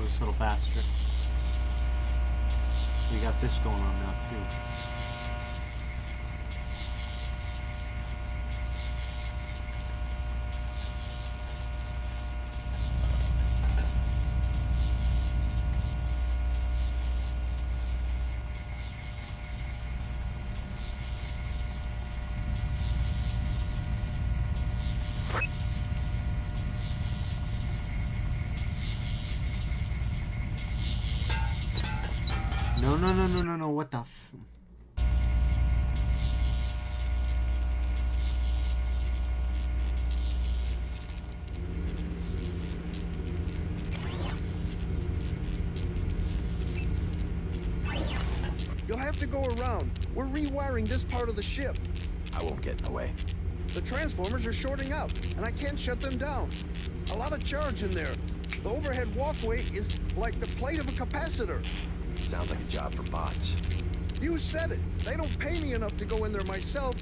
This little bastard. We got this going on now too. No, what the f... You'll have to go around. We're rewiring this part of the ship. I won't get in the way. The transformers are shorting out, and I can't shut them down. A lot of charge in there. The overhead walkway is like the plate of a capacitor. Sounds like a job for bots. You said it. They don't pay me enough to go in there myself.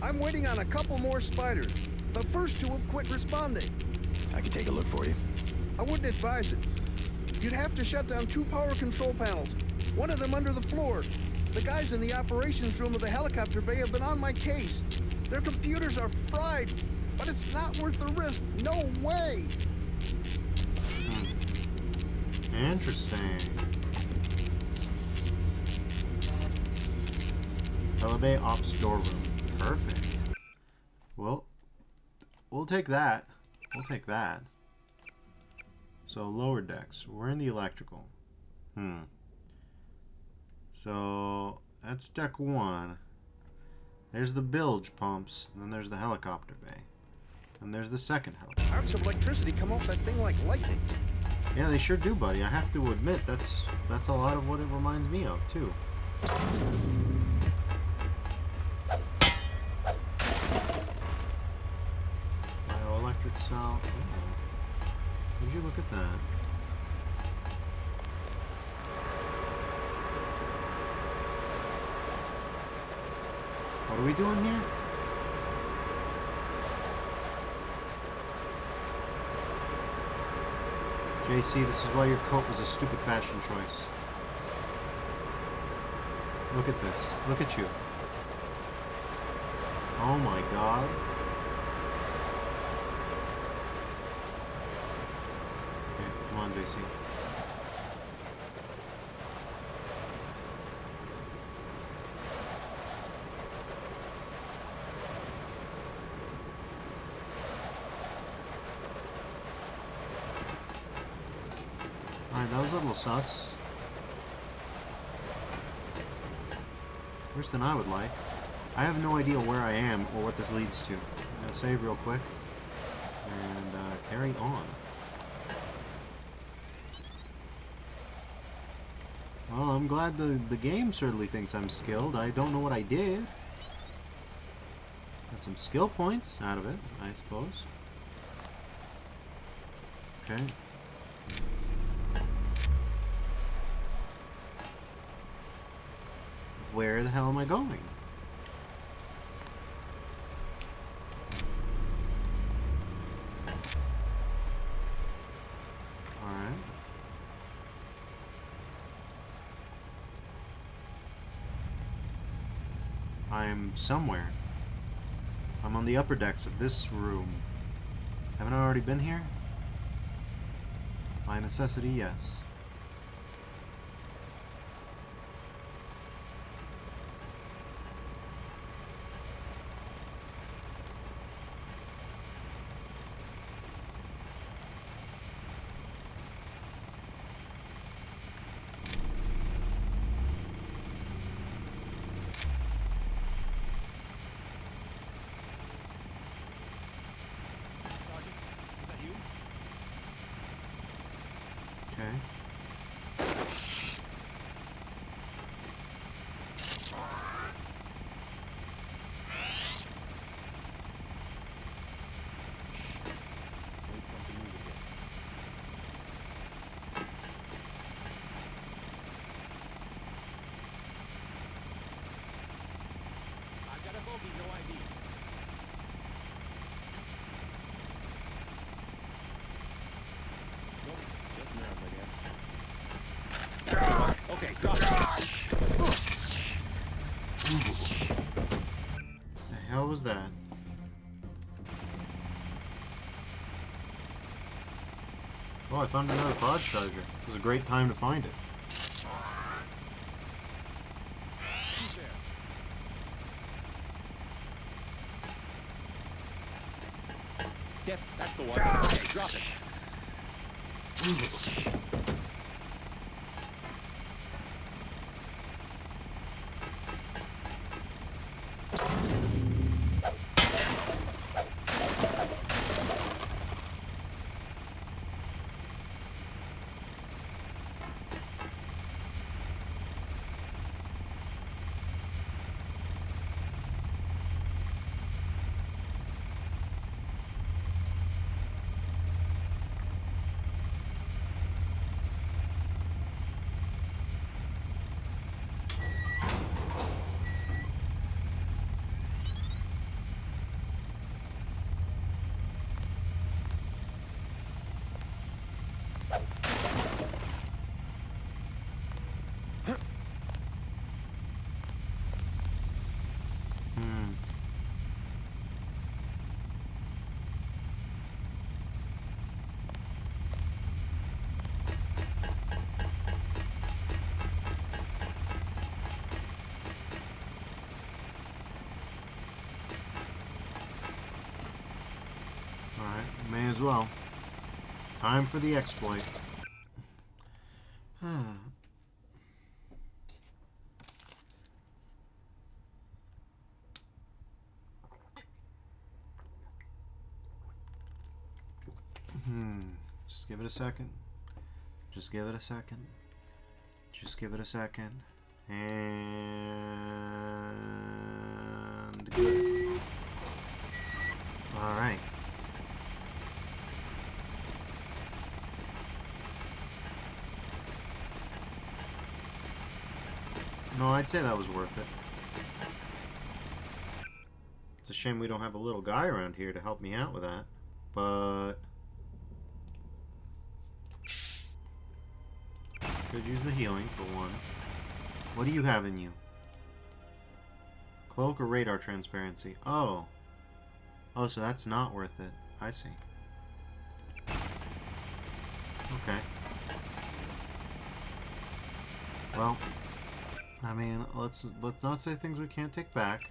I'm waiting on a couple more spiders. The first two have quit responding. I can take a look for you. I wouldn't advise it. You'd have to shut down 2 power control panels. One of them under the floor. The guys in the operations room of the helicopter bay have been on my case. Their computers are fried, but it's not worth the risk. No way. Interesting. Elevate ops storeroom. Perfect. Well, we'll take that. We'll take that. So lower decks. We're in the electrical. So that's deck 1. There's the bilge pumps. And then there's the helicopter bay. And there's the second helicopter. Arcs of electricity come off that thing like lightning. Yeah, they sure do, buddy. I have to admit, that's a lot of what it reminds me of, too. Bioelectric cell. Oh. Would you look at that? What are we doing here? JC, this is why your coat was a stupid fashion choice. Look at this. Look at you. Oh my god. Okay, come on, JC. Alright, that was a little sus. Worse than I would like. I have no idea where I am or what this leads to. I'm gonna save real quick and carry on. Well, I'm glad the game certainly thinks I'm skilled. I don't know what I did. Got some skill points out of it, I suppose. Okay. Where the hell am I going? I'm somewhere. I'm on the upper decks of this room. Haven't I already been here? By necessity, yes. Okay, drop it. The hell was that? Oh, I found another pod charger. It was a great time to find it. Who's there? Yep, that's the one. Okay, drop it. Alright, may as well. Time for the exploit. Just give it a second. Just give it a second. Just give it a second. And good. Alright. No, I'd say that was worth it. It's a shame we don't have a little guy around here to help me out with that. But could use the healing for one. What do you have in you? Cloak or radar transparency? Oh. Oh, so that's not worth it. I see. Okay. Well, I mean, let's not say things we can't take back.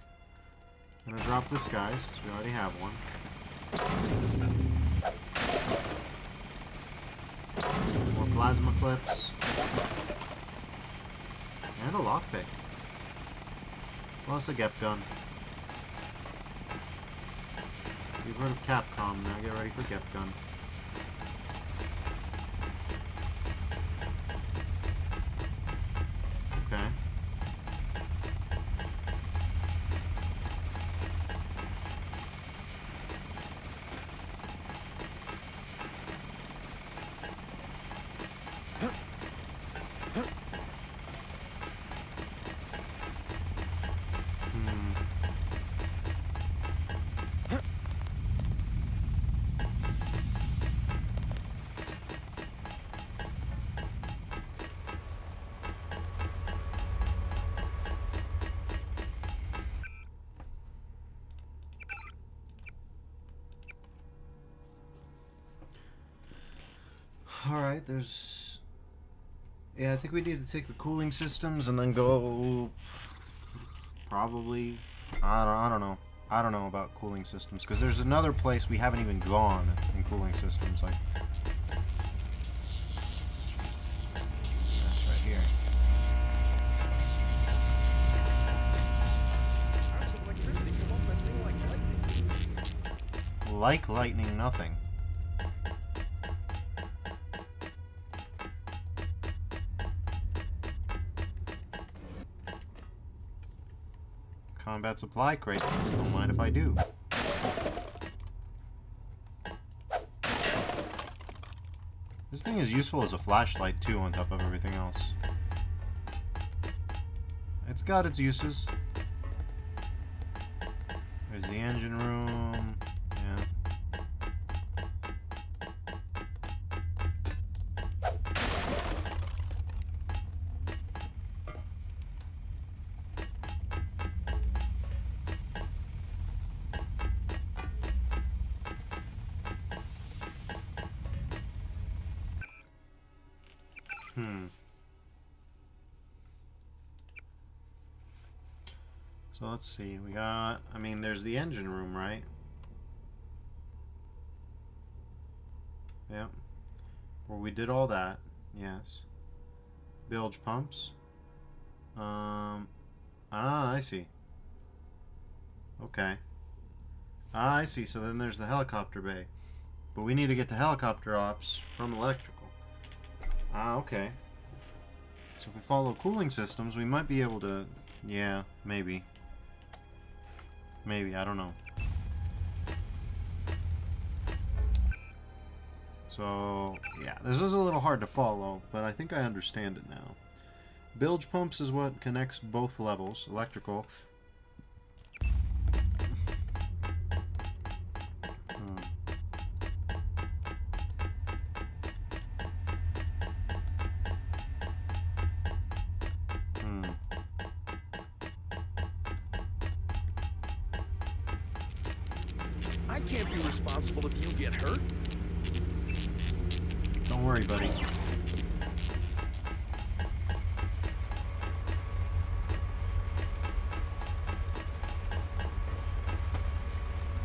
I'm gonna drop this guy since we already have one. More plasma clips. And a lockpick. Plus a Gep gun. We've heard of Capcom, now get ready for Gep gun. Okay. Alright, there's... Yeah, I think we need to take the cooling systems and then go... Probably... I don't know. I don't know about cooling systems, because there's another place we haven't even gone in cooling systems, like... That's right here. Like lightning, nothing. Combat supply crate. Don't mind if I do. This thing is useful as a flashlight too, on top of everything else. It's got its uses. There's the engine room. Yeah. So let's see, we got, I mean, there's the engine room, right? Yep. Well, we did all that, yes. Bilge pumps. I see. Okay. I see, so then there's the helicopter bay. But we need to get to helicopter ops from electrical. Okay. So if we follow cooling systems, we might be able to... Yeah, maybe. Maybe, I don't know. So, yeah, this is a little hard to follow, but I think I understand it now. Bilge pumps is what connects both levels, electrical. I can't be responsible if you get hurt. Don't worry, buddy.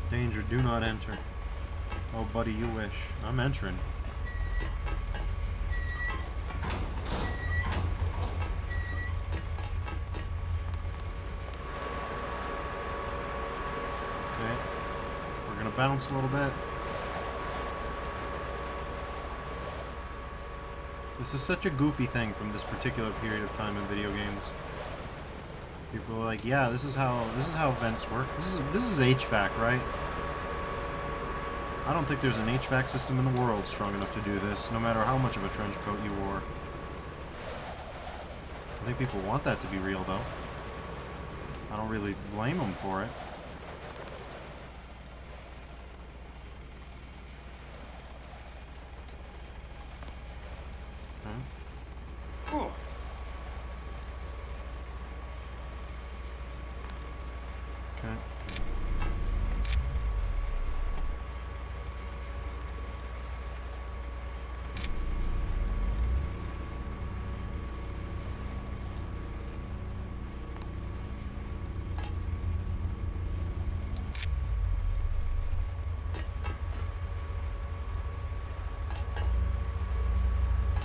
Danger, do not enter. Oh, buddy, you wish. I'm entering. Okay. We're gonna bounce a little bit. This is such a goofy thing from this particular period of time in video games. People are like, yeah, this is how vents work. This is HVAC, right? I don't think there's an HVAC system in the world strong enough to do this, no matter how much of a trench coat you wore. I think people want that to be real, though. I don't really blame them for it. Oh. Okay.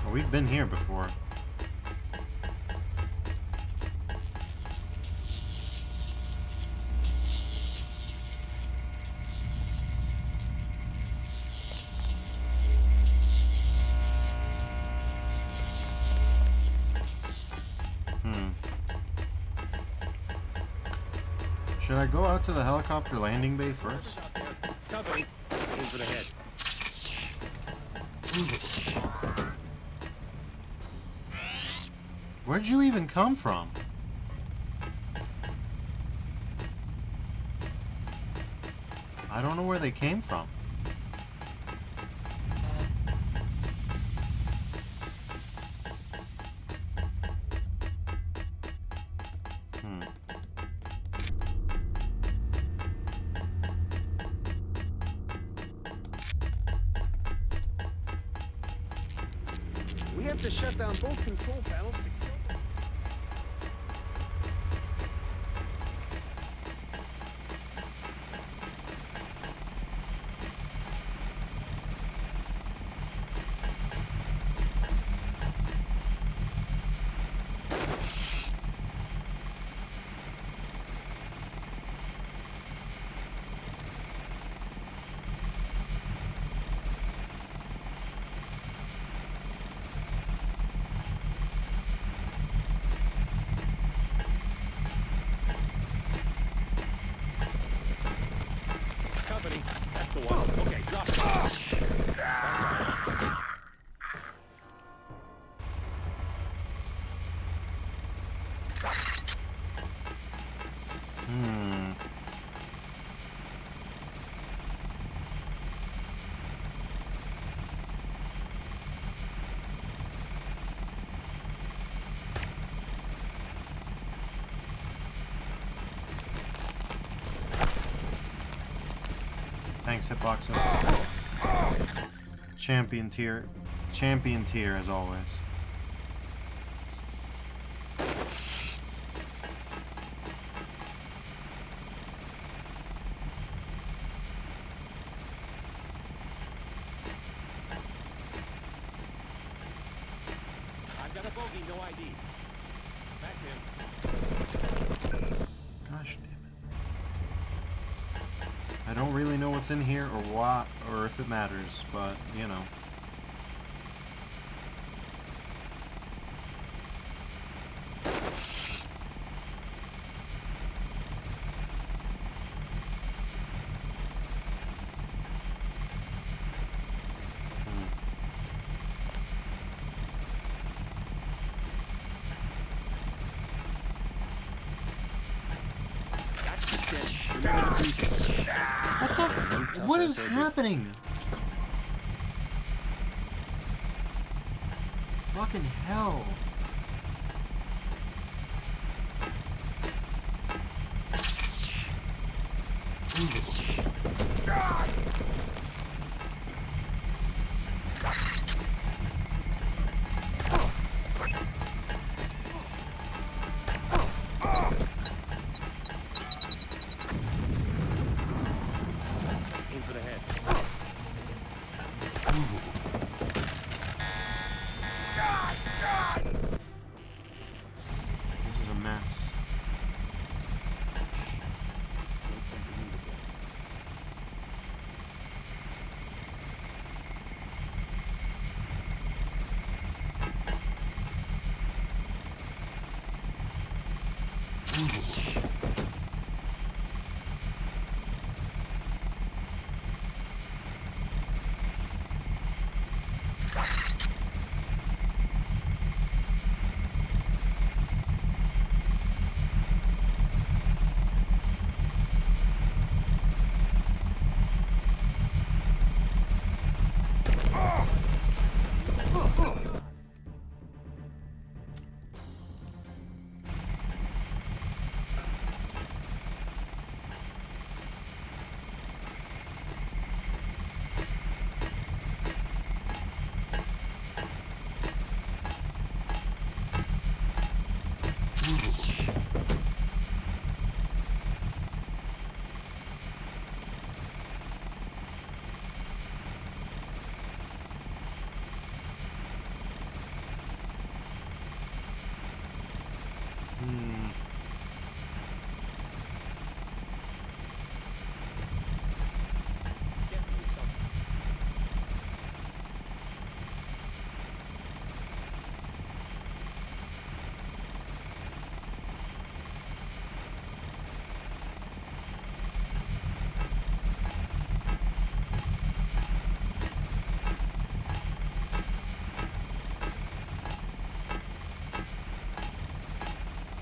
Well, we've been here before. Should I go out to the helicopter landing bay first? Company. In for the head. Where'd you even come from? I don't know where they came from. have to shut down both control panels to kill them. Company, that's the one. Okay, drop it. Thanks, Hitboxer. Champion tier as always. I've got a bogey, no ID. That's him. Gosh damn it. I don't really know what's in here or what, or if it matters, but, you know. What is happening? Fucking hell. Aim for the head. This is a mess. Definitely something.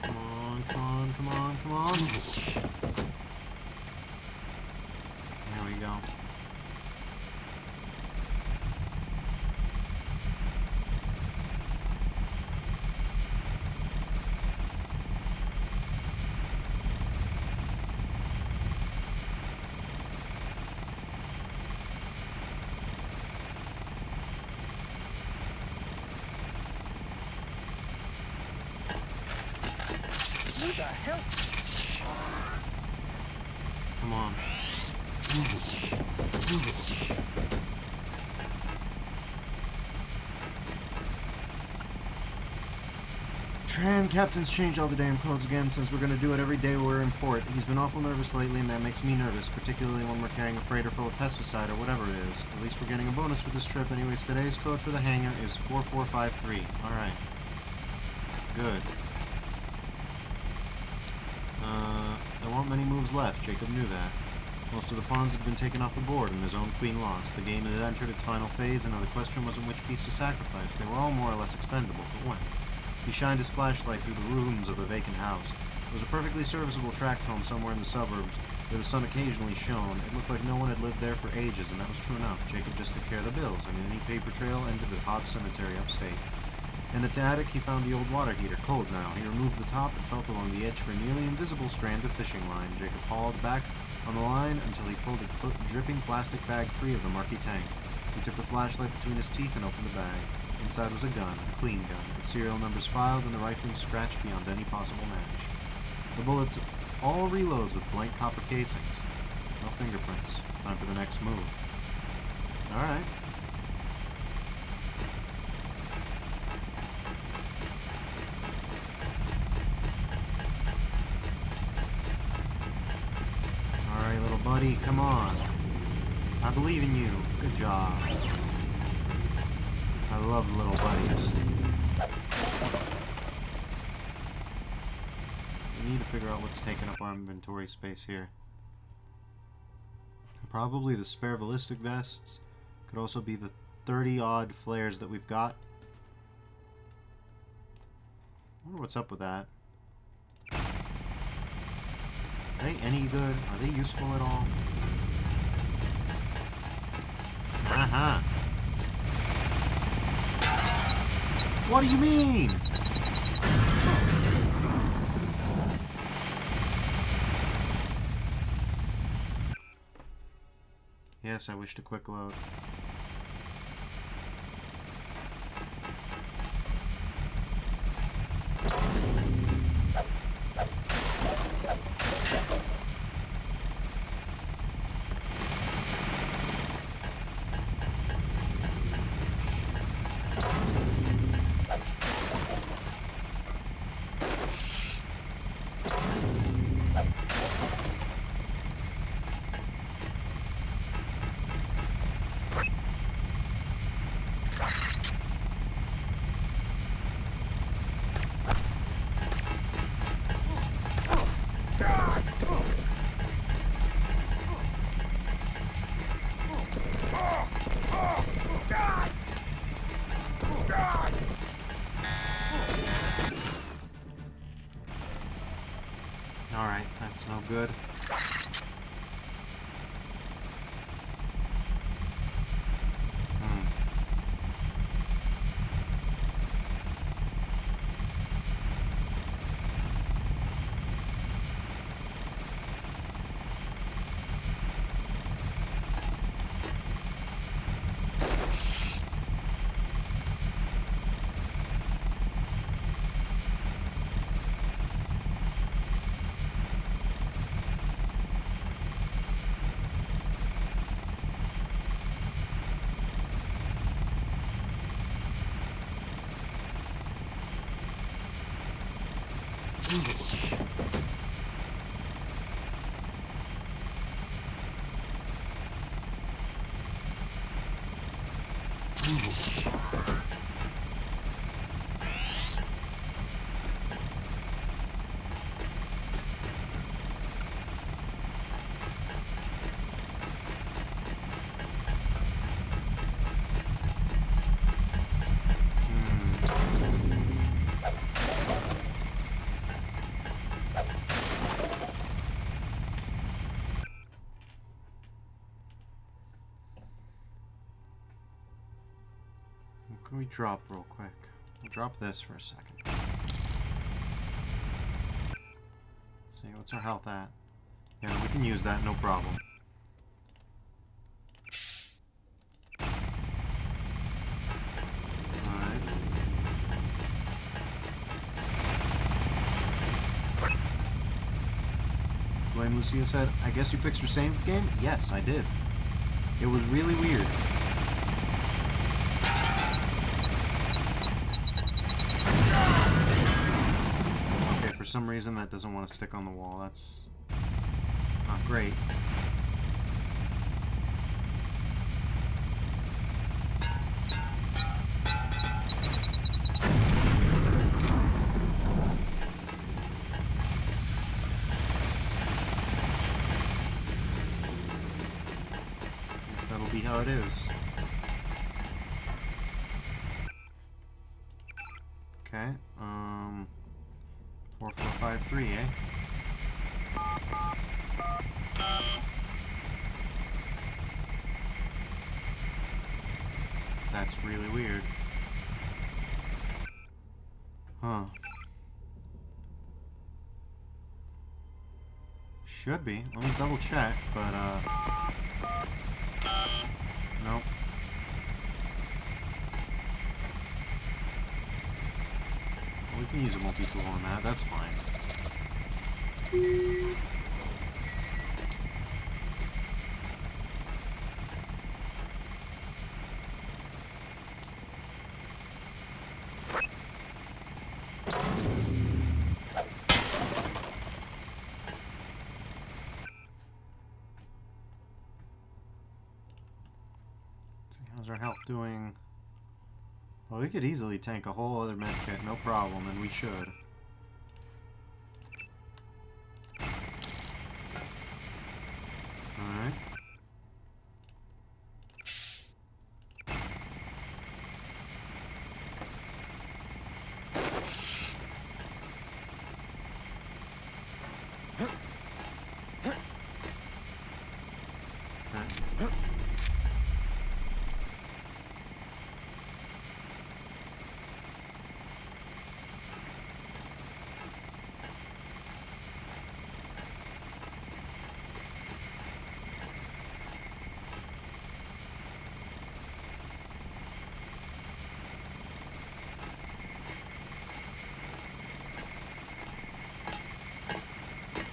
Come on, come on, come on, come on. There we go. Who the hell? Come on. Tran, captain's changed all the damn codes again since we're gonna do it every day we're in port. He's been awful nervous lately, and that makes me nervous, particularly when we're carrying a freighter full of pesticide or whatever it is. At least we're getting a bonus for this trip. Anyways, today's code for the hangar is 4453. Alright. Good. There weren't many moves left. Jacob knew that. Most of the pawns had been taken off the board, and his own queen lost. The game had entered its final phase, and now the question wasn't which piece to sacrifice. They were all more or less expendable, but when? He shined his flashlight through the rooms of the vacant house. It was a perfectly serviceable tract home somewhere in the suburbs, where the sun occasionally shone. It looked like no one had lived there for ages, and that was true enough. Jacob just took care of the bills, and any paper trail ended at Hobbs Cemetery upstate. In the attic, he found the old water heater, cold now. He removed the top and felt along the edge for a nearly invisible strand of fishing line. Jacob hauled back on the line until he pulled a dripping plastic bag free of the murky tank. He took the flashlight between his teeth and opened the bag. Inside was a gun, a clean gun, its serial numbers filed and the rifling scratched beyond any possible match. The bullets, all reloads with blank copper casings. No fingerprints. Time for the next move. Alright. Alright, little buddy, come on. I believe in you. Good job. I love little buddies. We need to figure out what's taking up our inventory space here. Probably the spare ballistic vests. Could also be the 30-odd flares that we've got. I wonder what's up with that. Are they any good? Are they useful at all? Aha! What do you mean? Yes, I wish to quick load. Alright, that's no good. Can we drop real quick? We'll drop this for a second. Let's see, what's our health at? Yeah, we can use that, no problem. Alright. And Lucia said, I guess you fixed your save game? Yes, I did. It was really weird. Okay, for some reason that doesn't want to stick on the wall. That's not great. That'll be how it is. Okay, 4453, eh? That's really weird. Huh. Should be. Let me double check, but nope. Well, we can use a multi-tool on that, that's fine. How's our health doing? Well, we could easily tank a whole other medkit, no problem, and we should. Alright.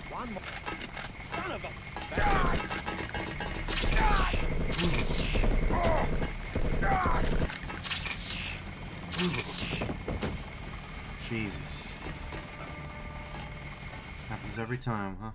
One more. Son of a... Jesus. Happens every time, huh?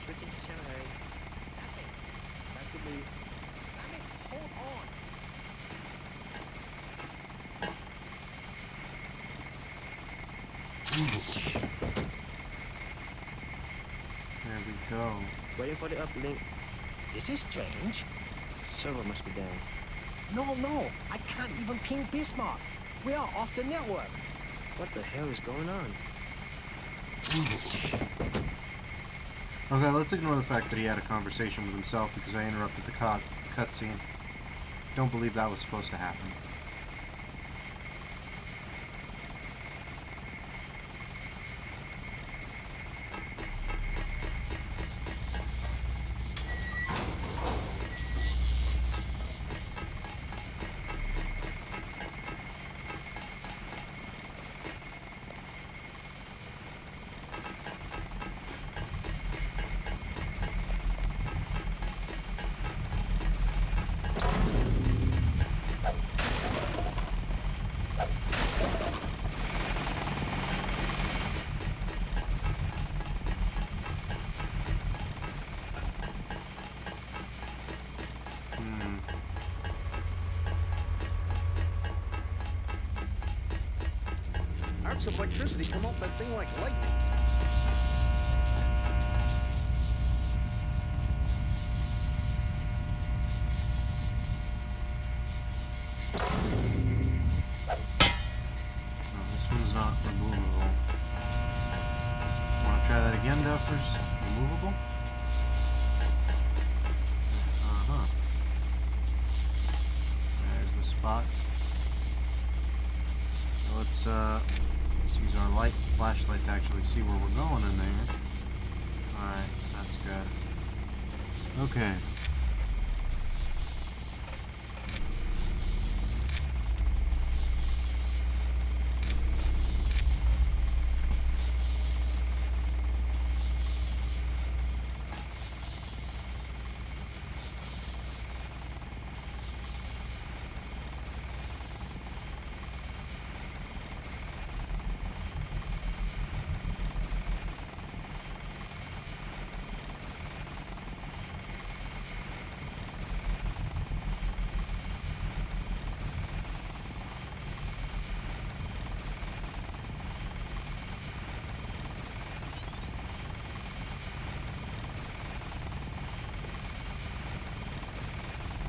Switching to channel A. Nothing. Back to B. Nothing. Hold on. There we go. Waiting for the uplink. This is strange. Server must be down. No. I can't even ping Bismarck. We are off the network. What the hell is going on? Okay, let's ignore the fact that he had a conversation with himself because I interrupted the cutscene. Don't believe that was supposed to happen. Arcs of electricity come off that thing like lightning. This one's not removable. Want to try that again, Duffers? Removable? box. Let's use our flashlight to actually see where we're going in there. Alright, that's good. Okay.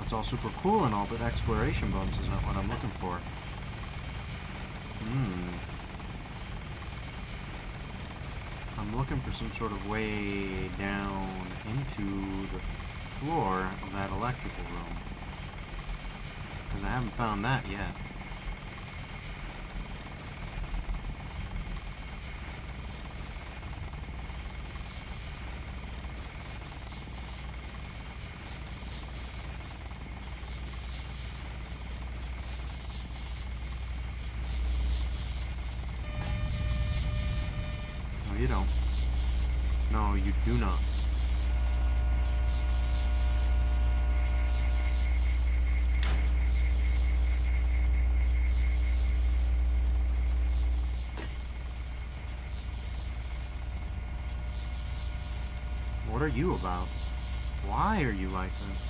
It's all super cool and all, but exploration bonus is not what I'm looking for. I'm looking for some sort of way down into the floor of that electrical room. Because I haven't found that yet. You don't. No, you do not. What are you about? Why are you like this?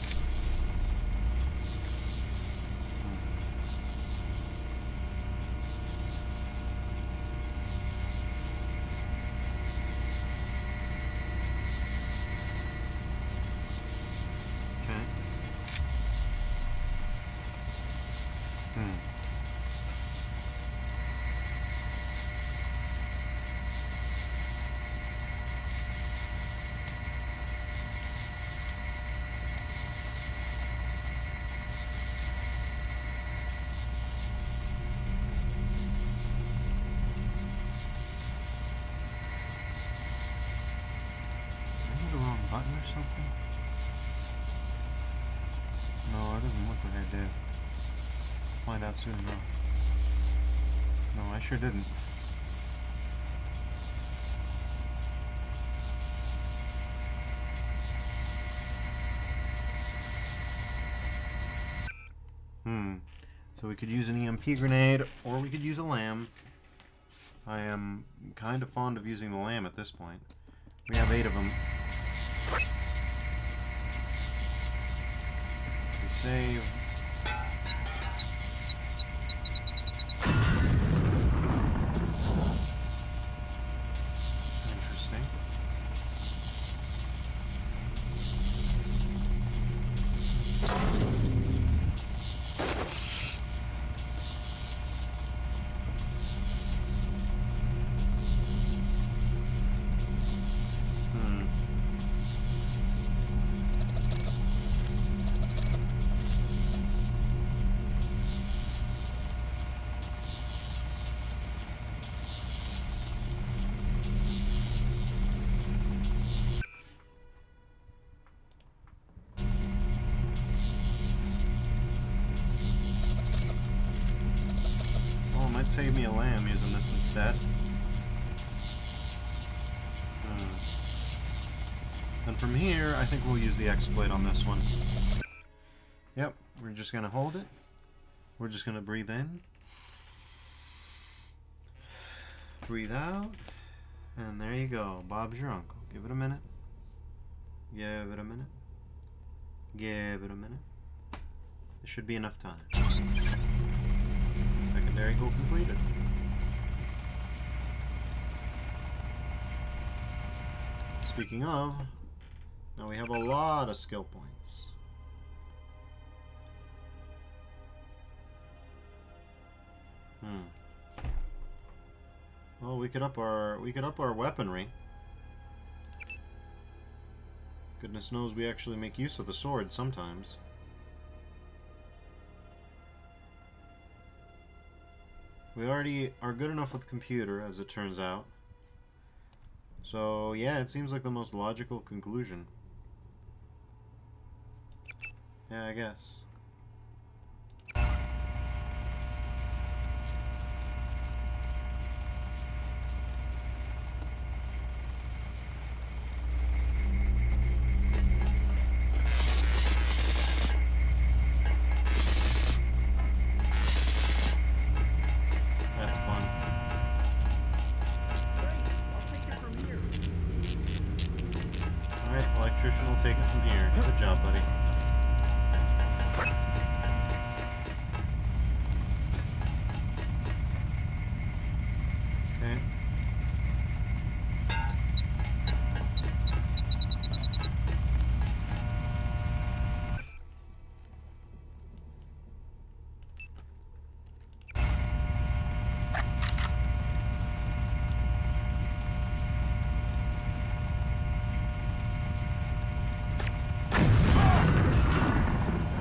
Button or something? No, it doesn't look like I did. Find out soon enough. No, I sure didn't. So we could use an EMP grenade, or we could use a lamb. I am kind of fond of using the lamb at this point. We have 8 of them. We save. Interesting. Save me a lamb using this instead. And from here, I think we'll use the exploit on this one. Yep, we're just gonna hold it. We're just gonna breathe in, breathe out, and there you go. Bob's your uncle. Give it a minute. Give it a minute. Give it a minute. There should be enough time. Secondary goal completed. Speaking of, now we have a lot of skill points. Well, we could up our weaponry. Goodness knows we actually make use of the sword sometimes. We already are good enough with the computer, as it turns out. So, yeah, it seems like the most logical conclusion. Yeah, I guess. That's fun. Alright, electrician will take it from here. Good job, buddy. Okay.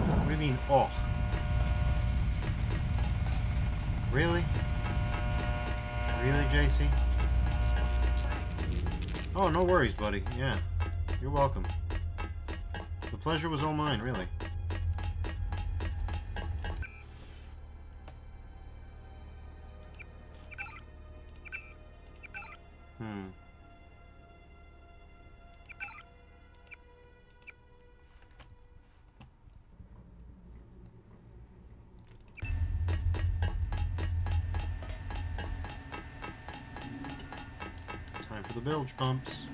What do you mean, oh? Really? Really, JC? Oh, no worries, buddy. Yeah. You're welcome. The pleasure was all mine, really. Time for the bilge pumps.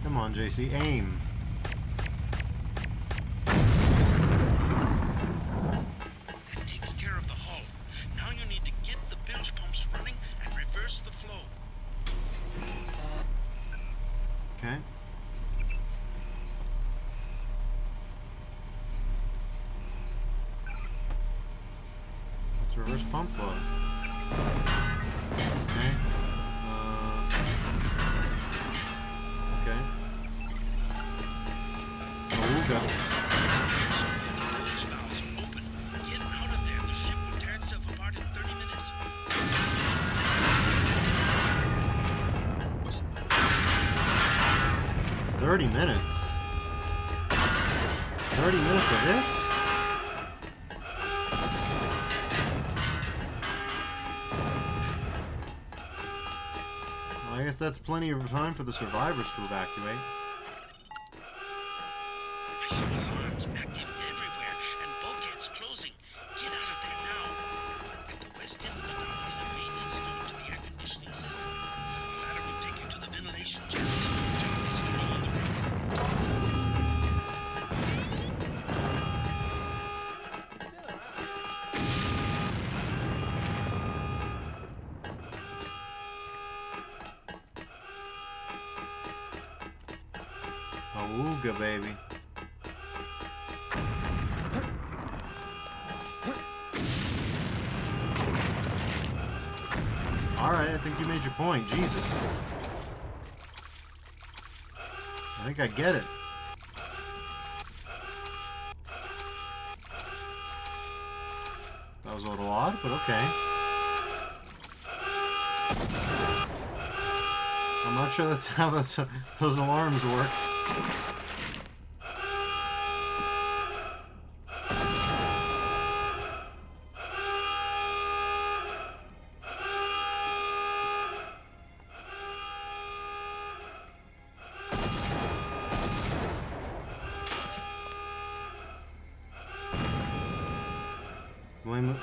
Come on, JC, aim. That takes care of the hull. Now you need to get the bilge pumps running and reverse the flow. Reverse pump flow. Okay. Okay. Awooga. Get out of there. The ship will tear itself apart in 30 minutes. 30 minutes? 30 minutes of this? Well, I guess that's plenty of time for the survivors to evacuate. I see alarms active everywhere and bulkheads closing. Get out of there now. At the west end of the dock is a maintenance door to the air conditioning system. A ladder will take you to the ventilation jacket. John is waiting on the roof. Awooga, baby. Alright, I think you made your point. Jesus. I think I get it. That was a little odd, but okay. I'm not sure that's how those alarms work.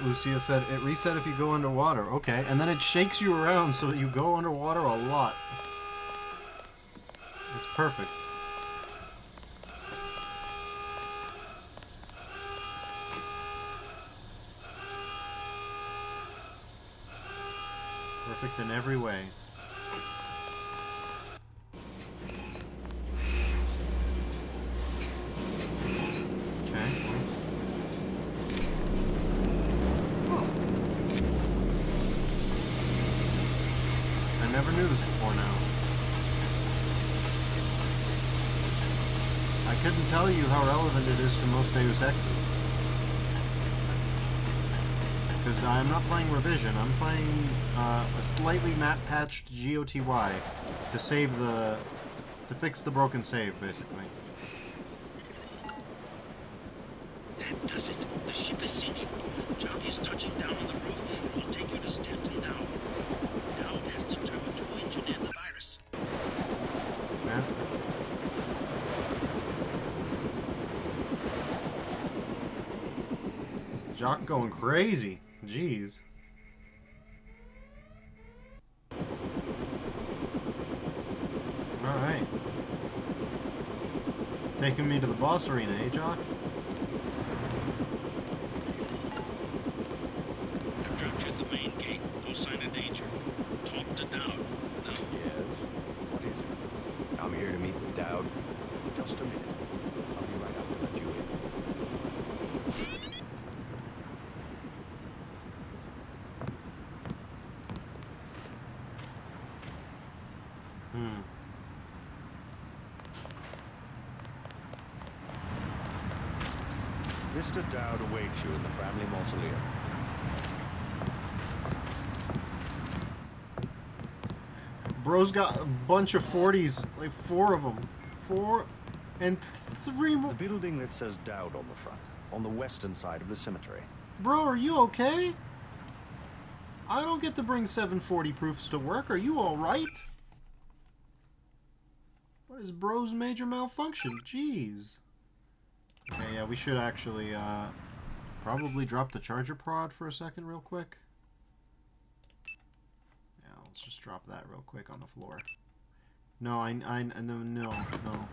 Lucia said, it reset if you go underwater. Okay, and then it shakes you around so that you go underwater a lot. It's perfect. Perfect in every way. I never knew this before now. I couldn't tell you how relevant it is to most Deus Exes. Because I'm not playing Revision, I'm playing a slightly map-patched GOTY to save to fix the broken save, basically. That does it. The ship is sinking. Johnny is touching down on the roof and will take you to Stanton Down. Dowd has determined to engineer the virus. Yeah. Jock going crazy. Jeez. Alright. Taking me to the boss arena, eh, Jock? I've dropped you at the main gate. No sign of danger. Talk to Dowd. No. Yes? What is it? I'm here to meet with Dowd. Just a minute. I'll be right up to let you in. Mr. Dowd awaits you in the family mausoleum. Bro's got a bunch of 40s, like 4 of them. 4 and 3 more. The building that says Dowd on the front, on the western side of the cemetery. Bro, are you okay? I don't get to bring 740 proofs to work. Are you alright? What is Bro's major malfunction? Jeez. Okay, yeah, we should actually probably drop the charger prod for a second real quick. Yeah, let's just drop that real quick on the floor. No, no.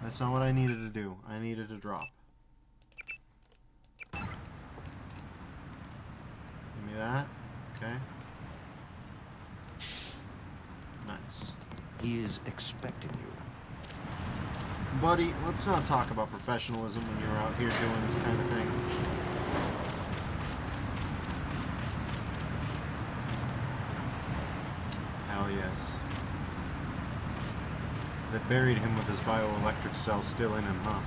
That's not what I needed to do. I needed to drop. Give me that. Okay. Nice. He is expecting you. Buddy, let's not talk about professionalism when you're out here doing this kind of thing. buried him with his bioelectric cell still in him, huh?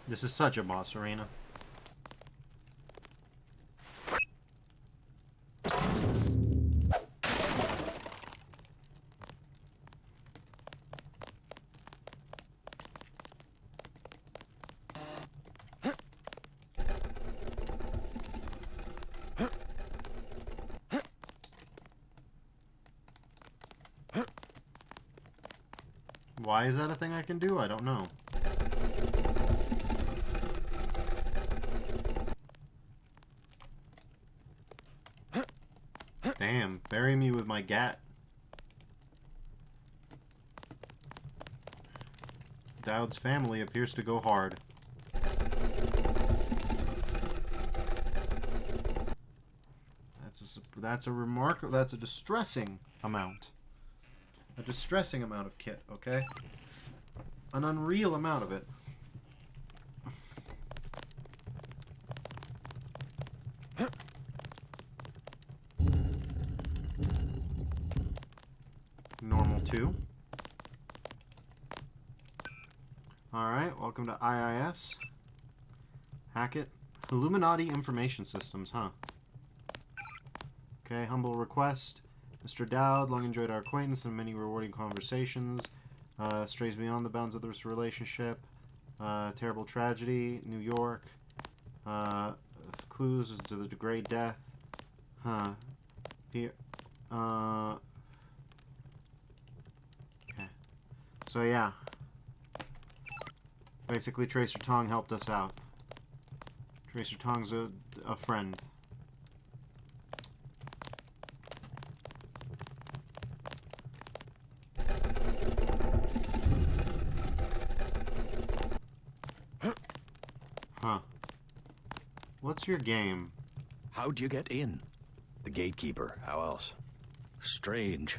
This is such a boss arena. Why is that a thing I can do? I don't know. Damn, bury me with my gat. Dowd's family appears to go hard. That's a distressing amount. A distressing amount of kit, okay? An unreal amount of it. Normal 2. Alright, welcome to IIS. Hackett. Illuminati Information Systems, huh? Okay, humble request. Mr. Dowd, long enjoyed our acquaintance and many rewarding conversations. Strays beyond the bounds of this relationship. Terrible tragedy, New York. Clues to the great death. Huh. Here. Okay. So yeah. Basically, Tracer Tong helped us out. Tracer Tong's a friend. Huh. What's your game? How'd you get in? The gatekeeper. How else? Strange.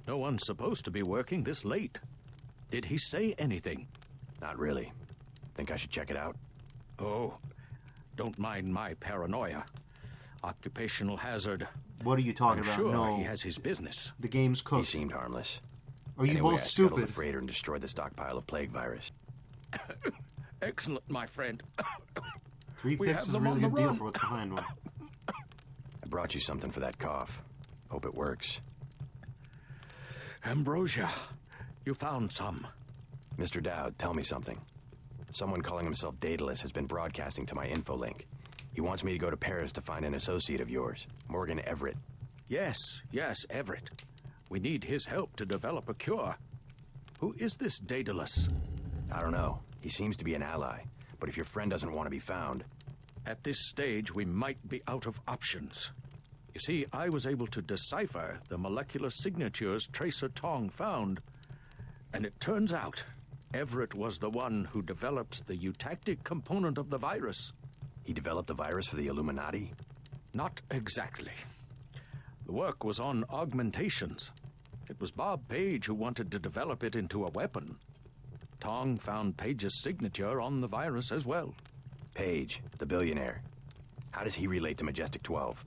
No one's supposed to be working this late. Did he say anything? Not really. Think I should check it out? Oh, don't mind my paranoia. Occupational hazard. What are you talking I'm about? Sure, no. He has his business. The game's cooked. He seemed harmless. Are you anyway, both I scuttled stupid? the freighter and destroyed the stockpile of plague virus. Excellent, my friend. 3 We picks have is a them really on the good deal run. for what's behind one. I brought you something for that cough. Hope it works. Ambrosia, you found some. Mr. Dowd, tell me something. Someone calling himself Daedalus has been broadcasting to my info link. He wants me to go to Paris to find an associate of yours, Morgan Everett. Yes, Everett. We need his help to develop a cure. Who is this Daedalus? I don't know. He seems to be an ally, but if your friend doesn't want to be found... At this stage, we might be out of options. You see, I was able to decipher the molecular signatures Tracer Tong found, and it turns out Everett was the one who developed the eutactic component of the virus. He developed the virus for the Illuminati? Not exactly. The work was on augmentations. It was Bob Page who wanted to develop it into a weapon. Tong found Page's signature on the virus as well. Page, the billionaire. How does he relate to Majestic 12?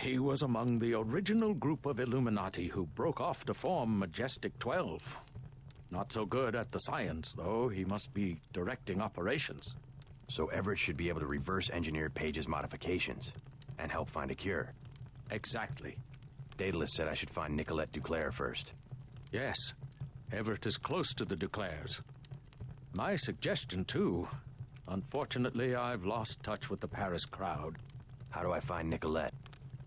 He was among the original group of Illuminati who broke off to form Majestic 12. Not so good at the science, though. He must be directing operations. So Everett should be able to reverse engineer Page's modifications and help find a cure. Exactly. Daedalus said I should find Nicolette Duclair first. Yes. Everett is close to the Duclairs. My suggestion, too. Unfortunately, I've lost touch with the Paris crowd. How do I find Nicolette?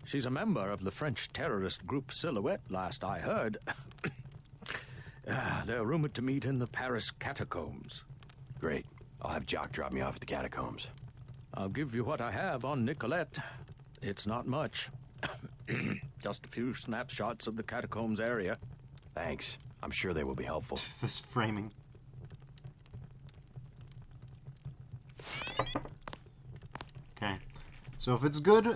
She's a member of the French terrorist group Silhouette, last I heard. They're rumored to meet in the Paris catacombs. Great. I'll have Jock drop me off at the catacombs. I'll give you what I have on Nicolette. It's not much. Just a few snapshots of the catacombs area. Thanks. I'm sure they will be helpful. This framing. Okay. So if it's good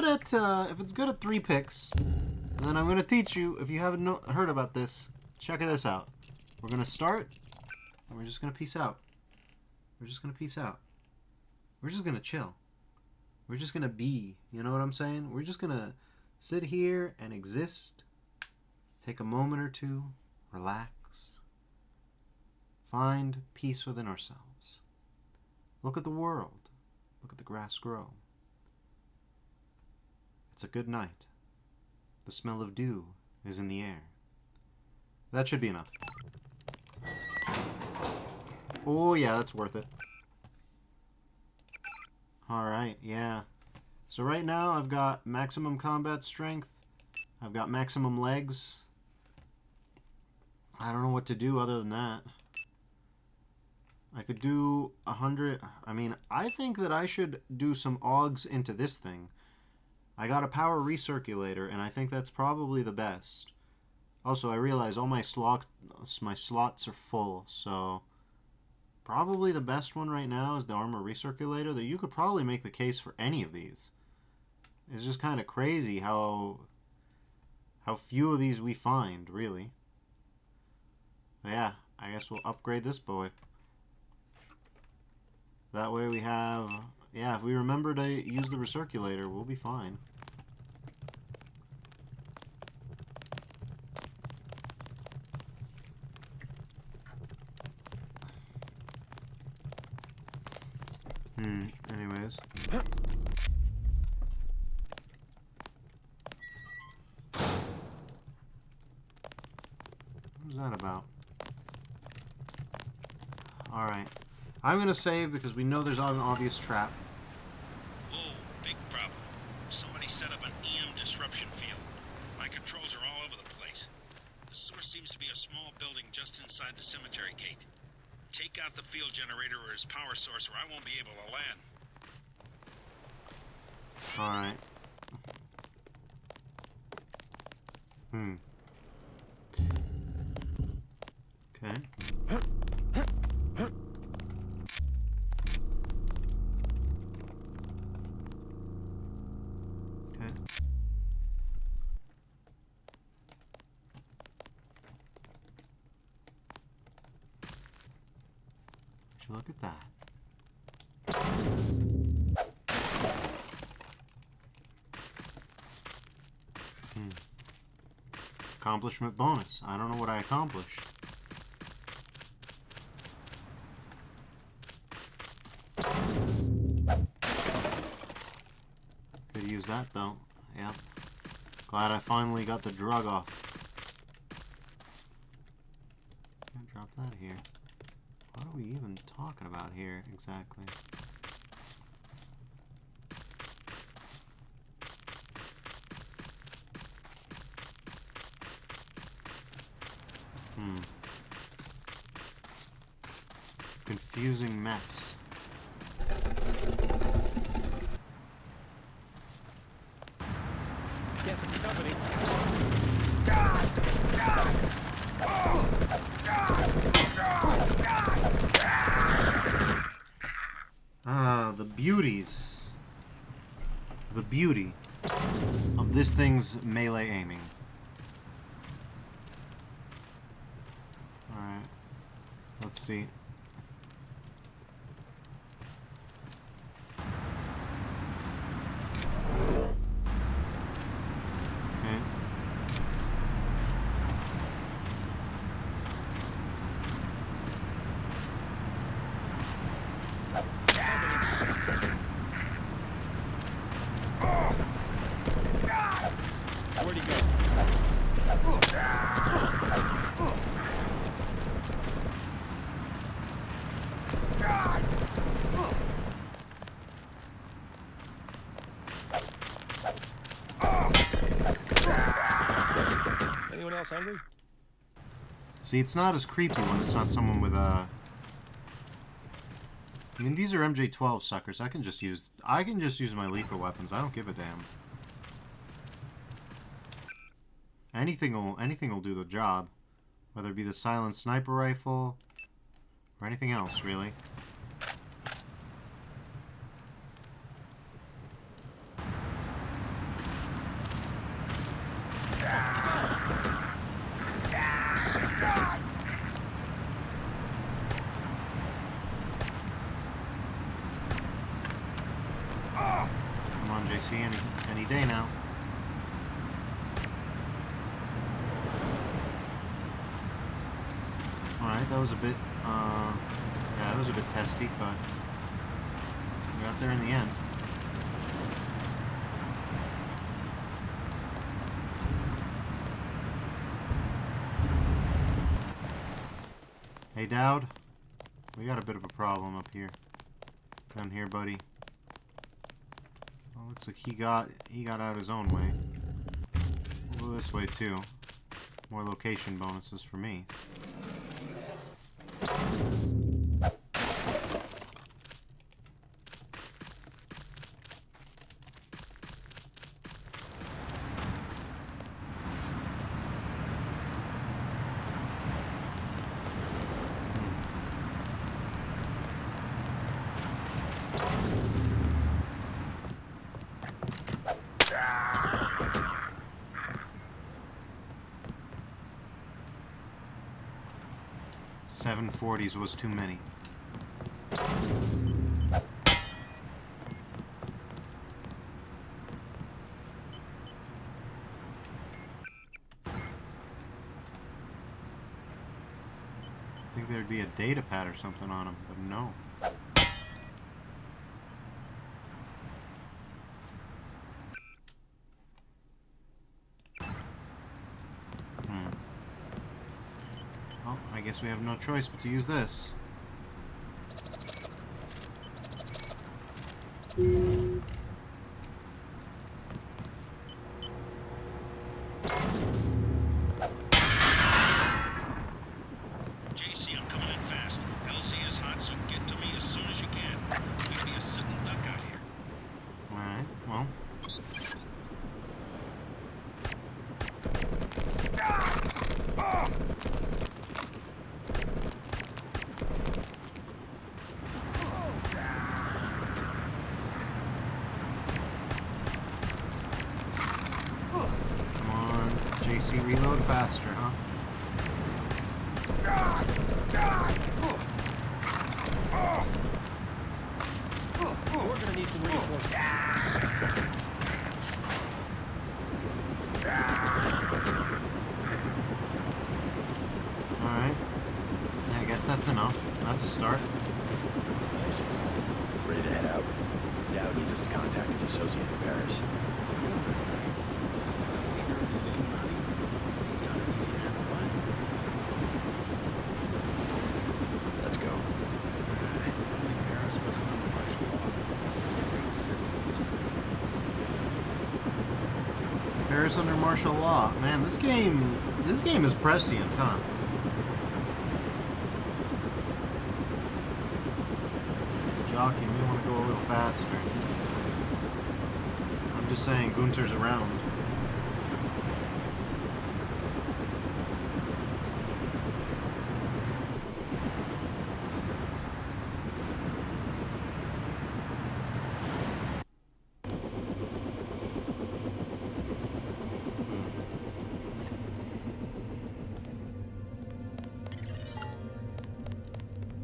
at 3 picks, then I'm gonna teach you. If you haven't heard about this, check this out. We're gonna start, and we're just gonna peace out. We're just gonna peace out. We're just gonna chill. We're just gonna be. You know what I'm saying? We're just gonna sit here and exist. Take a moment or two. Relax. Find peace within ourselves. Look at the world. Look at the grass grow. It's a good night. The smell of dew is in the air. That should be enough. Oh yeah, that's worth it. Alright, yeah. So right now I've got maximum combat strength. I've got maximum legs. I don't know what to do other than that. I could do 100. I mean, I think that I should do some augs into this thing. I got a power recirculator, and I think that's probably the best. Also, I realize all my slots are full, so probably the best one right now is the armor recirculator. That you could probably make the case for any of these. It's just kind of crazy how few of these we find, really. But yeah, I guess we'll upgrade this boy. That way we have... Yeah, if we remember to use the recirculator, we'll be fine. Anyways. What was that about? Alright. I'm gonna save because we know there's an obvious trap. Whoa, big problem. Somebody set up an EM disruption field. My controls are all over the place. The source seems to be a small building just inside the cemetery gate. Take out the field generator or his power source or I won't be able to land. Alright. Okay. Look at that. Accomplishment bonus. I don't know what I accomplished. Could use that though. Yep. Glad I finally got the drug off. Can't drop that here. What are we even talking about here exactly? Confusing mess. Get some company. Ah, the beauties. The beauty of this thing's melee aiming. Alright. Let's see. Okay. Where'd he go? Anyone else hungry? See, it's not as creepy when it's not someone with a... I mean, these are MJ-12 suckers. I can just use my lethal weapons. I don't give a damn. Anything will do the job. Whether it be the silent sniper rifle or anything else, really. JC, any day now. Alright, that was a bit, yeah, that was a bit testy, but we got there in the end. Hey, Dowd, we got a bit of a problem up here. Down here, buddy. Well, looks like he got out his own way. We'll go this way too. More location bonuses for me. .740s was too many. I think there'd be a data pad or something on them, but no. Well, I guess we have no choice but to use this. JC, I'm coming in fast. LZ is hot, so get to me as soon as you can. Make me a sitting duck out here. Alright, well. Come on, JC, reload faster, huh? We're gonna need some reinforcements. Alright. I guess that's enough. That's a start. Ready to head out? Dowd needs us to contact his associate in Paris. Let's go. Paris under martial law. Man, this game is prescient, huh? Jockey, we want to go a little faster. I'm just saying, Gunther's around.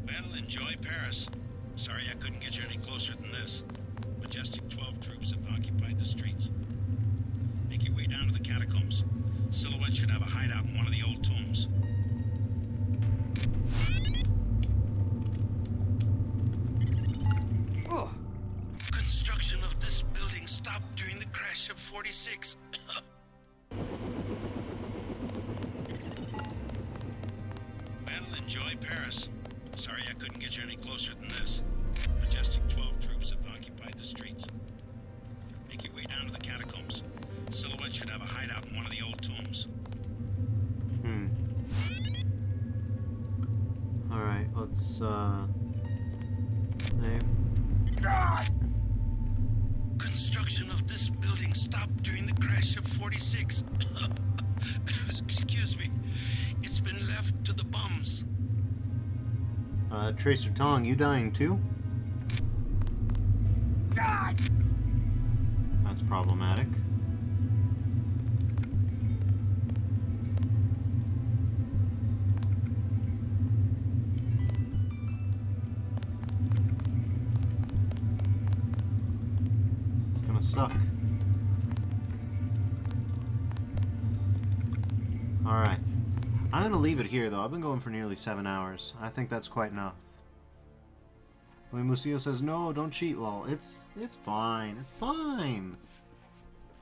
Well, enjoy Paris. Sorry I couldn't get you any closer than this. Majestic 12 troops have occupied the streets. Make your way down to the catacombs. Silhouette should have a hideout in one of the old tombs. Construction of this building stopped during the crash of 46. Well, enjoy Paris. Sorry I couldn't get you any closer than this. Majestic 12 troops have occupied the streets. Make your way down to the catacombs. Silhouette should have a hideout in one of the old tombs. Alright, let's, hey. Construction of this building stopped during the crash of 46. Excuse me. It's been left to the bums. Tracer Tong, you dying too? That's problematic. gonna suck. Alright. I'm gonna leave it here, though. I've been going for nearly 7 hours. I think that's quite enough. William Lucio says, no, don't cheat, lol. It's fine. It's fine.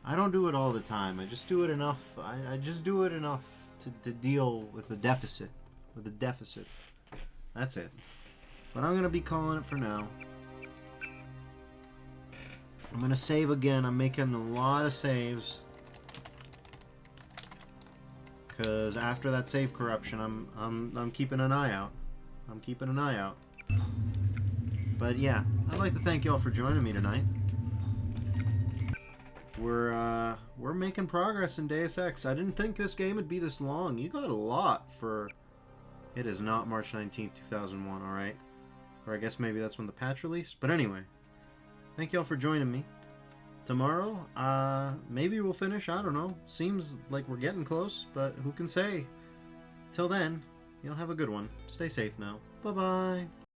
I don't do it all the time. I just do it enough. I just do it enough to deal with the deficit. With the deficit. That's it. But I'm going to be calling it for now. I'm going to save again. I'm making a lot of saves. Because after that save corruption, I'm keeping an eye out. I'm keeping an eye out. But yeah, I'd like to thank y'all for joining me tonight. We're making progress in Deus Ex. I didn't think this game would be this long. You got a lot for... It is not March 19th, 2001, alright? Or I guess maybe that's when the patch released. But anyway, thank y'all for joining me. Tomorrow, maybe we'll finish. I don't know. Seems like we're getting close, but who can say? Till then, y'all have a good one. Stay safe now. Bye-bye.